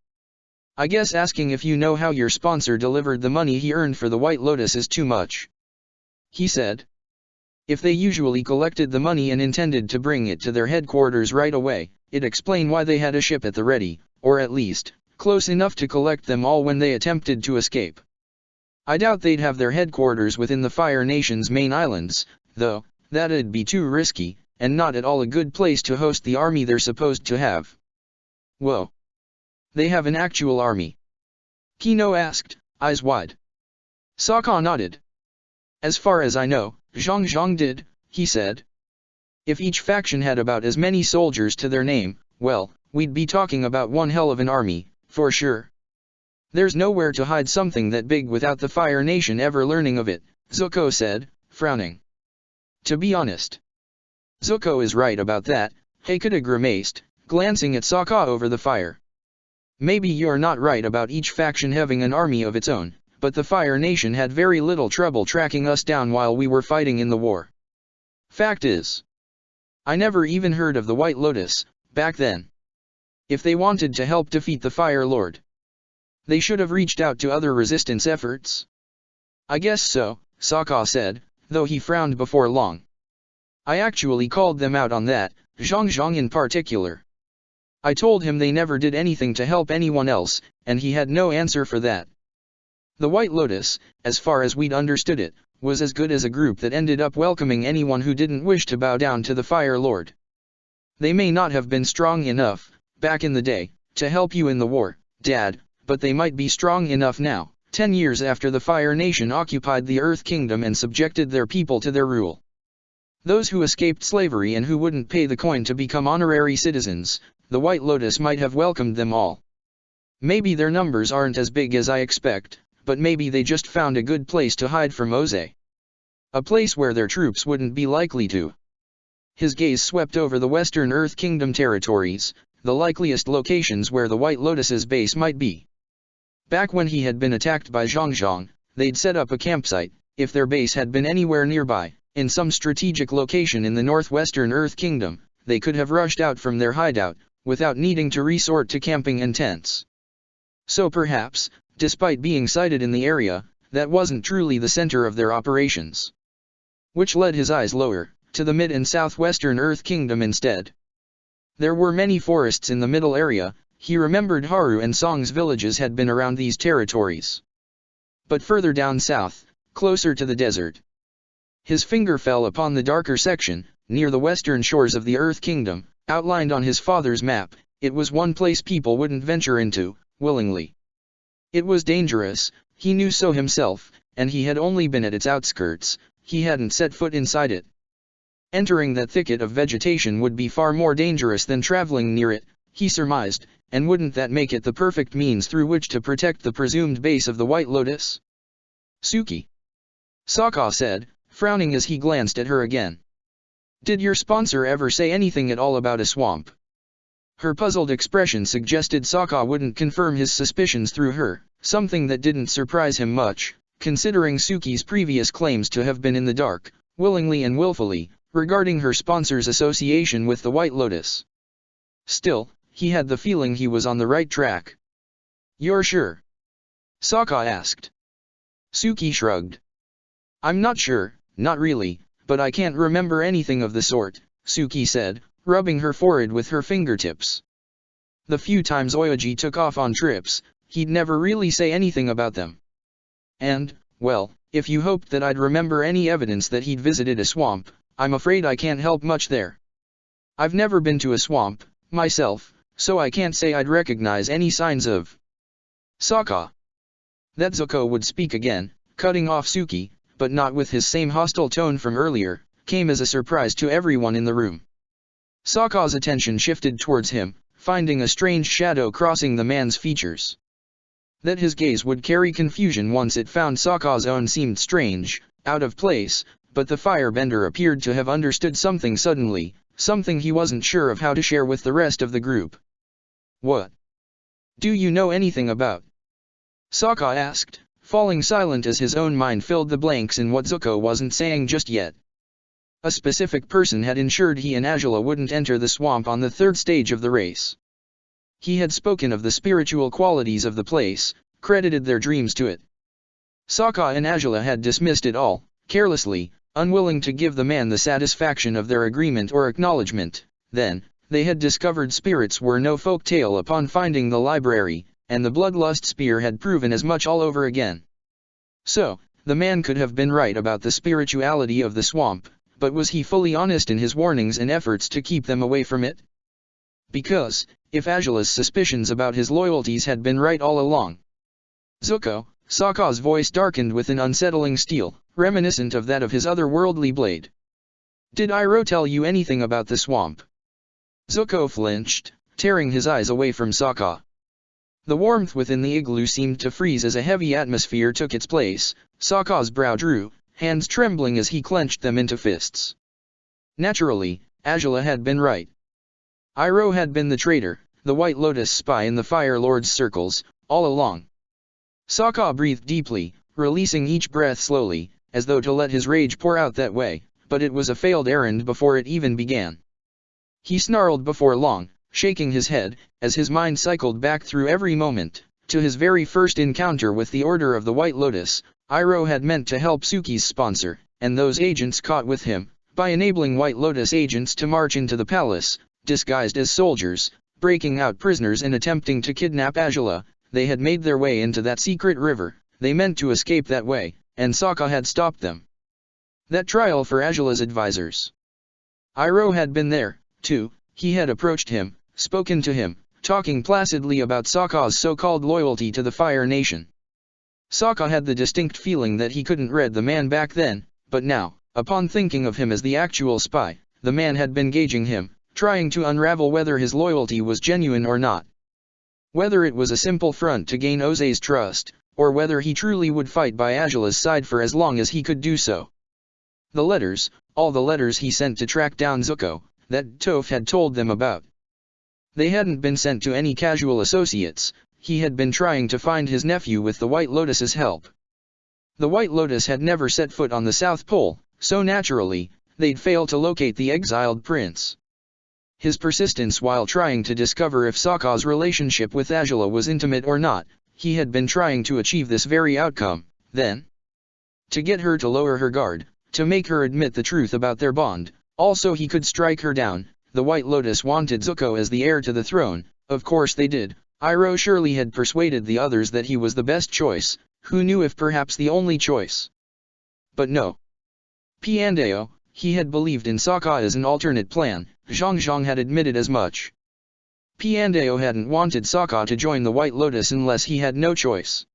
I guess asking if you know how your sponsor delivered the money he earned for the White Lotus is too much. He said. If they usually collected the money and intended to bring it to their headquarters right away, it'd explain why they had a ship at the ready, or at least, close enough to collect them all when they attempted to escape. I doubt they'd have their headquarters within the Fire Nation's main islands, though, that'd be too risky, and not at all a good place to host the army they're supposed to have. Whoa. They have an actual army? Kino asked, eyes wide. Sokka nodded. As far as I know, Zhang did, he said. If each faction had about as many soldiers to their name, well, we'd be talking about one hell of an army, for sure. There's nowhere to hide something that big without the Fire Nation ever learning of it, Zuko said, frowning. To be honest. Zuko is right about that, Hakuda grimaced, glancing at Sokka over the fire. Maybe you're not right about each faction having an army of its own, but the Fire Nation had very little trouble tracking us down while we were fighting in the war. Fact is, I never even heard of the White Lotus, back then. If they wanted to help defeat the Fire Lord, they should have reached out to other resistance efforts. I guess so, Sokka said, though he frowned before long. I actually called them out on that, Zhang in particular. I told him they never did anything to help anyone else, and he had no answer for that. The White Lotus, as far as we'd understood it, was as good as a group that ended up welcoming anyone who didn't wish to bow down to the Fire Lord. They may not have been strong enough, back in the day, to help you in the war, Dad, but they might be strong enough now, 10 years after the Fire Nation occupied the Earth Kingdom and subjected their people to their rule. Those who escaped slavery and who wouldn't pay the coin to become honorary citizens, the White Lotus might have welcomed them all. Maybe their numbers aren't as big as I expect, but maybe they just found a good place to hide from Oze. A place where their troops wouldn't be likely to. His gaze swept over the Western Earth Kingdom territories, the likeliest locations where the White Lotus's base might be. Back when he had been attacked by Zhang, they'd set up a campsite, if their base had been anywhere nearby, in some strategic location in the northwestern Earth Kingdom, they could have rushed out from their hideout, without needing to resort to camping and tents. So perhaps, despite being sighted in the area, that wasn't truly the center of their operations. Which led his eyes lower, to the mid and southwestern Earth Kingdom instead. There were many forests in the middle area, he remembered Haru and Song's villages had been around these territories. But further down south, closer to the desert. His finger fell upon the darker section, near the western shores of the Earth Kingdom, outlined on his father's map. It was one place people wouldn't venture into, willingly. It was dangerous, he knew so himself, and he had only been at its outskirts, he hadn't set foot inside it. Entering that thicket of vegetation would be far more dangerous than traveling near it, he surmised, and wouldn't that make it the perfect means through which to protect the presumed base of the White Lotus? Suki, Sokka said, frowning as he glanced at her again. Did your sponsor ever say anything at all about a swamp? Her puzzled expression suggested Sokka wouldn't confirm his suspicions through her, something that didn't surprise him much, considering Suki's previous claims to have been in the dark, willingly and willfully, regarding her sponsor's association with the White Lotus. Still, he had the feeling he was on the right track. You're sure? Sokka asked. Suki shrugged. I'm not sure, not really, but I can't remember anything of the sort, Suki said, rubbing her forehead with her fingertips. The few times Oyoji took off on trips, he'd never really say anything about them. And, well, if you hoped that I'd remember any evidence that he'd visited a swamp, I'm afraid I can't help much there. I've never been to a swamp, myself, so I can't say I'd recognize any signs of. Sokka. That Zuko would speak again, cutting off Suki, but not with his same hostile tone from earlier, came as a surprise to everyone in the room. Sokka's attention shifted towards him, finding a strange shadow crossing the man's features. That his gaze would carry confusion once it found Sokka's own seemed strange, out of place, but the firebender appeared to have understood something suddenly, something he wasn't sure of how to share with the rest of the group. What do you know anything about? Sokka asked, falling silent as his own mind filled the blanks in what Zuko wasn't saying just yet. A specific person had ensured he and Azula wouldn't enter the swamp on the third stage of the race. He had spoken of the spiritual qualities of the place, credited their dreams to it. Sokka and Azula had dismissed it all, carelessly, unwilling to give the man the satisfaction of their agreement or acknowledgement. Then, they had discovered spirits were no folk tale upon finding the library, and the bloodlust spear had proven as much all over again. So, the man could have been right about the spirituality of the swamp, but was he fully honest in his warnings and efforts to keep them away from it? Because, if Azula's suspicions about his loyalties had been right all along. Zuko, Sokka's voice darkened with an unsettling steel, reminiscent of that of his otherworldly blade. Did Iroh tell you anything about the swamp? Zuko flinched, tearing his eyes away from Sokka. The warmth within the igloo seemed to freeze as a heavy atmosphere took its place. Sokka's brow drew, hands trembling as he clenched them into fists. Naturally, Azula had been right. Iroh had been the traitor, the White Lotus spy in the Fire Lord's circles, all along. Sokka breathed deeply, releasing each breath slowly, as though to let his rage pour out that way, but it was a failed errand before it even began. He snarled before long, shaking his head, as his mind cycled back through every moment, to his very first encounter with the Order of the White Lotus. Iroh had meant to help Suki's sponsor, and those agents caught with him, by enabling White Lotus agents to march into the palace, disguised as soldiers, breaking out prisoners and attempting to kidnap Azula. They had made their way into that secret river, they meant to escape that way, and Sokka had stopped them. That trial for Azula's advisors. Iroh had been there, too. He had approached him, spoken to him, talking placidly about Sokka's so-called loyalty to the Fire Nation. Sokka had the distinct feeling that he couldn't read the man back then, but now, upon thinking of him as the actual spy, the man had been gauging him, trying to unravel whether his loyalty was genuine or not. Whether it was a simple front to gain Oze's trust, or whether he truly would fight by Azula's side for as long as he could do so. The letters, all the letters he sent to track down Zuko, that Toph had told them about. They hadn't been sent to any casual associates. He had been trying to find his nephew with the White Lotus's help. The White Lotus had never set foot on the South Pole, so naturally, they'd fail to locate the exiled prince. His persistence while trying to discover if Sokka's relationship with Azula was intimate or not, he had been trying to achieve this very outcome, then. To get her to lower her guard, to make her admit the truth about their bond, also he could strike her down. The White Lotus wanted Zuko as the heir to the throne, of course they did. Iroh surely had persuaded the others that he was the best choice, who knew if perhaps the only choice. But no. Piandao, he had believed in Sokka as an alternate plan, Zhang Zhang had admitted as much. Piandao hadn't wanted Sokka to join the White Lotus unless he had no choice.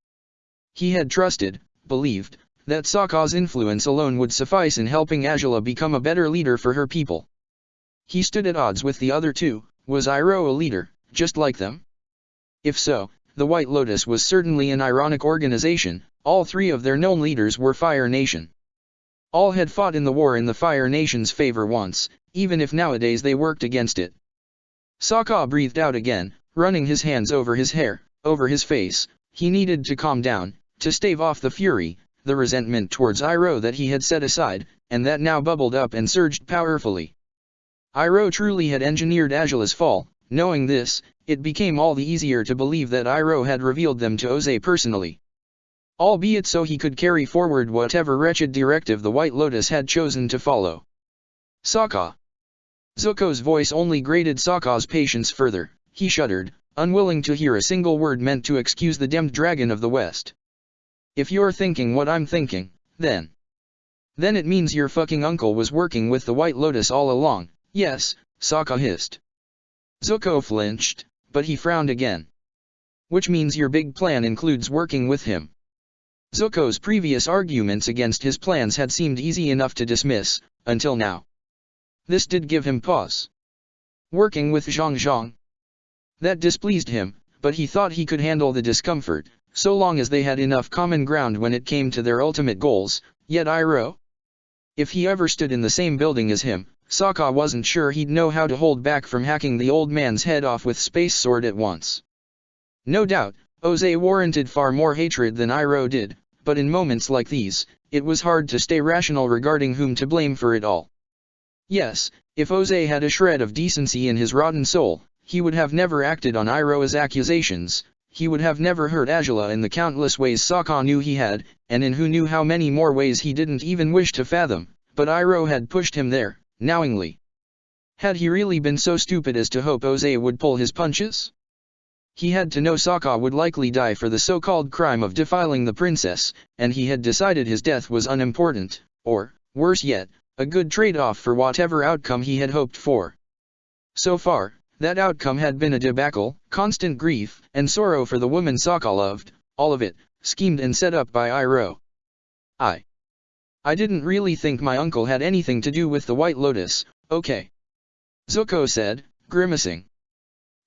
He had trusted, believed, that Sokka's influence alone would suffice in helping Azula become a better leader for her people. He stood at odds with the other two. Was Iroh a leader, just like them? If so, the White Lotus was certainly an ironic organization. All three of their known leaders were Fire Nation. All had fought in the war in the Fire Nation's favor once, even if nowadays they worked against it. Sokka breathed out again, running his hands over his hair, over his face. He needed to calm down, to stave off the fury, the resentment towards Iroh that he had set aside, and that now bubbled up and surged powerfully. Iroh truly had engineered Azula's fall. Knowing this, it became all the easier to believe that Iroh had revealed them to Ozai personally. Albeit so he could carry forward whatever wretched directive the White Lotus had chosen to follow. Sokka. Zuko's voice only grated Sokka's patience further. He shuddered, unwilling to hear a single word meant to excuse the demmed dragon of the West. If you're thinking what I'm thinking, then it means your fucking uncle was working with the White Lotus all along. Yes, Sokka hissed. Zuko flinched, but he frowned again. Which means your big plan includes working with him. Zuko's previous arguments against his plans had seemed easy enough to dismiss, until now. This did give him pause. Working with Zhang Zhang? That displeased him, but he thought he could handle the discomfort, so long as they had enough common ground when it came to their ultimate goals. Yet Iroh? If he ever stood in the same building as him, Sokka wasn't sure he'd know how to hold back from hacking the old man's head off with Space Sword at once. No doubt, Ozai warranted far more hatred than Iroh did, but in moments like these, it was hard to stay rational regarding whom to blame for it all. Yes, if Ozai had a shred of decency in his rotten soul, he would have never acted on Iroh's accusations. He would have never hurt Azula in the countless ways Sokka knew he had, and in who knew how many more ways he didn't even wish to fathom, but Iroh had pushed him there, knowingly. Had he really been so stupid as to hope Ozai would pull his punches? He had to know Sokka would likely die for the so-called crime of defiling the princess, and he had decided his death was unimportant, or, worse yet, a good trade-off for whatever outcome he had hoped for. So far, that outcome had been a debacle, constant grief, and sorrow for the woman Sokka loved, all of it, schemed and set up by Iroh. I didn't really think my uncle had anything to do with the White Lotus, okay. Zuko said, grimacing.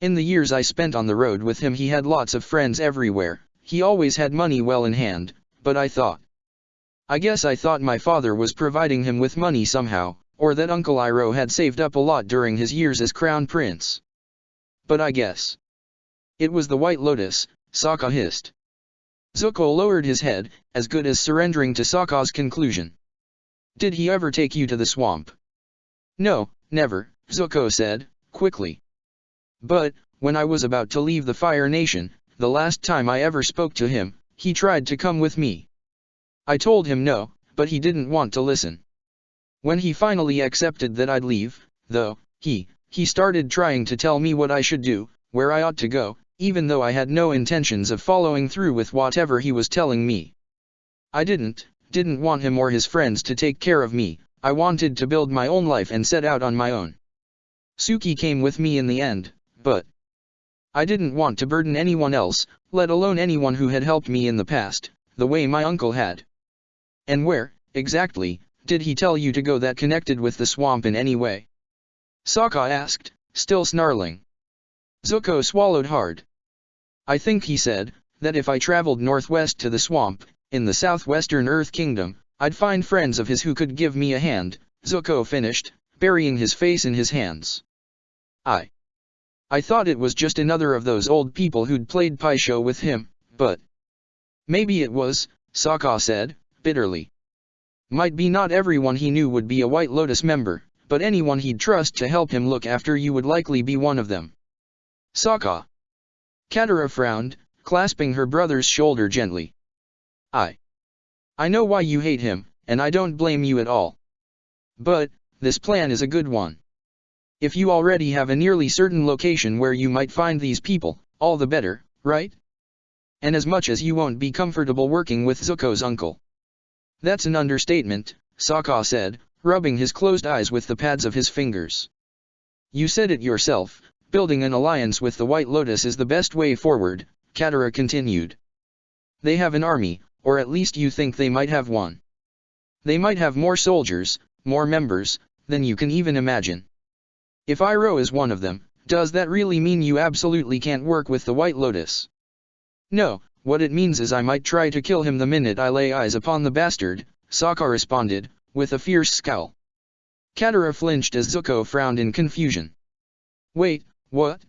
In the years I spent on the road with him he had lots of friends everywhere, he always had money well in hand, but I guess I thought my father was providing him with money somehow, or that Uncle Iroh had saved up a lot during his years as crown prince. But I guess it was the White Lotus, Sokka hissed. Zuko lowered his head, as good as surrendering to Sokka's conclusion. Did he ever take you to the swamp? No, never, Zuko said, quickly. But, when I was about to leave the Fire Nation, the last time I ever spoke to him, he tried to come with me. I told him no, but he didn't want to listen. When he finally accepted that I'd leave, though, he started trying to tell me what I should do, where I ought to go, even though I had no intentions of following through with whatever he was telling me. I didn't want him or his friends to take care of me. I wanted to build my own life and set out on my own. Suki came with me in the end, but I didn't want to burden anyone else, let alone anyone who had helped me in the past, the way my uncle had. And where, exactly, did he tell you to go that connected with the swamp in any way? Sokka asked, still snarling. Zuko swallowed hard. I think he said, that if I traveled northwest to the swamp, in the southwestern Earth Kingdom, I'd find friends of his who could give me a hand, Zuko finished, burying his face in his hands. I thought it was just another of those old people who'd played Paisho with him, but maybe it was, Sokka said, bitterly. Might be not everyone he knew would be a White Lotus member, but anyone he'd trust to help him look after you would likely be one of them. Sokka. Katara frowned, clasping her brother's shoulder gently. I know why you hate him, and I don't blame you at all. But, this plan is a good one. If you already have a nearly certain location where you might find these people, all the better, right? And as much as you won't be comfortable working with Zuko's uncle. That's an understatement, Sokka said, rubbing his closed eyes with the pads of his fingers. You said it yourself, Building an alliance with the White Lotus is the best way forward, Katara continued. They have an army, or at least you think they might have one. They might have more soldiers, more members, than you can even imagine. If Iroh is one of them, does that really mean you absolutely can't work with the White Lotus? No, what it means is I might try to kill him the minute I lay eyes upon the bastard, Sokka responded, with a fierce scowl. Katara flinched as Zuko frowned in confusion. Wait, what?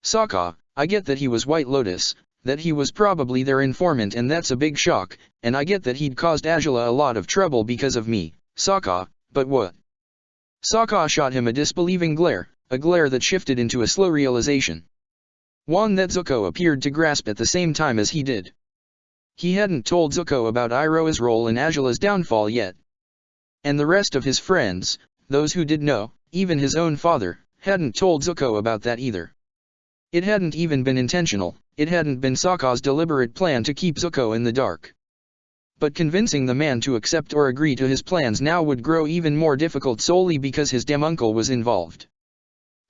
Sokka, I get that he was White Lotus, that he was probably their informant, and that's a big shock, and I get that he'd caused Azula a lot of trouble because of me, Sokka, but what? Sokka shot him a disbelieving glare, a glare that shifted into a slow realization. One that Zuko appeared to grasp at the same time as he did. He hadn't told Zuko about Iroh's role in Azula's downfall yet. And the rest of his friends, those who did know, even his own father, hadn't told Zuko about that either. It hadn't even been intentional, it hadn't been Sokka's deliberate plan to keep Zuko in the dark. But convincing the man to accept or agree to his plans now would grow even more difficult solely because his damn uncle was involved.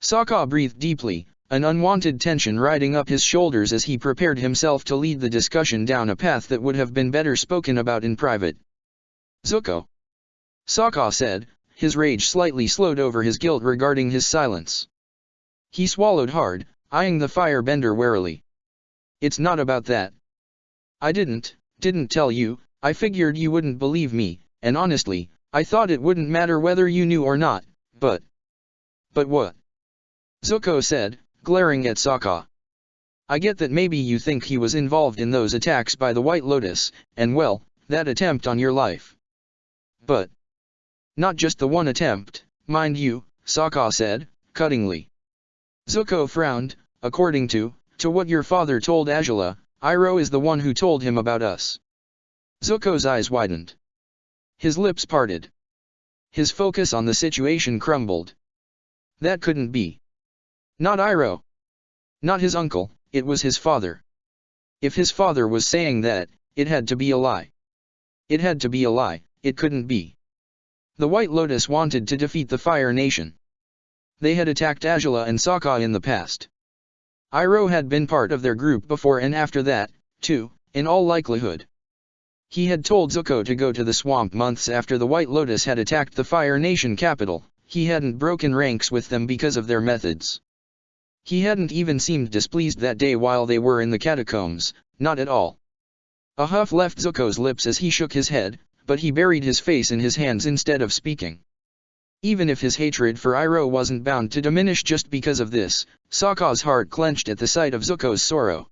Sokka breathed deeply, an unwanted tension riding up his shoulders as he prepared himself to lead the discussion down a path that would have been better spoken about in private. Zuko, Sokka said, his rage slightly slowed over his guilt regarding his silence. He swallowed hard, eyeing the firebender warily. It's not about that. I didn't tell you, I figured you wouldn't believe me, and honestly, I thought it wouldn't matter whether you knew or not, but... But what? Zuko said, glaring at Sokka. I get that maybe you think he was involved in those attacks by the White Lotus, and well, that attempt on your life. But... Not just the one attempt, mind you, Sokka said, cuttingly. Zuko frowned. According to what your father told Azula, Iroh is the one who told him about us. Zuko's eyes widened. His lips parted. His focus on the situation crumbled. That couldn't be. Not Iroh. Not his uncle, it was his father. If his father was saying that, it had to be a lie. It had to be a lie, it couldn't be. The White Lotus wanted to defeat the Fire Nation. They had attacked Azula and Sokka in the past. Iroh had been part of their group before and after that, too, in all likelihood. He had told Zuko to go to the swamp months after the White Lotus had attacked the Fire Nation capital. He hadn't broken ranks with them because of their methods. He hadn't even seemed displeased that day while they were in the catacombs, not at all. A huff left Zuko's lips as he shook his head, but he buried his face in his hands instead of speaking. Even if his hatred for Iroh wasn't bound to diminish just because of this, Sokka's heart clenched at the sight of Zuko's sorrow.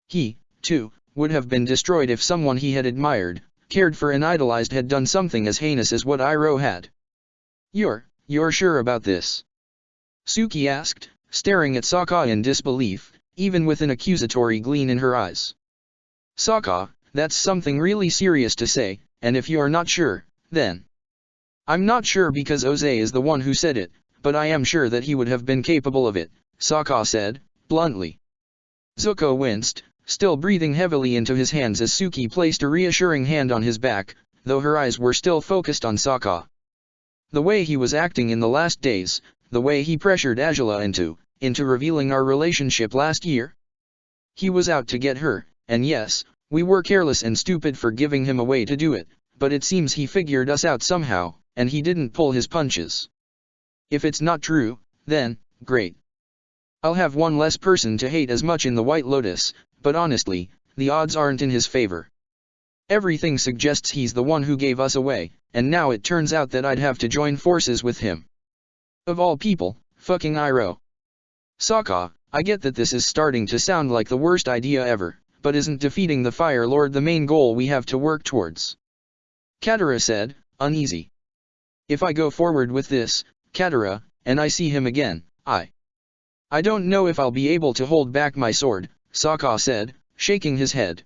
He, too, would have been destroyed if someone he had admired, cared for and idolized had done something as heinous as what Iroh had. You're sure about this? Suki asked, staring at Sokka in disbelief, even with an accusatory gleam in her eyes. Sokka, that's something really serious to say, and if you're not sure, then... I'm not sure because Oze is the one who said it, but I am sure that he would have been capable of it, Sokka said, bluntly. Zuko winced, still breathing heavily into his hands as Suki placed a reassuring hand on his back, though her eyes were still focused on Sokka. The way he was acting in the last days, the way he pressured Azula into revealing our relationship last year? He was out to get her, and yes, we were careless and stupid for giving him a way to do it, but it seems he figured us out somehow, and he didn't pull his punches. If it's not true, then, great. I'll have one less person to hate as much in the White Lotus, but honestly, the odds aren't in his favor. Everything suggests he's the one who gave us away, and now it turns out that I'd have to join forces with him. Of all people, fucking Iroh. Sokka, I get that this is starting to sound like the worst idea ever, but isn't defeating the Fire Lord the main goal we have to work towards? Katara said, uneasy. If I go forward with this, Katara, and I see him again, I don't know if I'll be able to hold back my sword, Sokka said, shaking his head.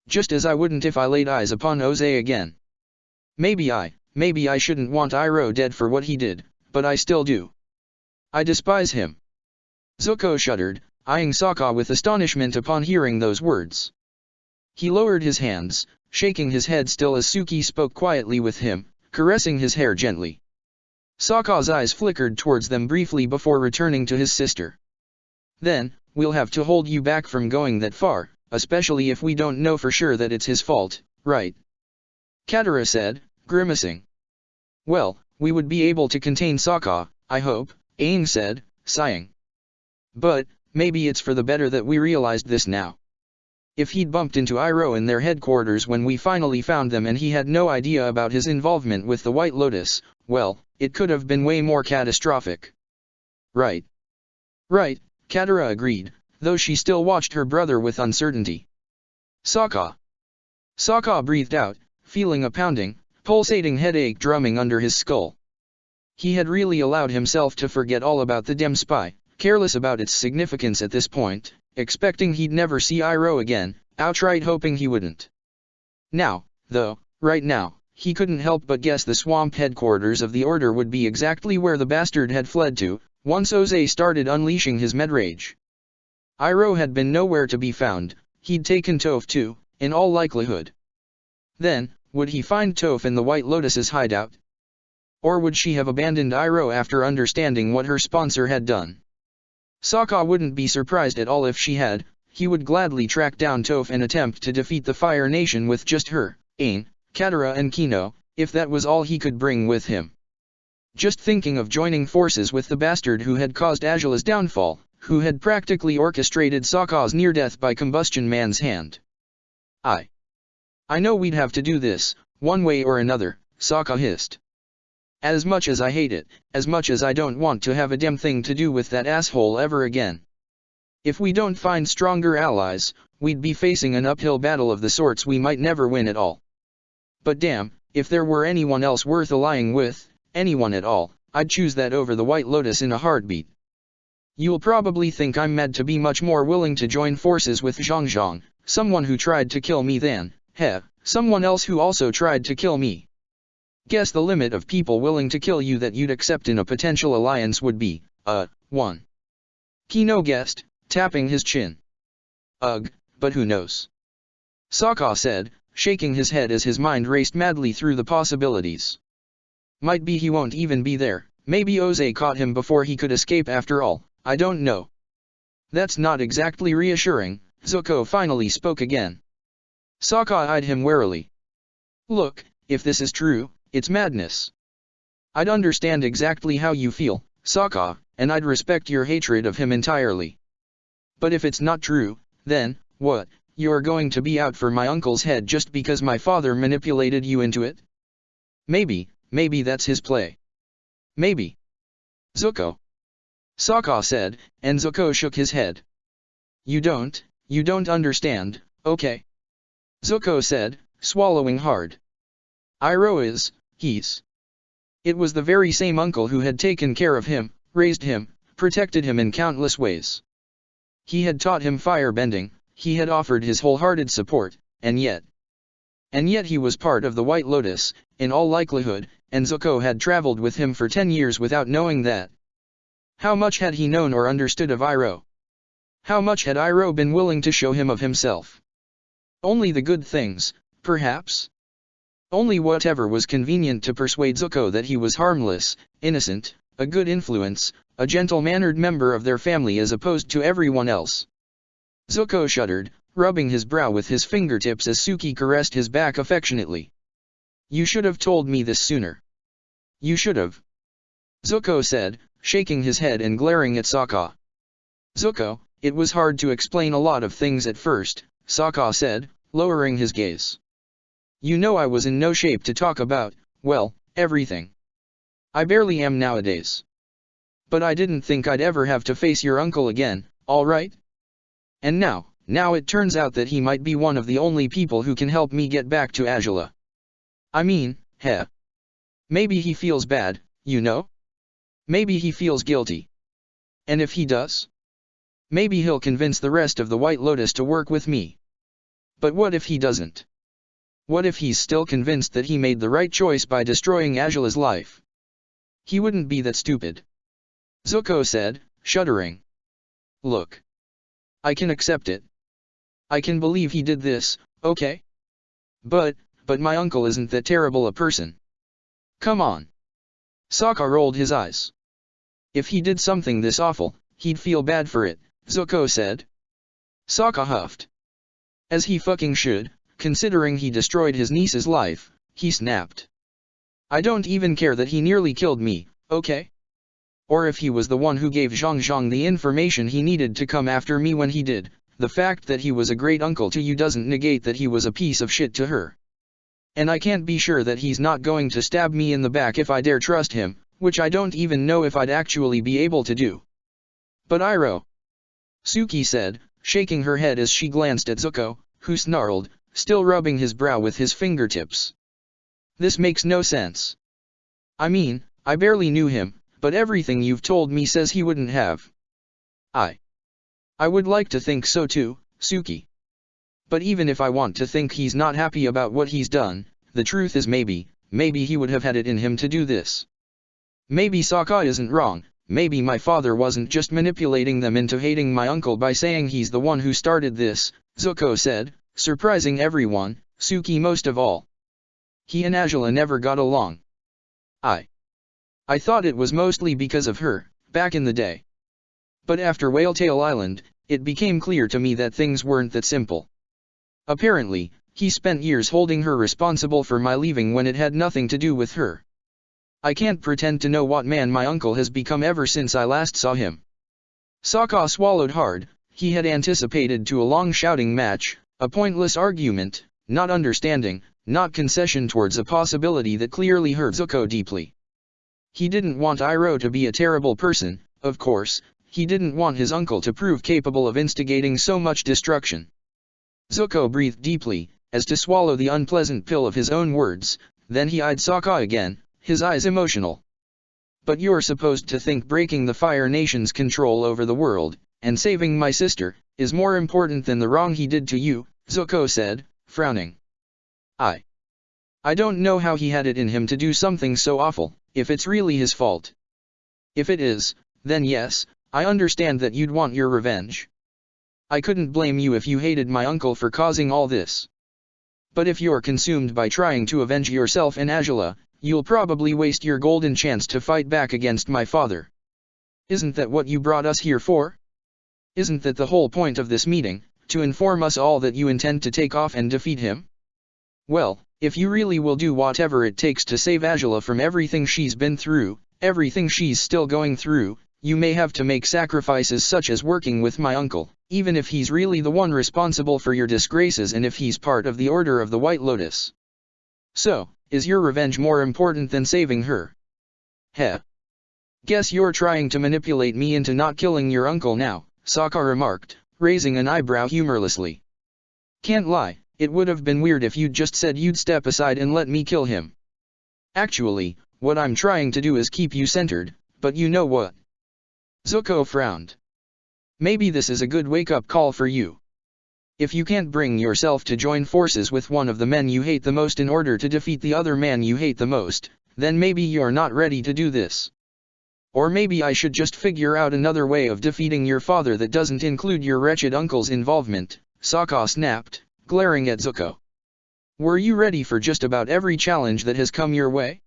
Just as I wouldn't if I laid eyes upon Oze again. Maybe I shouldn't want Iroh dead for what he did, but I still do. I despise him. Zuko shuddered, eyeing Sokka with astonishment upon hearing those words. He lowered his hands, shaking his head still as Suki spoke quietly with him, caressing his hair gently. Sokka's eyes flickered towards them briefly before returning to his sister. Then, we'll have to hold you back from going that far, especially if we don't know for sure that it's his fault, right? Katara said, grimacing. Well, we would be able to contain Sokka, I hope, Aang said, sighing. But, maybe it's for the better that we realized this now. If he'd bumped into Iroh in their headquarters when we finally found them and he had no idea about his involvement with the White Lotus, well, it could have been way more catastrophic. Right. Right, Katara agreed, though she still watched her brother with uncertainty. Sokka. Sokka breathed out, feeling a pounding, pulsating headache drumming under his skull. He had really allowed himself to forget all about the Dem spy, careless about its significance at this point, expecting he'd never see Iroh again, outright hoping he wouldn't. Now, though, right now, he couldn't help but guess the swamp headquarters of the Order would be exactly where the bastard had fled to, once Ozai started unleashing his Medrage. Iroh had been nowhere to be found, he'd taken Toph too, in all likelihood. Then, would he find Toph in the White Lotus's hideout? Or would she have abandoned Iroh after understanding what her sponsor had done? Sokka wouldn't be surprised at all if she had. He would gladly track down Toph and attempt to defeat the Fire Nation with just her, Aang, Katara and Kino, if that was all he could bring with him. Just thinking of joining forces with the bastard who had caused Azula's downfall, who had practically orchestrated Sokka's near-death by Combustion Man's hand. I know we'd have to do this, one way or another, Sokka hissed. As much as I hate it, as much as I don't want to have a damn thing to do with that asshole ever again. If we don't find stronger allies, we'd be facing an uphill battle of the sorts we might never win at all. But damn, if there were anyone else worth allying with, anyone at all, I'd choose that over the White Lotus in a heartbeat. You'll probably think I'm mad to be much more willing to join forces with Zhang Zhang, someone who tried to kill me than, someone else who also tried to kill me. Guess the limit of people willing to kill you that you'd accept in a potential alliance would be, 1. Kino guessed, tapping his chin. Ugh, but who knows? Sokka said, shaking his head as his mind raced madly through the possibilities. Might be he won't even be there, maybe Ozai caught him before he could escape after all, I don't know. That's not exactly reassuring, Zuko finally spoke again. Sokka eyed him warily. Look, if this is true, it's madness. I'd understand exactly how you feel, Sokka, and I'd respect your hatred of him entirely. But if it's not true, then, what, you're going to be out for my uncle's head just because my father manipulated you into it? Maybe that's his play. Maybe. Zuko. Sokka said, and Zuko shook his head. You don't understand, okay? Zuko said, swallowing hard. Iroh is, It was the very same uncle who had taken care of him, raised him, protected him in countless ways. He had taught him firebending, he had offered his wholehearted support, and yet he was part of the White Lotus, in all likelihood, and Zuko had traveled with him for 10 years without knowing that. How much had he known or understood of Iroh? How much had Iroh been willing to show him of himself? Only the good things, perhaps? Only whatever was convenient to persuade Zuko that he was harmless, innocent, a good influence, a gentle-mannered member of their family as opposed to everyone else. Zuko shuddered, rubbing his brow with his fingertips as Suki caressed his back affectionately. You should have told me this sooner. You should have. Zuko said, shaking his head and glaring at Sokka. Zuko, it was hard to explain a lot of things at first, Sokka said, lowering his gaze. You know I was in no shape to talk about, well, everything. I barely am nowadays. But I didn't think I'd ever have to face your uncle again, all right? And now it turns out that he might be one of the only people who can help me get back to Azula. I mean, maybe he feels bad, you know? Maybe he feels guilty. And if he does? Maybe he'll convince the rest of the White Lotus to work with me. But what if he doesn't? What if he's still convinced that he made the right choice by destroying Azula's life? He wouldn't be that stupid. Zuko said, shuddering. Look. I can accept it. I can believe he did this, okay? But my uncle isn't that terrible a person. Come on. Sokka rolled his eyes. If he did something this awful, he'd feel bad for it, Zuko said. Sokka huffed. As he fucking should, considering he destroyed his niece's life, he snapped. I don't even care that he nearly killed me, okay? Or if he was the one who gave Zhang Zhang the information he needed to come after me when he did, the fact that he was a great uncle to you doesn't negate that he was a piece of shit to her. And I can't be sure that he's not going to stab me in the back if I dare trust him, which I don't even know if I'd actually be able to do. But Iroh, Suki said, shaking her head as she glanced at Zuko, who snarled, still rubbing his brow with his fingertips. This makes no sense. I mean, I barely knew him, but everything you've told me says he wouldn't have. I would like to think so too, Suki. But even if I want to think he's not happy about what he's done, the truth is maybe he would have had it in him to do this. Maybe Sokka isn't wrong, maybe my father wasn't just manipulating them into hating my uncle by saying he's the one who started this, Zuko said, surprising everyone, Suki most of all. He and Azula never got along. I thought it was mostly because of her, back in the day. But after Whaletail Island, it became clear to me that things weren't that simple. Apparently, he spent years holding her responsible for my leaving when it had nothing to do with her. I can't pretend to know what man my uncle has become ever since I last saw him. Sokka swallowed hard. He had anticipated a long shouting match, a pointless argument, not understanding, not concession towards a possibility that clearly hurt Zuko deeply. He didn't want Iroh to be a terrible person, of course. He didn't want his uncle to prove capable of instigating so much destruction. Zuko breathed deeply, as to swallow the unpleasant pill of his own words, then he eyed Sokka again, his eyes emotional. But you're supposed to think breaking the Fire Nation's control over the world, and saving my sister, is more important than the wrong he did to you, Zuko said, frowning. I don't know how he had it in him to do something so awful, if it's really his fault. If it is, then yes, I understand that you'd want your revenge. I couldn't blame you if you hated my uncle for causing all this. But if you're consumed by trying to avenge yourself and Azula, you'll probably waste your golden chance to fight back against my father. Isn't that what you brought us here for? Isn't that the whole point of this meeting, to inform us all that you intend to take off and defeat him? Well, if you really will do whatever it takes to save Azula from everything she's been through, everything she's still going through, you may have to make sacrifices such as working with my uncle, even if he's really the one responsible for your disgraces and if he's part of the Order of the White Lotus. So, is your revenge more important than saving her? Heh. Guess you're trying to manipulate me into not killing your uncle now, Sokka remarked, raising an eyebrow humorlessly. Can't lie, it would have been weird if you'd just said you'd step aside and let me kill him. Actually, what I'm trying to do is keep you centered, but you know what? Zuko frowned. Maybe this is a good wake-up call for you. If you can't bring yourself to join forces with one of the men you hate the most in order to defeat the other man you hate the most, then maybe you're not ready to do this. Or maybe I should just figure out another way of defeating your father that doesn't include your wretched uncle's involvement, Sokka snapped, glaring at Zuko. Were you ready for just about every challenge that has come your way?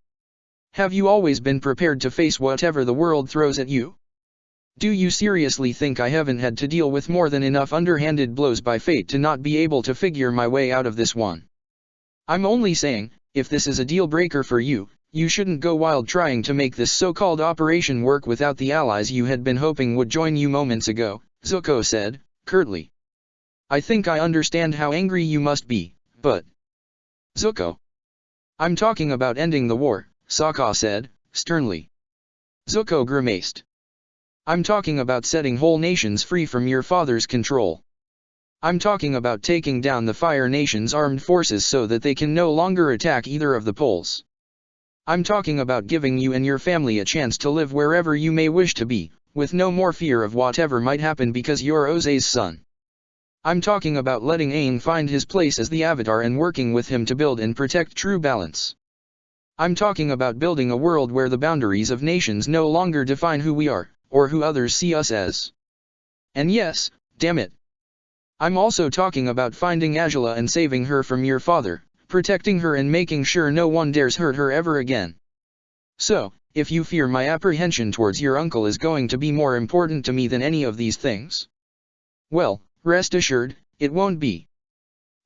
Have you always been prepared to face whatever the world throws at you? Do you seriously think I haven't had to deal with more than enough underhanded blows by fate to not be able to figure my way out of this one? I'm only saying, if this is a deal breaker for you, you shouldn't go wild trying to make this so-called operation work without the allies you had been hoping would join you moments ago, Zuko said, curtly. I think I understand how angry you must be, but... Zuko. I'm talking about ending the war, Sokka said, sternly. Zuko grimaced. I'm talking about setting whole nations free from your father's control. I'm talking about taking down the Fire Nation's armed forces so that they can no longer attack either of the poles. I'm talking about giving you and your family a chance to live wherever you may wish to be, with no more fear of whatever might happen because you're Oze's son. I'm talking about letting Aang find his place as the Avatar and working with him to build and protect true balance. I'm talking about building a world where the boundaries of nations no longer define who we are, or who others see us as. And yes, damn it. I'm also talking about finding Azula and saving her from your father, protecting her and making sure no one dares hurt her ever again. So, If you fear my apprehension towards your uncle is going to be more important to me than any of these things, well, rest assured, it won't be.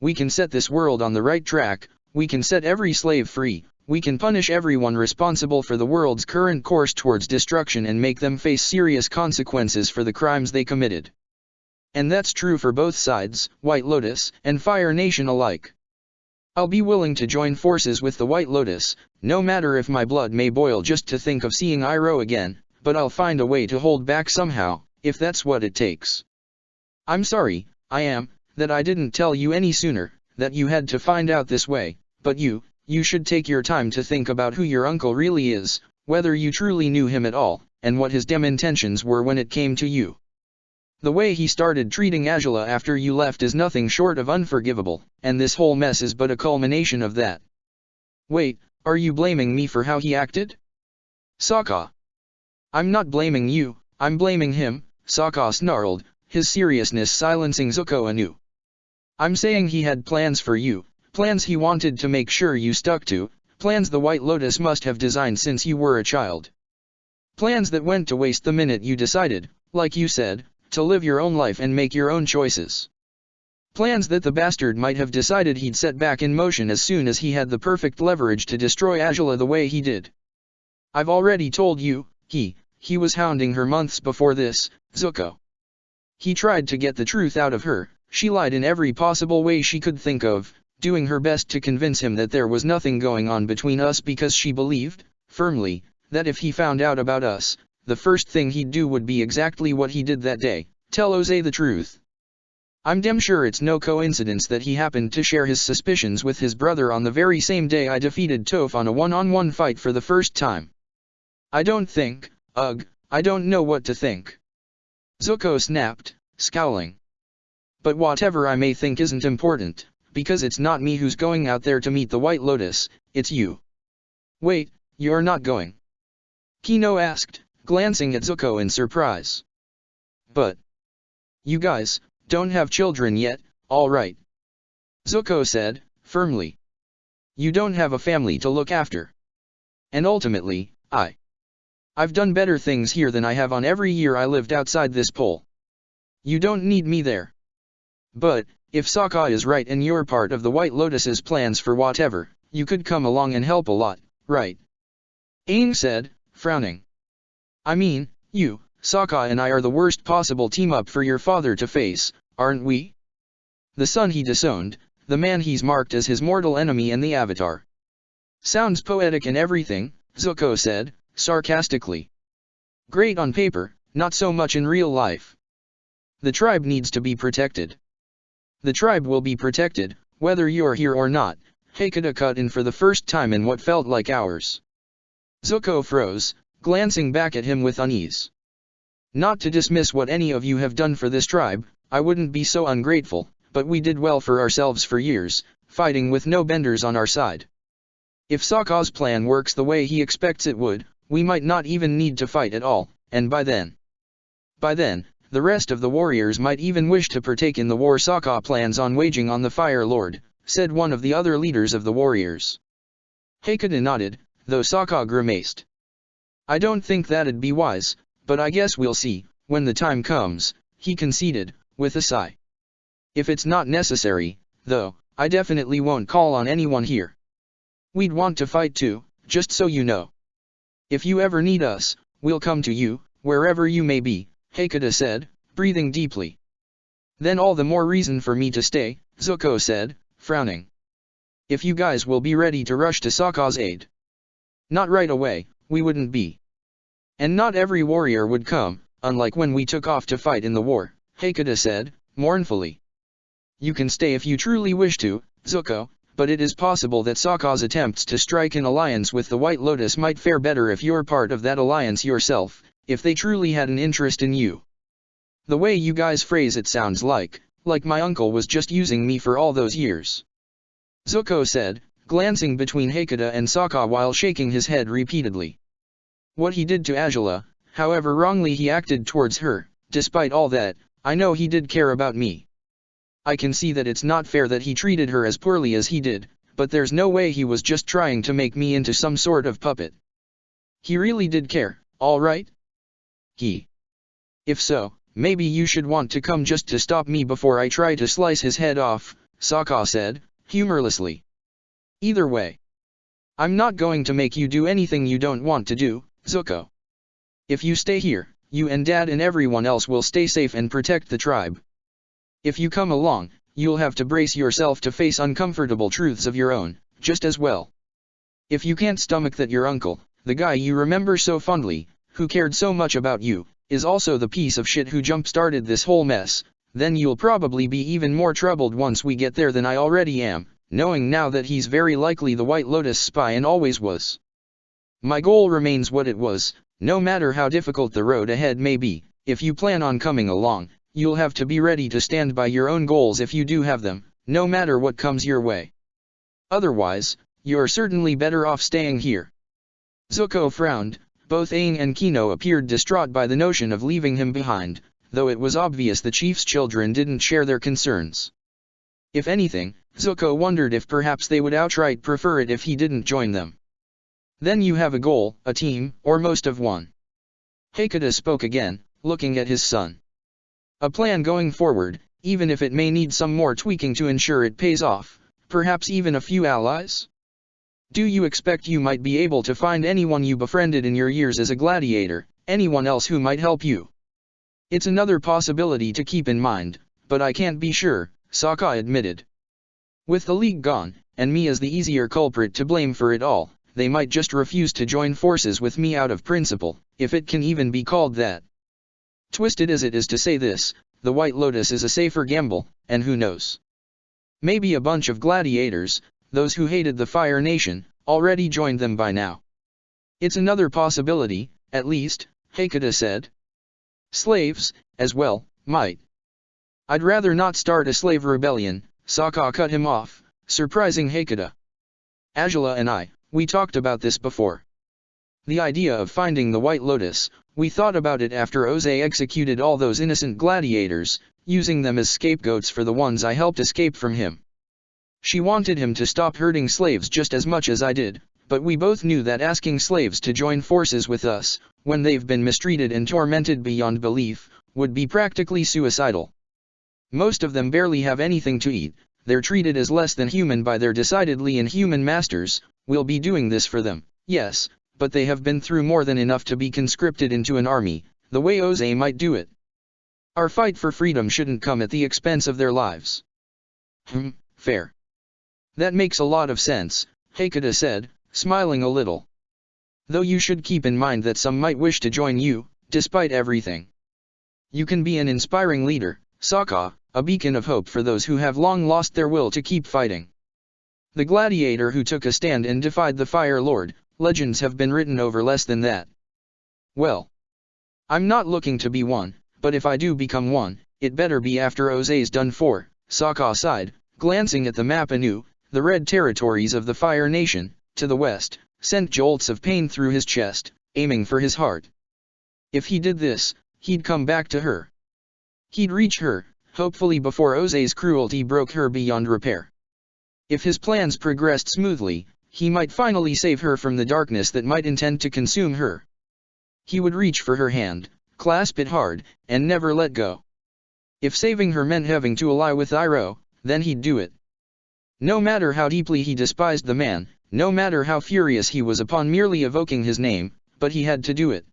We can set this world on the right track, we can set every slave free, we can punish everyone responsible for the world's current course towards destruction and make them face serious consequences for the crimes they committed. And that's true for both sides, White Lotus and Fire Nation alike. I'll be willing to join forces with the White Lotus, no matter if my blood may boil just to think of seeing Iroh again, but I'll find a way to hold back somehow, if that's what it takes. I'm sorry, that I didn't tell you any sooner, that you had to find out this way, but you should take your time to think about who your uncle really is, whether you truly knew him at all, and what his dim intentions were when it came to you. The way he started treating Azula after you left is nothing short of unforgivable, and this whole mess is but a culmination of that. Wait, are you blaming me for how he acted? Sokka. I'm not blaming you, I'm blaming him, Sokka snarled, his seriousness silencing Zuko anew. I'm saying he had plans for you, plans he wanted to make sure you stuck to, plans the White Lotus must have designed since you were a child. Plans that went to waste the minute you decided, like you said, to live your own life and make your own choices. Plans that the bastard might have decided he'd set back in motion as soon as he had the perfect leverage to destroy Azula the way he did. I've already told you, he was hounding her months before this, Zuko. He tried to get the truth out of her, she lied in every possible way she could think of, doing her best to convince him that there was nothing going on between us because she believed, firmly, that if he found out about us, the first thing he'd do would be exactly what he did that day, tell Ozai the truth. I'm damn sure it's no coincidence that he happened to share his suspicions with his brother on the very same day I defeated Toph on a one-on-one fight for the first time. I don't know what to think. Zuko snapped, scowling. But whatever I may think isn't important, because it's not me who's going out there to meet the White Lotus, it's you. Wait, you're not going? Kino asked, glancing at Zuko in surprise. But you guys don't have children yet, all right? Zuko said, firmly. You don't have a family to look after. And ultimately, I've done better things here than I have on every year I lived outside this pole. You don't need me there. But, if Sokka is right and you're part of the White Lotus's plans for whatever, you could come along and help a lot, right? Aang said, frowning. I mean, you, Sokka and I are the worst possible team-up for your father to face, aren't we? The son he disowned, the man he's marked as his mortal enemy and the Avatar. Sounds poetic and everything, Zuko said, sarcastically. Great on paper, not so much in real life. The tribe needs to be protected. The tribe will be protected, whether you're here or not, Hakata cut in for the first time in what felt like hours. Zuko froze, glancing back at him with unease. Not to dismiss what any of you have done for this tribe, I wouldn't be so ungrateful, but we did well for ourselves for years, fighting with no benders on our side. If Sokka's plan works the way he expects it would, we might not even need to fight at all, and by then, the rest of the warriors might even wish to partake in the war Sokka plans on waging on the Fire Lord, said one of the other leaders of the warriors. Hakata nodded, though Sokka grimaced. I don't think that'd be wise, but I guess we'll see, when the time comes, he conceded, with a sigh. If it's not necessary, though, I definitely won't call on anyone here. We'd want to fight too, just so you know. If you ever need us, we'll come to you, wherever you may be, Hakata said, breathing deeply. Then all the more reason for me to stay, Zuko said, frowning. If you guys will be ready to rush to Sokka's aid. Not right away, we wouldn't be. And not every warrior would come, unlike when we took off to fight in the war, Hakata said, mournfully. You can stay if you truly wish to, Zuko, but it is possible that Sokka's attempts to strike an alliance with the White Lotus might fare better if you're part of that alliance yourself, if they truly had an interest in you. The way you guys phrase it sounds like my uncle was just using me for all those years. Zuko said, glancing between Hakata and Sokka while shaking his head repeatedly. What he did to Azula, however wrongly he acted towards her, despite all that, I know he did care about me. I can see that it's not fair that he treated her as poorly as he did, but there's no way he was just trying to make me into some sort of puppet. He really did care, all right? If so, maybe you should want to come just to stop me before I try to slice his head off, Sokka said, humorlessly. Either way, I'm not going to make you do anything you don't want to do, Zuko. If you stay here, you and Dad and everyone else will stay safe and protect the tribe. If you come along, you'll have to brace yourself to face uncomfortable truths of your own, just as well. If you can't stomach that your uncle, the guy you remember so fondly, who cared so much about you, is also the piece of shit who jump-started this whole mess, then you'll probably be even more troubled once we get there than I already am, knowing now that he's very likely the White Lotus spy and always was. My goal remains what it was, no matter how difficult the road ahead may be. If you plan on coming along, you'll have to be ready to stand by your own goals if you do have them, no matter what comes your way. Otherwise, you're certainly better off staying here. Zuko frowned. Both Aang and Kino appeared distraught by the notion of leaving him behind, though it was obvious the chief's children didn't share their concerns. If anything, Zuko wondered if perhaps they would outright prefer it if he didn't join them. Then you have a goal, a team, or most of one. Hakuda spoke again, looking at his son. A plan going forward, even if it may need some more tweaking to ensure it pays off, perhaps even a few allies? Do you expect you might be able to find anyone you befriended in your years as a gladiator, anyone else who might help you? It's another possibility to keep in mind, but I can't be sure, Sokka admitted. With the League gone, and me as the easier culprit to blame for it all, they might just refuse to join forces with me out of principle, if it can even be called that. Twisted as it is to say this, the White Lotus is a safer gamble, and who knows? Maybe a bunch of gladiators, those who hated the Fire Nation, already joined them by now. It's another possibility, at least, Hakuda said. Slaves, as well, might. I'd rather not start a slave rebellion, Sokka cut him off, surprising Hakuda. Azula and we talked about this before. The idea of finding the White Lotus, we thought about it after Oze executed all those innocent gladiators, using them as scapegoats for the ones I helped escape from him. She wanted him to stop hurting slaves just as much as I did, but we both knew that asking slaves to join forces with us, when they've been mistreated and tormented beyond belief, would be practically suicidal. Most of them barely have anything to eat, they're treated as less than human by their decidedly inhuman masters. We'll be doing this for them, yes, but they have been through more than enough to be conscripted into an army, the way Oze might do it. Our fight for freedom shouldn't come at the expense of their lives. Fair. That makes a lot of sense, Hakuda said, smiling a little. Though you should keep in mind that some might wish to join you, despite everything. You can be an inspiring leader, Sokka, a beacon of hope for those who have long lost their will to keep fighting. The gladiator who took a stand and defied the Fire Lord, legends have been written over less than that. Well, I'm not looking to be one, but if I do become one, it better be after Oze's done for, Sokka sighed, glancing at the map anew. The red territories of the Fire Nation, to the west, sent jolts of pain through his chest, aiming for his heart. If he did this, he'd come back to her. He'd reach her, hopefully before Oze's cruelty broke her beyond repair. If his plans progressed smoothly, he might finally save her from the darkness that might intend to consume her. He would reach for her hand, clasp it hard, and never let go. If saving her meant having to ally with Iroh, then he'd do it. No matter how deeply he despised the man, no matter how furious he was upon merely evoking his name, but he had to do it.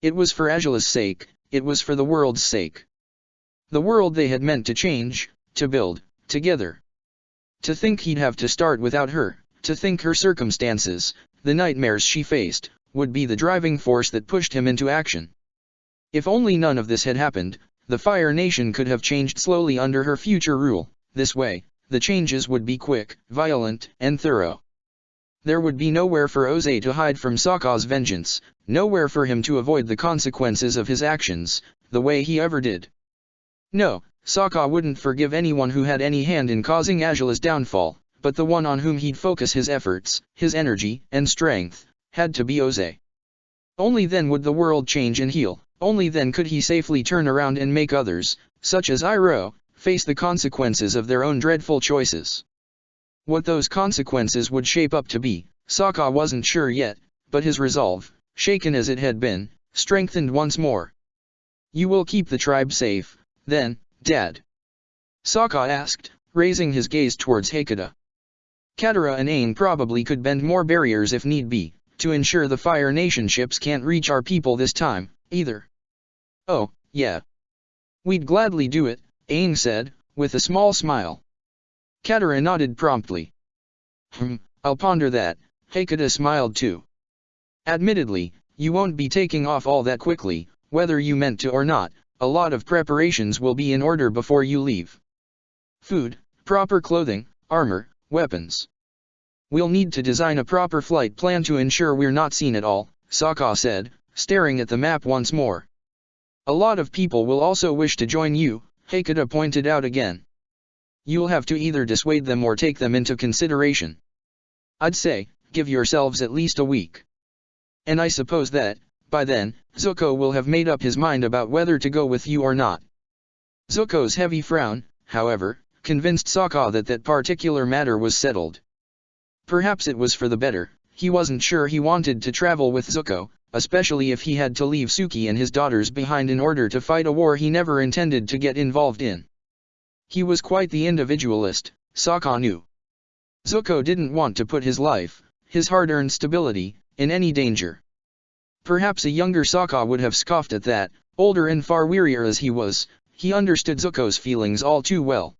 It was for Azula's sake, it was for the world's sake. The world they had meant to change, to build, together. To think he'd have to start without her, to think her circumstances, the nightmares she faced, would be the driving force that pushed him into action. If only none of this had happened, the Fire Nation could have changed slowly under her future rule. This way, the changes would be quick, violent, and thorough. There would be nowhere for Oze to hide from Sokka's vengeance, nowhere for him to avoid the consequences of his actions, the way he ever did. No, Sokka wouldn't forgive anyone who had any hand in causing Azula's downfall, but the one on whom he'd focus his efforts, his energy, and strength, had to be Oze. Only then would the world change and heal, only then could he safely turn around and make others, such as Iroh, face the consequences of their own dreadful choices. What those consequences would shape up to be, Sokka wasn't sure yet, but his resolve, shaken as it had been, strengthened once more. "You will keep the tribe safe, then, Dad?" Sokka asked, raising his gaze towards Hakata. Katara and Aang probably could bend more barriers if need be, to ensure the Fire Nation ships can't reach our people this time, either. "Oh, yeah. We'd gladly do it," Aang said, with a small smile. Katara nodded promptly. "I'll ponder that," Hakata smiled too. "Admittedly, you won't be taking off all that quickly, whether you meant to or not. A lot of preparations will be in order before you leave. Food, proper clothing, armor, weapons. We'll need to design a proper flight plan to ensure we're not seen at all," Sokka said, staring at the map once more. "A lot of people will also wish to join you," Hakata pointed out again. "You'll have to either dissuade them or take them into consideration. I'd say, give yourselves at least a week. And I suppose that, by then, Zuko will have made up his mind about whether to go with you or not." Zuko's heavy frown, however, convinced Sokka that that particular matter was settled. Perhaps it was for the better. He wasn't sure he wanted to travel with Zuko, especially if he had to leave Suki and his daughters behind in order to fight a war he never intended to get involved in. He was quite the individualist, Sokka knew. Zuko didn't want to put his life, his hard-earned stability, in any danger. Perhaps a younger Sokka would have scoffed at that. Older and far wearier as he was, he understood Zuko's feelings all too well.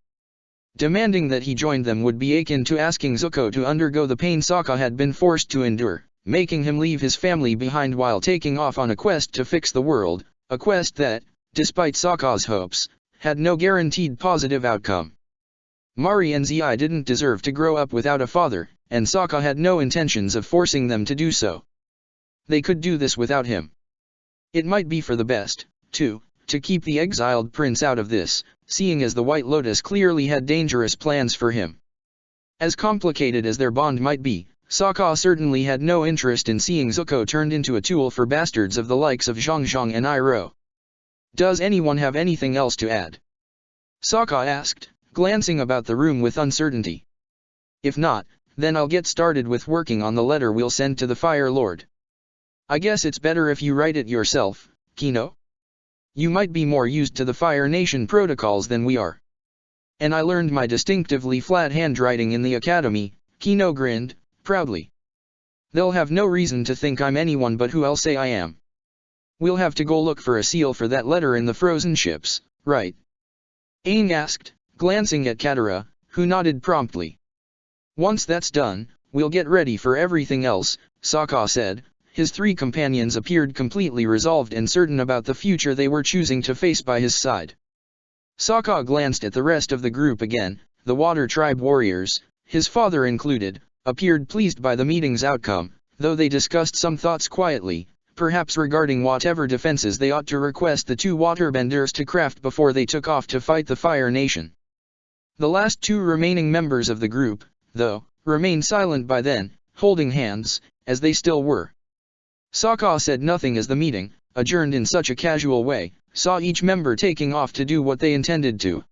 Demanding that he join them would be akin to asking Zuko to undergo the pain Sokka had been forced to endure, making him leave his family behind while taking off on a quest to fix the world, a quest that, despite Sokka's hopes, had no guaranteed positive outcome. Mari and Zi didn't deserve to grow up without a father, and Sokka had no intentions of forcing them to do so. They could do this without him. It might be for the best, too, to keep the exiled prince out of this, seeing as the White Lotus clearly had dangerous plans for him. As complicated as their bond might be, Sokka certainly had no interest in seeing Zuko turned into a tool for bastards of the likes of Zhang and Iroh. "Does anyone have anything else to add?" Sokka asked, glancing about the room with uncertainty. "If not, then I'll get started with working on the letter we'll send to the Fire Lord. I guess it's better if you write it yourself, Kino? You might be more used to the Fire Nation protocols than we are." "And I learned my distinctively flat handwriting in the academy," Kino grinned, proudly. "They'll have no reason to think I'm anyone but who I'll say I am. We'll have to go look for a seal for that letter in the frozen ships, right?" Aang asked, glancing at Katara, who nodded promptly. "Once that's done, we'll get ready for everything else," Sokka said. His three companions appeared completely resolved and certain about the future they were choosing to face by his side. Sokka glanced at the rest of the group again. The Water Tribe warriors, his father included, appeared pleased by the meeting's outcome, though they discussed some thoughts quietly, perhaps regarding whatever defenses they ought to request the two waterbenders to craft before they took off to fight the Fire Nation. The last two remaining members of the group, though, remained silent by then, holding hands, as they still were. Sokka said nothing as the meeting, adjourned in such a casual way, saw each member taking off to do what they intended to.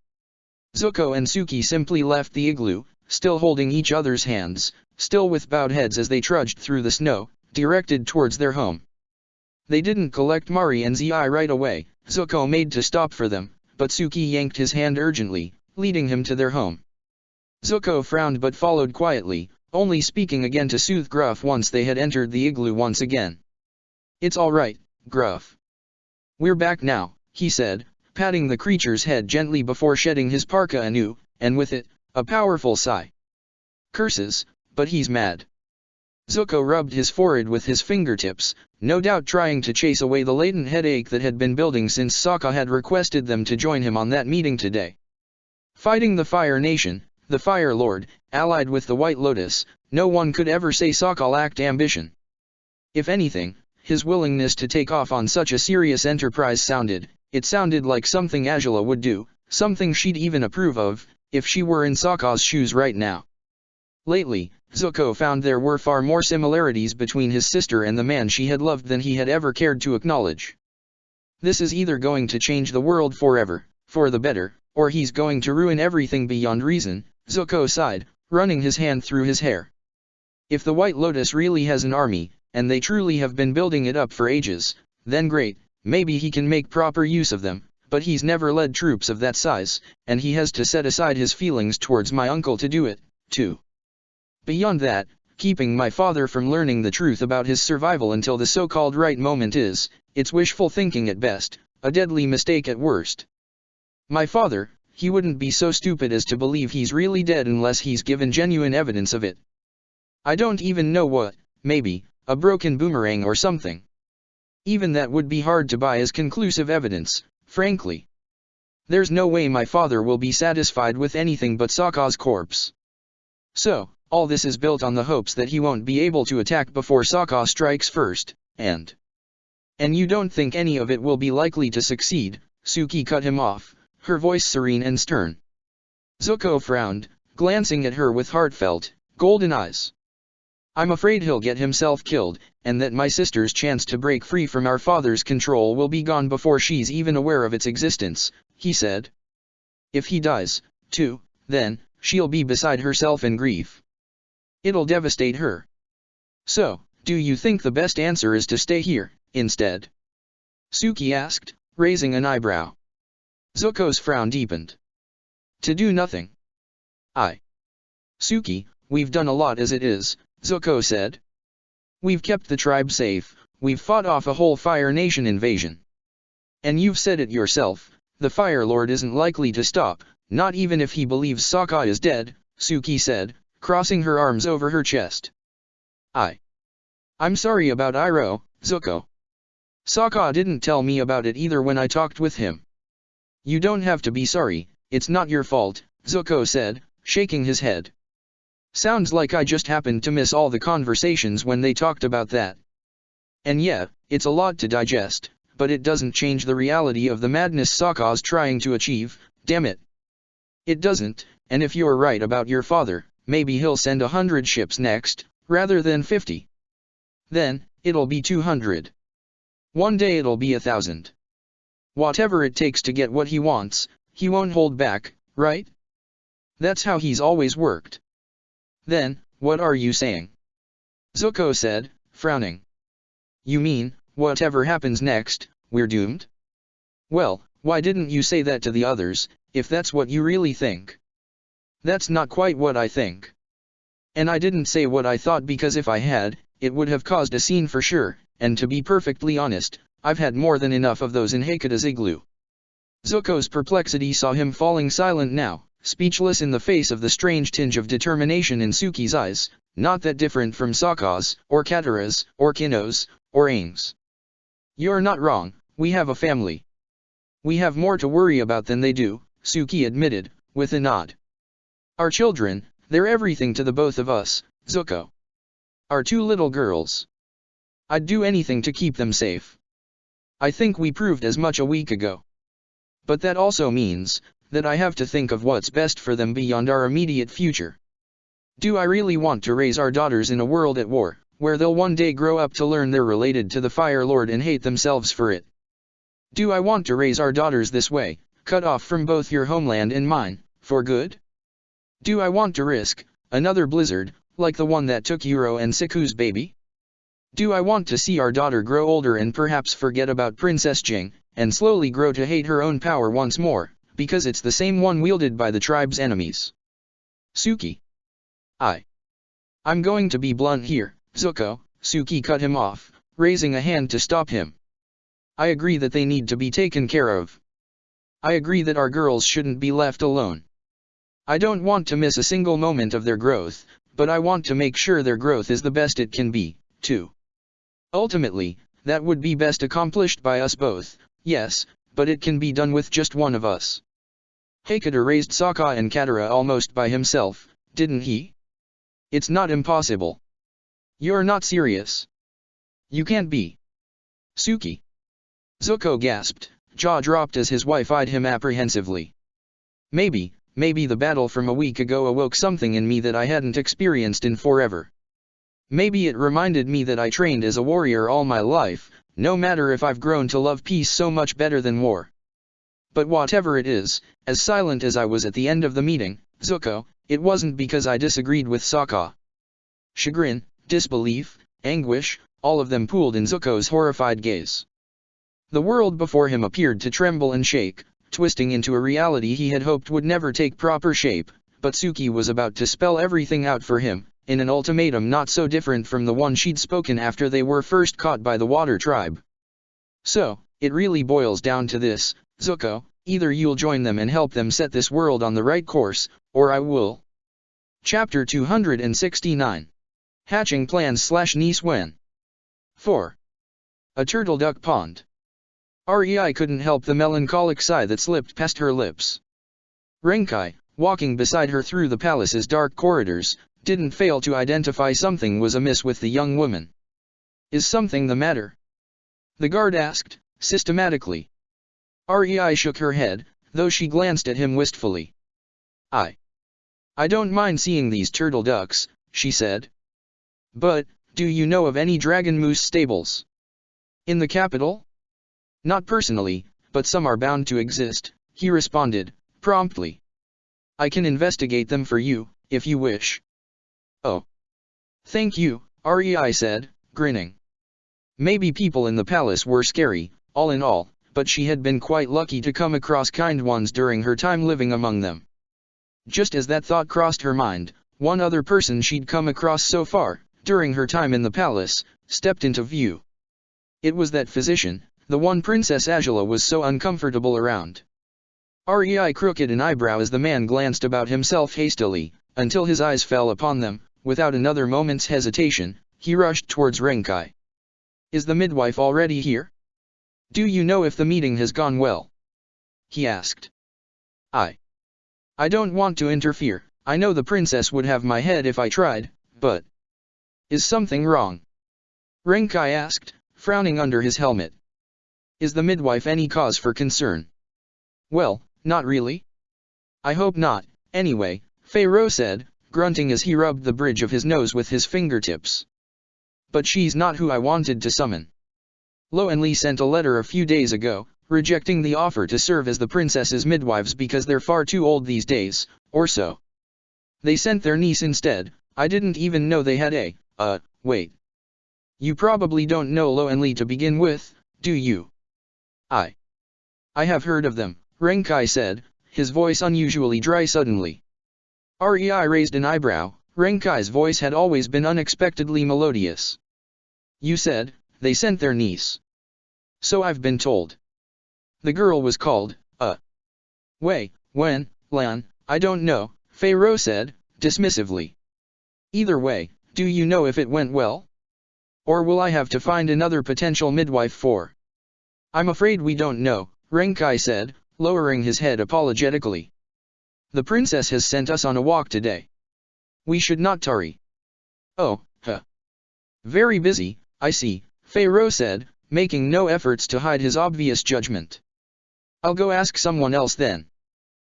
Zuko and Suki simply left the igloo, still holding each other's hands, still with bowed heads as they trudged through the snow, directed towards their home. They didn't collect Mari and Zi right away. Zuko made to stop for them, but Suki yanked his hand urgently, leading him to their home. Zuko frowned but followed quietly, only speaking again to soothe Gruff once they had entered the igloo once again. "It's all right, Gruff. We're back now," he said, patting the creature's head gently before shedding his parka anew, and with it, a powerful sigh. "Curses, but he's mad." Zuko rubbed his forehead with his fingertips, no doubt trying to chase away the latent headache that had been building since Sokka had requested them to join him on that meeting today. Fighting the Fire Nation, the Fire Lord, allied with the White Lotus, no one could ever say Sokka lacked ambition. If anything, his willingness to take off on such a serious enterprise sounded like something Azula would do, something she'd even approve of, if she were in Sokka's shoes right now. Lately, Zuko found there were far more similarities between his sister and the man she had loved than he had ever cared to acknowledge. This is either going to change the world forever, for the better, or he's going to ruin everything beyond reason, Zuko sighed, running his hand through his hair. If the White Lotus really has an army, and they truly have been building it up for ages, then great, maybe he can make proper use of them, but he's never led troops of that size, and he has to set aside his feelings towards my uncle to do it, too. Beyond that, keeping my father from learning the truth about his survival until the so-called right moment it's wishful thinking at best, a deadly mistake at worst. My father, he wouldn't be so stupid as to believe he's really dead unless he's given genuine evidence of it. I don't even know what, maybe, a broken boomerang or something. Even that would be hard to buy as conclusive evidence, frankly. There's no way my father will be satisfied with anything but Sokka's corpse. So, all this is built on the hopes that he won't be able to attack before Sokka strikes first, and you don't think any of it will be likely to succeed, Suki cut him off, her voice serene and stern. Zuko frowned, glancing at her with heartfelt, golden eyes. I'm afraid he'll get himself killed, and that my sister's chance to break free from our father's control will be gone before she's even aware of its existence, he said. If he dies, too, then, she'll be beside herself in grief. It'll devastate her. So, do you think the best answer is to stay here, instead? Suki asked, raising an eyebrow. Zuko's frown deepened. To do nothing. Suki, we've done a lot as it is, Zuko said. We've kept the tribe safe, we've fought off a whole Fire Nation invasion. And you've said it yourself, the Fire Lord isn't likely to stop, not even if he believes Sokka is dead, Suki said, crossing her arms over her chest. I'm sorry about Iroh, Zuko. Sokka didn't tell me about it either when I talked with him. You don't have to be sorry, it's not your fault, Zuko said, shaking his head. Sounds like I just happened to miss all the conversations when they talked about that. And yeah, it's a lot to digest, but it doesn't change the reality of the madness Sokka's trying to achieve, damn it. It doesn't, and if you're right about your father, maybe he'll send 100 ships next, rather than 50. Then, it'll be 200. One day it'll be 1,000. Whatever it takes to get what he wants, he won't hold back, right? That's how he's always worked. Then, what are you saying? Zuko said, frowning. You mean, whatever happens next, we're doomed? Well, why didn't you say that to the others, if that's what you really think? That's not quite what I think. And I didn't say what I thought because if I had, it would have caused a scene for sure, and to be perfectly honest, I've had more than enough of those in Hakata's igloo. Zuko's perplexity saw him falling silent now, speechless in the face of the strange tinge of determination in Suki's eyes, not that different from Sokka's, or Katara's, or Kino's, or Aang's. You're not wrong, we have a family. We have more to worry about than they do, Suki admitted, with a nod. Our children, they're everything to the both of us, Zuko. Our two little girls. I'd do anything to keep them safe. I think we proved as much a week ago. But that also means that I have to think of what's best for them beyond our immediate future. Do I really want to raise our daughters in a world at war, where they'll one day grow up to learn they're related to the Fire Lord and hate themselves for it? Do I want to raise our daughters this way, cut off from both your homeland and mine, for good? Do I want to risk another blizzard, like the one that took Yuro and Siku's baby? Do I want to see our daughter grow older and perhaps forget about Princess Jing, and slowly grow to hate her own power once more, because it's the same one wielded by the tribe's enemies? Suki. I'm going to be blunt here, Zuko, Suki cut him off, raising a hand to stop him. I agree that they need to be taken care of. I agree that our girls shouldn't be left alone. I don't want to miss a single moment of their growth, but I want to make sure their growth is the best it can be, too. Ultimately, that would be best accomplished by us both, yes, but it can be done with just one of us. Hakata raised Sokka and Katara almost by himself, didn't he? It's not impossible. You're not serious. You can't be. Suki. Zuko gasped, jaw dropped as his wife eyed him apprehensively. Maybe the battle from a week ago awoke something in me that I hadn't experienced in forever. Maybe it reminded me that I trained as a warrior all my life, no matter if I've grown to love peace so much better than war. But whatever it is, as silent as I was at the end of the meeting, Zuko, it wasn't because I disagreed with Sokka. Chagrin, disbelief, anguish, all of them pooled in Zuko's horrified gaze. The world before him appeared to tremble and shake, twisting into a reality he had hoped would never take proper shape, but Suki was about to spell everything out for him, in an ultimatum not so different from the one she'd spoken after they were first caught by the Water Tribe. So, it really boils down to this, Zuko, either you'll join them and help them set this world on the right course, or I will. Chapter 269. Hatching Plans / Niece Wen. 4. A Turtle Duck Pond. Rei couldn't help the melancholic sigh that slipped past her lips. Renkai, walking beside her through the palace's dark corridors, didn't fail to identify something was amiss with the young woman. Is something the matter? The guard asked, systematically. Rei shook her head, though she glanced at him wistfully. I don't mind seeing these turtle ducks, she said. But, do you know of any dragon moose stables? In the capital? Not personally, but some are bound to exist, he responded, promptly. I can investigate them for you, if you wish. Oh. Thank you, Rei said, grinning. Maybe people in the palace were scary, all in all, but she had been quite lucky to come across kind ones during her time living among them. Just as that thought crossed her mind, one other person she'd come across so far, during her time in the palace, stepped into view. It was that physician, the one Princess Azula was so uncomfortable around. Rei crooked an eyebrow as the man glanced about himself hastily, until his eyes fell upon them. Without another moment's hesitation, he rushed towards Renkai. Is the midwife already here? Do you know if the meeting has gone well? He asked. I don't want to interfere, I know the princess would have my head if I tried, but... Is something wrong? Renkai asked, frowning under his helmet. Is the midwife any cause for concern? Well, not really. I hope not, anyway, Fei-Ro said, grunting as he rubbed the bridge of his nose with his fingertips. But she's not who I wanted to summon. Lo and Li sent a letter a few days ago, rejecting the offer to serve as the princess's midwives because they're far too old these days, or so. They sent their niece instead. I didn't even know they had wait. You probably don't know Lo and Li to begin with, do you? I have heard of them, Renkai said, his voice unusually dry suddenly. Rei raised an eyebrow. Renkai's voice had always been unexpectedly melodious. You said, they sent their niece. So I've been told. The girl was called, Wei, Wen, Lan, I don't know, Fei-Ro said, dismissively. Either way, do you know if it went well? Or will I have to find another potential midwife for? I'm afraid we don't know, Renkai said, lowering his head apologetically. The princess has sent us on a walk today. We should not tarry. Oh, Very busy, I see, Fei-Ro said, making no efforts to hide his obvious judgment. I'll go ask someone else then.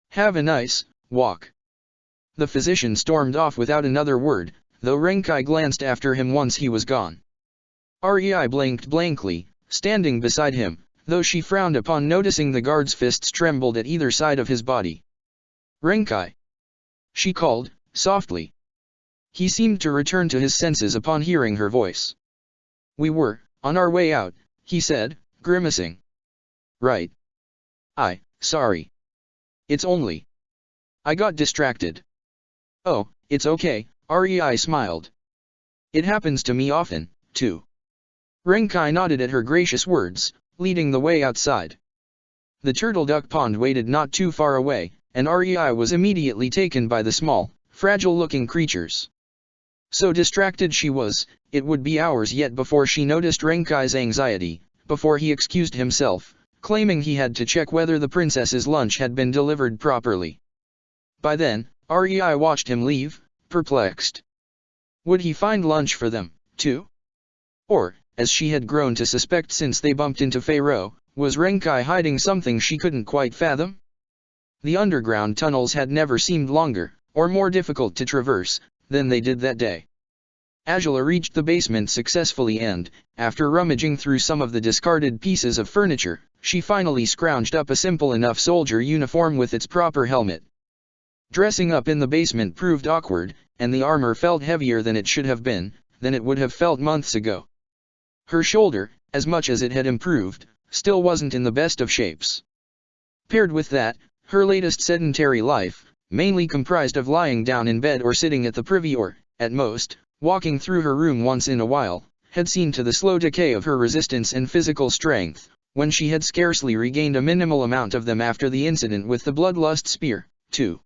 Have a nice walk. The physician stormed off without another word, though Renkai glanced after him once he was gone. Rei blinked blankly, standing beside him, though she frowned upon noticing the guard's fists trembled at either side of his body. Renkai! She called, softly. He seemed to return to his senses upon hearing her voice. We were on our way out, he said, grimacing. Right. Sorry. It's only. I got distracted. Oh, it's okay, Rei smiled. It happens to me often, too. Renkai nodded at her gracious words, leading the way outside. The turtle duck pond waited not too far away, and Rei was immediately taken by the small, fragile-looking creatures. So distracted she was, it would be hours yet before she noticed Renkai's anxiety, before he excused himself, claiming he had to check whether the princess's lunch had been delivered properly. By then, Rei watched him leave, perplexed. Would he find lunch for them, too? Or, as she had grown to suspect since they bumped into Fei-Ro, was Renkai hiding something she couldn't quite fathom? The underground tunnels had never seemed longer, or more difficult to traverse, than they did that day. Azula reached the basement successfully and, after rummaging through some of the discarded pieces of furniture, she finally scrounged up a simple enough soldier uniform with its proper helmet. Dressing up in the basement proved awkward, and the armor felt heavier than it should have been, than it would have felt months ago. Her shoulder, as much as it had improved, still wasn't in the best of shapes. Paired with that, her latest sedentary life, mainly comprised of lying down in bed or sitting at the privy or, at most, walking through her room once in a while, had seen to the slow decay of her resistance and physical strength, when she had scarcely regained a minimal amount of them after the incident with the bloodlust spear, too.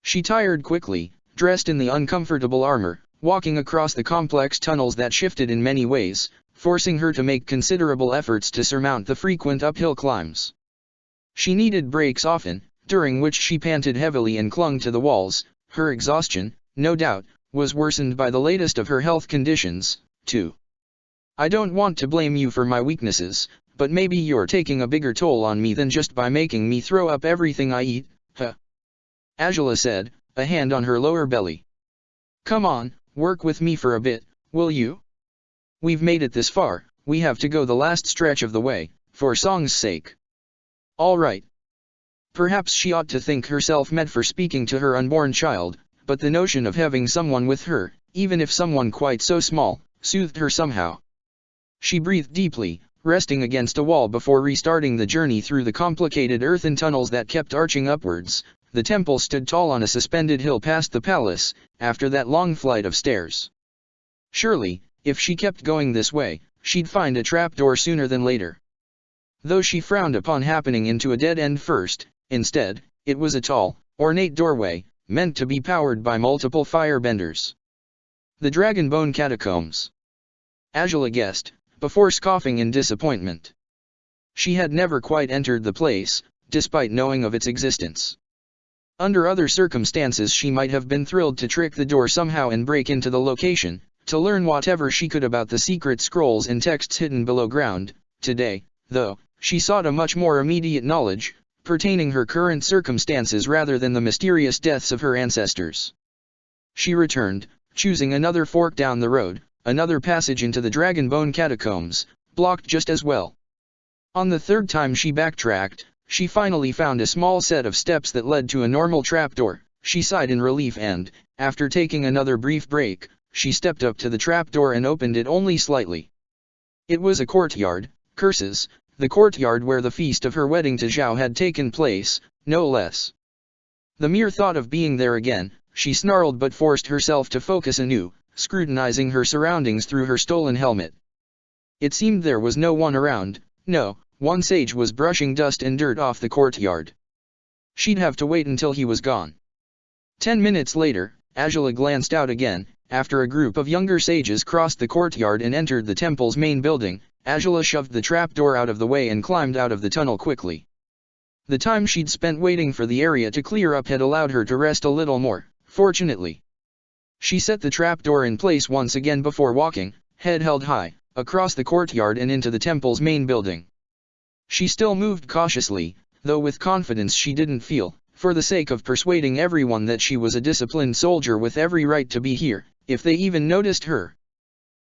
She tired quickly, dressed in the uncomfortable armor, walking across the complex tunnels that shifted in many ways, forcing her to make considerable efforts to surmount the frequent uphill climbs. She needed breaks often, during which she panted heavily and clung to the walls. Her exhaustion, no doubt, was worsened by the latest of her health conditions, too. I don't want to blame you for my weaknesses, but maybe you're taking a bigger toll on me than just by making me throw up everything I eat, huh? Angela said, a hand on her lower belly. Come on, work with me for a bit, will you? We've made it this far, we have to go the last stretch of the way, for song's sake. All right. Perhaps she ought to think herself meant for speaking to her unborn child, but the notion of having someone with her, even if someone quite so small, soothed her somehow. She breathed deeply, resting against a wall before restarting the journey through the complicated earthen tunnels that kept arching upwards. The temple stood tall on a suspended hill past the palace, after that long flight of stairs. Surely, if she kept going this way, she'd find a trapdoor sooner than later. Though she frowned upon happening into a dead end first, instead, it was a tall, ornate doorway, meant to be powered by multiple firebenders. The Dragonbone Catacombs. Angela guessed, before scoffing in disappointment. She had never quite entered the place, despite knowing of its existence. Under other circumstances she might have been thrilled to trick the door somehow and break into the location, to learn whatever she could about the secret scrolls and texts hidden below ground. Today, though, she sought a much more immediate knowledge, pertaining her current circumstances rather than the mysterious deaths of her ancestors. She returned, choosing another fork down the road, another passage into the Dragonbone Catacombs, blocked just as well. On the third time she backtracked, she finally found a small set of steps that led to a normal trapdoor. She sighed in relief and, after taking another brief break, she stepped up to the trapdoor and opened it only slightly. It was a courtyard, curses, the courtyard where the feast of her wedding to Zhao had taken place, no less. The mere thought of being there again, she snarled but forced herself to focus anew, scrutinizing her surroundings through her stolen helmet. It seemed there was no one around. No, one sage was brushing dust and dirt off the courtyard. She'd have to wait until he was gone. 10 minutes later, Angela glanced out again, after a group of younger sages crossed the courtyard and entered the temple's main building. Angela shoved the trapdoor out of the way and climbed out of the tunnel quickly. The time she'd spent waiting for the area to clear up had allowed her to rest a little more, fortunately. She set the trapdoor in place once again before walking, head held high, across the courtyard and into the temple's main building. She still moved cautiously, though with confidence she didn't feel, for the sake of persuading everyone that she was a disciplined soldier with every right to be here, if they even noticed her.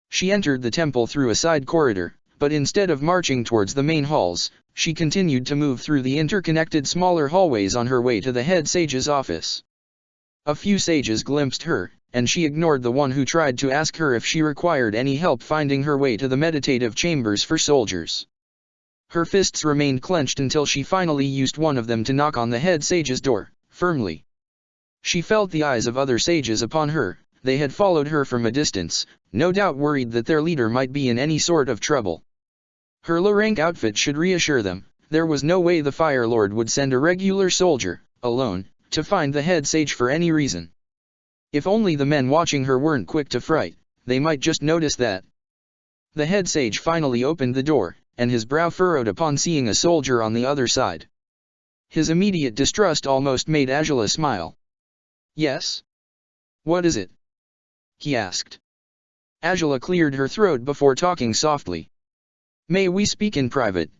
She entered the temple through a side corridor, but instead of marching towards the main halls, she continued to move through the interconnected smaller hallways on her way to the head sage's office. A few sages glimpsed her, and she ignored the one who tried to ask her if she required any help finding her way to the meditative chambers for soldiers. Her fists remained clenched until she finally used one of them to knock on the head sage's door, firmly. She felt the eyes of other sages upon her. They had followed her from a distance, no doubt worried that their leader might be in any sort of trouble. Her low-rank outfit should reassure them. There was no way the Fire Lord would send a regular soldier, alone, to find the head sage for any reason. If only the men watching her weren't quick to fright, they might just notice that. The head sage finally opened the door, and his brow furrowed upon seeing a soldier on the other side. His immediate distrust almost made Angela smile. Yes? What is it? He asked. Angela cleared her throat before talking softly. May we speak in private?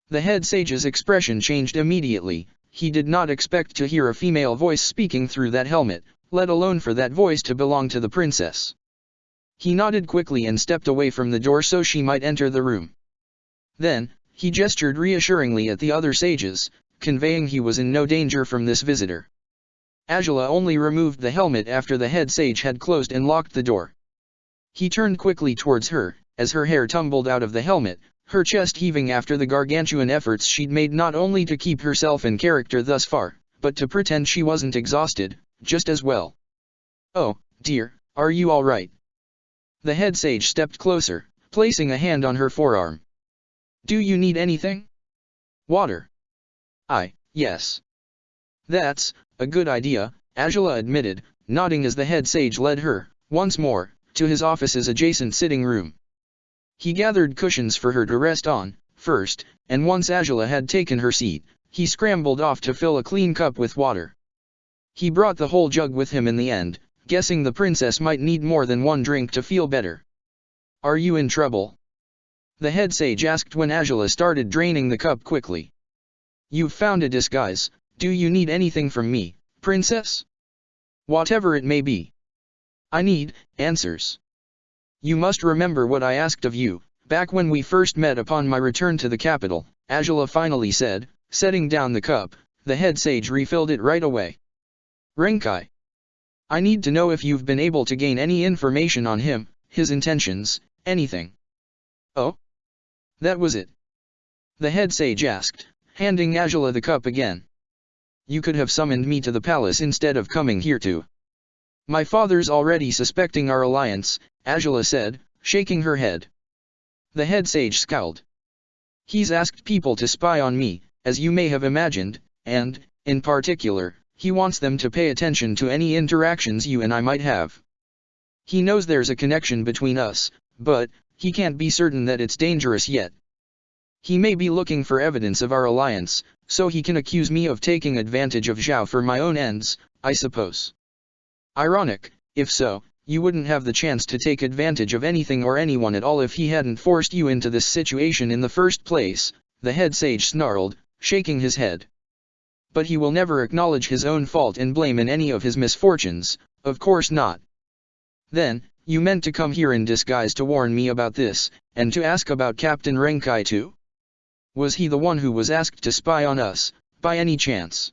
The head sage's expression changed immediately. He did not expect to hear a female voice speaking through that helmet, let alone for that voice to belong to the princess. He nodded quickly and stepped away from the door so she might enter the room. Then, he gestured reassuringly at the other sages, conveying he was in no danger from this visitor. Angela only removed the helmet after the head sage had closed and locked the door. He turned quickly towards her, as her hair tumbled out of the helmet, her chest heaving after the gargantuan efforts she'd made not only to keep herself in character thus far, but to pretend she wasn't exhausted, just as well. "Oh, dear, are you all right?" The head sage stepped closer, placing a hand on her forearm. "Do you need anything?" "Water." Yes. "That's a good idea," Angela admitted, nodding as the head sage led her, once more, to his office's adjacent sitting room. He gathered cushions for her to rest on, first, and once Angela had taken her seat, he scrambled off to fill a clean cup with water. He brought the whole jug with him in the end, guessing the princess might need more than one drink to feel better. "Are you in trouble?" the head sage asked when Angela started draining the cup quickly. "You've found a disguise. Do you need anything from me, princess?" "Whatever it may be. I need answers. You must remember what I asked of you, back when we first met upon my return to the capital," Angela finally said, setting down the cup. The head sage refilled it right away. "Renkai. I need to know if you've been able to gain any information on him, his intentions, anything." "Oh? That was it?" the head sage asked, handing Angela the cup again. "You could have summoned me to the palace instead of coming here too." "My father's already suspecting our alliance," Angela said, shaking her head. The head sage scowled. "He's asked people to spy on me, as you may have imagined, and, in particular, he wants them to pay attention to any interactions you and I might have. He knows there's a connection between us, but he can't be certain that it's dangerous yet. He may be looking for evidence of our alliance, so he can accuse me of taking advantage of Zhao for my own ends, I suppose. Ironic, if so, you wouldn't have the chance to take advantage of anything or anyone at all if he hadn't forced you into this situation in the first place," the head sage snarled, shaking his head. "But he will never acknowledge his own fault and blame in any of his misfortunes, of course not." "Then, you meant to come here in disguise to warn me about this, and to ask about Captain Renkai too? Was he the one who was asked to spy on us, by any chance?"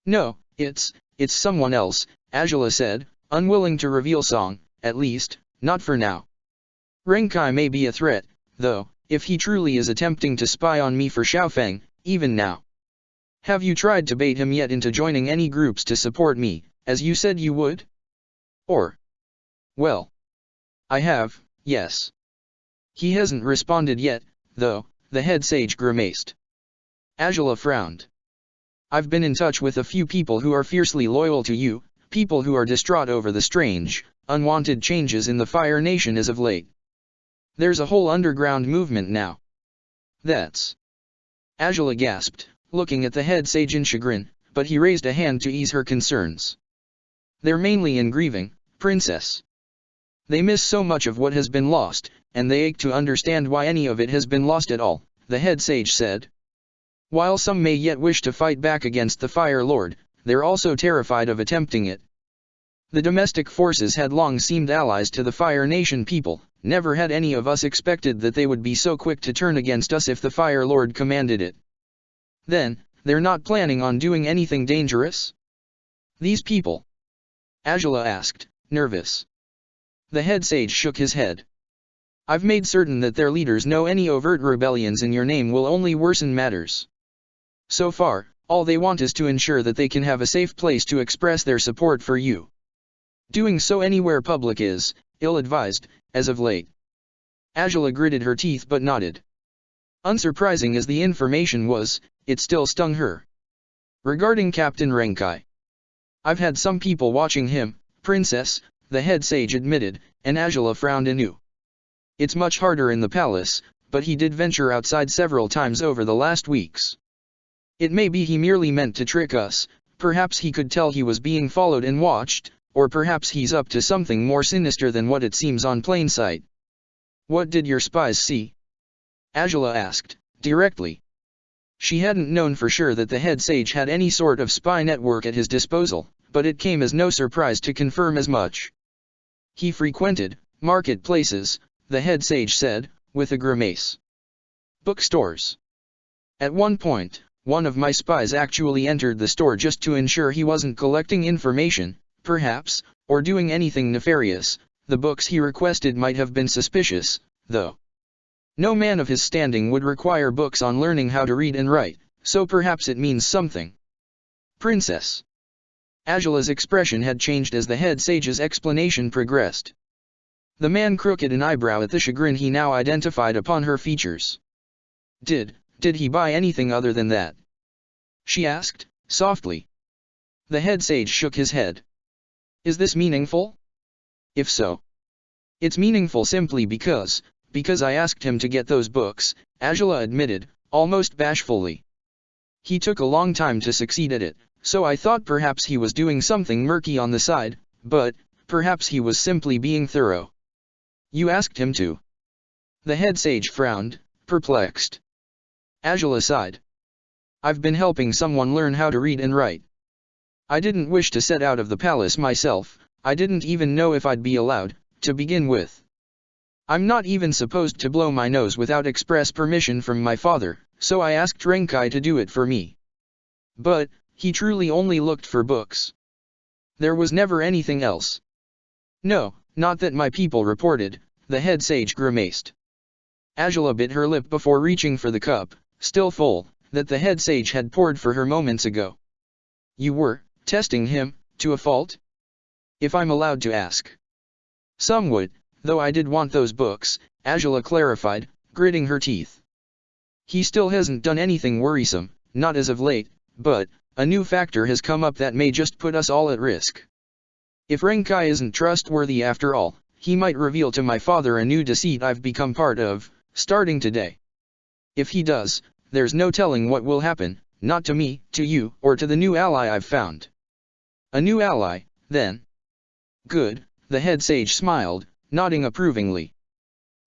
"No, it's someone else," Angela said, unwilling to reveal Song, at least, not for now. "Renkai may be a threat, though, if he truly is attempting to spy on me for Xiaofeng, even now. Have you tried to bait him yet into joining any groups to support me, as you said you would?" "Or? Well, I have, yes. He hasn't responded yet, though," the head sage grimaced. Angela frowned. "I've been in touch with a few people who are fiercely loyal to you, people who are distraught over the strange, unwanted changes in the Fire Nation as of late. There's a whole underground movement now." "That's..." Angela gasped, looking at the head sage in chagrin, but he raised a hand to ease her concerns. "They're mainly in grieving, princess. They miss so much of what has been lost, and they ache to understand why any of it has been lost at all," the head sage said. "While some may yet wish to fight back against the Fire Lord, they're also terrified of attempting it. The domestic forces had long seemed allies to the Fire Nation people, never had any of us expected that they would be so quick to turn against us if the Fire Lord commanded it." "Then, they're not planning on doing anything dangerous?" "These people?" Angela asked, nervous. The head sage shook his head. "I've made certain that their leaders know any overt rebellions in your name will only worsen matters. So far, all they want is to ensure that they can have a safe place to express their support for you. Doing so anywhere public is ill-advised, as of late." Angela gritted her teeth but nodded. Unsurprising as the information was, it still stung her. "Regarding Captain Renkai, I've had some people watching him, princess," the head sage admitted, and Angela frowned anew. "It's much harder in the palace, but he did venture outside several times over the last weeks. It may be he merely meant to trick us, perhaps he could tell he was being followed and watched, or perhaps he's up to something more sinister than what it seems on plain sight." "What did your spies see?" Angela asked, directly. She hadn't known for sure that the head sage had any sort of spy network at his disposal, but it came as no surprise to confirm as much. "He frequented marketplaces," the head sage said, with a grimace. "Bookstores. At one point, one of my spies actually entered the store just to ensure he wasn't collecting information, perhaps, or doing anything nefarious. The books he requested might have been suspicious, though. No man of his standing would require books on learning how to read and write, so perhaps it means something. Princess. Angela's expression had changed as the head sage's explanation progressed. The man crooked an eyebrow at the chagrin he now identified upon her features. Did he buy anything other than that? She asked, softly. The head sage shook his head. Is this meaningful? If so. It's meaningful simply because I asked him to get those books, Angela admitted, almost bashfully. He took a long time to succeed at it, so I thought perhaps he was doing something murky on the side, but perhaps he was simply being thorough. You asked him to? The head sage frowned, perplexed. Angela sighed. I've been helping someone learn how to read and write. I didn't wish to set out of the palace myself, I didn't even know if I'd be allowed, to begin with. I'm not even supposed to blow my nose without express permission from my father, so I asked Renkai to do it for me. But he truly only looked for books. There was never anything else. No, not that my people reported, the head sage grimaced. Angela bit her lip before reaching for the cup, still full, that the head sage had poured for her moments ago. You were testing him, to a fault? If I'm allowed to ask. Some would, though I did want those books, Angela clarified, gritting her teeth. He still hasn't done anything worrisome, not as of late, but a new factor has come up that may just put us all at risk. If Renkai isn't trustworthy after all, he might reveal to my father a new deceit I've become part of, starting today. If he does, there's no telling what will happen, not to me, to you, or to the new ally I've found. A new ally, then? Good, the head sage smiled, nodding approvingly.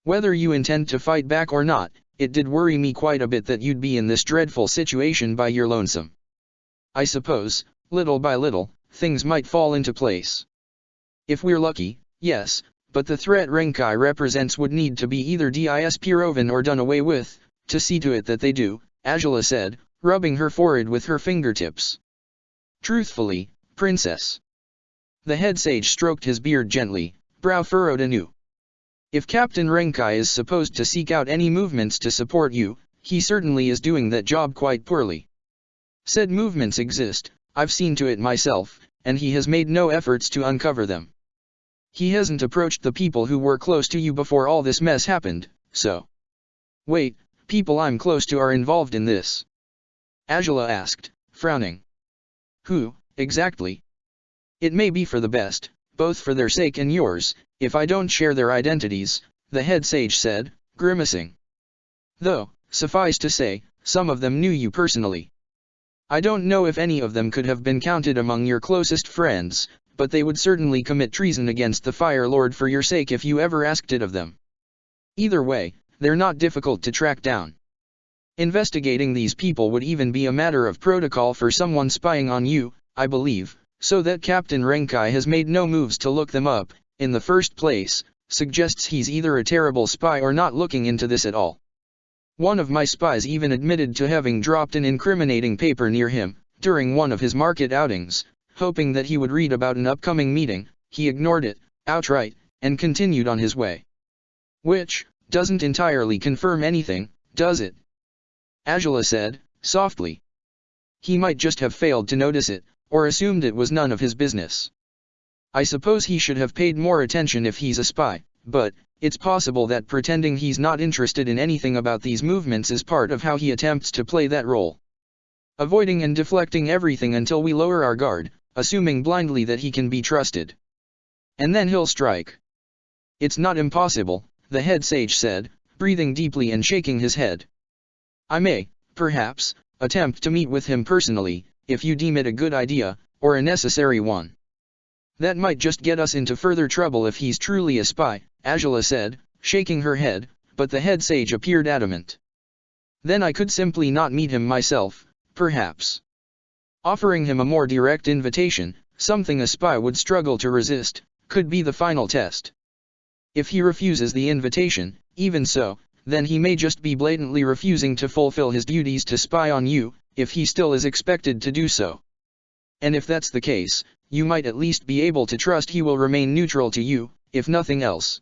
Whether you intend to fight back or not, it did worry me quite a bit that you'd be in this dreadful situation by your lonesome. I suppose, little by little, things might fall into place. If we're lucky, yes, but the threat Renkai represents would need to be either disproven or done away with, to see to it that they do, Angela said, rubbing her forehead with her fingertips. Truthfully, Princess. The head sage stroked his beard gently, brow furrowed anew. If Captain Renkai is supposed to seek out any movements to support you, he certainly is doing that job quite poorly. Said movements exist, I've seen to it myself, and he has made no efforts to uncover them. He hasn't approached the people who were close to you before all this mess happened, so. Wait, people I'm close to are involved in this? Angela asked, frowning. Who, exactly? It may be for the best, both for their sake and yours, if I don't share their identities, the head sage said, grimacing. Though, suffice to say, some of them knew you personally. I don't know if any of them could have been counted among your closest friends, but they would certainly commit treason against the Fire Lord for your sake if you ever asked it of them. Either way, they're not difficult to track down. Investigating these people would even be a matter of protocol for someone spying on you, I believe, so that Captain Renkai has made no moves to look them up, in the first place, suggests he's either a terrible spy or not looking into this at all. One of my spies even admitted to having dropped an incriminating paper near him, during one of his market outings, hoping that he would read about an upcoming meeting. He ignored it, outright, and continued on his way. Which doesn't entirely confirm anything, does it? Angela said, softly. He might just have failed to notice it, or assumed it was none of his business. I suppose he should have paid more attention if he's a spy, but it's possible that pretending he's not interested in anything about these movements is part of how he attempts to play that role. Avoiding and deflecting everything until we lower our guard, assuming blindly that he can be trusted. And then he'll strike. It's not impossible, the head sage said, breathing deeply and shaking his head. I may, perhaps, attempt to meet with him personally, if you deem it a good idea, or a necessary one. That might just get us into further trouble if he's truly a spy, Angela said, shaking her head, but the head sage appeared adamant. Then I could simply not meet him myself, perhaps. Offering him a more direct invitation, something a spy would struggle to resist, could be the final test. If he refuses the invitation, even so, then he may just be blatantly refusing to fulfill his duties to spy on you, if he still is expected to do so. And if that's the case, you might at least be able to trust he will remain neutral to you, if nothing else.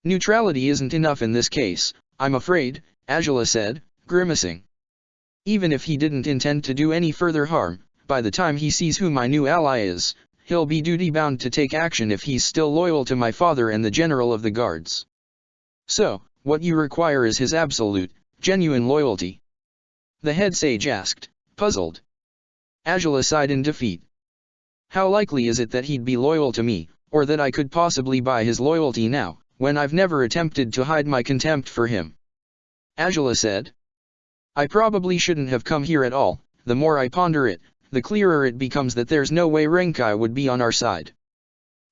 Neutrality isn't enough in this case, I'm afraid, Angela said, grimacing. Even if he didn't intend to do any further harm, by the time he sees who my new ally is, he'll be duty-bound to take action if he's still loyal to my father and the general of the guards. So, what you require is his absolute, genuine loyalty? The head sage asked, puzzled. Angela sighed in defeat. How likely is it that he'd be loyal to me, or that I could possibly buy his loyalty now, when I've never attempted to hide my contempt for him? Angela said. I probably shouldn't have come here at all. The more I ponder it, the clearer it becomes that there's no way Renkai would be on our side.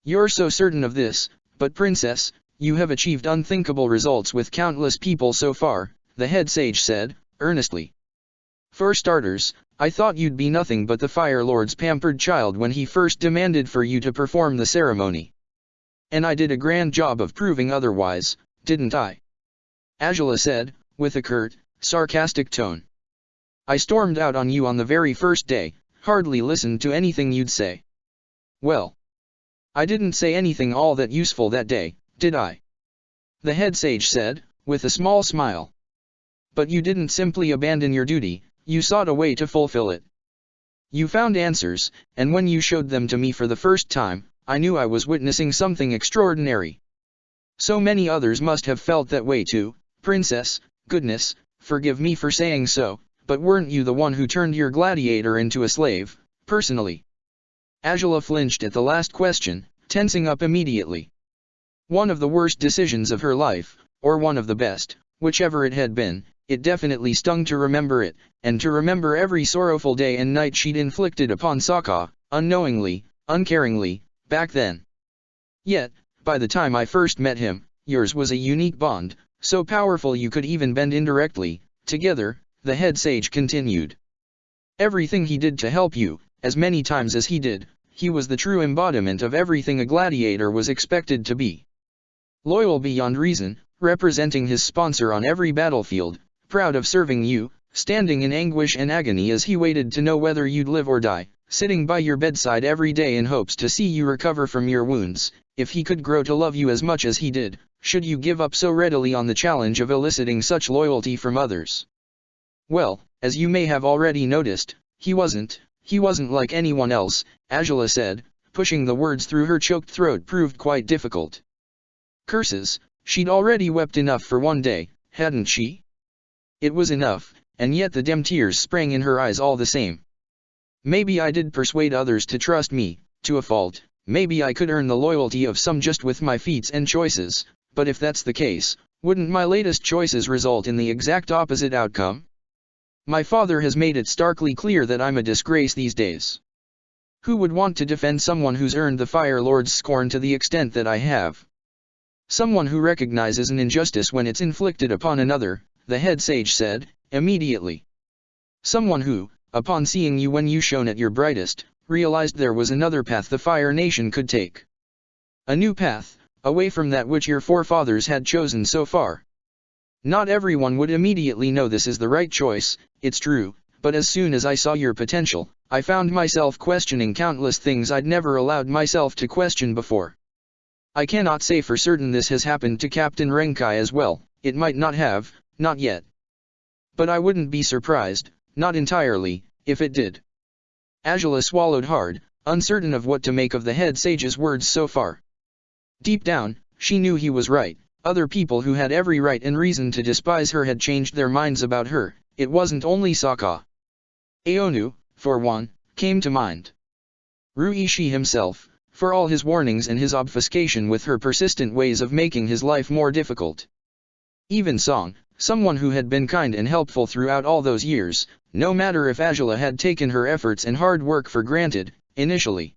You're so certain of this, but Princess, you have achieved unthinkable results with countless people so far, the head sage said, earnestly. For starters, I thought you'd be nothing but the Fire Lord's pampered child when he first demanded for you to perform the ceremony. And I did a grand job of proving otherwise, didn't I? Angela said, with a curt, sarcastic tone. I stormed out on you on the very first day, hardly listened to anything you'd say. Well, I didn't say anything all that useful that day, did I? The head sage said, with a small smile. But you didn't simply abandon your duty, you sought a way to fulfill it. You found answers, and when you showed them to me for the first time, I knew I was witnessing something extraordinary. So many others must have felt that way too, Princess. Goodness, forgive me for saying so, but weren't you the one who turned your gladiator into a slave, personally? Angela flinched at the last question, tensing up immediately. One of the worst decisions of her life, or one of the best, whichever it had been, it definitely stung to remember it, and to remember every sorrowful day and night she'd inflicted upon Sokka, unknowingly, uncaringly, back then. Yet, by the time I first met him, yours was a unique bond, so powerful you could even bend indirectly, together, the head sage continued. Everything he did to help you, as many times as he did, he was the true embodiment of everything a gladiator was expected to be. Loyal beyond reason, representing his sponsor on every battlefield, proud of serving you, standing in anguish and agony as he waited to know whether you'd live or die, sitting by your bedside every day in hopes to see you recover from your wounds. If he could grow to love you as much as he did, should you give up so readily on the challenge of eliciting such loyalty from others? Well, as you may have already noticed, he wasn't like anyone else, Angela said, pushing the words through her choked throat proved quite difficult. Curses, she'd already wept enough for one day, hadn't she? It was enough, and yet the dim tears sprang in her eyes all the same. Maybe I did persuade others to trust me, to a fault, maybe I could earn the loyalty of some just with my feats and choices, but if that's the case, wouldn't my latest choices result in the exact opposite outcome? My father has made it starkly clear that I'm a disgrace these days. Who would want to defend someone who's earned the Fire Lord's scorn to the extent that I have? Someone who recognizes an injustice when it's inflicted upon another, the head sage said, immediately. Someone who, upon seeing you when you shone at your brightest, realized there was another path the Fire Nation could take. A new path, away from that which your forefathers had chosen so far. Not everyone would immediately know this is the right choice, it's true, but as soon as I saw your potential, I found myself questioning countless things I'd never allowed myself to question before. I cannot say for certain this has happened to Captain Renkai as well, it might not have, not yet. But I wouldn't be surprised, not entirely, if it did. Angela swallowed hard, uncertain of what to make of the head sage's words so far. Deep down, she knew he was right. Other people who had every right and reason to despise her had changed their minds about her. It wasn't only Sokka. Aonu, for one, came to mind. Ruishi himself, for all his warnings and his obfuscation with her persistent ways of making his life more difficult. Even Song, someone who had been kind and helpful throughout all those years, no matter if Angela had taken her efforts and hard work for granted, initially.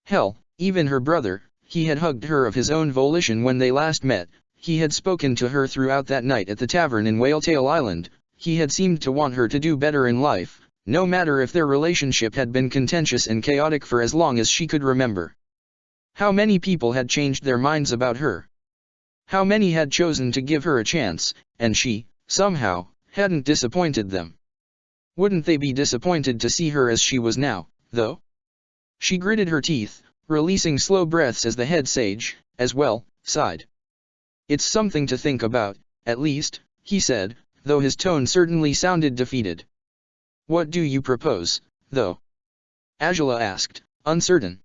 Hell, even her brother, he had hugged her of his own volition when they last met. He had spoken to her throughout that night at the tavern in Whaletail Island. He had seemed to want her to do better in life, no matter if their relationship had been contentious and chaotic for as long as she could remember. How many people had changed their minds about her? How many had chosen to give her a chance, and she, somehow, hadn't disappointed them? Wouldn't they be disappointed to see her as she was now, though? She gritted her teeth, releasing slow breaths as the head sage, as well, sighed. It's something to think about, at least, he said, though his tone certainly sounded defeated. What do you propose, though? Angela asked, uncertain.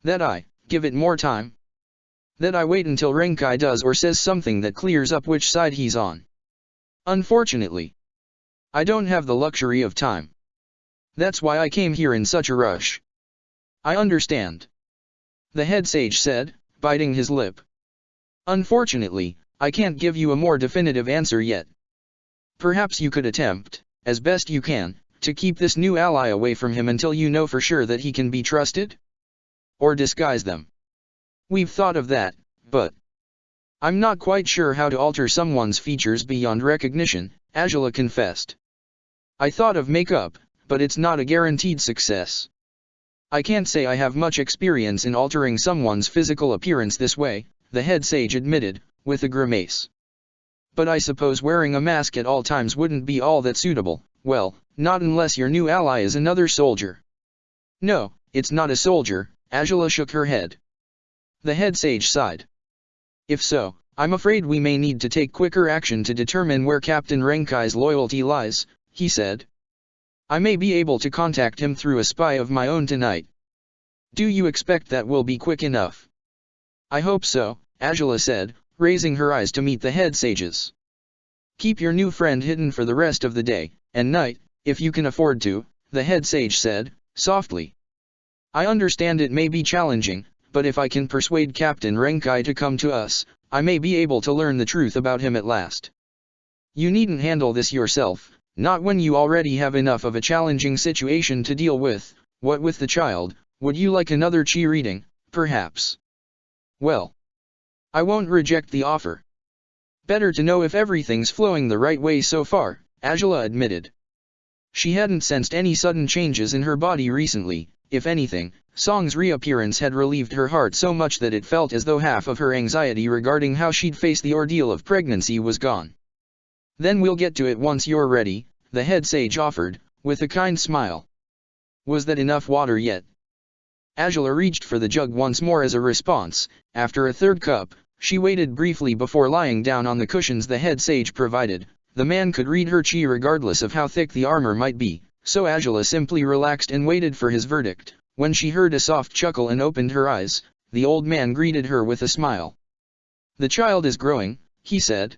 That I give it more time? That I wait until Renkai does or says something that clears up which side he's on. Unfortunately, I don't have the luxury of time. That's why I came here in such a rush. I understand. The head sage said, biting his lip. Unfortunately, I can't give you a more definitive answer yet. Perhaps you could attempt, as best you can, to keep this new ally away from him until you know for sure that he can be trusted? Or disguise them. We've thought of that, but I'm not quite sure how to alter someone's features beyond recognition, Angela confessed. I thought of makeup, but it's not a guaranteed success. I can't say I have much experience in altering someone's physical appearance this way, the head sage admitted, with a grimace. But I suppose wearing a mask at all times wouldn't be all that suitable. Well, not unless your new ally is another soldier. No, it's not a soldier, Angela shook her head. The head sage sighed. If so, I'm afraid we may need to take quicker action to determine where Captain Renkai's loyalty lies, he said. I may be able to contact him through a spy of my own tonight. Do you expect that will be quick enough? I hope so, Angela said, raising her eyes to meet the head sage's. Keep your new friend hidden for the rest of the day and night, if you can afford to, the head sage said, softly. I understand it may be challenging, but if I can persuade Captain Renkai to come to us, I may be able to learn the truth about him at last. You needn't handle this yourself, not when you already have enough of a challenging situation to deal with. What with the child, would you like another chi reading, perhaps? Well, I won't reject the offer. Better to know if everything's flowing the right way so far, Angela admitted. She hadn't sensed any sudden changes in her body recently. If anything, Song's reappearance had relieved her heart so much that it felt as though half of her anxiety regarding how she'd face the ordeal of pregnancy was gone. Then we'll get to it once you're ready, the head sage offered, with a kind smile. Was that enough water yet? Angela reached for the jug once more as a response. After a third cup, she waited briefly before lying down on the cushions the head sage provided. The man could read her chi regardless of how thick the armor might be, so Angela simply relaxed and waited for his verdict. When she heard a soft chuckle and opened her eyes, the old man greeted her with a smile. The child is growing, he said.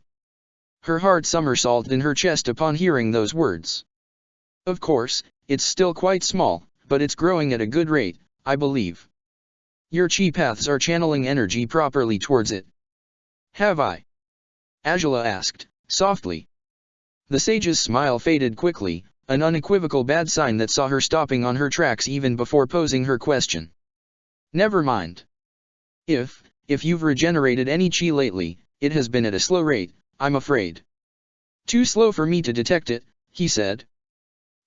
Her heart somersaulted in her chest upon hearing those words. Of course, it's still quite small, but it's growing at a good rate, I believe. Your chi paths are channeling energy properly towards it. Have I? Angela asked, softly. The sage's smile faded quickly, an unequivocal bad sign that saw her stopping on her tracks even before posing her question. Never mind. If you've regenerated any chi lately, it has been at a slow rate, I'm afraid. Too slow for me to detect it, he said.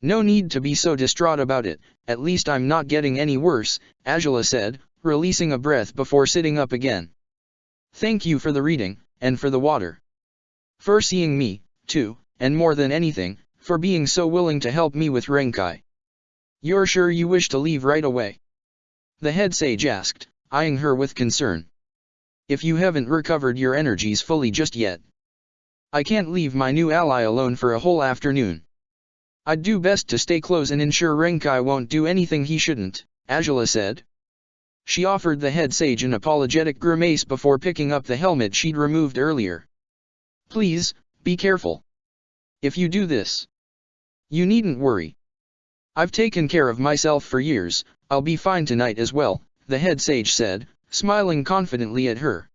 No need to be so distraught about it, at least I'm not getting any worse, Angela said, releasing a breath before sitting up again. Thank you for the reading, and for the water. For seeing me, too, and more than anything, for being so willing to help me with Renkai. You're sure you wish to leave right away? The head sage asked, eyeing her with concern. If you haven't recovered your energies fully just yet. I can't leave my new ally alone for a whole afternoon. I'd do best to stay close and ensure Renkai won't do anything he shouldn't, Angela said. She offered the head sage an apologetic grimace before picking up the helmet she'd removed earlier. Please, be careful. If you do this, you needn't worry. I've taken care of myself for years, I'll be fine tonight as well, the head sage said, smiling confidently at her.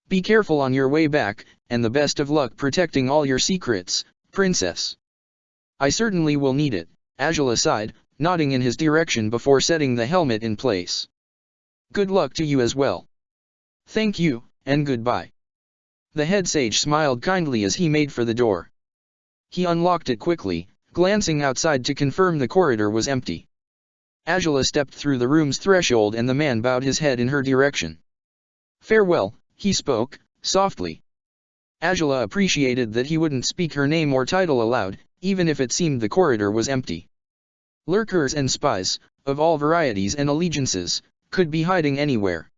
Be careful on your way back, and the best of luck protecting all your secrets, princess. I certainly will need it, Angela sighed, nodding in his direction before setting the helmet in place. Good luck to you as well. Thank you, and goodbye. The head sage smiled kindly as he made for the door. He unlocked it quickly, glancing outside to confirm the corridor was empty. Angela stepped through the room's threshold and the man bowed his head in her direction. Farewell, he spoke, softly. Angela appreciated that he wouldn't speak her name or title aloud, even if it seemed the corridor was empty. Lurkers and spies, of all varieties and allegiances, could be hiding anywhere.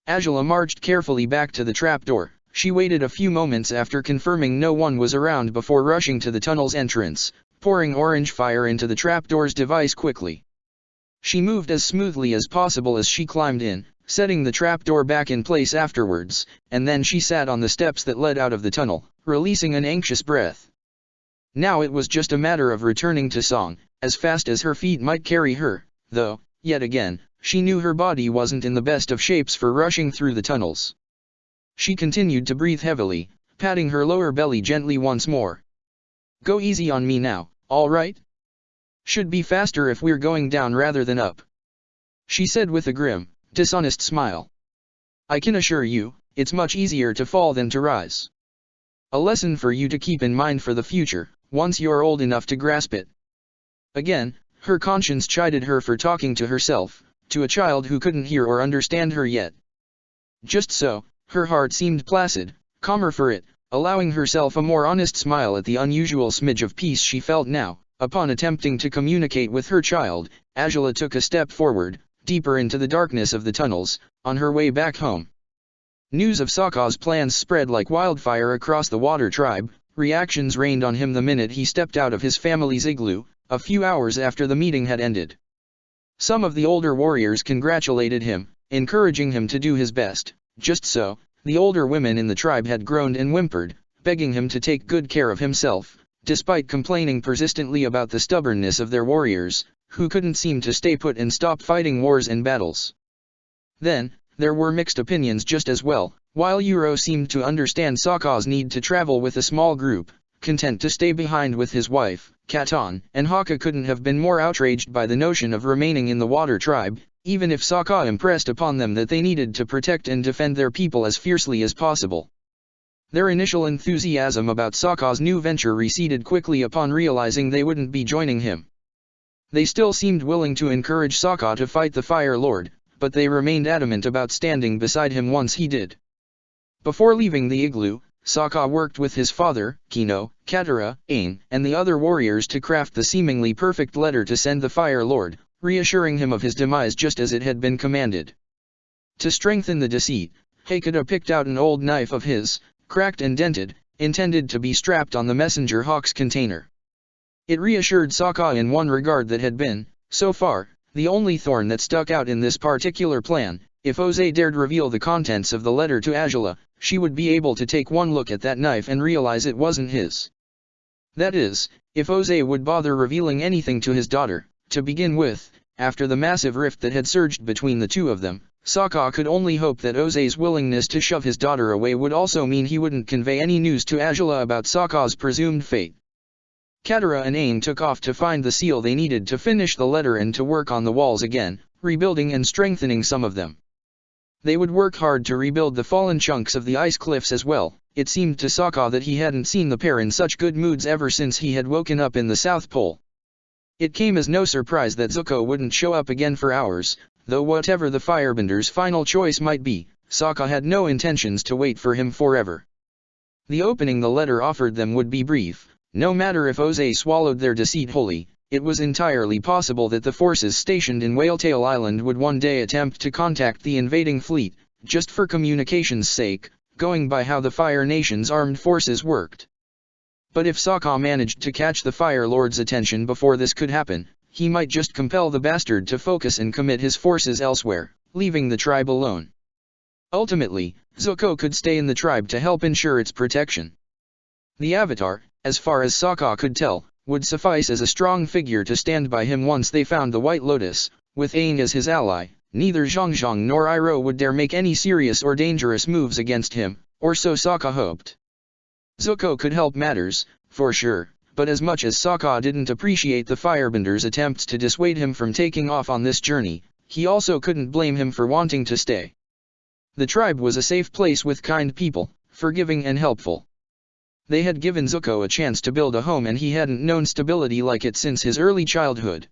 Angela marched carefully back to the trapdoor, She waited a few moments after confirming no one was around before rushing to the tunnel's entrance, pouring orange fire into the trapdoor's device quickly. She moved as smoothly as possible as she climbed in, setting the trapdoor back in place afterwards, and then she sat on the steps that led out of the tunnel, releasing an anxious breath. Now it was just a matter of returning to Song, as fast as her feet might carry her, though, yet again, she knew her body wasn't in the best of shapes for rushing through the tunnels. She continued to breathe heavily, patting her lower belly gently once more. "Go easy on me now, all right? Should be faster if we're going down rather than up," she said with a grim, dishonest smile. "I can assure you, it's much easier to fall than to rise. A lesson for you to keep in mind for the future, once you're old enough to grasp it." Again, her conscience chided her for talking to herself, to a child who couldn't hear or understand her yet. Just so, her heart seemed placid, calmer for it, allowing herself a more honest smile at the unusual smidge of peace she felt now. Upon attempting to communicate with her child, Angela took a step forward, deeper into the darkness of the tunnels, on her way back home. News of Sokka's plans spread like wildfire across the Water Tribe. Reactions rained on him the minute he stepped out of his family's igloo, a few hours after the meeting had ended. Some of the older warriors congratulated him, encouraging him to do his best. Just so, the older women in the tribe had groaned and whimpered, begging him to take good care of himself, despite complaining persistently about the stubbornness of their warriors, who couldn't seem to stay put and stop fighting wars and battles. Then, there were mixed opinions just as well. While Uro seemed to understand Sokka's need to travel with a small group, content to stay behind with his wife, Katon, and Haka couldn't have been more outraged by the notion of remaining in the Water Tribe, even if Sokka impressed upon them that they needed to protect and defend their people as fiercely as possible. Their initial enthusiasm about Sokka's new venture receded quickly upon realizing they wouldn't be joining him. They still seemed willing to encourage Sokka to fight the Fire Lord, but they remained adamant about standing beside him once he did. Before leaving the igloo, Sokka worked with his father, Kino, Katara, Aang, and the other warriors to craft the seemingly perfect letter to send the Fire Lord, reassuring him of his demise just as it had been commanded. To strengthen the deceit, Hakata picked out an old knife of his, cracked and dented, intended to be strapped on the messenger hawk's container. It reassured Sokka in one regard that had been, so far, the only thorn that stuck out in this particular plan. If Ozai dared reveal the contents of the letter to Azula, she would be able to take one look at that knife and realize it wasn't his. That is, if Ozai would bother revealing anything to his daughter. To begin with, after the massive rift that had surged between the two of them, Sokka could only hope that Ozai's willingness to shove his daughter away would also mean he wouldn't convey any news to Azula about Sokka's presumed fate. Katara and Aang took off to find the seal they needed to finish the letter and to work on the walls again, rebuilding and strengthening some of them. They would work hard to rebuild the fallen chunks of the ice cliffs as well. It seemed to Sokka that he hadn't seen the pair in such good moods ever since he had woken up in the South Pole. It came as no surprise that Zuko wouldn't show up again for hours, though whatever the Firebender's final choice might be, Sokka had no intentions to wait for him forever. The opening the letter offered them would be brief. No matter if Ozai swallowed their deceit wholly, it was entirely possible that the forces stationed in Whaletail Island would one day attempt to contact the invading fleet, just for communication's sake, going by how the Fire Nation's armed forces worked. But if Sokka managed to catch the Fire Lord's attention before this could happen, he might just compel the bastard to focus and commit his forces elsewhere, leaving the tribe alone. Ultimately, Zuko could stay in the tribe to help ensure its protection. The Avatar, as far as Sokka could tell, would suffice as a strong figure to stand by him once they found the White Lotus. With Aang as his ally, neither Zhang nor Iroh would dare make any serious or dangerous moves against him, or so Sokka hoped. Zuko could help matters, for sure, but as much as Sokka didn't appreciate the Firebender's attempts to dissuade him from taking off on this journey, he also couldn't blame him for wanting to stay. The tribe was a safe place with kind people, forgiving and helpful. They had given Zuko a chance to build a home and he hadn't known stability like it since his early childhood.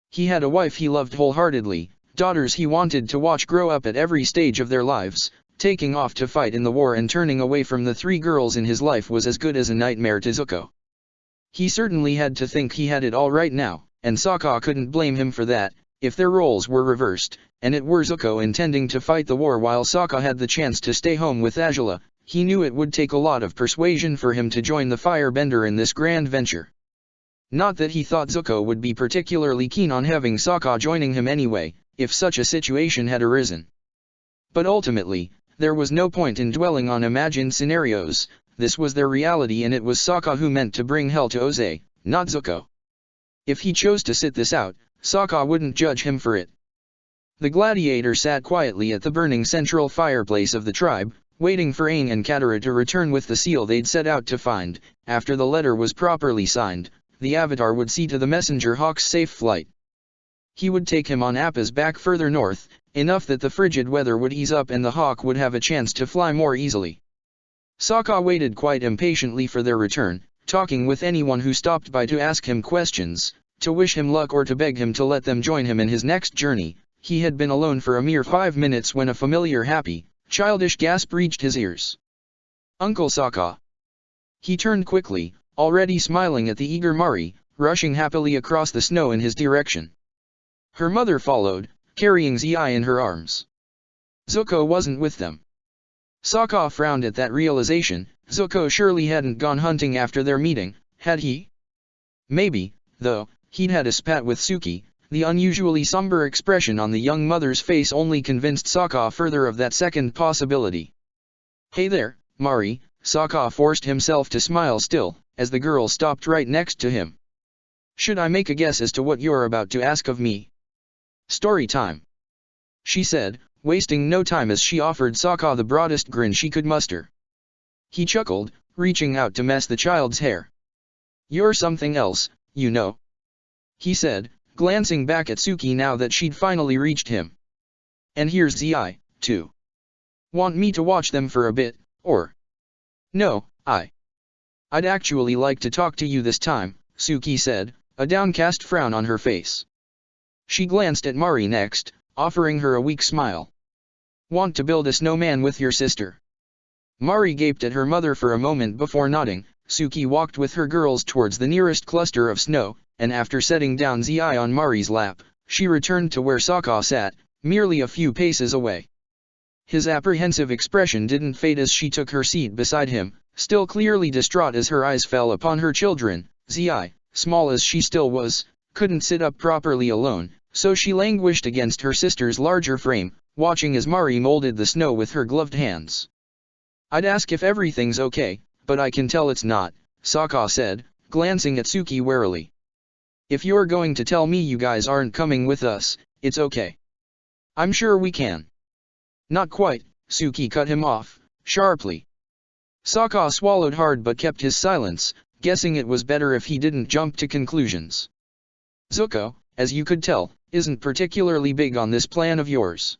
He had a wife he loved wholeheartedly, daughters he wanted to watch grow up at every stage of their lives. Taking off to fight in the war and turning away from the three girls in his life was as good as a nightmare to Zuko. He certainly had to think he had it all right now, and Sokka couldn't blame him for that. If their roles were reversed, and it were Zuko intending to fight the war while Sokka had the chance to stay home with Azula, he knew it would take a lot of persuasion for him to join the firebender in this grand venture. Not that he thought Zuko would be particularly keen on having Sokka joining him anyway, if such a situation had arisen. But ultimately, there was no point in dwelling on imagined scenarios. This was their reality, and it was Sokka who meant to bring hell to Oze, not Zuko. If he chose to sit this out, Sokka wouldn't judge him for it. The gladiator sat quietly at the burning central fireplace of the tribe, waiting for Aang and Katara to return with the seal they'd set out to find. After the letter was properly signed, the Avatar would see to the messenger hawk's safe flight. He would take him on Appa's back further north, enough that the frigid weather would ease up and the hawk would have a chance to fly more easily. Sokka waited quite impatiently for their return, talking with anyone who stopped by to ask him questions, to wish him luck or to beg him to let them join him in his next journey. He had been alone for a mere 5 minutes when a familiar happy, childish gasp reached his ears. "Uncle Sokka!" He turned quickly, already smiling at the eager Mari, rushing happily across the snow in his direction. Her mother followed, carrying Zi in her arms. Zuko wasn't with them. Sokka frowned at that realization. Zuko surely hadn't gone hunting after their meeting, had he? Maybe, though, he'd had a spat with Suki. The unusually somber expression on the young mother's face only convinced Sokka further of that second possibility. "Hey there, Mari," Sokka forced himself to smile still, as the girl stopped right next to him. "Should I make a guess as to what you're about to ask of me?" "Story time," she said, wasting no time as she offered Sokka the broadest grin she could muster. He chuckled, reaching out to mess the child's hair. "You're something else, you know," he said, glancing back at Suki now that she'd finally reached him. "And here's Zi, too. Want me to watch them for a bit, or?" "No, I'd actually like to talk to you this time," Suki said, a downcast frown on her face. She glanced at Mari next, offering her a weak smile. "Want to build a snowman with your sister?" Mari gaped at her mother for a moment before nodding. Suki walked with her girls towards the nearest cluster of snow, and after setting down Zi on Mari's lap, she returned to where Sokka sat, merely a few paces away. His apprehensive expression didn't fade as she took her seat beside him, still clearly distraught as her eyes fell upon her children. Zi, small as she still was, couldn't sit up properly alone, so she languished against her sister's larger frame, watching as Mari molded the snow with her gloved hands. "I'd ask if everything's okay, but I can tell it's not," Sokka said, glancing at Suki warily. "If you're going to tell me you guys aren't coming with us, it's okay. I'm sure we can." "Not quite," Suki cut him off, sharply. Sokka swallowed hard but kept his silence, guessing it was better if he didn't jump to conclusions. "Zuko, as you could tell, isn't particularly big on this plan of yours.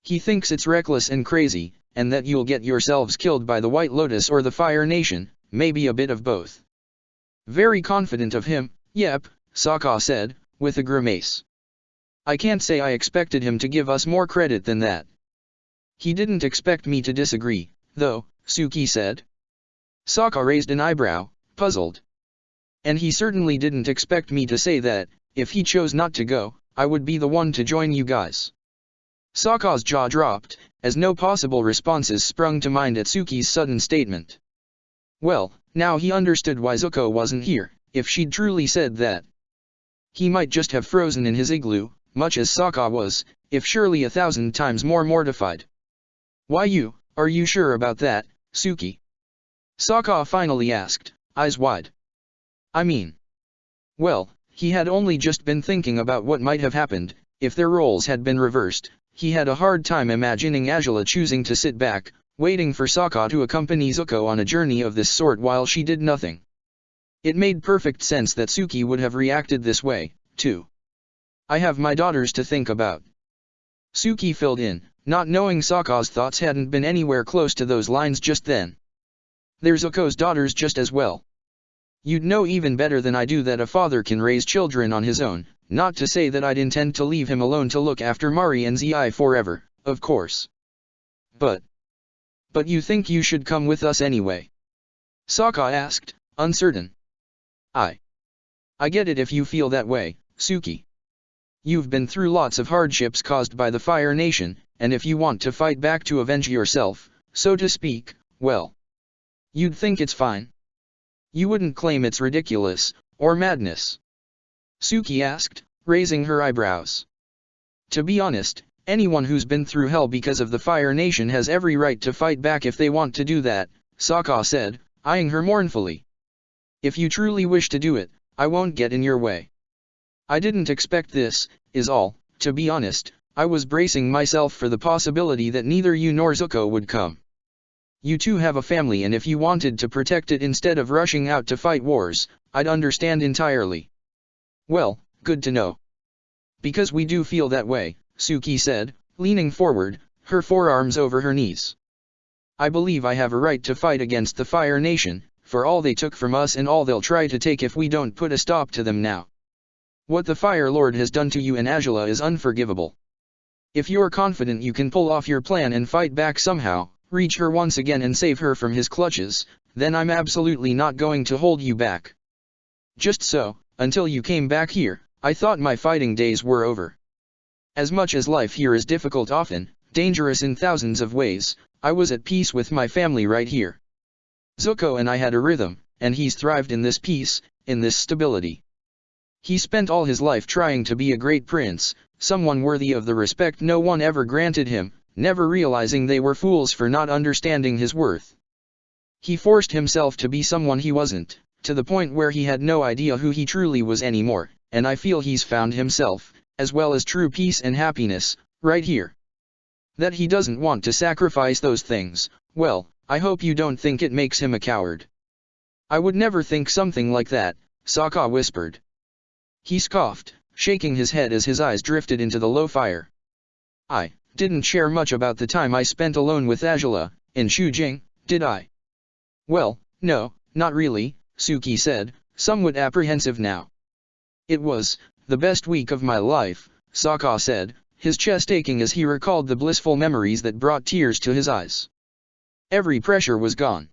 He thinks it's reckless and crazy, and that you'll get yourselves killed by the White Lotus or the Fire Nation, maybe a bit of both." "Very confident of him, yep," Sokka said, with a grimace. "I can't say I expected him to give us more credit than that." "He didn't expect me to disagree, though," Suki said. Sokka raised an eyebrow, puzzled. "And he certainly didn't expect me to say that, if he chose not to go, I would be the one to join you guys." Sokka's jaw dropped, as no possible responses sprung to mind at Suki's sudden statement. Well, now he understood why Zuko wasn't here. If she'd truly said that, he might just have frozen in his igloo, much as Sokka was, if surely 1,000 times more mortified. "Why you, are you sure about that, Suki?" Sokka finally asked, eyes wide. "I mean..." Well, he had only just been thinking about what might have happened, if their roles had been reversed. He had a hard time imagining Azula choosing to sit back, waiting for Sokka to accompany Zuko on a journey of this sort while she did nothing. It made perfect sense that Suki would have reacted this way, too. "I have my daughters to think about," Suki filled in, not knowing Sokka's thoughts hadn't been anywhere close to those lines just then. "There's Zuko's daughters just as well. You'd know even better than I do that a father can raise children on his own, not to say that I'd intend to leave him alone to look after Mari and Zi forever, of course. But you think you should come with us anyway?" Sokka asked, uncertain. I get it if you feel that way, Suki. You've been through lots of hardships caused by the Fire Nation, and if you want to fight back to avenge yourself, so to speak, well, you'd think it's fine. You wouldn't claim it's ridiculous, or madness? Suki asked, raising her eyebrows. To be honest, anyone who's been through hell because of the Fire Nation has every right to fight back if they want to do that, Sokka said, eyeing her mournfully. If you truly wish to do it, I won't get in your way. I didn't expect this, is all. To be honest, I was bracing myself for the possibility that neither you nor Zuko would come. You two have a family, and if you wanted to protect it instead of rushing out to fight wars, I'd understand entirely. Well, good to know. Because we do feel that way, Suki said, leaning forward, her forearms over her knees. I believe I have a right to fight against the Fire Nation, for all they took from us and all they'll try to take if we don't put a stop to them now. What the Fire Lord has done to you and Azula is unforgivable. If you're confident you can pull off your plan and fight back somehow, reach her once again and save her from his clutches, then I'm absolutely not going to hold you back. Just so, until you came back here, I thought my fighting days were over. As much as life here is difficult, often dangerous in thousands of ways, I was at peace with my family right here. Zuko and I had a rhythm, and he's thrived in this peace, in this stability. He spent all his life trying to be a great prince, someone worthy of the respect no one ever granted him, never realizing they were fools for not understanding his worth. He forced himself to be someone he wasn't, to the point where he had no idea who he truly was anymore, and I feel he's found himself, as well as true peace and happiness, right here. That he doesn't want to sacrifice those things, well, I hope you don't think it makes him a coward. I would never think something like that, Sokka whispered. He scoffed, shaking his head as his eyes drifted into the low fire. I didn't share much about the time I spent alone with Azula, in Shujing, did I? Well, no, not really, Suki said, somewhat apprehensive now. It was the best week of my life, Sokka said, his chest aching as he recalled the blissful memories that brought tears to his eyes. Every pressure was gone.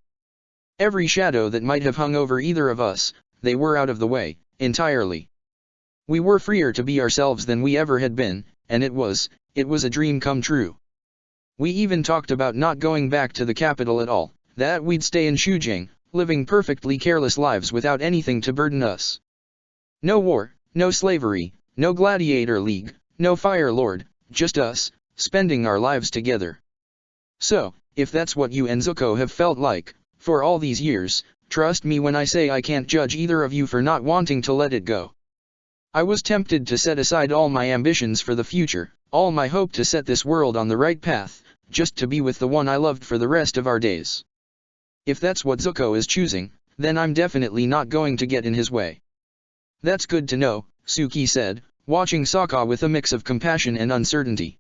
Every shadow that might have hung over either of us, they were out of the way, entirely. We were freer to be ourselves than we ever had been, and it was a dream come true. We even talked about not going back to the capital at all, that we'd stay in Shujing, living perfectly careless lives without anything to burden us. No war, no slavery, no Gladiator League, no Fire Lord, just us, spending our lives together. So, if that's what you and Zuko have felt like, for all these years, trust me when I say I can't judge either of you for not wanting to let it go. I was tempted to set aside all my ambitions for the future, all my hope to set this world on the right path, just to be with the one I loved for the rest of our days. If that's what Zuko is choosing, then I'm definitely not going to get in his way. That's good to know, Suki said, watching Sokka with a mix of compassion and uncertainty.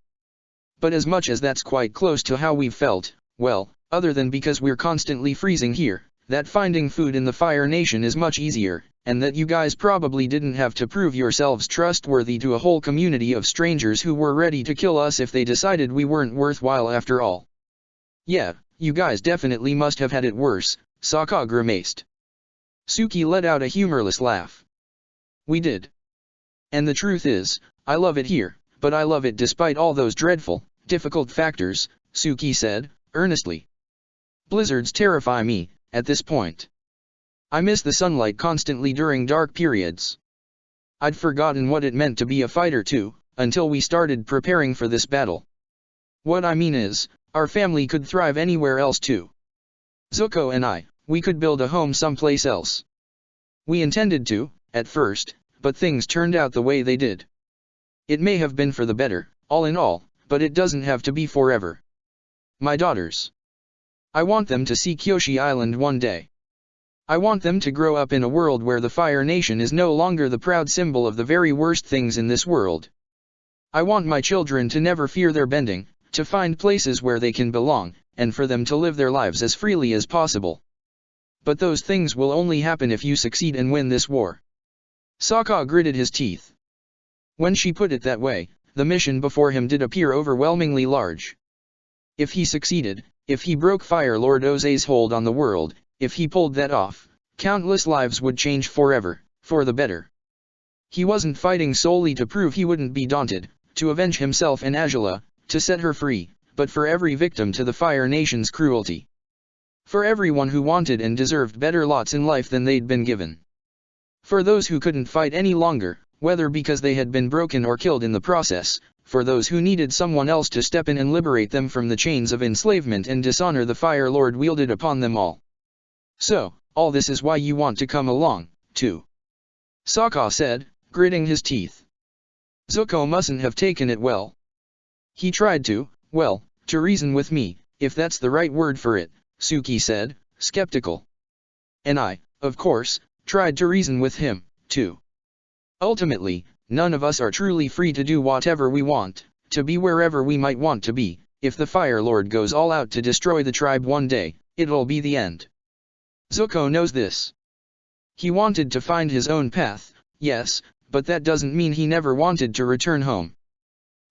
But as much as that's quite close to how we've felt, well, other than because we're constantly freezing here, that finding food in the Fire Nation is much easier, and that you guys probably didn't have to prove yourselves trustworthy to a whole community of strangers who were ready to kill us if they decided we weren't worthwhile after all. Yeah, you guys definitely must have had it worse, Sokka grimaced. Suki let out a humorless laugh. We did. And the truth is, I love it here, but I love it despite all those dreadful, difficult factors, Suki said, earnestly. Blizzards terrify me, at this point. I miss the sunlight constantly during dark periods. I'd forgotten what it meant to be a fighter too, until we started preparing for this battle. What I mean is, our family could thrive anywhere else too. Zuko and I, we could build a home someplace else. We intended to, at first, but things turned out the way they did. It may have been for the better, all in all, but it doesn't have to be forever. My daughters. I want them to see Kyoshi Island one day. I want them to grow up in a world where the Fire Nation is no longer the proud symbol of the very worst things in this world. I want my children to never fear their bending, to find places where they can belong, and for them to live their lives as freely as possible. But those things will only happen if you succeed and win this war. Sokka gritted his teeth. When she put it that way, the mission before him did appear overwhelmingly large. If he succeeded, if he broke Fire Lord Oze's hold on the world, if he pulled that off, countless lives would change forever, for the better. He wasn't fighting solely to prove he wouldn't be daunted, to avenge himself and Azula, to set her free, but for every victim to the Fire Nation's cruelty. For everyone who wanted and deserved better lots in life than they'd been given. For those who couldn't fight any longer, whether because they had been broken or killed in the process, for those who needed someone else to step in and liberate them from the chains of enslavement and dishonor the Fire Lord wielded upon them all. So, all this is why you want to come along, too. Sokka said, gritting his teeth. Zuko mustn't have taken it well. He tried to reason with me, if that's the right word for it, Suki said, skeptical. And I, of course, tried to reason with him, too. Ultimately, none of us are truly free to do whatever we want, to be wherever we might want to be. If the Fire Lord goes all out to destroy the tribe one day, it'll be the end. Zuko knows this. He wanted to find his own path, yes, but that doesn't mean he never wanted to return home.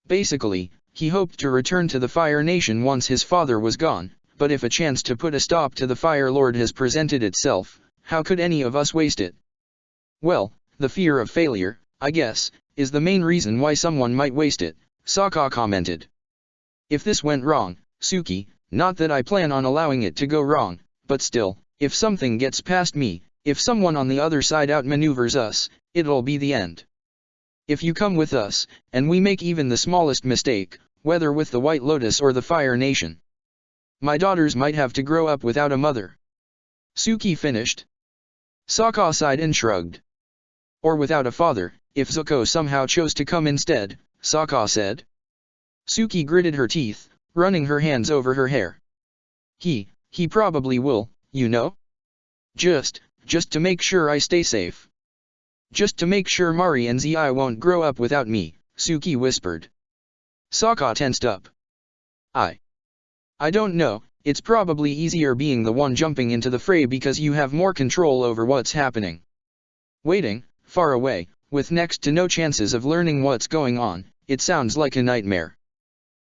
Basically, he hoped to return to the Fire Nation once his father was gone, but if a chance to put a stop to the Fire Lord has presented itself, how could any of us waste it? Well, the fear of failure, I guess, is the main reason why someone might waste it, Sokka commented. If this went wrong, Suki, not that I plan on allowing it to go wrong, but still, if something gets past me, if someone on the other side outmaneuvers us, it'll be the end. If you come with us, and we make even the smallest mistake, whether with the White Lotus or the Fire Nation, my daughters might have to grow up without a mother. Suki finished. Sokka sighed and shrugged. Or without a father, if Zuko somehow chose to come instead, Sokka said. Suki gritted her teeth, running her hands over her hair. He probably will, you know? Just to make sure I stay safe. Just to make sure Mari and Zi won't grow up without me, Suki whispered. Sokka tensed up. I don't know, it's probably easier being the one jumping into the fray because you have more control over what's happening. Waiting, far away, with next to no chances of learning what's going on, it sounds like a nightmare.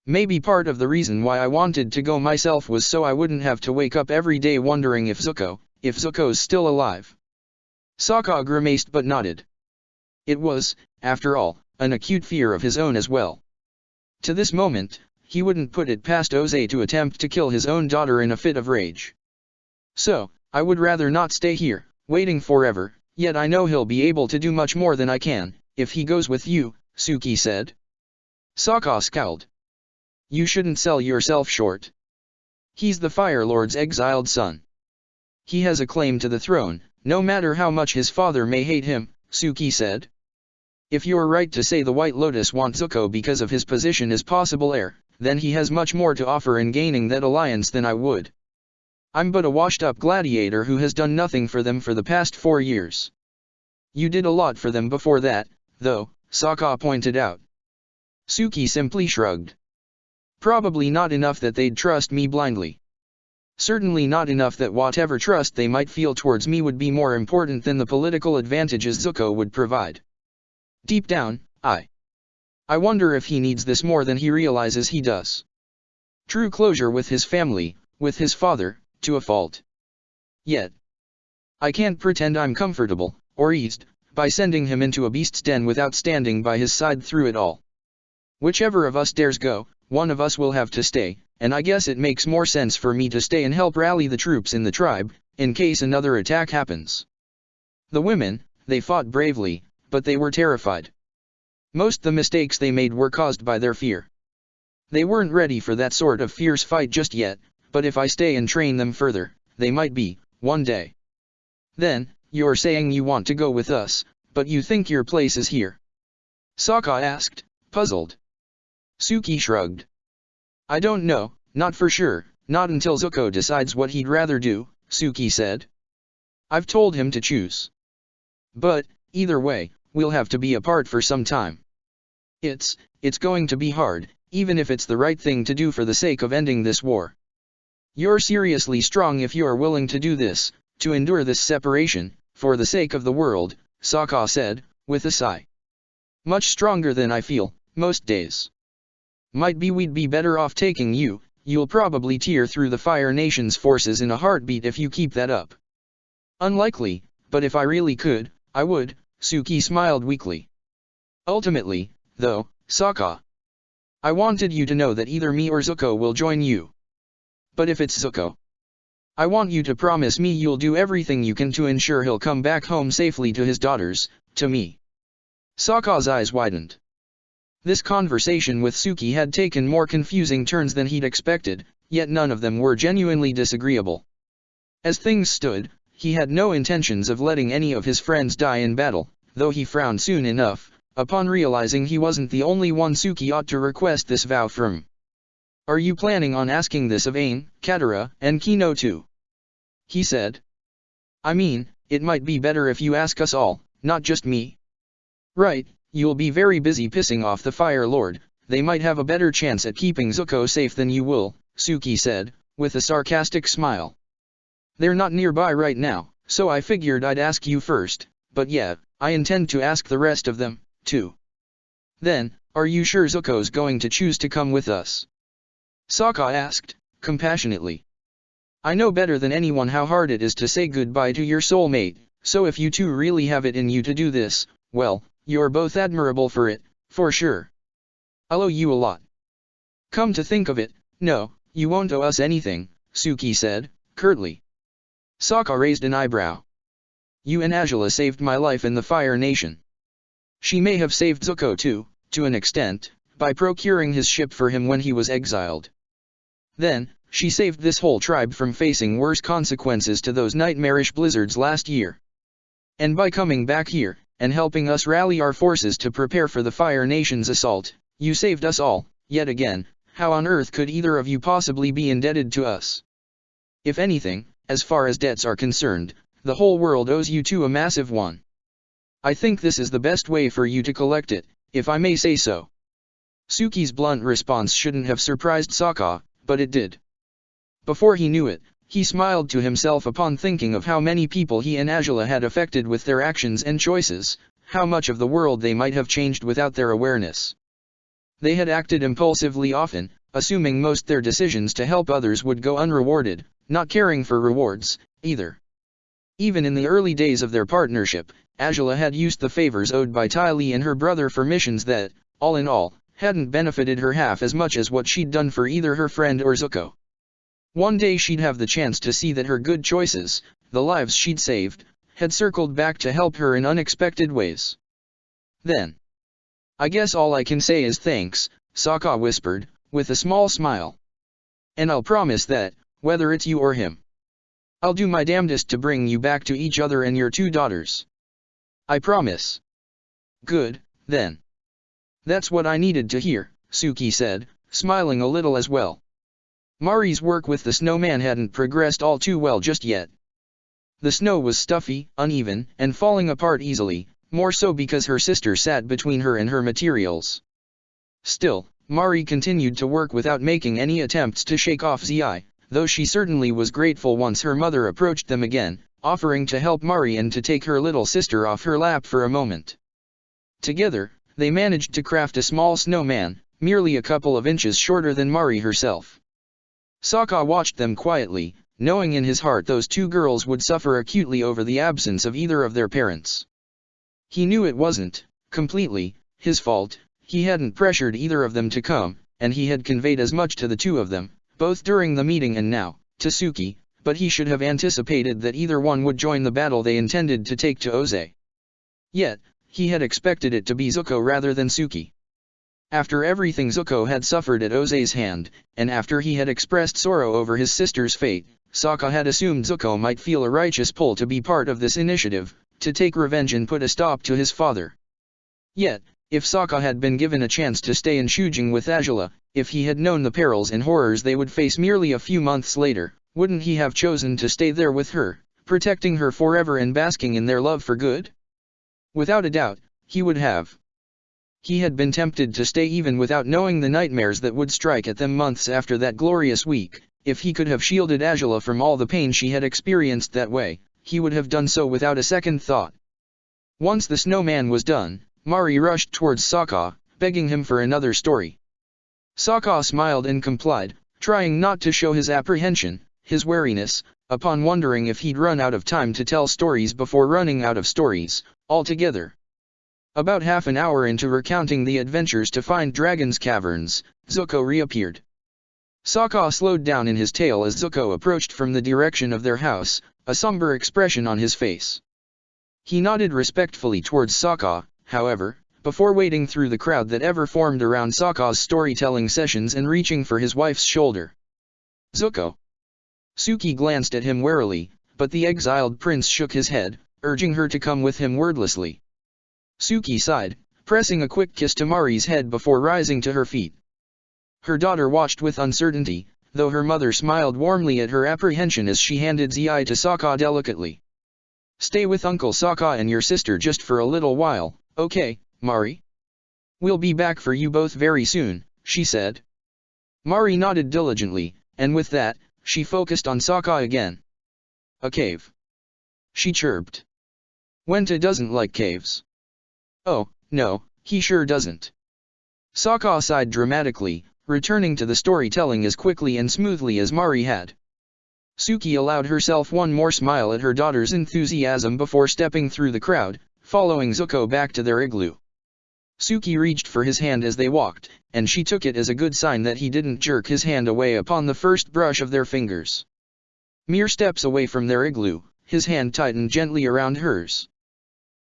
Maybe part of the reason why I wanted to go myself was so I wouldn't have to wake up every day wondering if Zuko's still alive. Sokka grimaced but nodded. It was, after all, an acute fear of his own as well. To this moment, he wouldn't put it past Oze to attempt to kill his own daughter in a fit of rage. So, I would rather not stay here, waiting forever, yet I know he'll be able to do much more than I can, if he goes with you, Suki said. Sokka scowled. You shouldn't sell yourself short. He's the Fire Lord's exiled son. He has a claim to the throne, no matter how much his father may hate him, Suki said. If you're right to say the White Lotus wants Zuko because of his position as possible heir, then he has much more to offer in gaining that alliance than I would. I'm but a washed-up gladiator who has done nothing for them for the past 4 years. You did a lot for them before that, though, Sokka pointed out. Suki simply shrugged. Probably not enough that they'd trust me blindly. Certainly not enough that whatever trust they might feel towards me would be more important than the political advantages Zuko would provide. Deep down, I wonder if he needs this more than he realizes he does. True closure with his family, with his father, to a fault. Yet, I can't pretend I'm comfortable, or eased, by sending him into a beast's den without standing by his side through it all. Whichever of us dares go, one of us will have to stay, and I guess it makes more sense for me to stay and help rally the troops in the tribe, in case another attack happens. The women, they fought bravely, but they were terrified. Most the mistakes they made were caused by their fear. They weren't ready for that sort of fierce fight just yet, but if I stay and train them further, they might be, one day. Then, you're saying you want to go with us, but you think your place is here? Sokka asked, puzzled. Suki shrugged. I don't know, not for sure, not until Zuko decides what he'd rather do, Suki said. I've told him to choose. But, either way, we'll have to be apart for some time. It's going to be hard, even if it's the right thing to do for the sake of ending this war. You're seriously strong if you're willing to do this, to endure this separation, for the sake of the world, Sokka said, with a sigh. Much stronger than I feel, most days. Might be we'd be better off taking you, you'll probably tear through the Fire Nation's forces in a heartbeat if you keep that up. Unlikely, but if I really could, I would, Suki smiled weakly. Ultimately, though, Sokka, I wanted you to know that either me or Zuko will join you. But if it's Zuko, I want you to promise me you'll do everything you can to ensure he'll come back home safely to his daughters, to me." Sokka's eyes widened. This conversation with Suki had taken more confusing turns than he'd expected, yet none of them were genuinely disagreeable. As things stood, he had no intentions of letting any of his friends die in battle, though he frowned soon enough, upon realizing he wasn't the only one Suki ought to request this vow from. "Are you planning on asking this of Ain, Katara, and Kino too?" he said. "I mean, it might be better if you ask us all, not just me." "Right, you'll be very busy pissing off the Fire Lord, they might have a better chance at keeping Zuko safe than you will," Suki said, with a sarcastic smile. "They're not nearby right now, so I figured I'd ask you first, but yeah, I intend to ask the rest of them, too." "Then, are you sure Zuko's going to choose to come with us?" Sokka asked, compassionately. "I know better than anyone how hard it is to say goodbye to your soulmate, so if you two really have it in you to do this, well, you're both admirable for it, for sure. I'll owe you a lot." "Come to think of it, no, you won't owe us anything," Suki said, curtly. Sokka raised an eyebrow. "You and Azula saved my life in the Fire Nation. She may have saved Zuko too, to an extent, by procuring his ship for him when he was exiled. Then, she saved this whole tribe from facing worse consequences to those nightmarish blizzards last year. And by coming back here, and helping us rally our forces to prepare for the Fire Nation's assault, you saved us all, yet again. How on earth could either of you possibly be indebted to us? If anything, as far as debts are concerned, the whole world owes you two a massive one. I think this is the best way for you to collect it, if I may say so." Suki's blunt response shouldn't have surprised Sokka, but it did. Before he knew it, he smiled to himself upon thinking of how many people he and Azula had affected with their actions and choices, how much of the world they might have changed without their awareness. They had acted impulsively often, assuming most their decisions to help others would go unrewarded, not caring for rewards, either. Even in the early days of their partnership, Azula had used the favors owed by Ty Lee and her brother for missions that, all in all, hadn't benefited her half as much as what she'd done for either her friend or Zuko. One day she'd have the chance to see that her good choices, the lives she'd saved, had circled back to help her in unexpected ways. Then. "I guess all I can say is thanks," Sokka whispered, with a small smile. "And I'll promise that, whether it's you or him, I'll do my damnedest to bring you back to each other and your two daughters. I promise." "Good, then. That's what I needed to hear," Suki said, smiling a little as well. Mari's work with the snowman hadn't progressed all too well just yet. The snow was stuffy, uneven, and falling apart easily, more so because her sister sat between her and her materials. Still, Mari continued to work without making any attempts to shake off Zi, though she certainly was grateful once her mother approached them again, offering to help Mari and to take her little sister off her lap for a moment. Together, they managed to craft a small snowman, merely a couple of inches shorter than Mari herself. Sokka watched them quietly, knowing in his heart those two girls would suffer acutely over the absence of either of their parents. He knew it wasn't, completely, his fault. He hadn't pressured either of them to come, and he had conveyed as much to the two of them, both during the meeting and now, to Suki, but he should have anticipated that either one would join the battle they intended to take to Oze. Yet, he had expected it to be Zuko rather than Suki. After everything Zuko had suffered at Oze's hand, and after he had expressed sorrow over his sister's fate, Sokka had assumed Zuko might feel a righteous pull to be part of this initiative, to take revenge and put a stop to his father. Yet, if Sokka had been given a chance to stay in Shujing with Azula, if he had known the perils and horrors they would face merely a few months later, wouldn't he have chosen to stay there with her, protecting her forever and basking in their love for good? Without a doubt, he would have. He had been tempted to stay even without knowing the nightmares that would strike at them months after that glorious week. If he could have shielded Azula from all the pain she had experienced that way, he would have done so without a second thought. Once the snowman was done, Mari rushed towards Sokka, begging him for another story. Sokka smiled and complied, trying not to show his apprehension, his wariness, upon wondering if he'd run out of time to tell stories before running out of stories, altogether. About half an hour into recounting the adventures to find Dragon's Caverns, Zuko reappeared. Sokka slowed down in his tail as Zuko approached from the direction of their house, a somber expression on his face. He nodded respectfully towards Sokka, however, before wading through the crowd that ever formed around Sokka's storytelling sessions and reaching for his wife's shoulder. Zuko. Suki glanced at him warily, but the exiled prince shook his head, urging her to come with him wordlessly. Suki sighed, pressing a quick kiss to Mari's head before rising to her feet. Her daughter watched with uncertainty, though her mother smiled warmly at her apprehension as she handed Zi to Sokka delicately. "Stay with Uncle Sokka and your sister just for a little while, okay, Mari? We'll be back for you both very soon," she said. Mari nodded diligently, and with that, she focused on Sokka again. "A cave?" she chirped. "Wenta doesn't like caves." "Oh, no, he sure doesn't." Sokka sighed dramatically, returning to the storytelling as quickly and smoothly as Mari had. Suki allowed herself one more smile at her daughter's enthusiasm before stepping through the crowd, following Zuko back to their igloo. Suki reached for his hand as they walked, and she took it as a good sign that he didn't jerk his hand away upon the first brush of their fingers. Mere steps away from their igloo, his hand tightened gently around hers.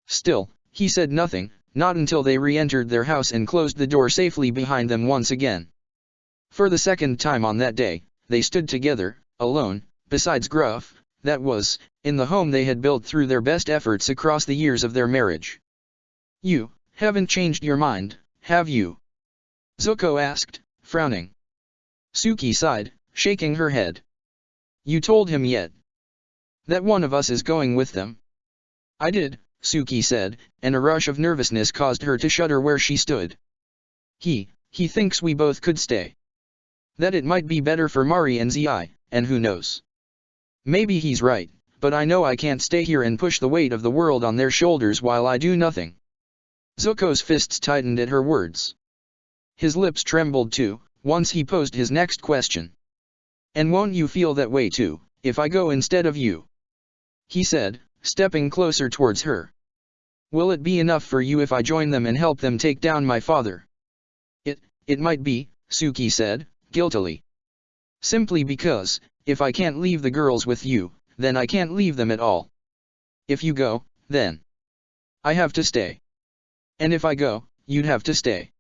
Still, he said nothing, not until they re-entered their house and closed the door safely behind them once again. For the second time on that day, they stood together, alone, besides Gruff, that was, in the home they had built through their best efforts across the years of their marriage. "You haven't changed your mind, have you?" Zuko asked, frowning. Suki sighed, shaking her head. "You told him yet that one of us is going with them?" "I did," Suki said, and a rush of nervousness caused her to shudder where she stood. He thinks we both could stay. That it might be better for Mari and Zi, and who knows? Maybe he's right, but I know I can't stay here and push the weight of the world on their shoulders while I do nothing." Zuko's fists tightened at her words. His lips trembled too, once he posed his next question. "And won't you feel that way too, if I go instead of you?" he said, stepping closer towards her. "Will it be enough for you if I join them and help them take down my father?" It might be," Suki said, guiltily. "Simply because, if I can't leave the girls with you, then I can't leave them at all. If you go, then I have to stay. And if I go, you'd have to stay.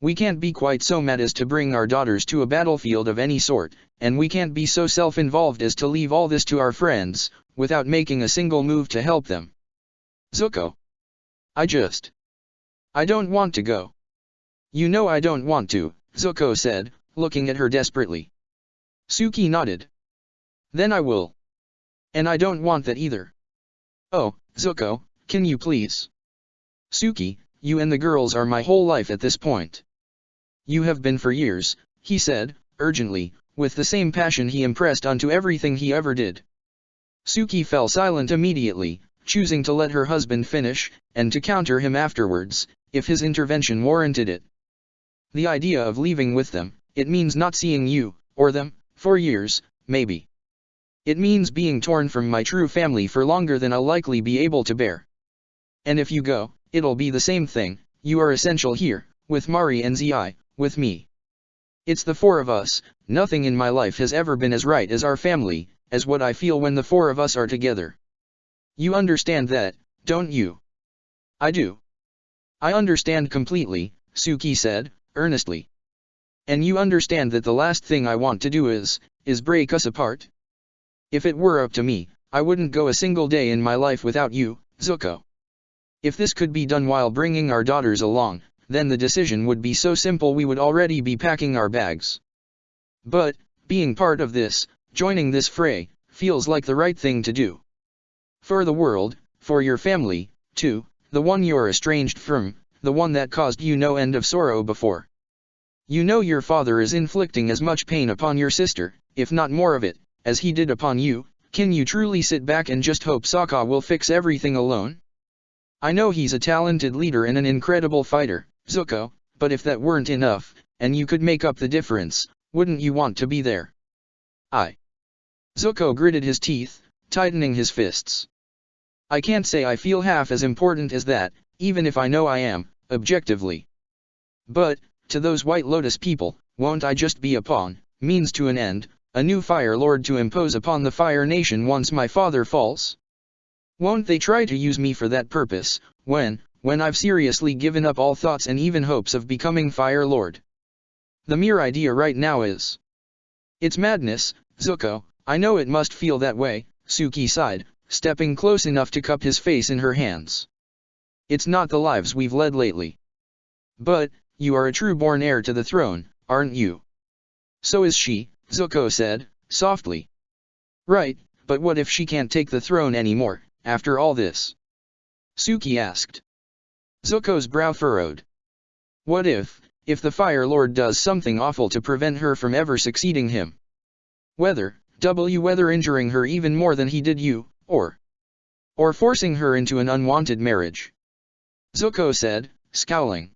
We can't be quite so mad as to bring our daughters to a battlefield of any sort, and we can't be so self-involved as to leave all this to our friends, without making a single move to help them. Zuko. I don't want to go." "You know I don't want to," Zuko said, looking at her desperately. Suki nodded. "Then I will. And I don't want that either." "Oh, Zuko, can you please?" "Suki, you and the girls are my whole life at this point." "You have been for years," he said, urgently, with the same passion he impressed onto everything he ever did. Suki fell silent immediately, choosing to let her husband finish, and to counter him afterwards, if his intervention warranted it. "The idea of leaving with them, it means not seeing you, or them, for years, maybe. It means being torn from my true family for longer than I'll likely be able to bear. And if you go, it'll be the same thing. You are essential here, with Mari and Zi, with me. It's the four of us. Nothing in my life has ever been as right as our family, as what I feel when the four of us are together. You understand that, don't you?" "I do. I understand completely," Suki said, earnestly. "And you understand that the last thing I want to do is break us apart? If it were up to me, I wouldn't go a single day in my life without you, Zuko. If this could be done while bringing our daughters along, then the decision would be so simple we would already be packing our bags. But, being part of this, joining this fray, feels like the right thing to do. For the world, for your family, too, the one you're estranged from, the one that caused you no end of sorrow before. You know your father is inflicting as much pain upon your sister, if not more of it, as he did upon you. Can you truly sit back and just hope Sokka will fix everything alone? I know he's a talented leader and an incredible fighter, Zuko, but if that weren't enough, and you could make up the difference, wouldn't you want to be there?" Zuko gritted his teeth, tightening his fists. "I can't say I feel half as important as that, even if I know I am, objectively. But, to those White Lotus people, won't I just be a pawn, means to an end, a new Fire Lord to impose upon the Fire Nation once my father falls? Won't they try to use me for that purpose, when I've seriously given up all thoughts and even hopes of becoming Fire Lord? The mere idea right now is... It's madness, Zuko. I know it must feel that way, Suki sighed, stepping close enough to cup his face in her hands. It's not the lives we've led lately. But, you are a true-born heir to the throne, aren't you? So is she, Zuko said, softly. Right, but what if she can't take the throne anymore, after all this? Suki asked. Zuko's brow furrowed. What if the Fire Lord does something awful to prevent her from ever succeeding him? Whether injuring her even more than he did you, or forcing her into an unwanted marriage. Zuko said, scowling.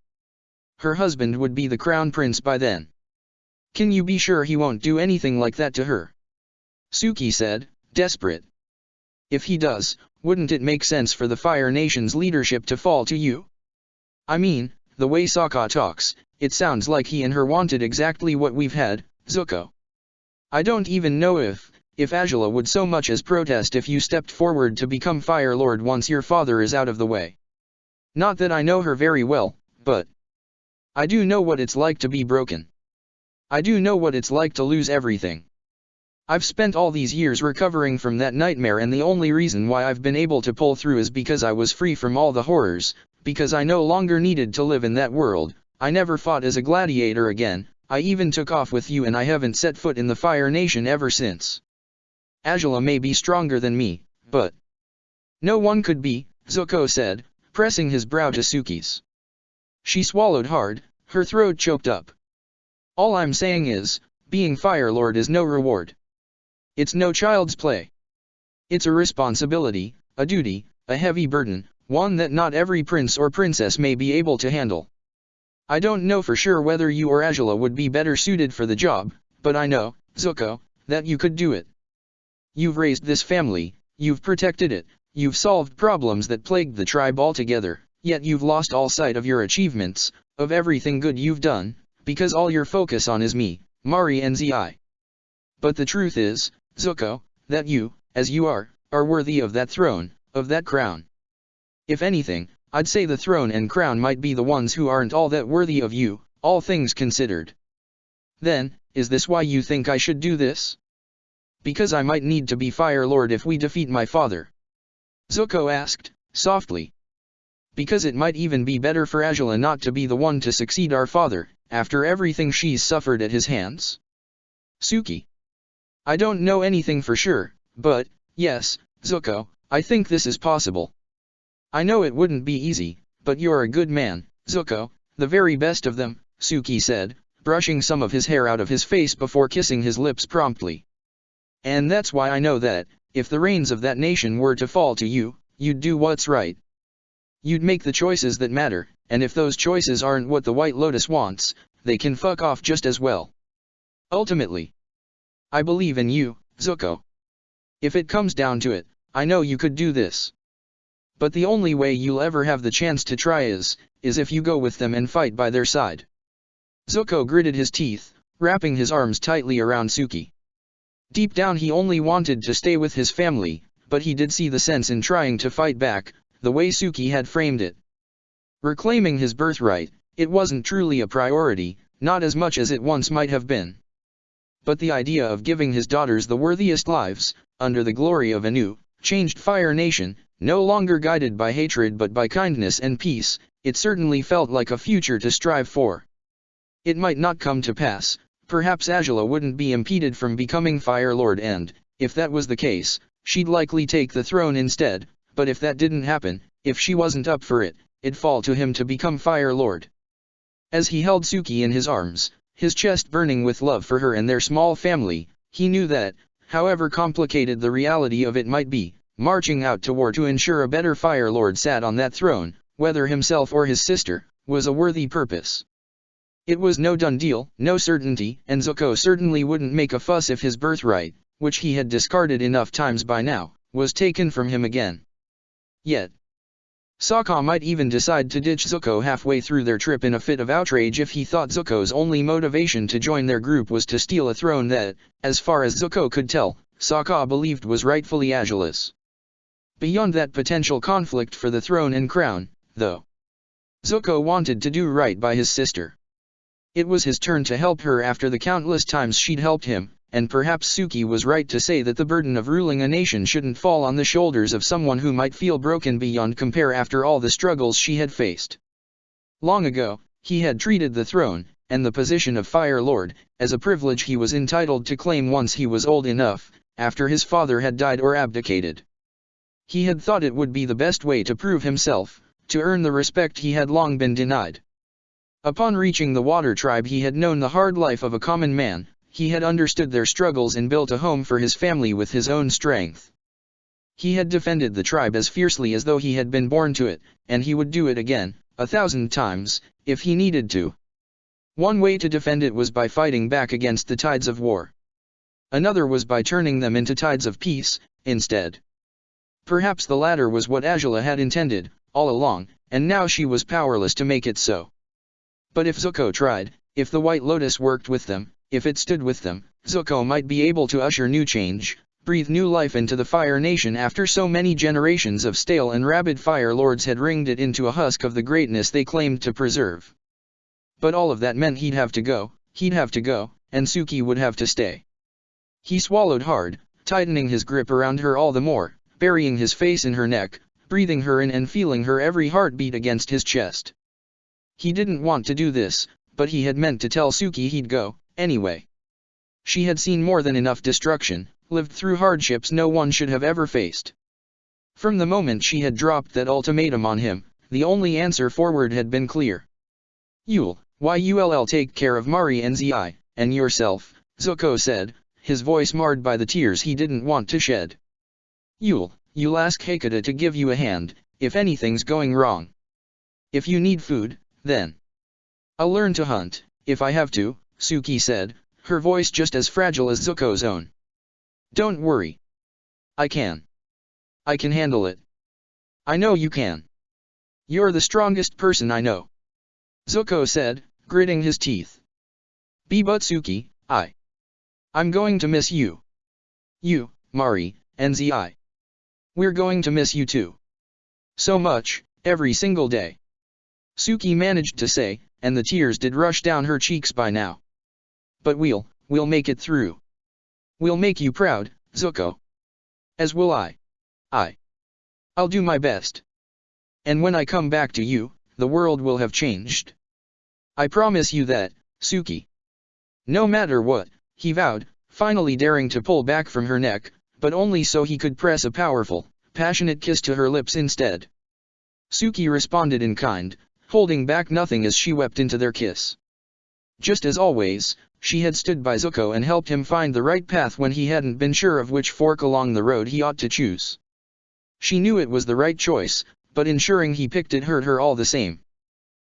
Her husband would be the crown prince by then. Can you be sure he won't do anything like that to her? Suki said, desperate. If he does, wouldn't it make sense for the Fire Nation's leadership to fall to you? I mean, the way Sokka talks, it sounds like he and her wanted exactly what we've had, Zuko. I don't even know if Azula would so much as protest if you stepped forward to become Fire Lord once your father is out of the way. Not that I know her very well, but I do know what it's like to be broken. I do know what it's like to lose everything. I've spent all these years recovering from that nightmare, and the only reason why I've been able to pull through is because I was free from all the horrors, because I no longer needed to live in that world. I never fought as a gladiator again, I even took off with you, and I haven't set foot in the Fire Nation ever since. Azula may be stronger than me, but no one could be, Zuko said, pressing his brow to Suki's. She swallowed hard, her throat choked up. All I'm saying is, being Fire Lord is no reward. It's no child's play. It's a responsibility, a duty, a heavy burden, one that not every prince or princess may be able to handle. I don't know for sure whether you or Azula would be better suited for the job, but I know, Zuko, that you could do it. You've raised this family, you've protected it, you've solved problems that plagued the tribe altogether, yet you've lost all sight of your achievements, of everything good you've done, because all your focus on is me, Mari and Zi. But the truth is, Zuko, that you, as you are worthy of that throne, of that crown. If anything, I'd say the throne and crown might be the ones who aren't all that worthy of you, all things considered. Then, is this why you think I should do this? Because I might need to be Fire Lord if we defeat my father? Zuko asked, softly. Because it might even be better for Azula not to be the one to succeed our father, after everything she's suffered at his hands? Suki. I don't know anything for sure, but, yes, Zuko, I think this is possible. I know it wouldn't be easy, but you're a good man, Zuko, the very best of them, Suki said, brushing some of his hair out of his face before kissing his lips promptly. And that's why I know that, if the reins of that nation were to fall to you, you'd do what's right. You'd make the choices that matter, and if those choices aren't what the White Lotus wants, they can fuck off just as well. Ultimately, I believe in you, Zuko. If it comes down to it, I know you could do this. But the only way you'll ever have the chance to try is if you go with them and fight by their side. Zuko gritted his teeth, wrapping his arms tightly around Suki. Deep down he only wanted to stay with his family, but he did see the sense in trying to fight back, the way Suki had framed it. Reclaiming his birthright, it wasn't truly a priority, not as much as it once might have been. But the idea of giving his daughters the worthiest lives, under the glory of a new, changed Fire Nation, no longer guided by hatred but by kindness and peace, it certainly felt like a future to strive for. It might not come to pass, perhaps Azula wouldn't be impeded from becoming Fire Lord, and, if that was the case, she'd likely take the throne instead, but if that didn't happen, if she wasn't up for it, it'd fall to him to become Fire Lord. As he held Suki in his arms, his chest burning with love for her and their small family, he knew that, however complicated the reality of it might be, marching out to war to ensure a better Fire Lord sat on that throne, whether himself or his sister, was a worthy purpose. It was no done deal, no certainty, and Zuko certainly wouldn't make a fuss if his birthright, which he had discarded enough times by now, was taken from him again. Yet, Sokka might even decide to ditch Zuko halfway through their trip in a fit of outrage if he thought Zuko's only motivation to join their group was to steal a throne that, as far as Zuko could tell, Sokka believed was rightfully Azula's. Beyond that potential conflict for the throne and crown, though, Zuko wanted to do right by his sister. It was his turn to help her after the countless times she'd helped him, and perhaps Suki was right to say that the burden of ruling a nation shouldn't fall on the shoulders of someone who might feel broken beyond compare after all the struggles she had faced. Long ago, he had treated the throne, and the position of Fire Lord, as a privilege he was entitled to claim once he was old enough, after his father had died or abdicated. He had thought it would be the best way to prove himself, to earn the respect he had long been denied. Upon reaching the Water Tribe he had known the hard life of a common man. He had understood their struggles and built a home for his family with his own strength. He had defended the tribe as fiercely as though he had been born to it, and he would do it again, 1,000 times, if he needed to. One way to defend it was by fighting back against the tides of war. Another was by turning them into tides of peace, instead. Perhaps the latter was what Azula had intended, all along, and now she was powerless to make it so. But if Zuko tried, if the White Lotus worked with them, if it stood with them, Zuko might be able to usher new change, breathe new life into the Fire Nation after so many generations of stale and rabid Fire Lords had wringed it into a husk of the greatness they claimed to preserve. But all of that meant he'd have to go, and Suki would have to stay. He swallowed hard, tightening his grip around her all the more, burying his face in her neck, breathing her in and feeling her every heartbeat against his chest. He didn't want to do this, but he had meant to tell Suki he'd go, anyway. She had seen more than enough destruction, lived through hardships no one should have ever faced. From the moment she had dropped that ultimatum on him, the only answer forward had been clear. You'll take care of Mari and Zi, and yourself, Zuko said, his voice marred by the tears he didn't want to shed. You'll ask Hekata to give you a hand, if anything's going wrong. If you need food, then I'll learn to hunt, if I have to, Suki said, her voice just as fragile as Zuko's own. Don't worry. I can handle it. I know you can. You're the strongest person I know. Zuko said, gritting his teeth. But Suki, I'm going to miss you. You, Mari, and Zi. We're going to miss you too. So much, every single day. Suki managed to say, and the tears did rush down her cheeks by now. But we'll make it through. We'll make you proud, Zuko. As will I. I'll do my best. And when I come back to you, the world will have changed. I promise you that, Suki. No matter what, he vowed, finally daring to pull back from her neck, but only so he could press a powerful, passionate kiss to her lips instead. Suki responded in kind, holding back nothing as she wept into their kiss. Just as always, she had stood by Zuko and helped him find the right path when he hadn't been sure of which fork along the road he ought to choose. She knew it was the right choice, but ensuring he picked it hurt her all the same.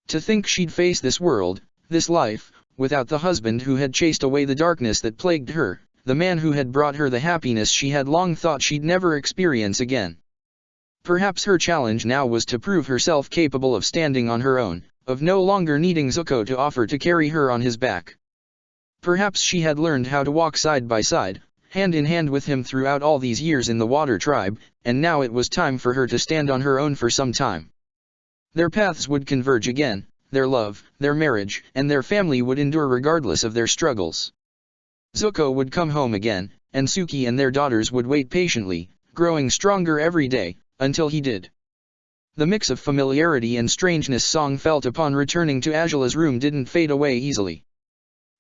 To think she'd face this world, this life, without the husband who had chased away the darkness that plagued her, the man who had brought her the happiness she had long thought she'd never experience again. Perhaps her challenge now was to prove herself capable of standing on her own, of no longer needing Zuko to offer to carry her on his back. Perhaps she had learned how to walk side by side, hand in hand with him throughout all these years in the Water Tribe, and now it was time for her to stand on her own for some time. Their paths would converge again, their love, their marriage, and their family would endure regardless of their struggles. Zuko would come home again, and Suki and their daughters would wait patiently, growing stronger every day, until he did. The mix of familiarity and strangeness Song felt upon returning to Azula's room didn't fade away easily.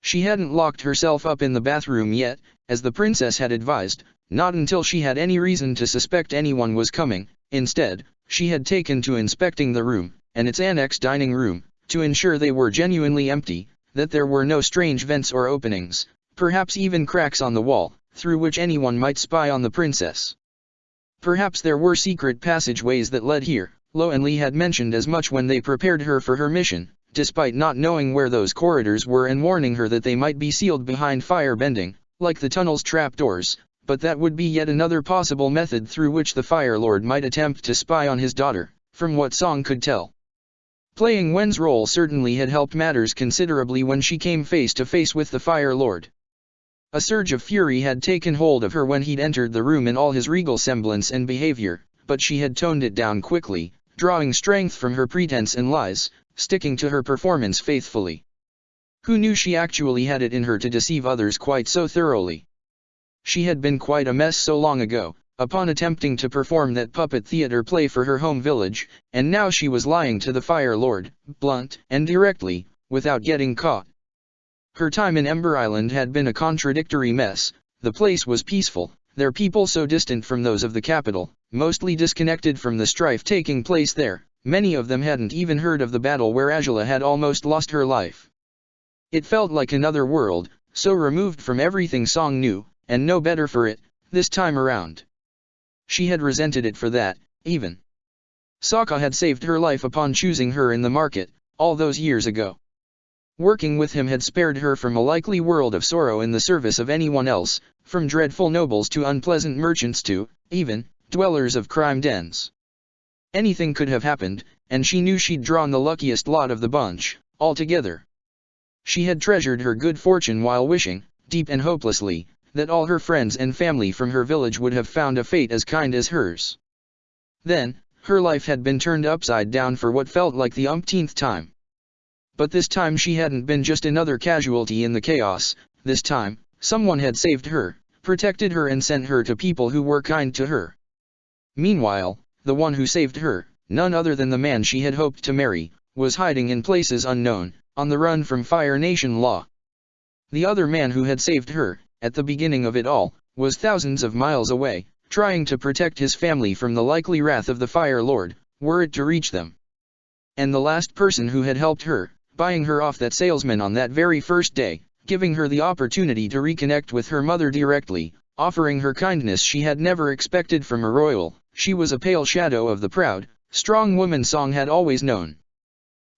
She hadn't locked herself up in the bathroom yet, as the princess had advised, not until she had any reason to suspect anyone was coming. Instead, she had taken to inspecting the room, and its annex dining room, to ensure they were genuinely empty, that there were no strange vents or openings, perhaps even cracks on the wall, through which anyone might spy on the princess. Perhaps there were secret passageways that led here. Lo and Lee had mentioned as much when they prepared her for her mission, despite not knowing where those corridors were and warning her that they might be sealed behind fire bending, like the tunnel's trapdoors, but that would be yet another possible method through which the Fire Lord might attempt to spy on his daughter, from what Song could tell. Playing Wen's role certainly had helped matters considerably when she came face to face with the Fire Lord. A surge of fury had taken hold of her when he'd entered the room in all his regal semblance and behavior, but she had toned it down quickly, drawing strength from her pretense and lies, sticking to her performance faithfully. Who knew she actually had it in her to deceive others quite so thoroughly? She had been quite a mess so long ago, upon attempting to perform that puppet theater play for her home village, and now she was lying to the Fire Lord, blunt and directly, without getting caught. Her time in Ember Island had been a contradictory mess. The place was peaceful, their people so distant from those of the capital, mostly disconnected from the strife taking place there. Many of them hadn't even heard of the battle where Angela had almost lost her life. It felt like another world, so removed from everything Song knew, and no better for it, this time around. She had resented it for that, even. Sokka had saved her life upon choosing her in the market, all those years ago. Working with him had spared her from a likely world of sorrow in the service of anyone else, from dreadful nobles to unpleasant merchants to, even, dwellers of crime dens. Anything could have happened, and she knew she'd drawn the luckiest lot of the bunch, altogether. She had treasured her good fortune while wishing, deep and hopelessly, that all her friends and family from her village would have found a fate as kind as hers. Then, her life had been turned upside down for what felt like the umpteenth time. But this time she hadn't been just another casualty in the chaos. This time, someone had saved her, protected her and sent her to people who were kind to her. Meanwhile, the one who saved her, none other than the man she had hoped to marry, was hiding in places unknown, on the run from Fire Nation law. The other man who had saved her, at the beginning of it all, was thousands of miles away, trying to protect his family from the likely wrath of the Fire Lord, were it to reach them. And the last person who had helped her, buying her off that salesman on that very first day, giving her the opportunity to reconnect with her mother directly, offering her kindness she had never expected from a royal, she was a pale shadow of the proud, strong woman Song had always known.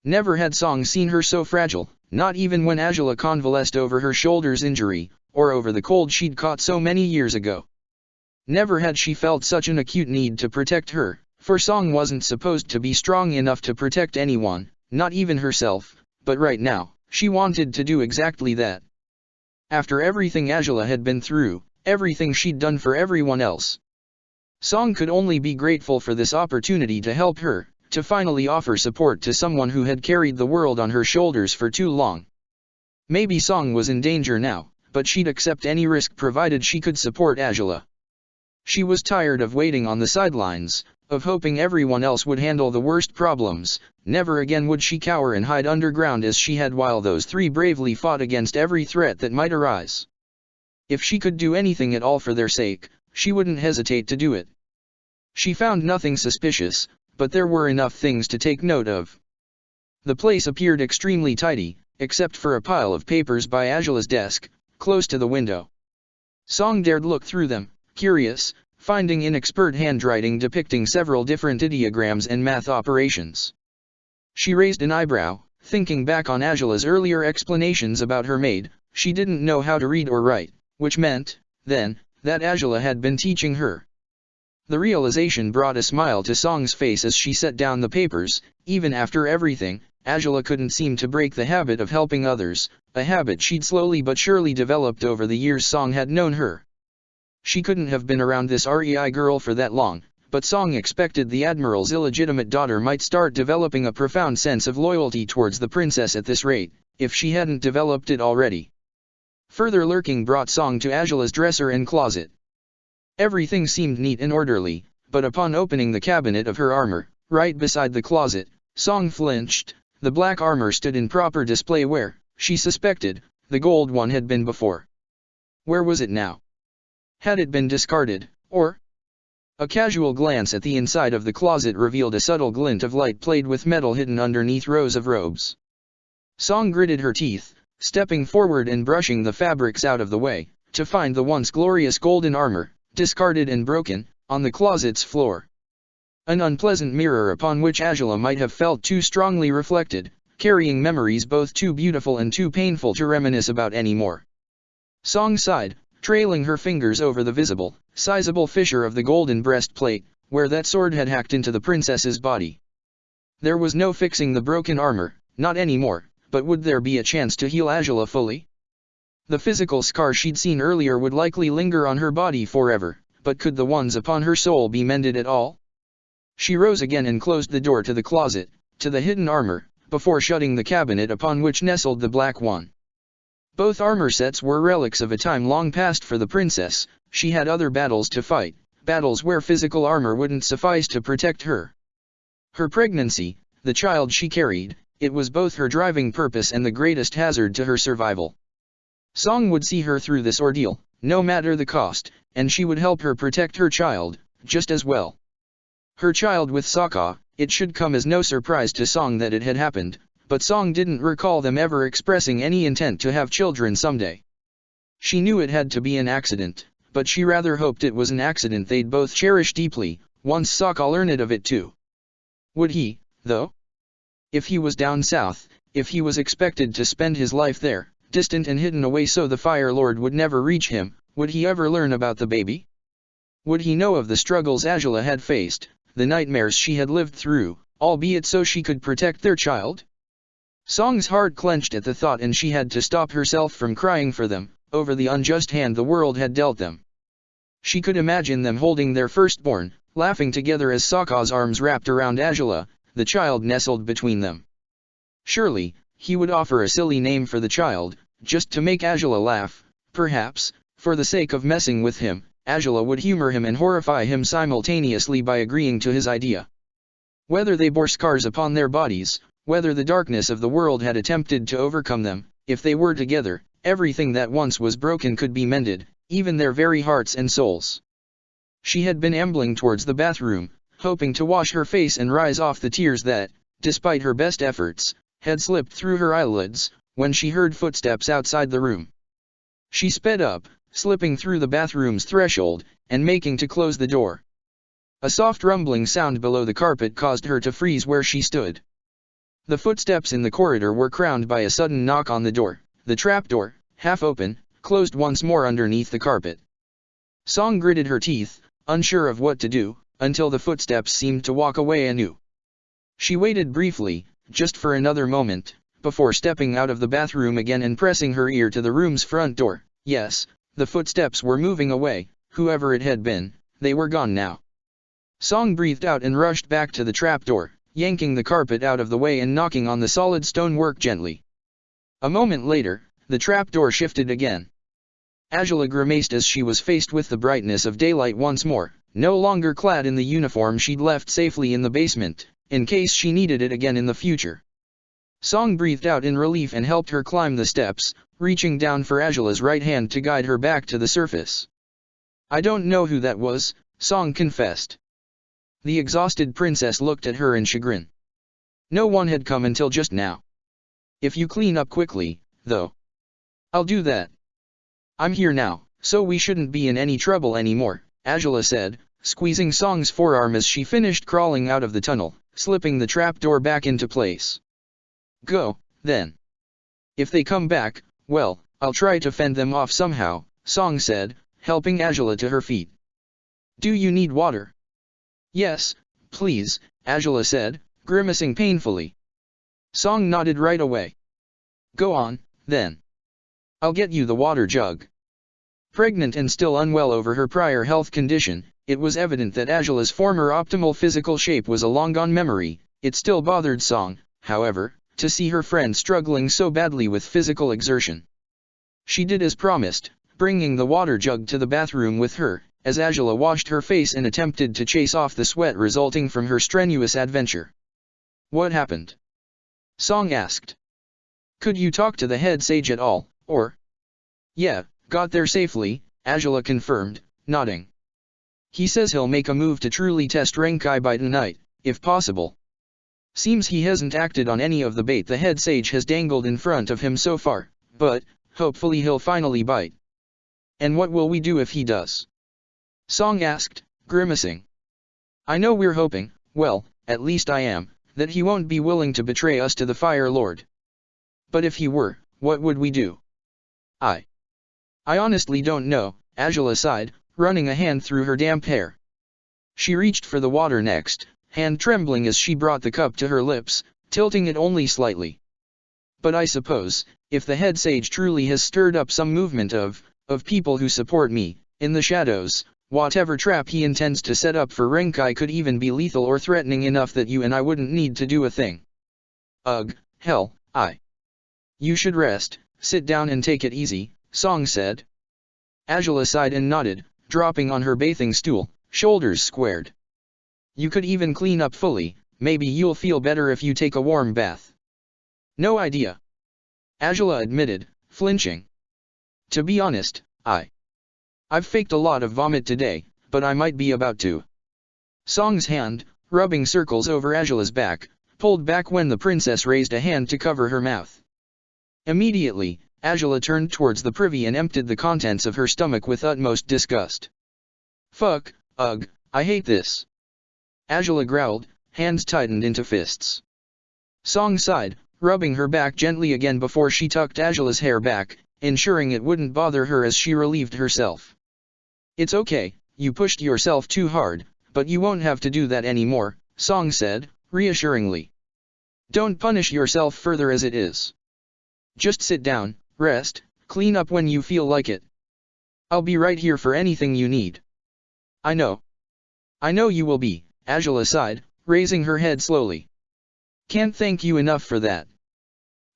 Never had Song seen her so fragile, not even when Angela convalesced over her shoulder's injury, or over the cold she'd caught so many years ago. Never had she felt such an acute need to protect her, for Song wasn't supposed to be strong enough to protect anyone, not even herself, but right now, she wanted to do exactly that. After everything Angela had been through, everything she'd done for everyone else, Song could only be grateful for this opportunity to help her, to finally offer support to someone who had carried the world on her shoulders for too long. Maybe Song was in danger now, but she'd accept any risk provided she could support Angela. She was tired of waiting on the sidelines, of hoping everyone else would handle the worst problems. Never again would she cower and hide underground as she had while those three bravely fought against every threat that might arise. If she could do anything at all for their sake, she wouldn't hesitate to do it. She found nothing suspicious, but there were enough things to take note of. The place appeared extremely tidy, except for a pile of papers by Angela's desk, close to the window. Song dared look through them, curious, finding inexpert handwriting depicting several different ideograms and math operations. She raised an eyebrow, thinking back on Angela's earlier explanations about her maid. She didn't know how to read or write, which meant, then, that Angela had been teaching her. The realization brought a smile to Song's face as she set down the papers. Even after everything, Angela couldn't seem to break the habit of helping others, a habit she'd slowly but surely developed over the years Song had known her. She couldn't have been around this REI girl for that long, but Song expected the Admiral's illegitimate daughter might start developing a profound sense of loyalty towards the princess at this rate, if she hadn't developed it already. Further lurking brought Song to Angela's dresser and closet. Everything seemed neat and orderly, but upon opening the cabinet of her armor, right beside the closet, Song flinched. The black armor stood in proper display where, she suspected, the gold one had been before. Where was it now? Had it been discarded, or? A casual glance at the inside of the closet revealed a subtle glint of light played with metal hidden underneath rows of robes. Song gritted her teeth, stepping forward and brushing the fabrics out of the way, to find the once glorious golden armor, discarded and broken, on the closet's floor. An unpleasant mirror upon which Angela might have felt too strongly reflected, carrying memories both too beautiful and too painful to reminisce about anymore. Song sighed, trailing her fingers over the visible, sizable fissure of the golden breastplate, where that sword had hacked into the princess's body. There was no fixing the broken armor, not anymore, but would there be a chance to heal Angela fully? The physical scars she'd seen earlier would likely linger on her body forever, but could the ones upon her soul be mended at all? She rose again and closed the door to the closet, to the hidden armor, before shutting the cabinet upon which nestled the black one. Both armor sets were relics of a time long past for the princess. She had other battles to fight, battles where physical armor wouldn't suffice to protect her. Her pregnancy, the child she carried, it was both her driving purpose and the greatest hazard to her survival. Song would see her through this ordeal, no matter the cost, and she would help her protect her child, just as well. Her child with Sokka, it should come as no surprise to Song that it had happened, but Song didn't recall them ever expressing any intent to have children someday. She knew it had to be an accident, but she rather hoped it was an accident they'd both cherish deeply, once Sokka learned of it too. Would he, though? If he was down south, if he was expected to spend his life there, distant and hidden away so the Fire Lord would never reach him, would he ever learn about the baby? Would he know of the struggles Angela had faced, the nightmares she had lived through, albeit so she could protect their child? Song's heart clenched at the thought, and she had to stop herself from crying for them, over the unjust hand the world had dealt them. She could imagine them holding their firstborn, laughing together as Sokka's arms wrapped around Angela, the child nestled between them. Surely, he would offer a silly name for the child, just to make Angela laugh. Perhaps, for the sake of messing with him, Angela would humor him and horrify him simultaneously by agreeing to his idea. Whether they bore scars upon their bodies, whether the darkness of the world had attempted to overcome them, if they were together, everything that once was broken could be mended, even their very hearts and souls. She had been ambling towards the bathroom, hoping to wash her face and rise off the tears that, despite her best efforts, had slipped through her eyelids, when she heard footsteps outside the room. She sped up, slipping through the bathroom's threshold, and making to close the door. A soft rumbling sound below the carpet caused her to freeze where she stood. The footsteps in the corridor were crowned by a sudden knock on the door. The trapdoor, half open, closed once more underneath the carpet. Song gritted her teeth, unsure of what to do, until the footsteps seemed to walk away anew. She waited briefly, just for another moment, before stepping out of the bathroom again and pressing her ear to the room's front door. Yes, the footsteps were moving away. Whoever it had been, they were gone now. Song breathed out and rushed back to the trapdoor, yanking the carpet out of the way and knocking on the solid stonework gently. A moment later, the trapdoor shifted again. Angela grimaced as she was faced with the brightness of daylight once more, no longer clad in the uniform she'd left safely in the basement, in case she needed it again in the future. Song breathed out in relief and helped her climb the steps, reaching down for Angela's right hand to guide her back to the surface. "I don't know who that was," Song confessed. The exhausted princess looked at her in chagrin. "No one had come until just now. If you clean up quickly, though." "I'll do that. I'm here now, so we shouldn't be in any trouble anymore," Angela said, squeezing Song's forearm as she finished crawling out of the tunnel, slipping the trapdoor back into place. "Go, then. If they come back, well, I'll try to fend them off somehow," Song said, helping Angela to her feet. "Do you need water?" "Yes, please," Angela said, grimacing painfully. Song nodded right away. "Go on, then. I'll get you the water jug." Pregnant and still unwell over her prior health condition, it was evident that Angela's former optimal physical shape was a long-gone memory. It still bothered Song, however, to see her friend struggling so badly with physical exertion. She did as promised, bringing the water jug to the bathroom with her, as Angela washed her face and attempted to chase off the sweat resulting from her strenuous adventure. "What happened?" Song asked. "Could you talk to the head sage at all, or?" "Yeah, got there safely," Angela confirmed, nodding. "He says he'll make a move to truly test Renkai by tonight, if possible. Seems he hasn't acted on any of the bait the head sage has dangled in front of him so far, but, hopefully he'll finally bite." "And what will we do if he does?" Song asked, grimacing. "I know we're hoping, well, at least I am, that he won't be willing to betray us to the Fire Lord. But if he were, what would we do?" I honestly don't know," Angela sighed, running a hand through her damp hair. She reached for the water next, hand trembling as she brought the cup to her lips, tilting it only slightly. But I suppose, if the head sage truly has stirred up some movement of people who support me, in the shadows, whatever trap he intends to set up for Renkai could even be lethal or threatening enough that you and I wouldn't need to do a thing. Ugh, hell, You should rest, sit down and take it easy, Song said. Angela sighed and nodded, dropping on her bathing stool, shoulders squared. You could even clean up fully, maybe you'll feel better if you take a warm bath. No idea. Angela admitted, flinching. To be honest, I've faked a lot of vomit today, but I might be about to. Song's hand, rubbing circles over Angela's back, pulled back when the princess raised a hand to cover her mouth. Immediately, Angela turned towards the privy and emptied the contents of her stomach with utmost disgust. Fuck, ugh, I hate this. Angela growled, hands tightened into fists. Song sighed, rubbing her back gently again before she tucked Angela's hair back, ensuring it wouldn't bother her as she relieved herself. It's okay, you pushed yourself too hard, but you won't have to do that anymore, Song said, reassuringly. Don't punish yourself further as it is. Just sit down, rest, clean up when you feel like it. I'll be right here for anything you need. I know. I know you will be, Angela sighed, raising her head slowly. Can't thank you enough for that.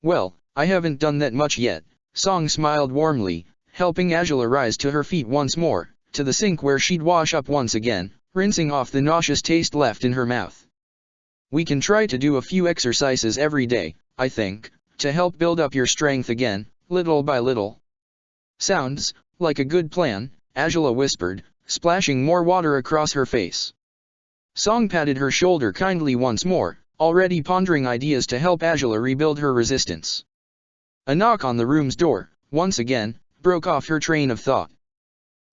Well, I haven't done that much yet, Song smiled warmly, helping Angela rise to her feet once more, to the sink where she'd wash up once again, rinsing off the nauseous taste left in her mouth. We can try to do a few exercises every day, I think, to help build up your strength again, little by little. Sounds like a good plan, Angela whispered, splashing more water across her face. Song patted her shoulder kindly once more, already pondering ideas to help Angela rebuild her resistance. A knock on the room's door, once again, broke off her train of thought.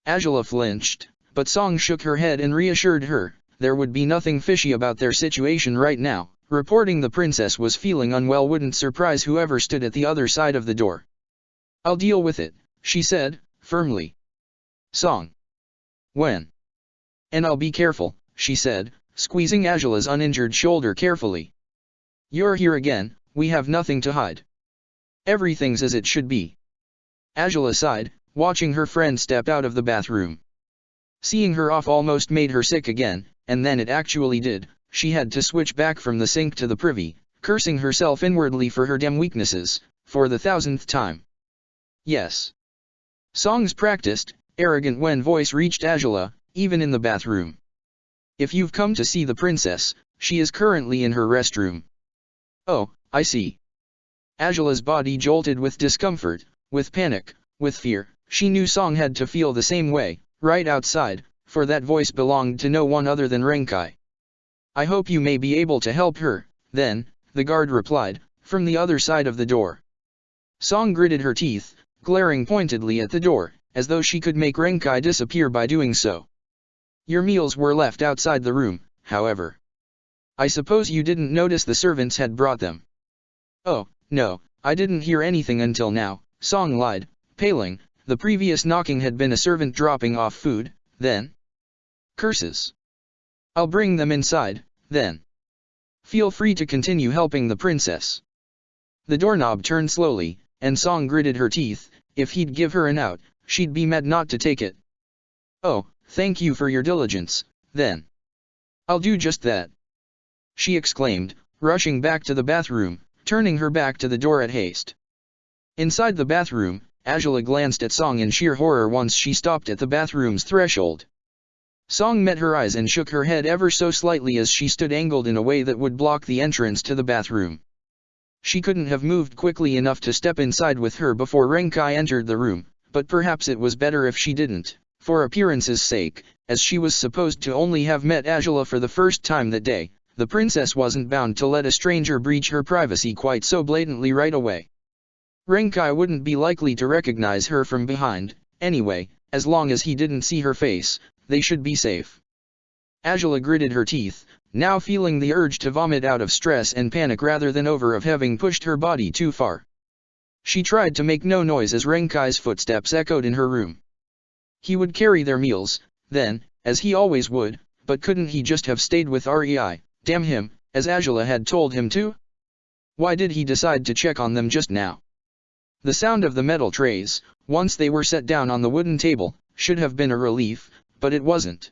Angela flinched, but Song shook her head and reassured her, there would be nothing fishy about their situation right now. Reporting the princess was feeling unwell wouldn't surprise whoever stood at the other side of the door. I'll deal with it, she said, firmly. Song. When? And I'll be careful, she said, squeezing Angela's uninjured shoulder carefully. You're here again, we have nothing to hide. Everything's as it should be. Angela sighed, watching her friend step out of the bathroom. Seeing her off almost made her sick again, and then it actually did. She had to switch back from the sink to the privy, cursing herself inwardly for her damn weaknesses, for the 1000th time. Yes. Song's practiced, arrogant when voice reached Angela, even in the bathroom. If you've come to see the princess, she is currently in her restroom. Oh, I see. Angela's body jolted with discomfort, with panic, with fear. She knew Song had to feel the same way, right outside, for that voice belonged to no one other than Renkai. I hope you may be able to help her, then, the guard replied, from the other side of the door. Song gritted her teeth, glaring pointedly at the door, as though she could make Renkai disappear by doing so. Your meals were left outside the room, however. I suppose you didn't notice the servants had brought them. Oh, no, I didn't hear anything until now, Song lied, paling. The previous knocking had been a servant dropping off food, then. Curses. I'll bring them inside, then. Feel free to continue helping the princess. The doorknob turned slowly, and Song gritted her teeth. If he'd give her an out, she'd be mad not to take it. Oh, thank you for your diligence, then. I'll do just that. She exclaimed, rushing back to the bathroom, turning her back to the door at haste. Inside the bathroom, Angela glanced at Song in sheer horror once she stopped at the bathroom's threshold. Song met her eyes and shook her head ever so slightly as she stood angled in a way that would block the entrance to the bathroom. She couldn't have moved quickly enough to step inside with her before Renkai entered the room, but perhaps it was better if she didn't, for appearance's sake, as she was supposed to only have met Angela for the first time that day. The princess wasn't bound to let a stranger breach her privacy quite so blatantly right away. Renkai wouldn't be likely to recognize her from behind, anyway, as long as he didn't see her face, they should be safe. Angela gritted her teeth, now feeling the urge to vomit out of stress and panic rather than over of having pushed her body too far. She tried to make no noise as Renkai's footsteps echoed in her room. He would carry their meals, then, as he always would, but couldn't he just have stayed with Rei, Damn him, as Angela had told him to? Why did he decide to check on them just now? The sound of the metal trays, once they were set down on the wooden table, should have been a relief, but it wasn't.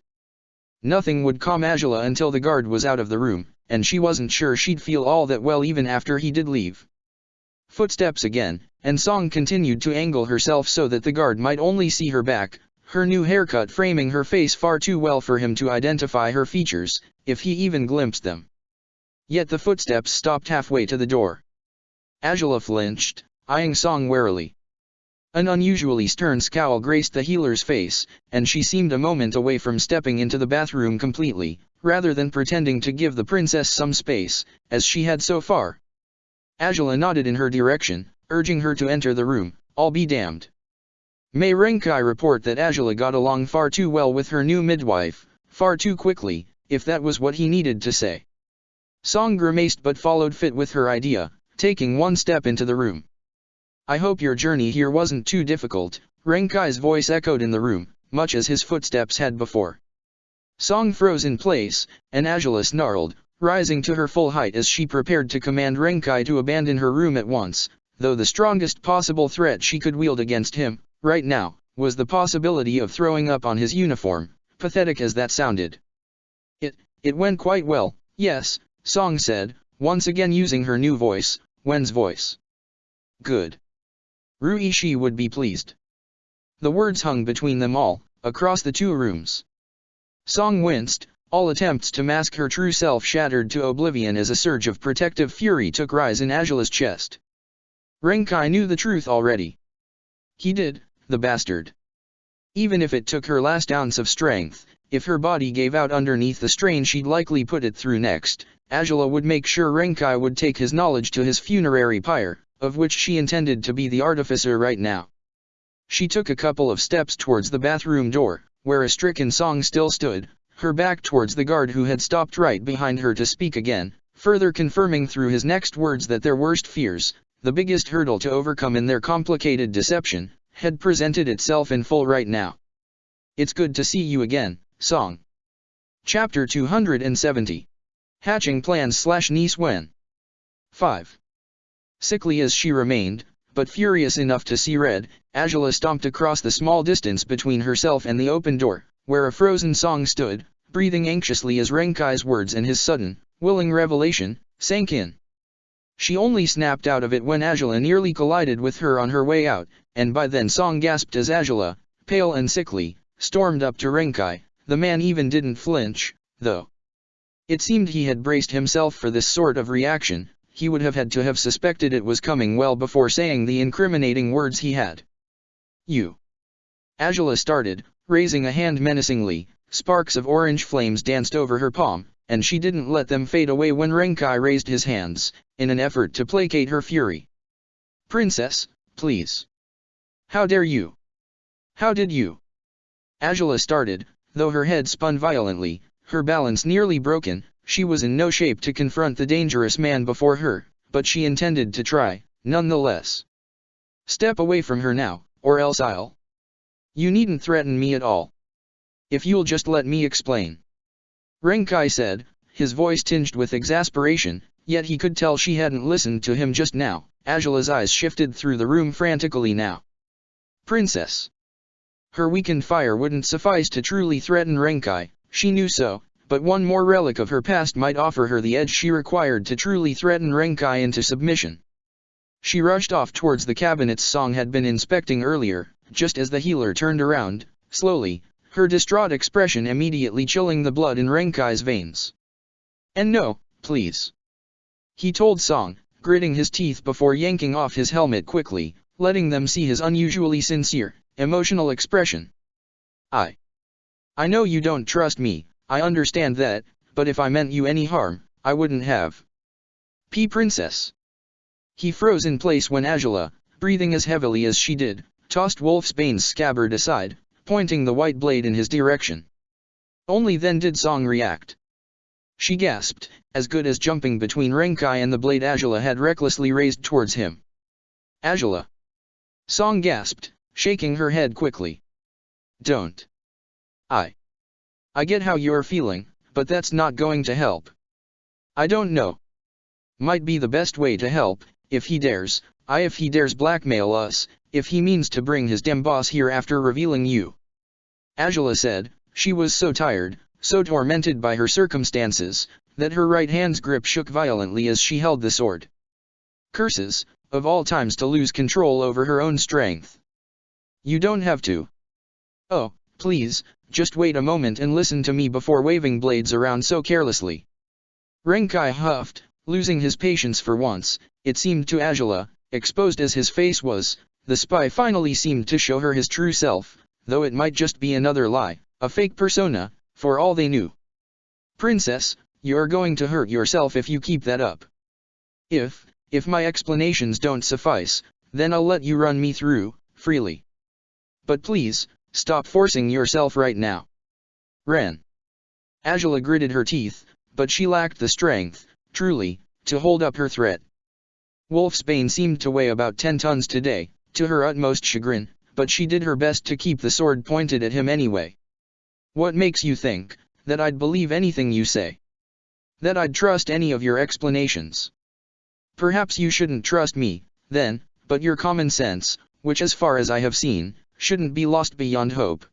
Nothing would calm Angela until the guard was out of the room, and she wasn't sure she'd feel all that well even after he did leave. Footsteps again, and Song continued to angle herself so that the guard might only see her back, her new haircut framing her face far too well for him to identify her features, if he even glimpsed them. Yet the footsteps stopped halfway to the door. Angela flinched, eyeing Song warily. An unusually stern scowl graced the healer's face, and she seemed a moment away from stepping into the bathroom completely, rather than pretending to give the princess some space, as she had so far. Angela nodded in her direction, urging her to enter the room. I'll be damned. May Renkai report that Angela got along far too well with her new midwife, far too quickly, if that was what he needed to say. Song grimaced but followed fit with her idea, taking one step into the room. I hope your journey here wasn't too difficult, Renkai's voice echoed in the room, much as his footsteps had before. Song froze in place, and Angela snarled, rising to her full height as she prepared to command Renkai to abandon her room at once, though the strongest possible threat she could wield against him, right now, was the possibility of throwing up on his uniform, pathetic as that sounded. It went quite well, yes, Song said, once again using her new voice, Wen's voice. Good. Ruishi would be pleased. The words hung between them all, across the two rooms. Song winced, all attempts to mask her true self shattered to oblivion as a surge of protective fury took rise in Angela's chest. Renkai knew the truth already. He did, the bastard. Even if it took her last ounce of strength, if her body gave out underneath the strain she'd likely put it through next, Angela would make sure Renkai would take his knowledge to his funerary pyre, of which she intended to be the artificer right now. She took a couple of steps towards the bathroom door, where a stricken Song still stood, her back towards the guard who had stopped right behind her to speak again, further confirming through his next words that their worst fears, the biggest hurdle to overcome in their complicated deception, had presented itself in full right now. It's good to see you again, Song. Chapter 270. Hatching Plans / Niece Wen. 5. Sickly as she remained, but furious enough to see red, Angela stomped across the small distance between herself and the open door, where a frozen Song stood, breathing anxiously as Renkai's words and his sudden, willing revelation, sank in. She only snapped out of it when Angela nearly collided with her on her way out, and by then Song gasped as Angela, pale and sickly, stormed up to Renkai. The man even didn't flinch, though. It seemed he had braced himself for this sort of reaction. He would have had to have suspected it was coming well before saying the incriminating words he had. You. Angela started, raising a hand menacingly. Sparks of orange flames danced over her palm, and she didn't let them fade away when Renkai raised his hands, in an effort to placate her fury. Princess, please. How dare you? How did you? Angela started, though her head spun violently, her balance nearly broken. She was in no shape to confront the dangerous man before her, but she intended to try, nonetheless. Step away from her now, or else I'll. You needn't threaten me at all. If you'll just let me explain. Renkai said, his voice tinged with exasperation, yet he could tell she hadn't listened to him just now. Angela's eyes shifted through the room frantically now. Princess. Her weakened fire wouldn't suffice to truly threaten Renkai, she knew so. But one more relic of her past might offer her the edge she required to truly threaten Renkai into submission. She rushed off towards the cabinets Song had been inspecting earlier, just as the healer turned around, slowly, her distraught expression immediately chilling the blood in Renkai's veins. And no, please. He told Song, gritting his teeth before yanking off his helmet quickly, letting them see his unusually sincere, emotional expression. I know you don't trust me. I understand that, but if I meant you any harm, I wouldn't have. Princess. He froze in place when Angela, breathing as heavily as she did, tossed Wolfsbane's scabbard aside, pointing the white blade in his direction. Only then did Song react. She gasped, as good as jumping between Renkai and the blade Angela had recklessly raised towards him. Angela. Song gasped, shaking her head quickly. Don't. I get how you're feeling, but that's not going to help. I don't know. Might be the best way to help, if he dares, if he dares blackmail us, if he means to bring his damn boss here after revealing you. Angela said. She was so tired, so tormented by her circumstances, that her right hand's grip shook violently as she held the sword. Curses, of all times to lose control over her own strength. You don't have to. Oh, please, just wait a moment and listen to me before waving blades around so carelessly. Renkai huffed, losing his patience for once. It seemed to Angela, exposed as his face was, the spy finally seemed to show her his true self, though it might just be another lie, a fake persona, for all they knew. Princess, you're going to hurt yourself if you keep that up. If my explanations don't suffice, then I'll let you run me through, freely. But please, stop forcing yourself right now. Ren. Angela gritted her teeth, but she lacked the strength, truly, to hold up her threat. Wolfsbane seemed to weigh about 10 tons today, to her utmost chagrin, but she did her best to keep the sword pointed at him anyway. What makes you think that I'd believe anything you say? That I'd trust any of your explanations? Perhaps you shouldn't trust me, then, but your common sense, which as far as I have seen, shouldn't be lost beyond hope.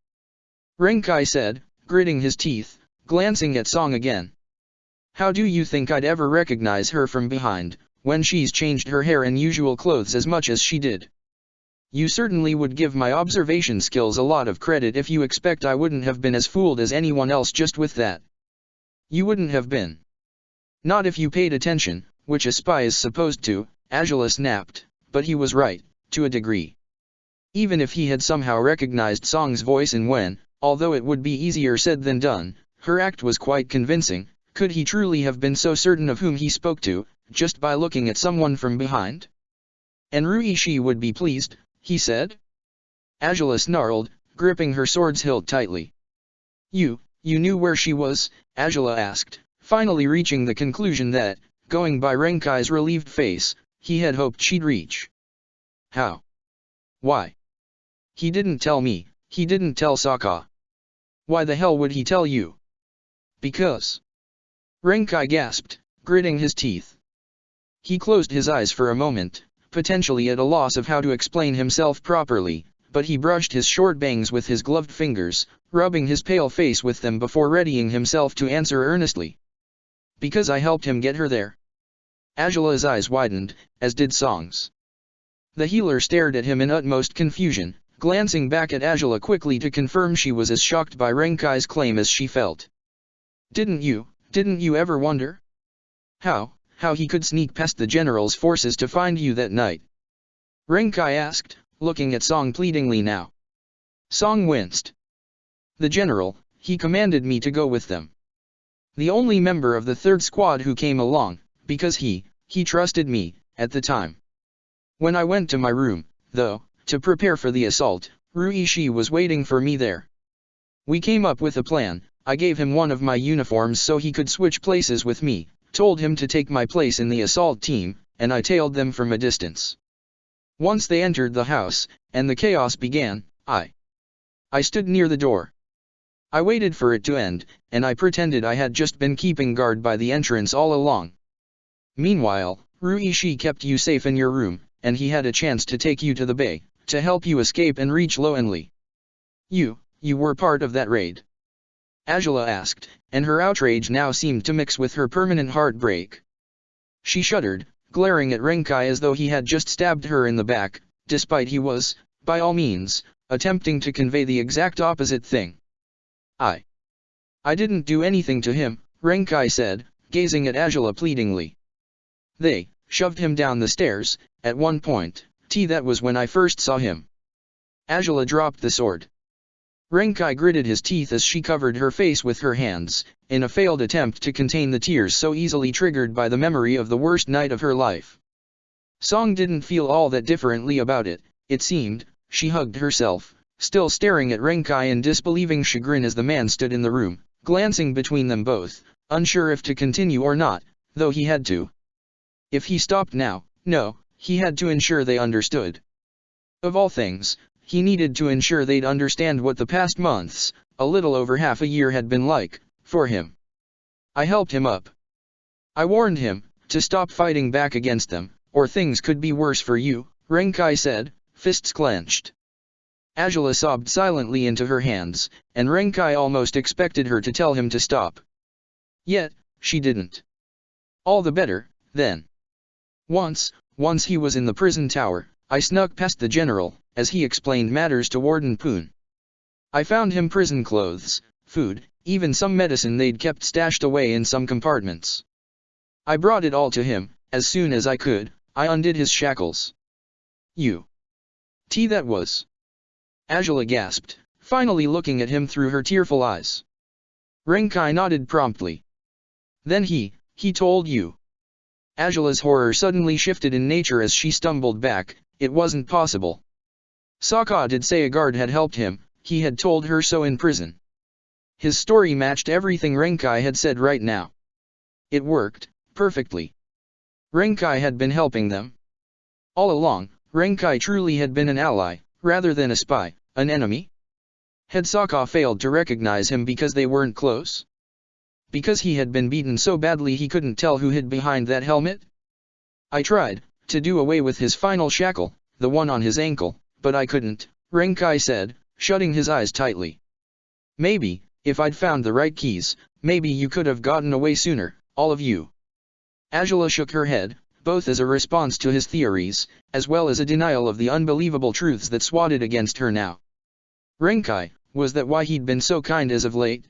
Renkai said, gritting his teeth, glancing at Song again. How do you think I'd ever recognize her from behind, when she's changed her hair and usual clothes as much as she did? You certainly would give my observation skills a lot of credit if you expect I wouldn't have been as fooled as anyone else just with that. You wouldn't have been. Not if you paid attention, which a spy is supposed to, Angela snapped, but he was right, to a degree. Even if he had somehow recognized Song's voice and when, although it would be easier said than done, her act was quite convincing, could he truly have been so certain of whom he spoke to, just by looking at someone from behind? And Ruishi would be pleased, he said? Angela snarled, gripping her sword's hilt tightly. You knew where she was? Angela asked, finally reaching the conclusion that, going by Renkai's relieved face, he had hoped she'd reach. How? Why? He didn't tell me, he didn't tell Sokka. Why the hell would he tell you? Because. Renkai gasped, gritting his teeth. He closed his eyes for a moment, potentially at a loss of how to explain himself properly, but he brushed his short bangs with his gloved fingers, rubbing his pale face with them before readying himself to answer earnestly. Because I helped him get her there. Angela's eyes widened, as did Song's. The healer stared at him in utmost confusion, glancing back at Angela quickly to confirm she was as shocked by Renkai's claim as she felt. Didn't you ever wonder? How he could sneak past the general's forces to find you that night? Renkai asked, looking at Song pleadingly now. Song winced. The general, he commanded me to go with them. The only member of the third squad who came along, because he trusted me, at the time. When I went to my room, though, to prepare for the assault, Ruishi was waiting for me there. We came up with a plan. I gave him one of my uniforms so he could switch places with me, told him to take my place in the assault team, and I tailed them from a distance. Once they entered the house, and the chaos began, I stood near the door. I waited for it to end, and I pretended I had just been keeping guard by the entrance all along. Meanwhile, Ruishi kept you safe in your room, and he had a chance to take you to the bay, to help you escape and reach Loenli. You were part of that raid? Angela asked, and her outrage now seemed to mix with her permanent heartbreak. She shuddered, glaring at Renkai as though he had just stabbed her in the back, despite he was, by all means, attempting to convey the exact opposite thing. I didn't do anything to him, Renkai said, gazing at Angela pleadingly. They shoved him down the stairs, at one point, that was when I first saw him. Angela dropped the sword. Renkai gritted his teeth as she covered her face with her hands, in a failed attempt to contain the tears so easily triggered by the memory of the worst night of her life. Song didn't feel all that differently about it, it seemed. She hugged herself, still staring at Renkai in disbelieving chagrin as the man stood in the room, glancing between them both, unsure if to continue or not, though he had to. If he stopped now, no, he had to ensure they understood. Of all things, he needed to ensure they'd understand what the past months, a little over half a year had been like, for him. I helped him up. I warned him to stop fighting back against them, or things could be worse for you, Renkai said, fists clenched. Angela sobbed silently into her hands, and Renkai almost expected her to tell him to stop. Yet, she didn't. All the better, then. Once he was in the prison tower, I snuck past the general, as he explained matters to Warden Poon. I found him prison clothes, food, even some medicine they'd kept stashed away in some compartments. I brought it all to him. As soon as I could, I undid his shackles. That was. Angela gasped, finally looking at him through her tearful eyes. Renkai nodded promptly. Then he told you. Angela's horror suddenly shifted in nature as she stumbled back. It wasn't possible. Sokka did say a guard had helped him, he had told her so in prison. His story matched everything Renkai had said right now. It worked perfectly. Renkai had been helping them. All along, Renkai truly had been an ally, rather than a spy, an enemy. Had Sokka failed to recognize him because they weren't close? Because he had been beaten so badly he couldn't tell who hid behind that helmet? I tried to do away with his final shackle, the one on his ankle, but I couldn't, Renkai said, shutting his eyes tightly. Maybe, if I'd found the right keys, maybe you could have gotten away sooner, all of you. Angela shook her head, both as a response to his theories, as well as a denial of the unbelievable truths that swatted against her now. Renkai, was that why he'd been so kind as of late?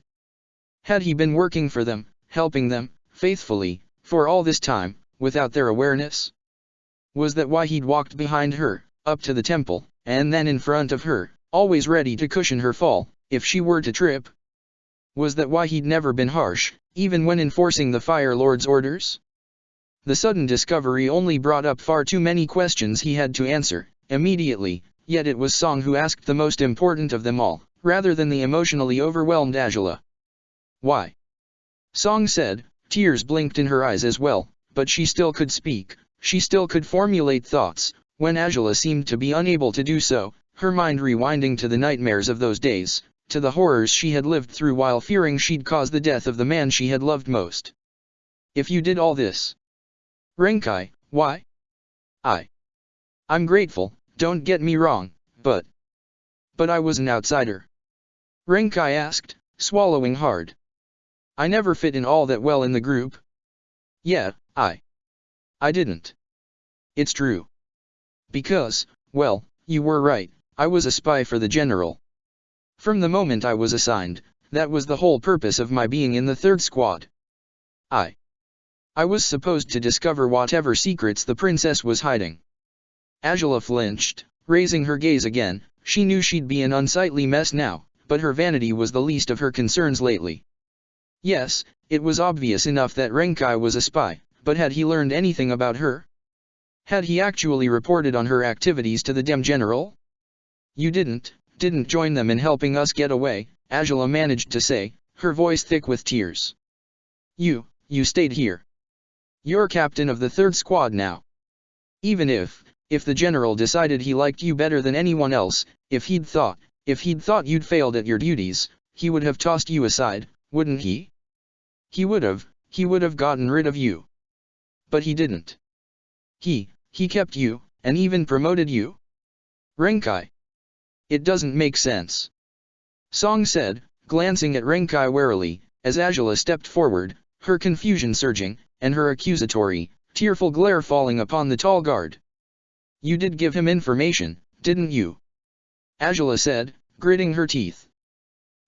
Had he been working for them, helping them, faithfully, for all this time, without their awareness? Was that why he'd walked behind her, up to the temple, and then in front of her, always ready to cushion her fall, if she were to trip? Was that why he'd never been harsh, even when enforcing the Fire Lord's orders? The sudden discovery only brought up far too many questions he had to answer, immediately, yet it was Song who asked the most important of them all, rather than the emotionally overwhelmed Angela. Why? Song said, tears blinked in her eyes as well, but she still could speak, she still could formulate thoughts, when Angela seemed to be unable to do so, her mind rewinding to the nightmares of those days, to the horrors she had lived through while fearing she'd cause the death of the man she had loved most. If you did all this, Renkai, why? I'm grateful, don't get me wrong, but I was an outsider. Renkai asked, swallowing hard. I never fit in all that well in the group. Yeah, I didn't. It's true. Because, well, you were right, I was a spy for the general. From the moment I was assigned, that was the whole purpose of my being in the third squad. I was supposed to discover whatever secrets the princess was hiding. Angela flinched, raising her gaze again. She knew she'd be an unsightly mess now, but her vanity was the least of her concerns lately. Yes, it was obvious enough that Renkai was a spy, but had he learned anything about her? Had he actually reported on her activities to the Dem General? You didn't join them in helping us get away, Angela managed to say, her voice thick with tears. You stayed here. You're captain of the third squad now. Even if the general decided he liked you better than anyone else, if he'd thought you'd failed at your duties, he would have tossed you aside, wouldn't he? He would have gotten rid of you. But he didn't. He kept you, and even promoted you? Renkai. It doesn't make sense. Song said, glancing at Renkai warily, as Angela stepped forward, her confusion surging, and her accusatory, tearful glare falling upon the tall guard. You did give him information, didn't you? Angela said, gritting her teeth.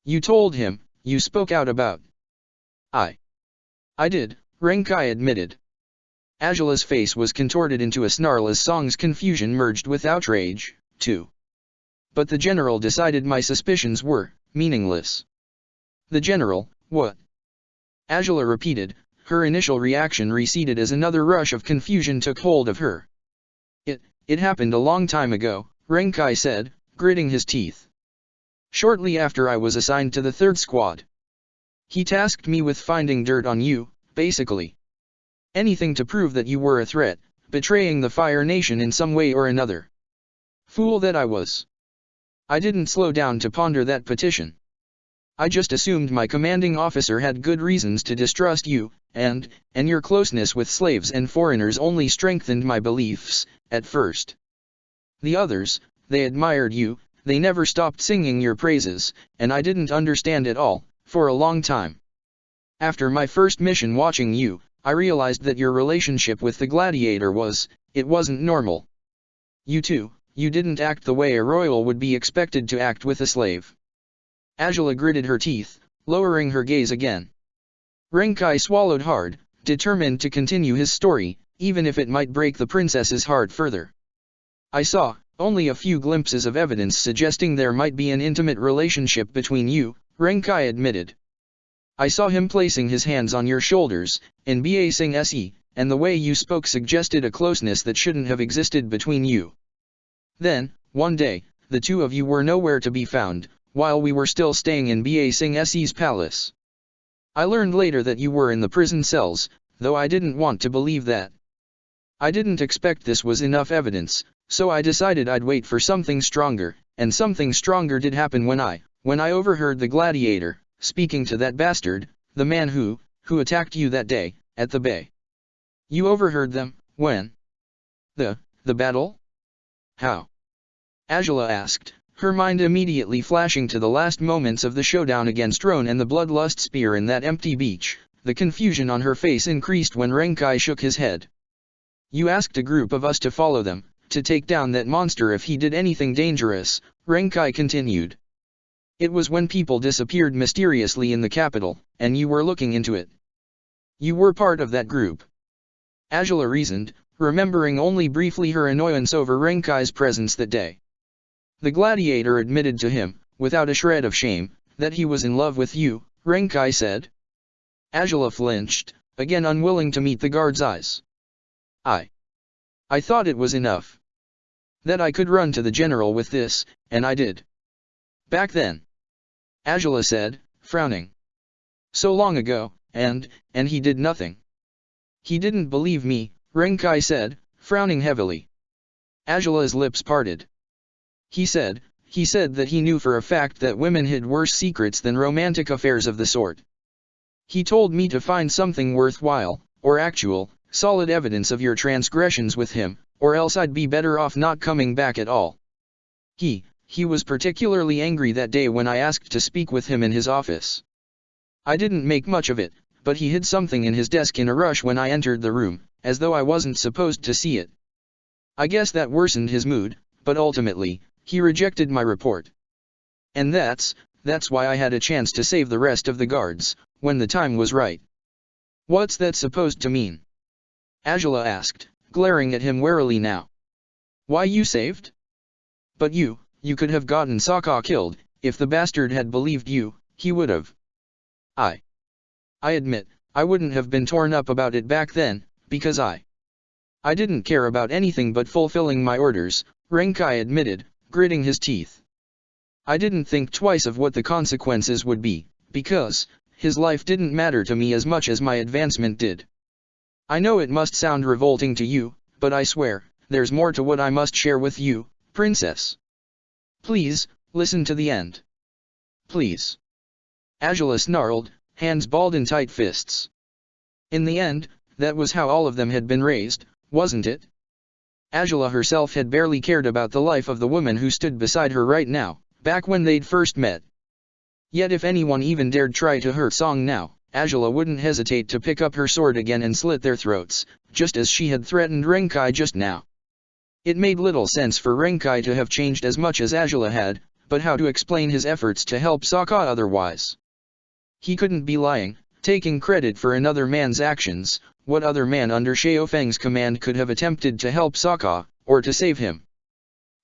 You told him, you spoke out about. I did, Renkai admitted. Angela's face was contorted into a snarl as Song's confusion merged with outrage, too. But the general decided my suspicions were meaningless. The general, what? Angela repeated, her initial reaction receded as another rush of confusion took hold of her. It happened a long time ago, Renkai said, gritting his teeth. Shortly after I was assigned to the third squad. He tasked me with finding dirt on you, basically. Anything to prove that you were a threat, betraying the Fire Nation in some way or another. Fool that I was. I didn't slow down to ponder that petition. I just assumed my commanding officer had good reasons to distrust you, and your closeness with slaves and foreigners only strengthened my beliefs, at first. The others, they admired you, they never stopped singing your praises, and I didn't understand it all, for a long time. After my first mission watching you, I realized that your relationship with the Gladiator it wasn't normal. You too, you didn't act the way a royal would be expected to act with a slave. Angela gritted her teeth, lowering her gaze again. Renkai swallowed hard, determined to continue his story, even if it might break the princess's heart further. I saw only a few glimpses of evidence suggesting there might be an intimate relationship between you, Renkai admitted. I saw him placing his hands on your shoulders, embracing se, and the way you spoke suggested a closeness that shouldn't have existed between you. Then, one day, the two of you were nowhere to be found, while we were still staying in Se's palace. I learned later that you were in the prison cells, though I didn't want to believe that. I didn't expect this was enough evidence, so I decided I'd wait for something stronger, and something stronger did happen when I overheard the Gladiator speaking to that bastard, the man who attacked you that day, at the bay. You overheard them, when? The battle? How? Angela asked, her mind immediately flashing to the last moments of the showdown against Roan and the bloodlust spear in that empty beach. The confusion on her face increased when Renkai shook his head. You asked a group of us to follow them, to take down that monster if he did anything dangerous, Renkai continued. It was when people disappeared mysteriously in the capital, and you were looking into it. You were part of that group. Angela reasoned, remembering only briefly her annoyance over Renkai's presence that day. The Gladiator admitted to him, without a shred of shame, that he was in love with you, Renkai said. Angela flinched, again unwilling to meet the guard's eyes. I thought it was enough. That I could run to the general with this, and I did. Back then. Angela said, frowning. So long ago, and he did nothing. He didn't believe me, Renkai said, frowning heavily. Angela's lips parted. He said that he knew for a fact that women hid worse secrets than romantic affairs of the sort. He told me to find something worthwhile, or actual, solid evidence of your transgressions with him, or else I'd be better off not coming back at all. He was particularly angry that day when I asked to speak with him in his office. I didn't make much of it, but he hid something in his desk in a rush when I entered the room, as though I wasn't supposed to see it. I guess that worsened his mood, but ultimately, he rejected my report. And that's why I had a chance to save the rest of the guards, when the time was right. What's that supposed to mean? Angela asked, glaring at him warily now. Why you saved? But you could have gotten Sokka killed, if the bastard had believed you, he would have. I admit, I wouldn't have been torn up about it back then, because I didn't care about anything but fulfilling my orders, Renkai admitted, gritting his teeth. I didn't think twice of what the consequences would be, because his life didn't matter to me as much as my advancement did. I know it must sound revolting to you, but I swear, there's more to what I must share with you, princess. Please, listen to the end. Please. Angela snarled, hands balled in tight fists. In the end, that was how all of them had been raised, wasn't it? Angela herself had barely cared about the life of the woman who stood beside her right now, back when they'd first met. Yet if anyone even dared try to hurt Song now, Angela wouldn't hesitate to pick up her sword again and slit their throats, just as she had threatened Renkai just now. It made little sense for Renkai to have changed as much as Angela had, but how to explain his efforts to help Sokka otherwise? He couldn't be lying, taking credit for another man's actions. What other man under Xiaofeng's command could have attempted to help Sokka, or to save him?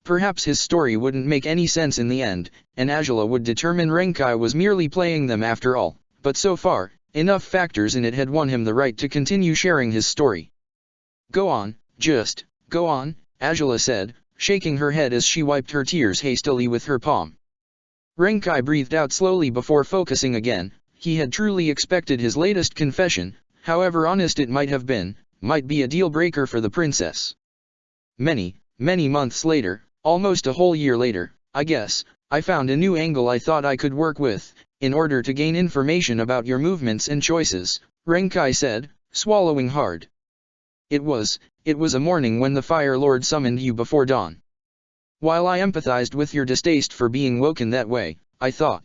Perhaps his story wouldn't make any sense in the end, and Angela would determine Renkai was merely playing them after all, but so far, enough factors in it had won him the right to continue sharing his story. Go on, just go on, Angela said, shaking her head as she wiped her tears hastily with her palm. Renkai breathed out slowly before focusing again. He had truly expected his latest confession, however honest it might have been, might be a deal-breaker for the princess. Many months later, almost a whole year later, I guess, I found a new angle I thought I could work with, in order to gain information about your movements and choices, Renkai said, swallowing hard. It was a morning when the Fire Lord summoned you before dawn. While I empathized with your distaste for being woken that way, I thought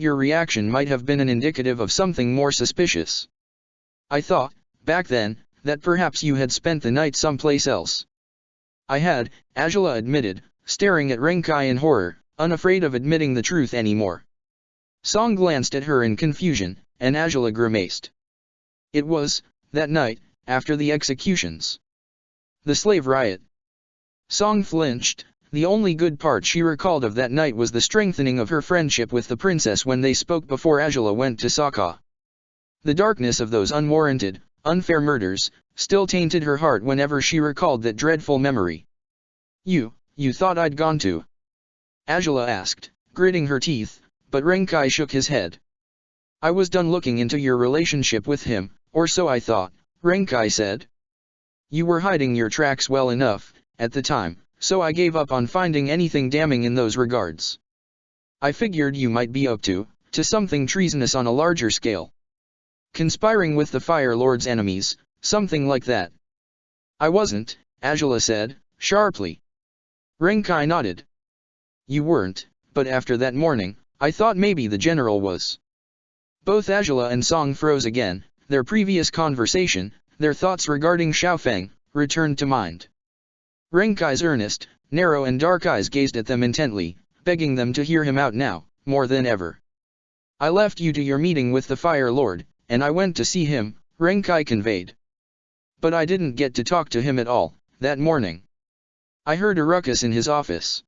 your reaction might have been an indicative of something more suspicious. I thought, back then, that perhaps you had spent the night someplace else. I had, Angela admitted, staring at Renkai in horror, unafraid of admitting the truth anymore. Song glanced at her in confusion, and Angela grimaced. It was, that night, after the executions. The slave riot. Song flinched. The only good part she recalled of that night was the strengthening of her friendship with the princess when they spoke before Angela went to Sokka. The darkness of those unwarranted, unfair murders, still tainted her heart whenever she recalled that dreadful memory. You thought I'd gone to? Angela asked, gritting her teeth, but Renkai shook his head. I was done looking into your relationship with him, or so I thought, Renkai said. You were hiding your tracks well enough, at the time, so I gave up on finding anything damning in those regards. I figured you might be up to something treasonous on a larger scale. Conspiring with the Fire Lord's enemies, something like that. I wasn't, Angela said, sharply. Renkai nodded. You weren't, but after that morning, I thought maybe the general was. Both Angela and Song froze again, their previous conversation, their thoughts regarding Xiaofeng, returned to mind. Renkai's earnest, narrow and dark eyes gazed at them intently, begging them to hear him out now, more than ever. I left you to your meeting with the Fire Lord, and I went to see him, Renkai conveyed. But I didn't get to talk to him at all, that morning. I heard a ruckus in his office.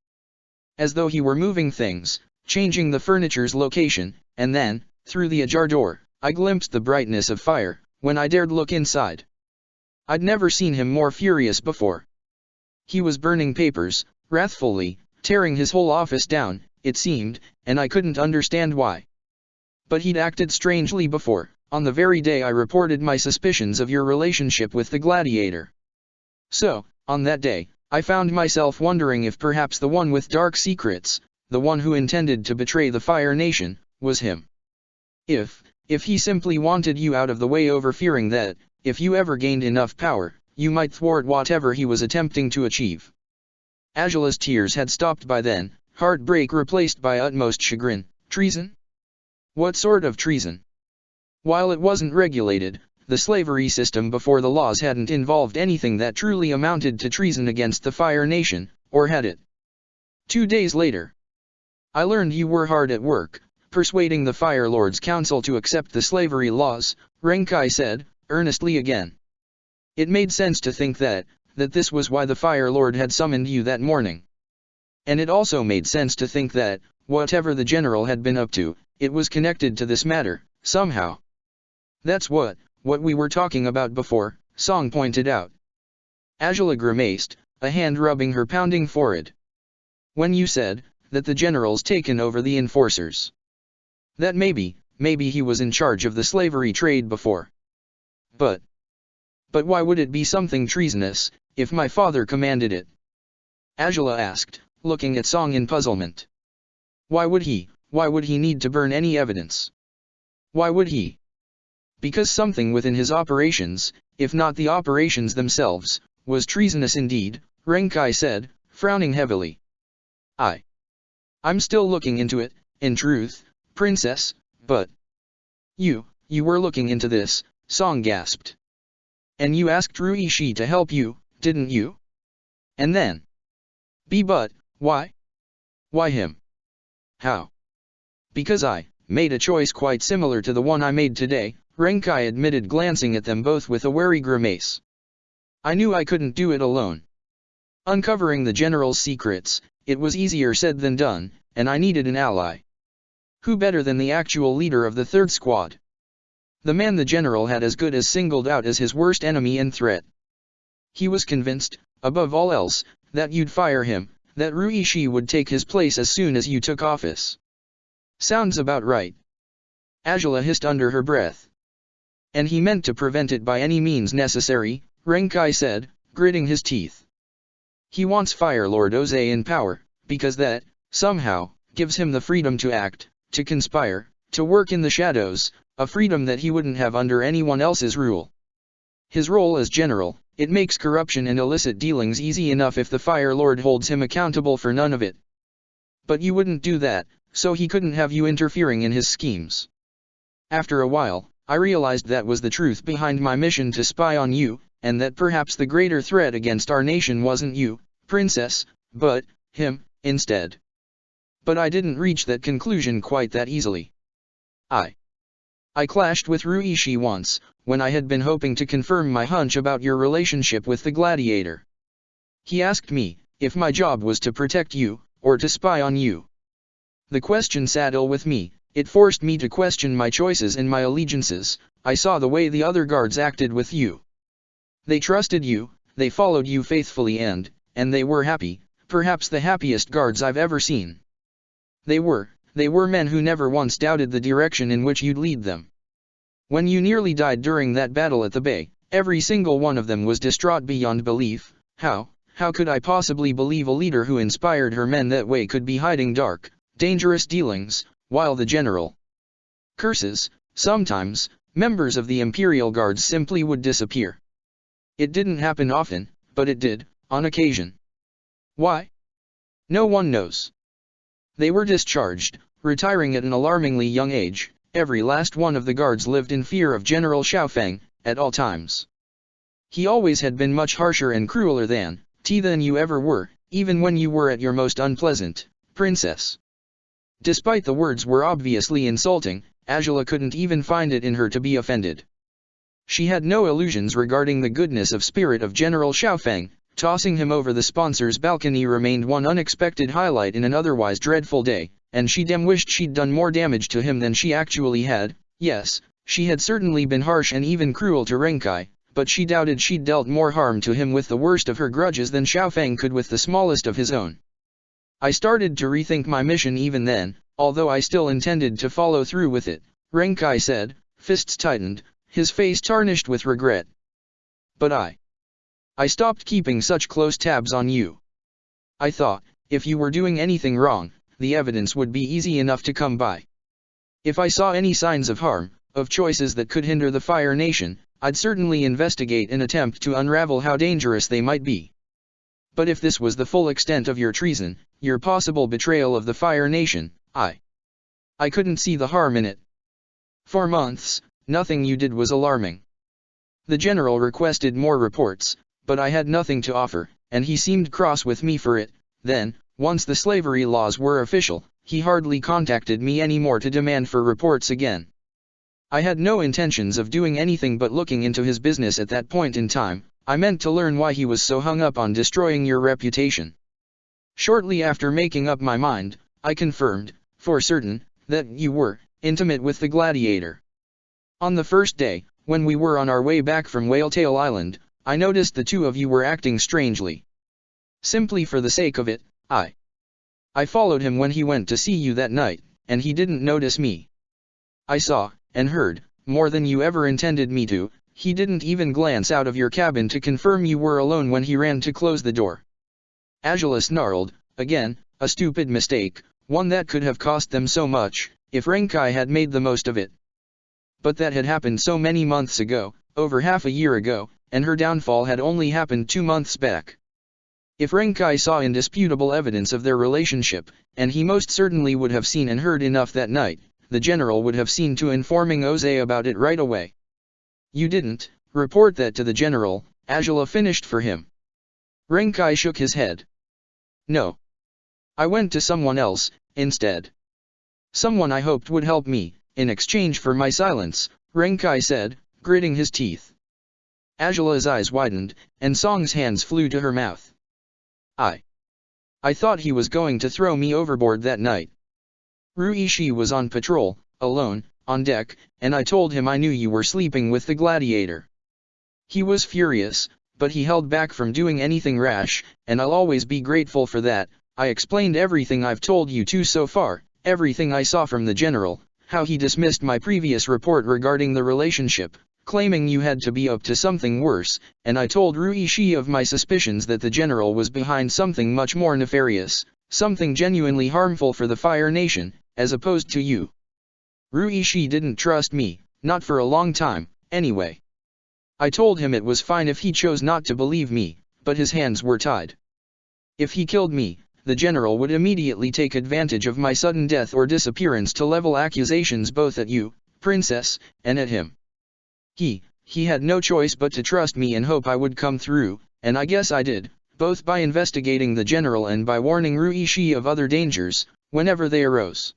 As though he were moving things, changing the furniture's location, and then, through the ajar door, I glimpsed the brightness of fire, when I dared look inside. I'd never seen him more furious before. He was burning papers, wrathfully, tearing his whole office down, it seemed, and I couldn't understand why. But he'd acted strangely before, on the very day I reported my suspicions of your relationship with the Gladiator. So, on that day, I found myself wondering if perhaps the one with dark secrets, the one who intended to betray the Fire Nation, was him. If he simply wanted you out of the way over fearing that, if you ever gained enough power, you might thwart whatever he was attempting to achieve. Angela's tears had stopped by then, heartbreak replaced by utmost chagrin. Treason? What sort of treason? While it wasn't regulated, the slavery system before the laws hadn't involved anything that truly amounted to treason against the Fire Nation, or had it? 2 days later. I learned you were hard at work, persuading the Fire Lord's council to accept the slavery laws, Renkai said, earnestly again. It made sense to think that this was why the Fire Lord had summoned you that morning. And it also made sense to think that, whatever the general had been up to, it was connected to this matter, somehow. That's what we were talking about before, Song pointed out. Angela grimaced, a hand rubbing her pounding forehead. When you said that the general's taken over the enforcers. That maybe he was in charge of the slavery trade before. But why would it be something treasonous, if my father commanded it? Angela asked, looking at Song in puzzlement. Why would he need to burn any evidence? Why would he? Because something within his operations, if not the operations themselves, was treasonous indeed, Renkai said, frowning heavily. I'm still looking into it, in truth, princess, but... You were looking into this, Song gasped. And you asked Ruishi to help you, didn't you? And then? But, why? Why him? How? Because I made a choice quite similar to the one I made today, Renkai admitted, glancing at them both with a wary grimace. I knew I couldn't do it alone. Uncovering the general's secrets, it was easier said than done, and I needed an ally. Who better than the actual leader of the third squad? The man the general had as good as singled out as his worst enemy and threat. He was convinced, above all else, that you'd fire him, that Ruishi would take his place as soon as you took office. Sounds about right. Angela hissed under her breath. And he meant to prevent it by any means necessary, Renkai said, gritting his teeth. He wants Fire Lord Oze in power, because that, somehow, gives him the freedom to act, to conspire, to work in the shadows, a freedom that he wouldn't have under anyone else's rule. His role as general, it makes corruption and illicit dealings easy enough if the Fire Lord holds him accountable for none of it. But you wouldn't do that, so he couldn't have you interfering in his schemes. After a while, I realized that was the truth behind my mission to spy on you, and that perhaps the greater threat against our nation wasn't you, Princess, but him, instead. But I didn't reach that conclusion quite that easily. I clashed with Ruishi once, when I had been hoping to confirm my hunch about your relationship with the Gladiator. He asked me, if my job was to protect you, or to spy on you. The question sat ill with me, it forced me to question my choices and my allegiances. I saw the way the other guards acted with you. They trusted you, they followed you faithfully and they were happy, perhaps the happiest guards I've ever seen. They were men who never once doubted the direction in which you'd lead them. When you nearly died during that battle at the bay, every single one of them was distraught beyond belief. How could I possibly believe a leader who inspired her men that way could be hiding dark, dangerous dealings, while the general curses? Sometimes, members of the Imperial Guards simply would disappear. It didn't happen often, but it did, on occasion. Why? No one knows. They were discharged, retiring at an alarmingly young age. Every last one of the guards lived in fear of General Xiaofeng, at all times. He always had been much harsher and crueler than you ever were, even when you were at your most unpleasant, Princess. Despite the words were obviously insulting, Angela couldn't even find it in her to be offended. She had no illusions regarding the goodness of spirit of General Xiaofeng. Tossing him over the sponsor's balcony remained one unexpected highlight in an otherwise dreadful day, and she wished she'd done more damage to him than she actually had. Yes, she had certainly been harsh and even cruel to Renkai, but she doubted she'd dealt more harm to him with the worst of her grudges than Xiaofeng could with the smallest of his own. I started to rethink my mission even then, although I still intended to follow through with it, Renkai said, fists tightened, his face tarnished with regret. But I stopped keeping such close tabs on you. I thought, if you were doing anything wrong, the evidence would be easy enough to come by. If I saw any signs of harm, of choices that could hinder the Fire Nation, I'd certainly investigate and attempt to unravel how dangerous they might be. But if this was the full extent of your treason, your possible betrayal of the Fire Nation, I couldn't see the harm in it. For months, nothing you did was alarming. The general requested more reports, but I had nothing to offer, and he seemed cross with me for it. Then, once the slavery laws were official, he hardly contacted me anymore to demand for reports again. I had no intentions of doing anything but looking into his business at that point in time. I meant to learn why he was so hung up on destroying your reputation. Shortly after making up my mind, I confirmed, for certain, that you were intimate with the Gladiator. On the first day, when we were on our way back from Whaletail Island, I noticed the two of you were acting strangely. Simply for the sake of it, I followed him when he went to see you that night, and he didn't notice me. I saw, and heard, more than you ever intended me to. He didn't even glance out of your cabin to confirm you were alone when he ran to close the door. Angela snarled, again, a stupid mistake, one that could have cost them so much, if Renkai had made the most of it. But that had happened so many months ago, over half a year ago, and her downfall had only happened 2 months back. If Renkai saw indisputable evidence of their relationship, and he most certainly would have seen and heard enough that night, the general would have seen to informing Oze about it right away. You didn't report that to the general, Angela finished for him. Renkai shook his head. No. I went to someone else, instead. Someone I hoped would help me, in exchange for my silence, Renkai said, gritting his teeth. Angela's eyes widened, and Song's hands flew to her mouth. I thought he was going to throw me overboard that night. Ruishi was on patrol, alone, on deck, and I told him I knew you were sleeping with the Gladiator. He was furious, but he held back from doing anything rash, and I'll always be grateful for that. I explained everything I've told you to so far, everything I saw from the general, how he dismissed my previous report regarding the relationship, claiming you had to be up to something worse, and I told Ruishi of my suspicions that the general was behind something much more nefarious, something genuinely harmful for the Fire Nation, as opposed to you. Ruishi didn't trust me, Not for a long time, anyway. I told him it was fine if he chose not to believe me, but his hands were tied. If he killed me, the general would immediately take advantage of my sudden death or disappearance to level accusations both at you, princess, and at him. He had no choice but to trust me and hope I would come through, and I guess I did, both by investigating the general and by warning Ruishi of other dangers, whenever they arose.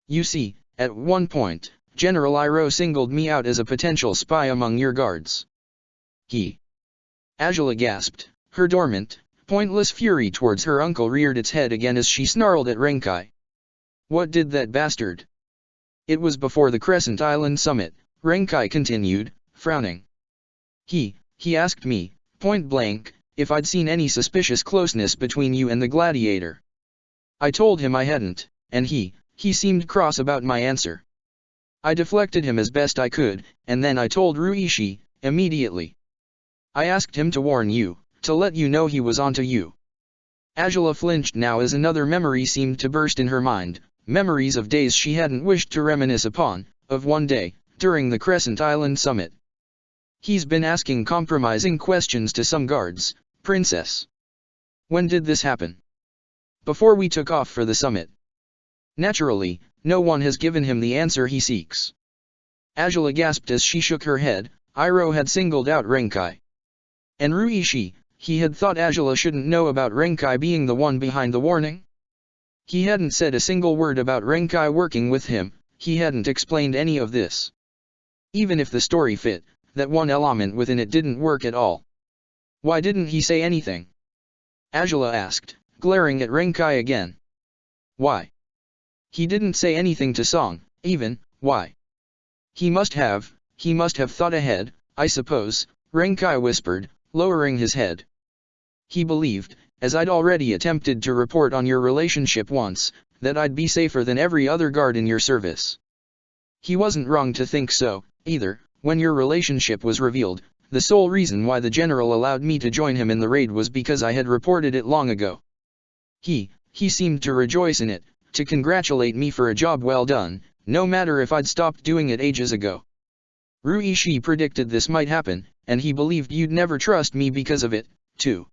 You see, at one point, General Iroh singled me out as a potential spy among your guards. Angela gasped, her dormant, pointless fury towards her uncle reared its head again as she snarled at Renkai. What did that bastard? It was before the Crescent Island summit, Renkai continued, frowning. He asked me, point blank, if I'd seen any suspicious closeness between you and the Gladiator. I told him I hadn't, and he seemed cross about my answer. I deflected him as best I could, and then I told Ruishi, immediately. I asked him to warn you, to let you know he was onto you. Angela flinched now as another memory seemed to burst in her mind, memories of days she hadn't wished to reminisce upon, of one day, during the Crescent Island summit. He's been asking compromising questions to some guards, princess. When did this happen? Before we took off for the summit. Naturally, no one has given him the answer he seeks. Angela gasped as she shook her head. Iroh had singled out Renkai. And Ruishi, he had thought Angela shouldn't know about Renkai being the one behind the warning. He hadn't said a single word about Renkai working with him, he hadn't explained any of this. Even if the story fit, that one element within it didn't work at all. Why didn't he say anything? Angela asked, glaring at Renkai again. Why? He didn't say anything to Song, even, why? He must have thought ahead, I suppose, Renkai whispered, lowering his head. He believed, as I'd already attempted to report on your relationship once, that I'd be safer than every other guard in your service. He wasn't wrong to think so, either. When your relationship was revealed, the sole reason why the general allowed me to join him in the raid was because I had reported it long ago. He seemed to rejoice in it, to congratulate me for a job well done, no matter if I'd stopped doing it ages ago. Ruishi predicted this might happen, and he believed you'd never trust me because of it, too.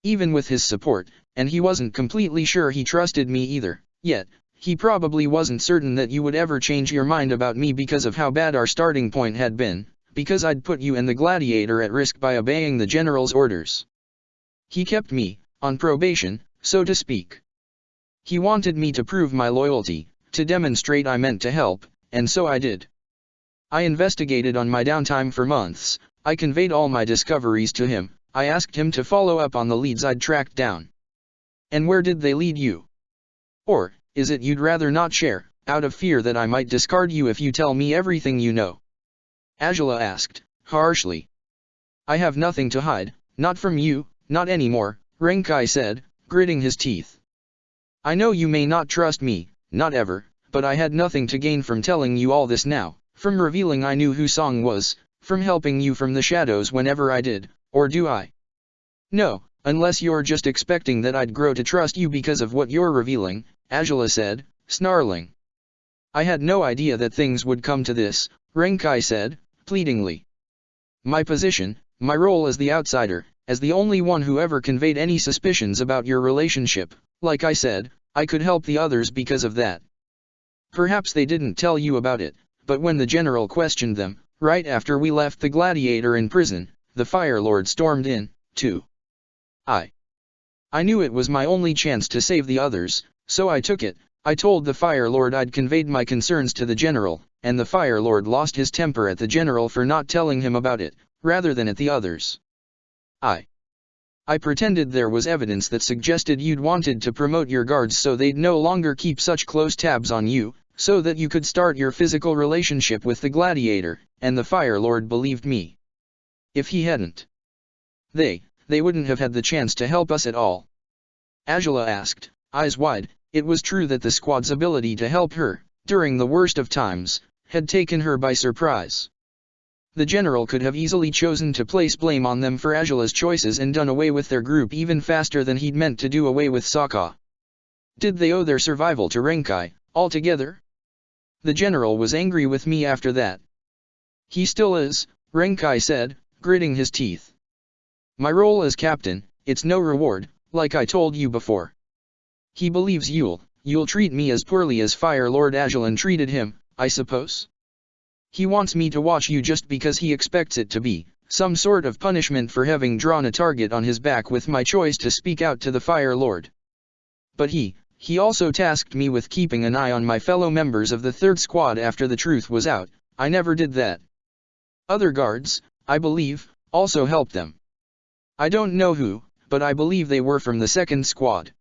Even with his support, and he wasn't completely sure he trusted me either, yet, he probably wasn't certain that you would ever change your mind about me because of how bad our starting point had been, because I'd put you and the Gladiator at risk by obeying the general's orders. He kept me, on probation, so to speak. He wanted me to prove my loyalty, to demonstrate I meant to help, and so I did. I investigated on my downtime for months, I conveyed all my discoveries to him, I asked him to follow up on the leads I'd tracked down. And where did they lead you? Or, is it you'd rather not share, out of fear that I might discard you if you tell me everything you know? Angela asked, harshly. I have nothing to hide, not from you, not anymore, Renkai said, gritting his teeth. I know you may not trust me, not ever, but I had nothing to gain from telling you all this now, from revealing I knew who Song was, from helping you from the shadows whenever I did, or do I? No, unless you're just expecting that I'd grow to trust you because of what you're revealing, Angela said, snarling. I had no idea that things would come to this, Renkai said, pleadingly. My position, my role as the outsider, as the only one who ever conveyed any suspicions about your relationship, like I said, I could help the others because of that. Perhaps they didn't tell you about it, but when the general questioned them, right after we left the Gladiator in prison, the Fire Lord stormed in, too. I knew it was my only chance to save the others, so I took it. I told the Fire Lord I'd conveyed my concerns to the general, and the Fire Lord lost his temper at the general for not telling him about it, rather than at the others. I pretended there was evidence that suggested you'd wanted to promote your guards so they'd no longer keep such close tabs on you, so that you could start your physical relationship with the Gladiator, and the Fire Lord believed me. If he hadn't, they wouldn't have had the chance to help us at all. Angela asked, eyes wide. It was true that the squad's ability to help her, during the worst of times, had taken her by surprise. The general could have easily chosen to place blame on them for Angela's choices and done away with their group even faster than he'd meant to do away with Sokka. Did they owe their survival to Renkai, altogether? The general was angry with me after that, He still is, Renkai said, gritting his teeth. My role as captain, it's no reward, like I told you before. He believes you'll treat me as poorly as Fire Lord Ajalan treated him, I suppose? He wants me to watch you just because he expects it to be some sort of punishment for having drawn a target on his back with my choice to speak out to the Fire Lord. But he also tasked me with keeping an eye on my fellow members of the 3rd Squad after the truth was out. I never did that. Other guards, I believe, also helped them. I don't know who, but I believe they were from the 2nd Squad.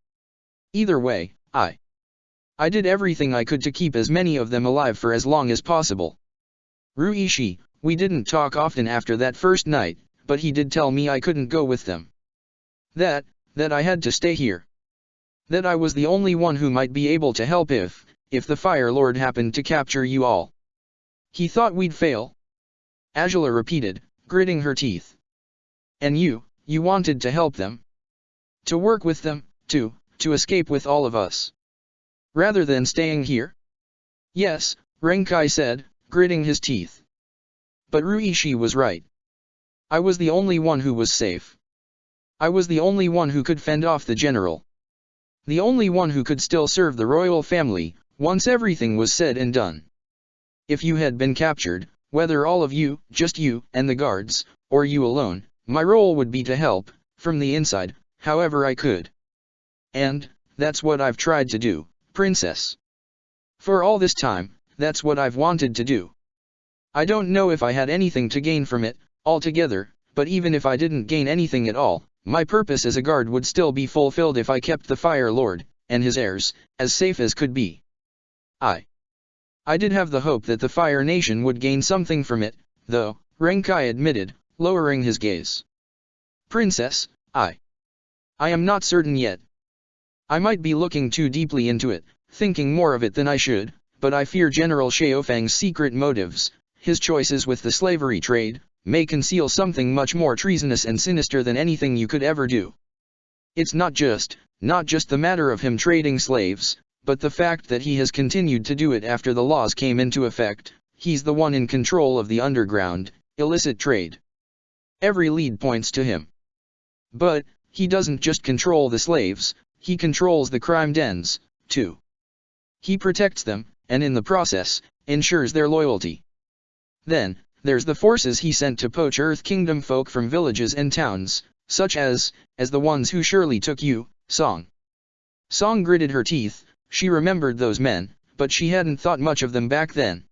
Either way, I did everything I could to keep as many of them alive for as long as possible. Ruishi, we didn't talk often after that first night, but he did tell me I couldn't go with them. That I had to stay here. That I was the only one who might be able to help if the Fire Lord happened to capture you all. He thought we'd fail? Ajala repeated, gritting her teeth. And you wanted to help them? To work with them, to escape with all of us? Rather than staying here? Yes, Renkai said, gritting his teeth. But Ruishi was right. I was the only one who was safe. I was the only one who could fend off the general. The only one who could still serve the royal family, once everything was said and done. If you had been captured, whether all of you, just you, and the guards, or you alone, my role would be to help, from the inside, however I could. And that's what I've tried to do, Princess. For all this time, that's what I've wanted to do. I don't know if I had anything to gain from it, altogether, but even if I didn't gain anything at all, my purpose as a guard would still be fulfilled if I kept the Fire Lord, and his heirs, as safe as could be. I did have the hope that the Fire Nation would gain something from it, though, Renkai admitted, lowering his gaze. Princess, I am not certain yet. I might be looking too deeply into it, thinking more of it than I should, but I fear General Xiaofang's secret motives. His choices with the slavery trade may conceal something much more treasonous and sinister than anything you could ever do. It's not just the matter of him trading slaves, but the fact that he has continued to do it after the laws came into effect. He's the one in control of the underground, illicit trade. Every lead points to him. But he doesn't just control the slaves, he controls the crime dens, too. He protects them, and in the process, ensures their loyalty. Then, there's the forces he sent to poach Earth Kingdom folk from villages and towns, such as the ones who surely took you, Song. Song gritted her teeth. She remembered those men, but she hadn't thought much of them back then.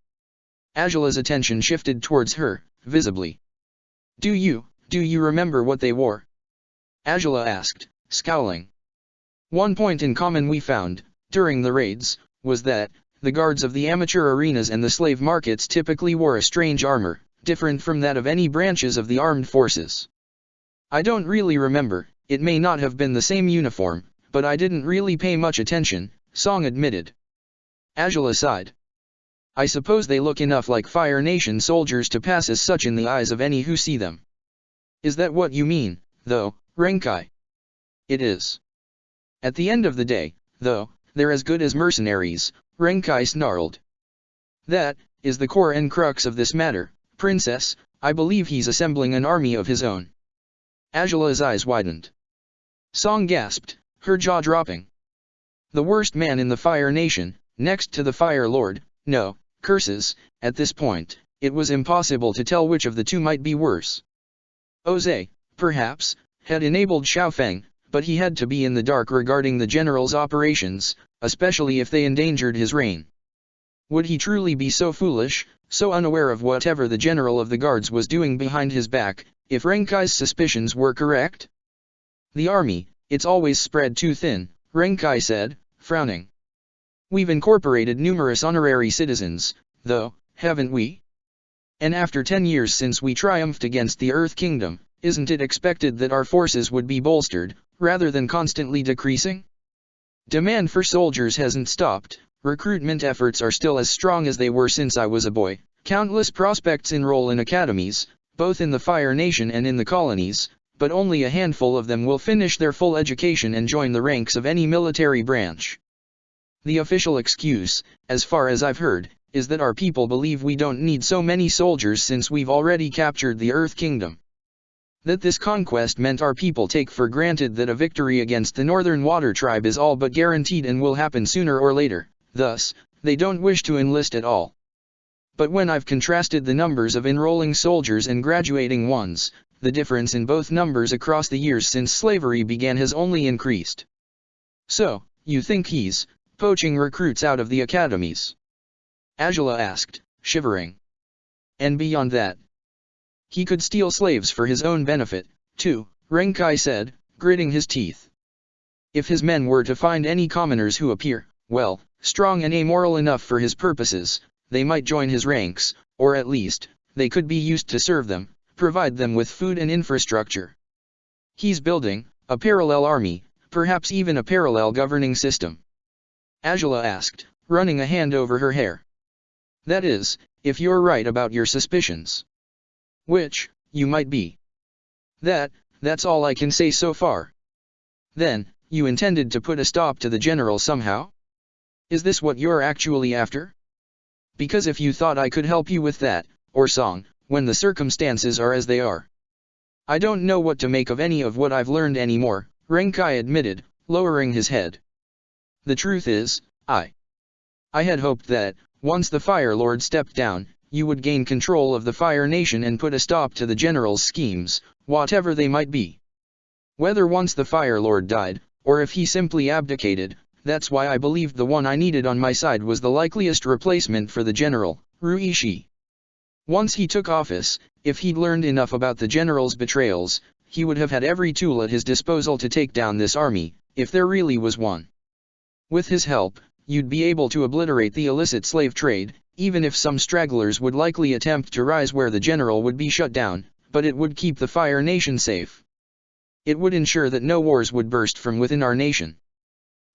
Ajala's attention shifted towards her, visibly. Do you remember what they wore? Ajala asked, scowling. One point in common we found, during the raids, was that the guards of the amateur arenas and the slave markets typically wore a strange armor, different from that of any branches of the armed forces. I don't really remember, it may not have been the same uniform, but I didn't really pay much attention, Song admitted. Ajala sighed. I suppose they look enough like Fire Nation soldiers to pass as such in the eyes of any who see them. Is that what you mean, though, Renkai? It is. At the end of the day, though, they're as good as mercenaries, Renkai snarled. That is the core and crux of this matter, Princess. I believe he's assembling an army of his own. Ajala's eyes widened. Song gasped, her jaw dropping. The worst man in the Fire Nation, next to the Fire Lord, no, curses, at this point, it was impossible to tell which of the two might be worse. Oze, perhaps, had enabled Xiaofeng, but he had to be in the dark regarding the general's operations, especially if they endangered his reign. Would he truly be so foolish, so unaware of whatever the general of the guards was doing behind his back, if Renkai's suspicions were correct? The army, it's always spread too thin, Renkai said, frowning. We've incorporated numerous honorary citizens, though, haven't we? And after 10 years since we triumphed against the Earth Kingdom, isn't it expected that our forces would be bolstered, rather than constantly decreasing? Demand for soldiers hasn't stopped, recruitment efforts are still as strong as they were since I was a boy, countless prospects enroll in academies, both in the Fire Nation and in the colonies, but only a handful of them will finish their full education and join the ranks of any military branch. The official excuse, as far as I've heard, is that our people believe we don't need so many soldiers since we've already captured the Earth Kingdom. That this conquest meant our people take for granted that a victory against the Northern Water Tribe is all but guaranteed and will happen sooner or later, thus, they don't wish to enlist at all. But when I've contrasted the numbers of enrolling soldiers and graduating ones, the difference in both numbers across the years since slavery began has only increased. So, you think he's poaching recruits out of the academies? Ajala asked, shivering. And beyond that, he could steal slaves for his own benefit, too, Renkai said, gritting his teeth. If his men were to find any commoners who appear, well, strong and amoral enough for his purposes, they might join his ranks, or at least, they could be used to serve them, provide them with food and infrastructure. He's building a parallel army, perhaps even a parallel governing system. Ajala asked, running a hand over her hair. That is, if you're right about your suspicions. Which, you might be. That's all I can say so far. Then, you intended to put a stop to the general somehow? Is this what you're actually after? Because if you thought I could help you with that, or Song, when the circumstances are as they are. I don't know what to make of any of what I've learned anymore, Renkai admitted, lowering his head. The truth is, I had hoped that, once the Fire Lord stepped down, you would gain control of the Fire Nation and put a stop to the general's schemes, whatever they might be. Whether once the Fire Lord died, or if he simply abdicated, that's why I believed the one I needed on my side was the likeliest replacement for the general, Ruishi. Once he took office, if he'd learned enough about the general's betrayals, he would have had every tool at his disposal to take down this army, if there really was one. With his help, you'd be able to obliterate the illicit slave trade, even if some stragglers would likely attempt to rise where the general would be shut down, but it would keep the Fire Nation safe. It would ensure that no wars would burst from within our nation.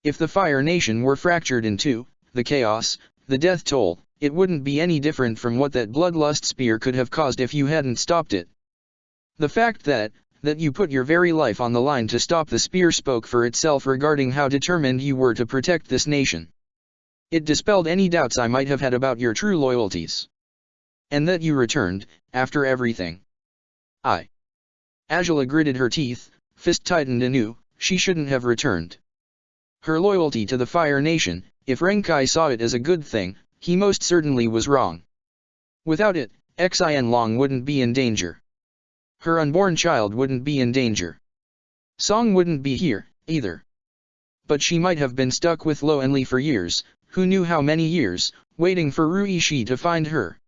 If the Fire Nation were fractured in two, the chaos, the death toll, it wouldn't be any different from what that bloodlust spear could have caused if you hadn't stopped it. The fact that you put your very life on the line to stop the spear spoke for itself regarding how determined you were to protect this nation. It dispelled any doubts I might have had about your true loyalties. And that you returned, after everything. Ajala gritted her teeth, fist tightened anew, she shouldn't have returned. Her loyalty to the Fire Nation, if Renkai saw it as a good thing, he most certainly was wrong. Without it, Xin Long wouldn't be in danger. Her unborn child wouldn't be in danger. Song wouldn't be here, either. But she might have been stuck with Lo Enli for years, who knew how many years, waiting for Ruishi to find her.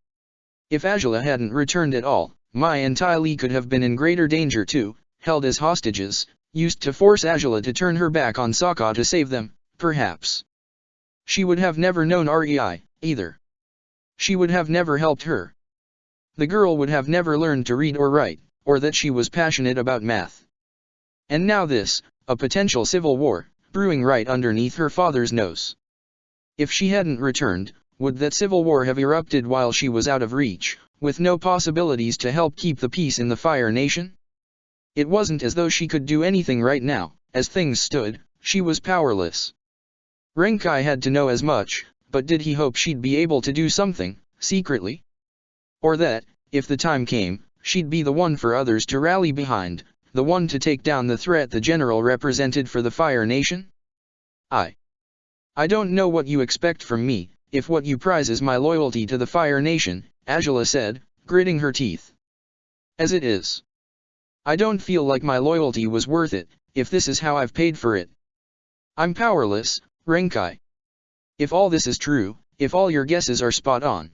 If Ajala hadn't returned at all, Mai and Tai Li could have been in greater danger too, held as hostages, used to force Ajala to turn her back on Sokka to save them, perhaps. She would have never known Rei, either. She would have never helped her. The girl would have never learned to read or write, or that she was passionate about math. And now this, a potential civil war, brewing right underneath her father's nose. If she hadn't returned, would that civil war have erupted while she was out of reach, with no possibilities to help keep the peace in the Fire Nation? It wasn't as though she could do anything right now, as things stood, she was powerless. Renkai had to know as much, but did he hope she'd be able to do something, secretly? Or that, if the time came, she'd be the one for others to rally behind, the one to take down the threat the general represented for the Fire Nation? I don't know what you expect from me, if what you prize is my loyalty to the Fire Nation, Ajala said, gritting her teeth. As it is. I don't feel like my loyalty was worth it, if this is how I've paid for it. I'm powerless, Renkai. If all this is true, if all your guesses are spot on,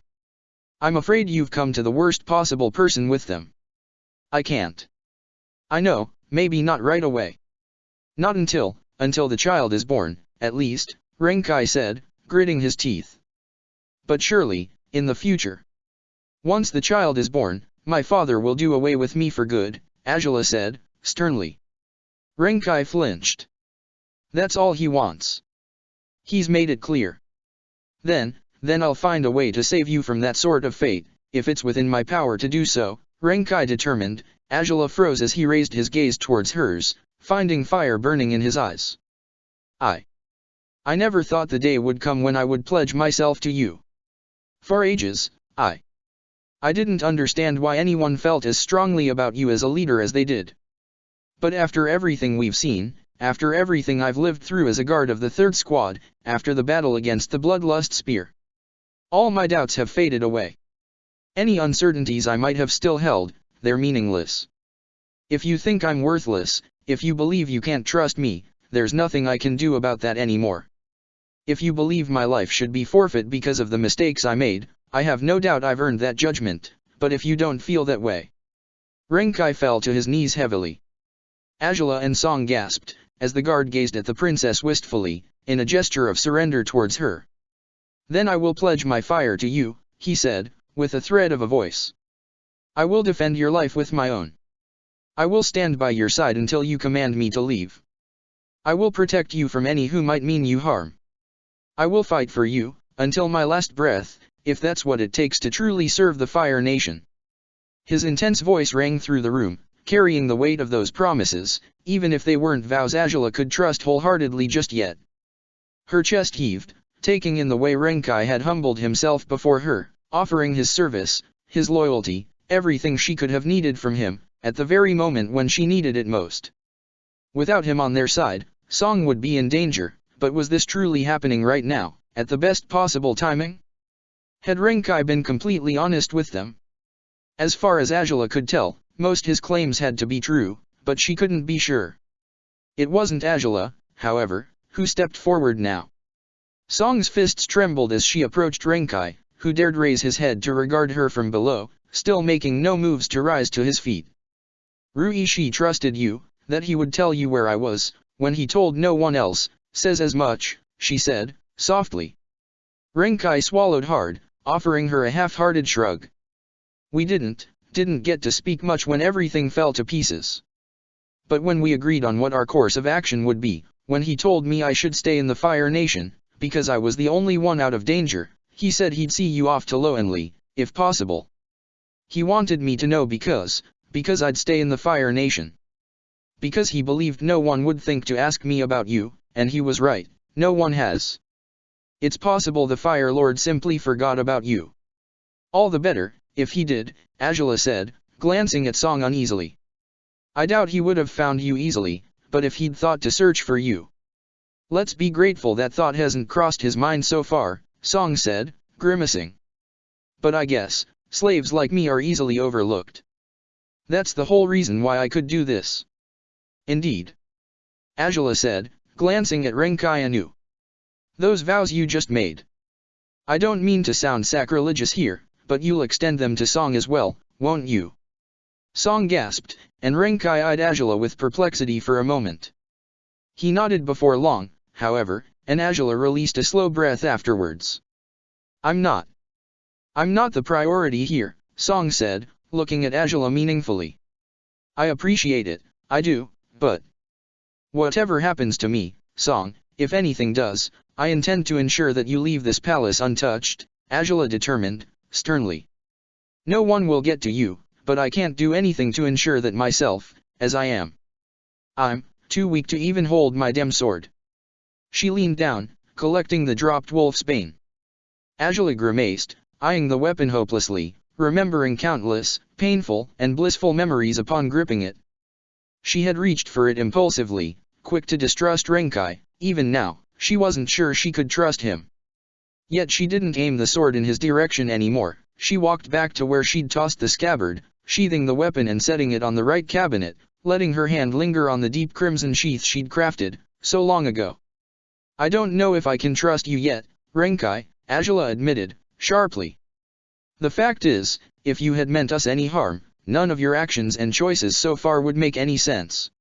I'm afraid you've come to the worst possible person with them. I can't. I know, maybe not right away. Not until the child is born, at least, Renkai said, gritting his teeth. But surely, in the future. Once the child is born, my father will do away with me for good, Ajala said, sternly. Renkai flinched. That's all he wants. He's made it clear. Then I'll find a way to save you from that sort of fate, if it's within my power to do so, Renkai determined. Ajala froze as he raised his gaze towards hers, finding fire burning in his eyes. I never thought the day would come when I would pledge myself to you. For ages, I didn't understand why anyone felt as strongly about you as a leader as they did. But after everything we've seen, after everything I've lived through as a guard of the 3rd Squad, after the battle against the Bloodlust Spear, all my doubts have faded away. Any uncertainties I might have still held, they're meaningless. If you think I'm worthless, if you believe you can't trust me, there's nothing I can do about that anymore. If you believe my life should be forfeit because of the mistakes I made, I have no doubt I've earned that judgment, but if you don't feel that way. Renkai fell to his knees heavily. Angela and Song gasped, as the guard gazed at the princess wistfully, in a gesture of surrender towards her. Then I will pledge my fire to you, he said, with a thread of a voice. I will defend your life with my own. I will stand by your side until you command me to leave. I will protect you from any who might mean you harm. I will fight for you, until my last breath, if that's what it takes to truly serve the Fire Nation. His intense voice rang through the room, carrying the weight of those promises, even if they weren't vows Angela could trust wholeheartedly just yet. Her chest heaved, taking in the way Renkai had humbled himself before her, offering his service, his loyalty, everything she could have needed from him, at the very moment when she needed it most. Without him on their side, Song would be in danger, but was this truly happening right now, at the best possible timing? Had Renkai been completely honest with them? As far as Angela could tell, most his claims had to be true, but she couldn't be sure. It wasn't Angela, however, who stepped forward now. Song's fists trembled as she approached Renkai, who dared raise his head to regard her from below, still making no moves to rise to his feet. Ruishi trusted you, that he would tell you where I was, when he told no one else, says as much, she said, softly. Renkai swallowed hard, offering her a half-hearted shrug. We didn't get to speak much when everything fell to pieces. But when we agreed on what our course of action would be, when he told me I should stay in the Fire Nation, because I was the only one out of danger, he said he'd see you off to Loenli, if possible. He wanted me to know because I'd stay in the Fire Nation. Because he believed no one would think to ask me about you, and he was right, no one has. It's possible the Fire Lord simply forgot about you. All the better, if he did, Angela said, glancing at Song uneasily. I doubt he would have found you easily, but if he'd thought to search for you. Let's be grateful that thought hasn't crossed his mind so far, Song said, grimacing. But I guess, slaves like me are easily overlooked. That's the whole reason why I could do this. Indeed. Angela said, glancing at Renkai anew. Those vows you just made. I don't mean to sound sacrilegious here, but you'll extend them to Song as well, won't you? Song gasped, and Renkai eyed Angela with perplexity for a moment. He nodded before long, however, and Angela released a slow breath afterwards. I'm not the priority here, Song said, looking at Angela meaningfully. I appreciate it, I do, but whatever happens to me, Song, if anything does, I intend to ensure that you leave this palace untouched, Angela determined, sternly. No one will get to you, but I can't do anything to ensure that myself, as I am. I'm too weak to even hold my damn sword. She leaned down, collecting the dropped wolf's bane. Angela grimaced, eyeing the weapon hopelessly, remembering countless, painful, and blissful memories upon gripping it. She had reached for it impulsively, quick to distrust Renkai. Even now, she wasn't sure she could trust him. Yet she didn't aim the sword in his direction anymore. She walked back to where she'd tossed the scabbard, sheathing the weapon and setting it on the right cabinet, letting her hand linger on the deep crimson sheath she'd crafted, so long ago. I don't know if I can trust you yet, Renkai, Angela admitted, sharply. The fact is, if you had meant us any harm, none of your actions and choices so far would make any sense.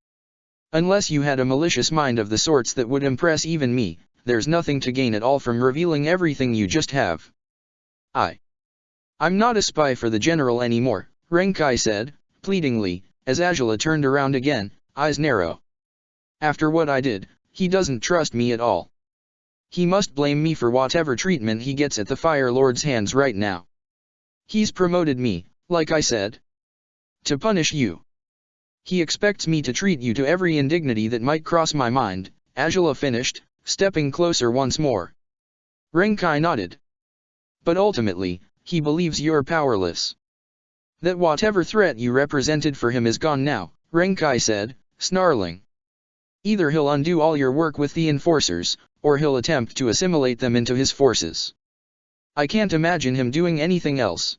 Unless you had a malicious mind of the sorts that would impress even me, there's nothing to gain at all from revealing everything you just have. I'm not a spy for the general anymore, Renkai said, pleadingly, as Angela turned around again, eyes narrow. After what I did, he doesn't trust me at all. He must blame me for whatever treatment he gets at the Fire Lord's hands right now. He's promoted me, like I said, to punish you. He expects me to treat you to every indignity that might cross my mind, Angela finished, stepping closer once more. Renkai nodded. But ultimately, he believes you're powerless. That whatever threat you represented for him is gone now, Renkai said, snarling. Either he'll undo all your work with the enforcers, or he'll attempt to assimilate them into his forces. I can't imagine him doing anything else.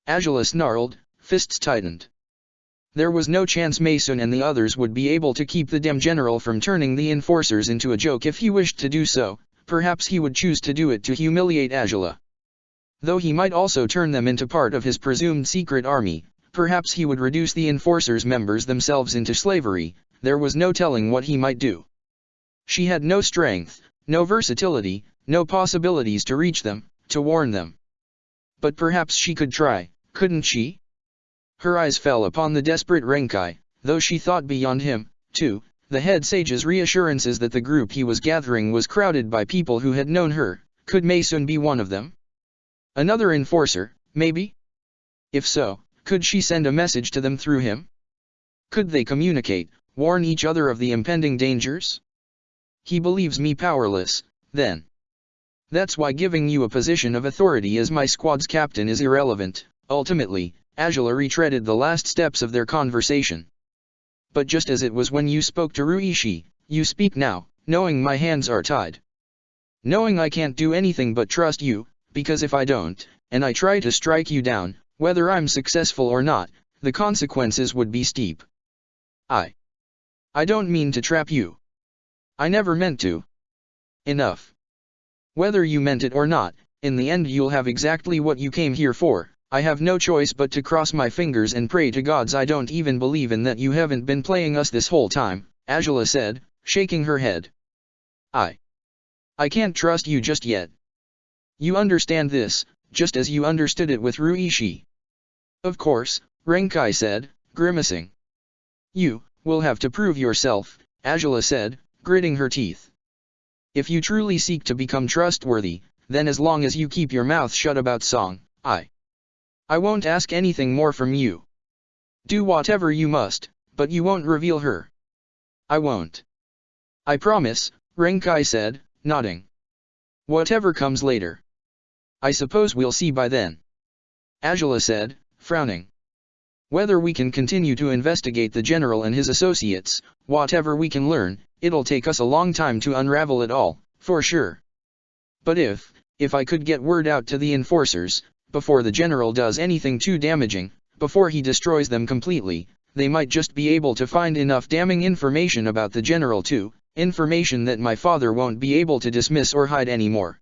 Angela snarled, fists tightened. There was no chance Mason and the others would be able to keep the Dem General from turning the enforcers into a joke if he wished to do so. Perhaps he would choose to do it to humiliate Angela. Though he might also turn them into part of his presumed secret army, perhaps he would reduce the enforcers' members themselves into slavery. There was no telling what he might do. She had no strength, no versatility, no possibilities to reach them, to warn them. But perhaps she could try, couldn't she? Her eyes fell upon the desperate Renkai, though she thought beyond him, too. The head sage's reassurances that the group he was gathering was crowded by people who had known her. Could Mason be one of them? Another enforcer, maybe? If so, could she send a message to them through him? Could they communicate, warn each other of the impending dangers? He believes me powerless, then. That's why giving you a position of authority as my squad's captain is irrelevant. Ultimately, Angela retreaded the last steps of their conversation. But just as it was when you spoke to Ruishi, you speak now, knowing my hands are tied. Knowing I can't do anything but trust you, because if I don't, and I try to strike you down, whether I'm successful or not, the consequences would be steep. I don't mean to trap you. I never meant to. Enough. Whether you meant it or not, in the end you'll have exactly what you came here for. I have no choice but to cross my fingers and pray to gods I don't even believe in that you haven't been playing us this whole time, Angela said, shaking her head. I can't trust you just yet. You understand this, just as you understood it with Ruishi. Of course, Renkai said, grimacing. You will have to prove yourself, Angela said, gritting her teeth. If you truly seek to become trustworthy, then as long as you keep your mouth shut about Song, I won't ask anything more from you. Do whatever you must, but you won't reveal her. I won't. I promise, Renkai said, nodding. Whatever comes later. I suppose we'll see by then. Angela said, frowning. Whether we can continue to investigate the general and his associates, whatever we can learn, it'll take us a long time to unravel it all, for sure. But if I could get word out to the enforcers, before the general does anything too damaging, before he destroys them completely, they might just be able to find enough damning information about the general too, information that my father won't be able to dismiss or hide anymore.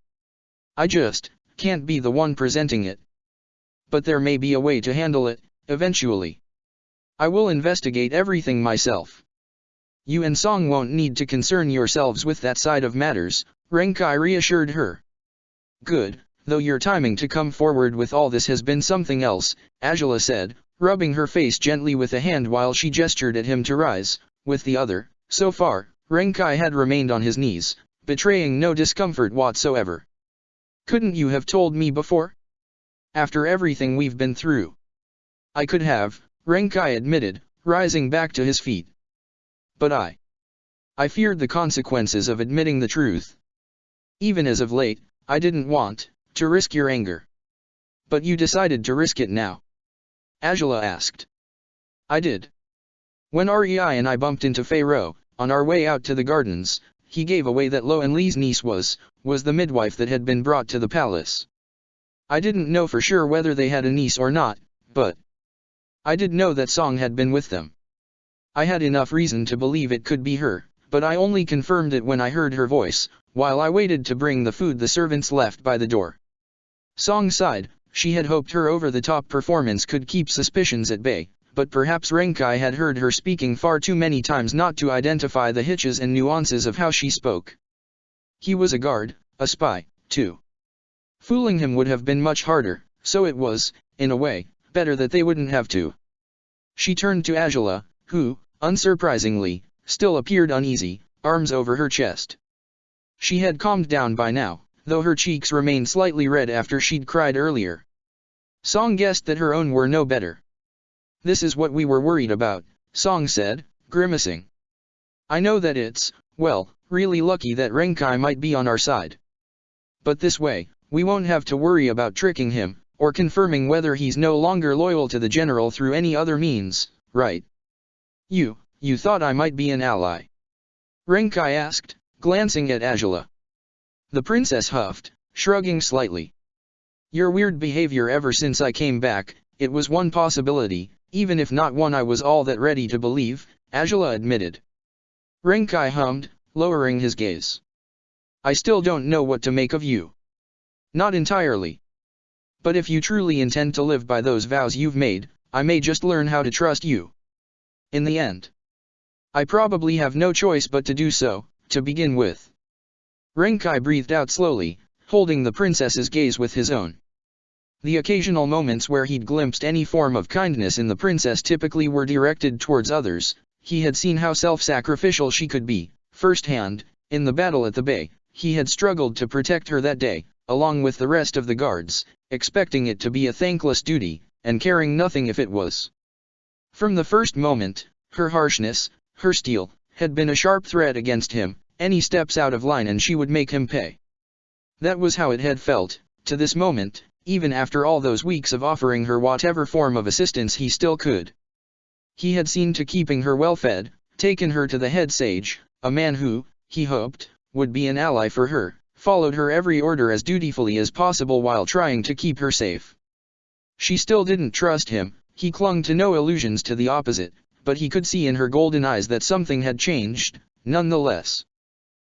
I just can't be the one presenting it. But there may be a way to handle it, eventually. I will investigate everything myself. You and Song won't need to concern yourselves with that side of matters, Renkai reassured her. Good. Though your timing to come forward with all this has been something else, Angela said, rubbing her face gently with a hand while she gestured at him to rise, with the other. So far, Renkai had remained on his knees, betraying no discomfort whatsoever. Couldn't you have told me before? After everything we've been through. I could have, Renkai admitted, rising back to his feet. But I feared the consequences of admitting the truth. Even as of late, I didn't want to risk your anger. But you decided to risk it now? Angela asked. I did. When Rei and I bumped into Fei-Ro, on our way out to the gardens, he gave away that Lo and Li's niece was the midwife that had been brought to the palace. I didn't know for sure whether they had a niece or not, but I did know that Song had been with them. I had enough reason to believe it could be her, but I only confirmed it when I heard her voice, while I waited to bring the food the servants left by the door. Song sighed. She had hoped her over-the-top performance could keep suspicions at bay, but perhaps Renkai had heard her speaking far too many times not to identify the hitches and nuances of how she spoke. He was a guard, a spy, too. Fooling him would have been much harder, so it was, in a way, better that they wouldn't have to. She turned to Angela, who, unsurprisingly, still appeared uneasy, arms over her chest. She had calmed down by now, though her cheeks remained slightly red after she'd cried earlier. Song guessed that her own were no better. This is what we were worried about, Song said, grimacing. I know that it's, well, really lucky that Renkai might be on our side. But this way, we won't have to worry about tricking him, or confirming whether he's no longer loyal to the general through any other means, right? You thought I might be an ally? Renkai asked, glancing at Azula. The princess huffed, shrugging slightly. Your weird behavior ever since I came back, it was one possibility, even if not one I was all that ready to believe, Azula admitted. Renkai hummed, lowering his gaze. I still don't know what to make of you. Not entirely. But if you truly intend to live by those vows you've made, I may just learn how to trust you. In the end. I probably have no choice but to do so, to begin with. Renkai breathed out slowly, holding the princess's gaze with his own. The occasional moments where he'd glimpsed any form of kindness in the princess typically were directed towards others. He had seen how self-sacrificial she could be, firsthand, in the battle at the bay. He had struggled to protect her that day, along with the rest of the guards, expecting it to be a thankless duty, and caring nothing if it was. From the first moment, her harshness, her steel, had been a sharp threat against him. Any steps out of line and she would make him pay. That was how it had felt, to this moment, even after all those weeks of offering her whatever form of assistance he still could. He had seen to keeping her well fed, taken her to the head sage, a man who, he hoped, would be an ally for her, followed her every order as dutifully as possible while trying to keep her safe. She still didn't trust him, he clung to no illusions to the opposite, but he could see in her golden eyes that something had changed, nonetheless.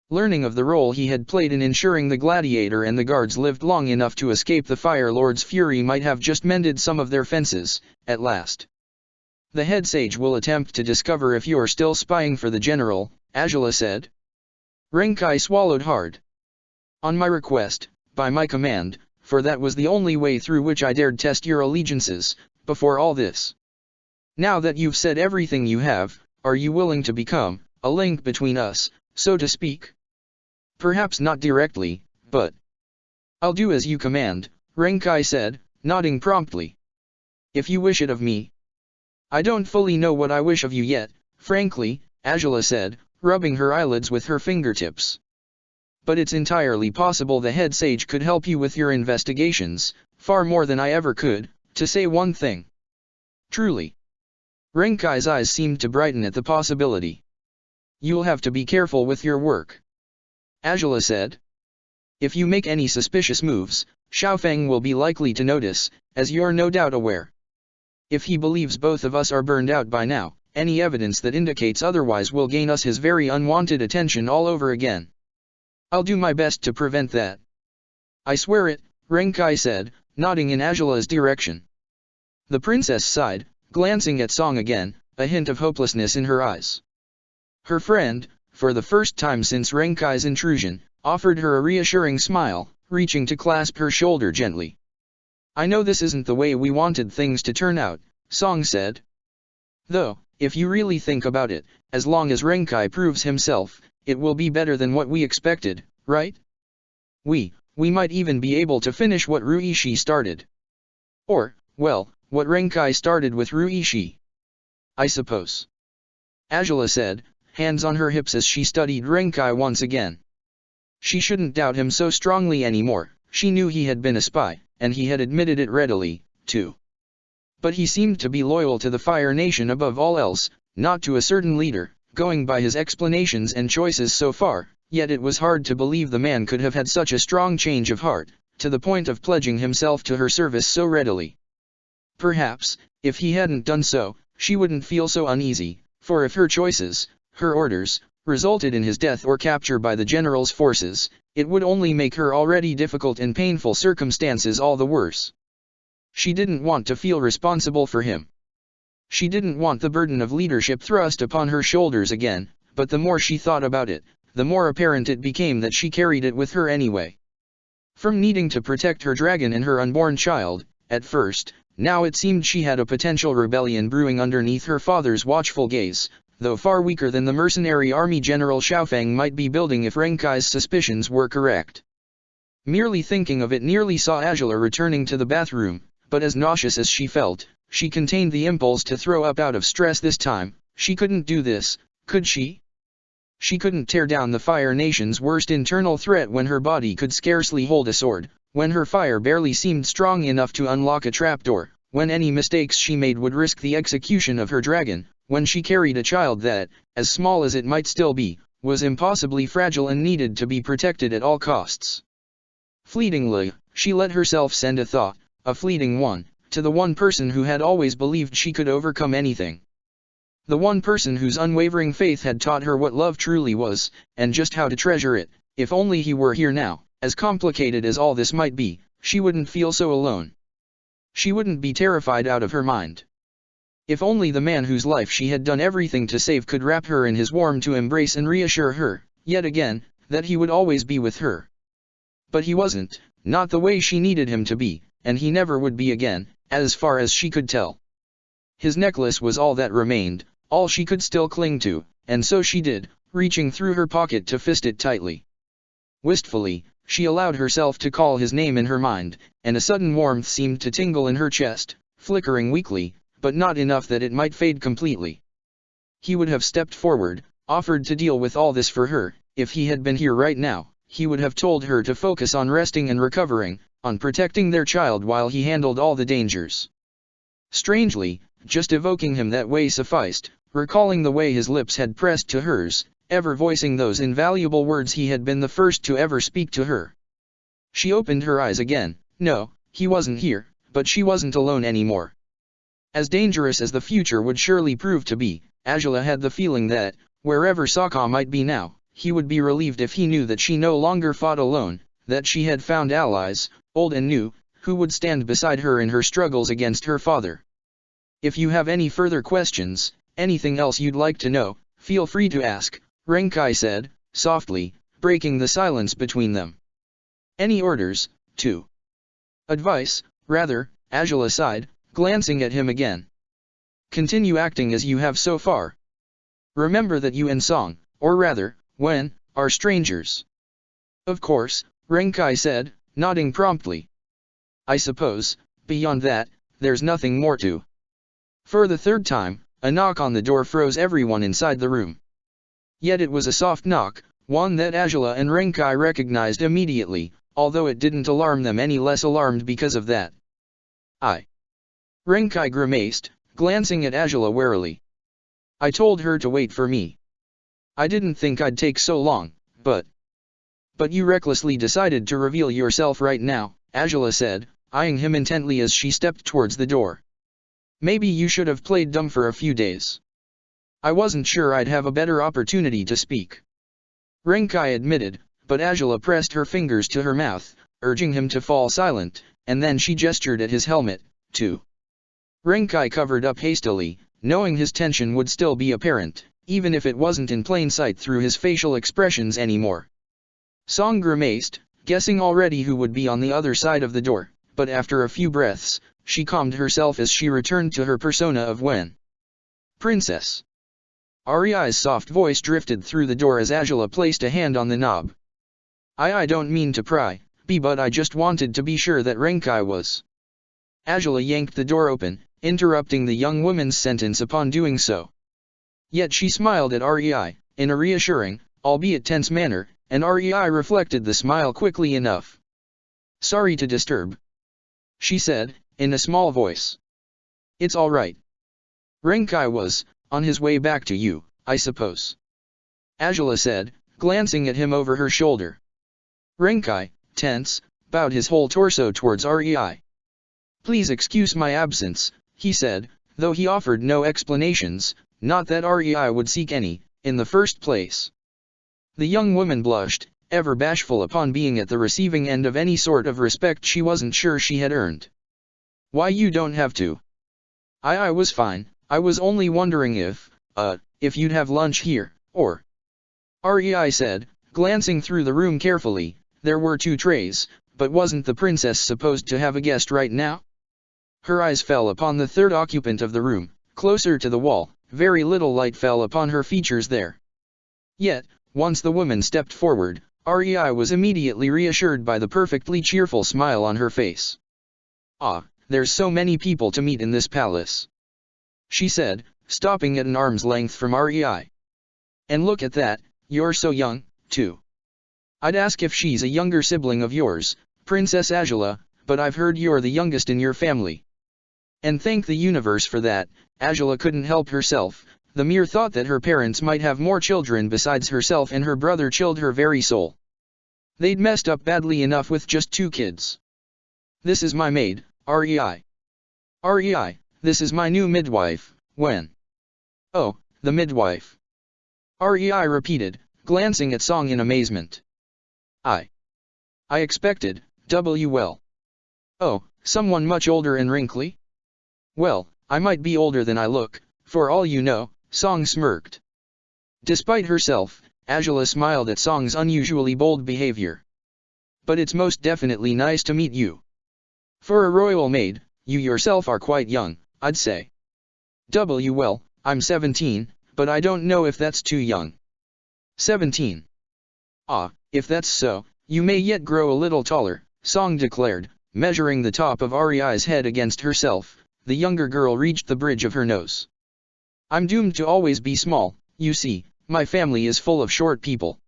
Learning of the role he had played in ensuring the Gladiator and the guards lived long enough to escape the Fire Lord's fury might have just mended some of their fences, at last. The head sage will attempt to discover if you're still spying for the general, Azula said. Renkai swallowed hard. On my request, by my command, for that was the only way through which I dared test your allegiances, before all this. Now that you've said everything you have, are you willing to become a link between us, so to speak? Perhaps not directly, but... I'll do as you command, Renkai said, nodding promptly. If you wish it of me. I don't fully know what I wish of you yet, frankly, Azula said, rubbing her eyelids with her fingertips. But it's entirely possible the head sage could help you with your investigations, far more than I ever could, to say one thing. Truly. Renkai's eyes seemed to brighten at the possibility. You'll have to be careful with your work. Azula said. If you make any suspicious moves, Xiaofeng will be likely to notice, as you're no doubt aware. If he believes both of us are burned out by now, any evidence that indicates otherwise will gain us his very unwanted attention all over again. I'll do my best to prevent that. I swear it, Renkai said, nodding in Azula's direction. The princess sighed, glancing at Song again, a hint of hopelessness in her eyes. Her friend, for the first time since Renkai's intrusion, offered her a reassuring smile, reaching to clasp her shoulder gently. I know this isn't the way we wanted things to turn out, Song said. Though, if you really think about it, as long as Renkai proves himself, it will be better than what we expected, right? We might even be able to finish what Ruishi started. Or, well, what Renkai started with Ruishi. I suppose. Azula said, hands on her hips as she studied Renkai once again. She shouldn't doubt him so strongly anymore. She knew he had been a spy, and he had admitted it readily, too. But he seemed to be loyal to the Fire Nation above all else, not to a certain leader, going by his explanations and choices so far, yet it was hard to believe the man could have had such a strong change of heart, to the point of pledging himself to her service so readily. Perhaps, if he hadn't done so, she wouldn't feel so uneasy, for if her choices, her orders, resulted in his death or capture by the general's forces, it would only make her already difficult and painful circumstances all the worse. She didn't want to feel responsible for him. She didn't want the burden of leadership thrust upon her shoulders again, but the more she thought about it, the more apparent it became that she carried it with her anyway. From needing to protect her dragon and her unborn child, at first, now it seemed she had a potential rebellion brewing underneath her father's watchful gaze, though far weaker than the mercenary army General Xiaofeng might be building if Renkai's suspicions were correct. Merely thinking of it nearly saw Azula returning to the bathroom, but as nauseous as she felt, she contained the impulse to throw up out of stress this time. She couldn't do this, could she? She couldn't tear down the Fire Nation's worst internal threat when her body could scarcely hold a sword, when her fire barely seemed strong enough to unlock a trapdoor, when any mistakes she made would risk the execution of her dragon, when she carried a child that, as small as it might still be, was impossibly fragile and needed to be protected at all costs. Fleetingly, she let herself send a thought, a fleeting one, to the one person who had always believed she could overcome anything. The one person whose unwavering faith had taught her what love truly was, and just how to treasure it. If only he were here now, as complicated as all this might be, she wouldn't feel so alone. She wouldn't be terrified out of her mind. If only the man whose life she had done everything to save could wrap her in his warmth to embrace and reassure her, yet again, that he would always be with her. But he wasn't, not the way she needed him to be, and he never would be again, as far as she could tell. His necklace was all that remained, all she could still cling to, and so she did, reaching through her pocket to fist it tightly. Wistfully, she allowed herself to call his name in her mind, and a sudden warmth seemed to tingle in her chest, flickering weakly, but not enough that it might fade completely. He would have stepped forward, offered to deal with all this for her. If he had been here right now, he would have told her to focus on resting and recovering, on protecting their child while he handled all the dangers. Strangely, just evoking him that way sufficed, recalling the way his lips had pressed to hers, ever voicing those invaluable words he had been the first to ever speak to her. She opened her eyes again. No, he wasn't here, but she wasn't alone anymore. As dangerous as the future would surely prove to be, Angela had the feeling that, wherever Sokka might be now, he would be relieved if he knew that she no longer fought alone, that she had found allies, old and new, who would stand beside her in her struggles against her father. If you have any further questions, anything else you'd like to know, feel free to ask, Renkai said, softly, breaking the silence between them. Any orders, too? Advice, rather, Angela sighed, glancing at him again. Continue acting as you have so far. Remember that you and Song, or rather, Wen, are strangers. Of course, Renkai said, nodding promptly. I suppose, beyond that, there's nothing more to. For the third time, a knock on the door froze everyone inside the room. Yet it was a soft knock, one that Angela and Renkai recognized immediately, although it didn't alarm them any less alarmed because of that. Renkai grimaced, glancing at Angela warily. I told her to wait for me. I didn't think I'd take so long, but you recklessly decided to reveal yourself right now, Angela said, eyeing him intently as she stepped towards the door. Maybe you should have played dumb for a few days. I wasn't sure I'd have a better opportunity to speak. Renkai admitted, but Angela pressed her fingers to her mouth, urging him to fall silent, and then she gestured at his helmet, too. Renkai covered up hastily, knowing his tension would still be apparent, even if it wasn't in plain sight through his facial expressions anymore. Song grimaced, guessing already who would be on the other side of the door, but after a few breaths, she calmed herself as she returned to her persona of Wen. Princess. Ari's soft voice drifted through the door as Angela placed a hand on the knob. I don't mean to pry, but I just wanted to be sure that Renkai was. Angela yanked the door open, interrupting the young woman's sentence upon doing so. Yet she smiled at Rei, in a reassuring, albeit tense manner, and Rei reflected the smile quickly enough. Sorry to disturb, she said, in a small voice. It's all right. Renkai was on his way back to you, I suppose. Angela said, glancing at him over her shoulder. Renkai, tense, bowed his whole torso towards Rei. Please excuse my absence, he said, though he offered no explanations, not that Rei would seek any, in the first place. The young woman blushed, ever bashful upon being at the receiving end of any sort of respect she wasn't sure she had earned. Why, you don't have to. I was fine, I was only wondering if you'd have lunch here, or... Rei said, glancing through the room carefully. There were 2 trays, but wasn't the princess supposed to have a guest right now? Her eyes fell upon the third occupant of the room, closer to the wall. Very little light fell upon her features there. Yet, once the woman stepped forward, Rei was immediately reassured by the perfectly cheerful smile on her face. There's so many people to meet in this palace, she said, stopping at an arm's length from Rei. And look at that, you're so young, too. I'd ask if she's a younger sibling of yours, Princess Azula, but I've heard you're the youngest in your family. And thank the universe for that, Azula couldn't help herself. The mere thought that her parents might have more children besides herself and her brother chilled her very soul. They'd messed up badly enough with just 2 kids. This is my maid, Rei. Rei, this is my new midwife, Wen. Oh, the midwife. Rei repeated, glancing at Song in amazement. I expected, well. Oh, someone much older and wrinkly? Well, I might be older than I look, for all you know, Song smirked. Despite herself, Azula smiled at Song's unusually bold behavior. But it's most definitely nice to meet you. For a royal maid, you yourself are quite young, I'd say. Well, I'm 17, but I don't know if that's too young. 17. Ah, if that's so, you may yet grow a little taller, Song declared, measuring the top of Rei's head against herself. The younger girl reached the bridge of her nose. I'm doomed to always be small, you see, my family is full of short people.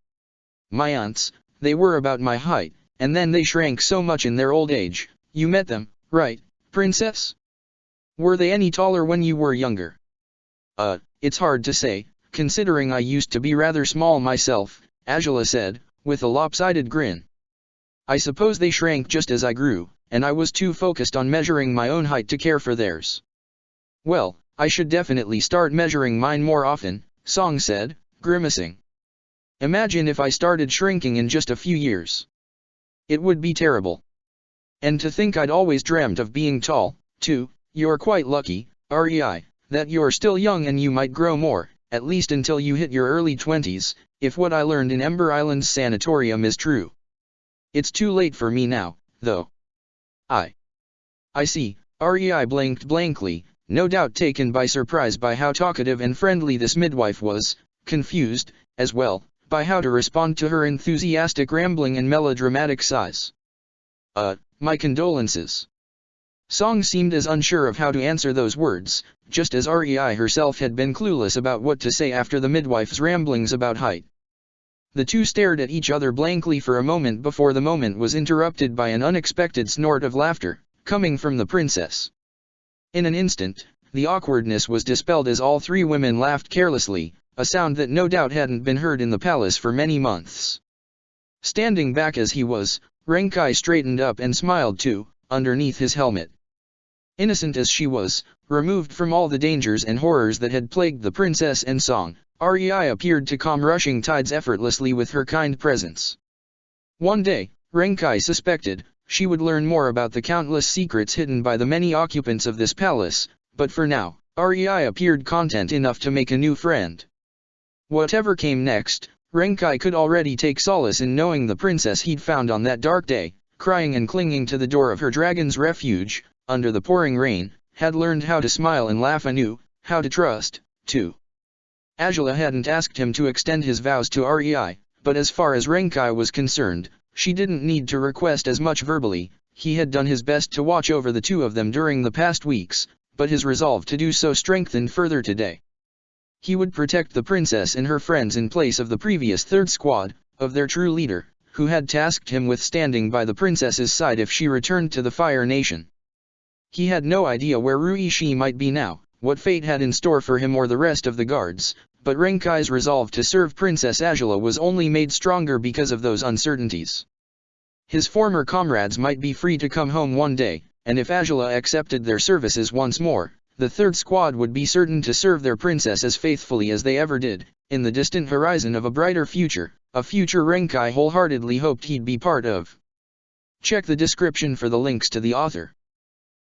My aunts, they were about my height, and then they shrank so much in their old age. You met them, right, princess? Were they any taller when you were younger? It's hard to say, considering I used to be rather small myself, Azula said, with a lopsided grin. I suppose they shrank just as I grew, and I was too focused on measuring my own height to care for theirs. Well, I should definitely start measuring mine more often, Song said, grimacing. Imagine if I started shrinking in just a few years. It would be terrible. And to think I'd always dreamt of being tall, too. You're quite lucky, Rei, that you're still young and you might grow more, at least until you hit your early 20s, if what I learned in Ember Island's sanatorium is true. It's too late for me now, though. I see, Rei blinked blankly, no doubt taken by surprise by how talkative and friendly this midwife was, confused, as well, by how to respond to her enthusiastic rambling and melodramatic sighs. My condolences. Song seemed as unsure of how to answer those words, just as Rei herself had been clueless about what to say after the midwife's ramblings about height. The two stared at each other blankly for a moment before the moment was interrupted by an unexpected snort of laughter, coming from the princess. In an instant, the awkwardness was dispelled as all 3 women laughed carelessly, a sound that no doubt hadn't been heard in the palace for many months. Standing back as he was, Renkai straightened up and smiled too, underneath his helmet. Innocent as she was, removed from all the dangers and horrors that had plagued the princess and Song, Rei appeared to calm rushing tides effortlessly with her kind presence. One day, Renkai suspected, she would learn more about the countless secrets hidden by the many occupants of this palace, but for now, Rei appeared content enough to make a new friend. Whatever came next, Renkai could already take solace in knowing the princess he'd found on that dark day, crying and clinging to the door of her dragon's refuge, under the pouring rain, had learned how to smile and laugh anew, how to trust, too. Azula hadn't asked him to extend his vows to Rei, but as far as Renkai was concerned, she didn't need to request as much verbally. He had done his best to watch over the 2 of them during the past weeks, but his resolve to do so strengthened further today. He would protect the princess and her friends in place of the previous 3rd squad, of their true leader, who had tasked him with standing by the princess's side if she returned to the Fire Nation. He had no idea where Ruishi might be now, what fate had in store for him or the rest of the guards, but Renkai's resolve to serve Princess Azula was only made stronger because of those uncertainties. His former comrades might be free to come home one day, and if Azula accepted their services once more, the 3rd squad would be certain to serve their princess as faithfully as they ever did, in the distant horizon of a brighter future, a future Renkai wholeheartedly hoped he'd be part of. Check the description for the links to the author.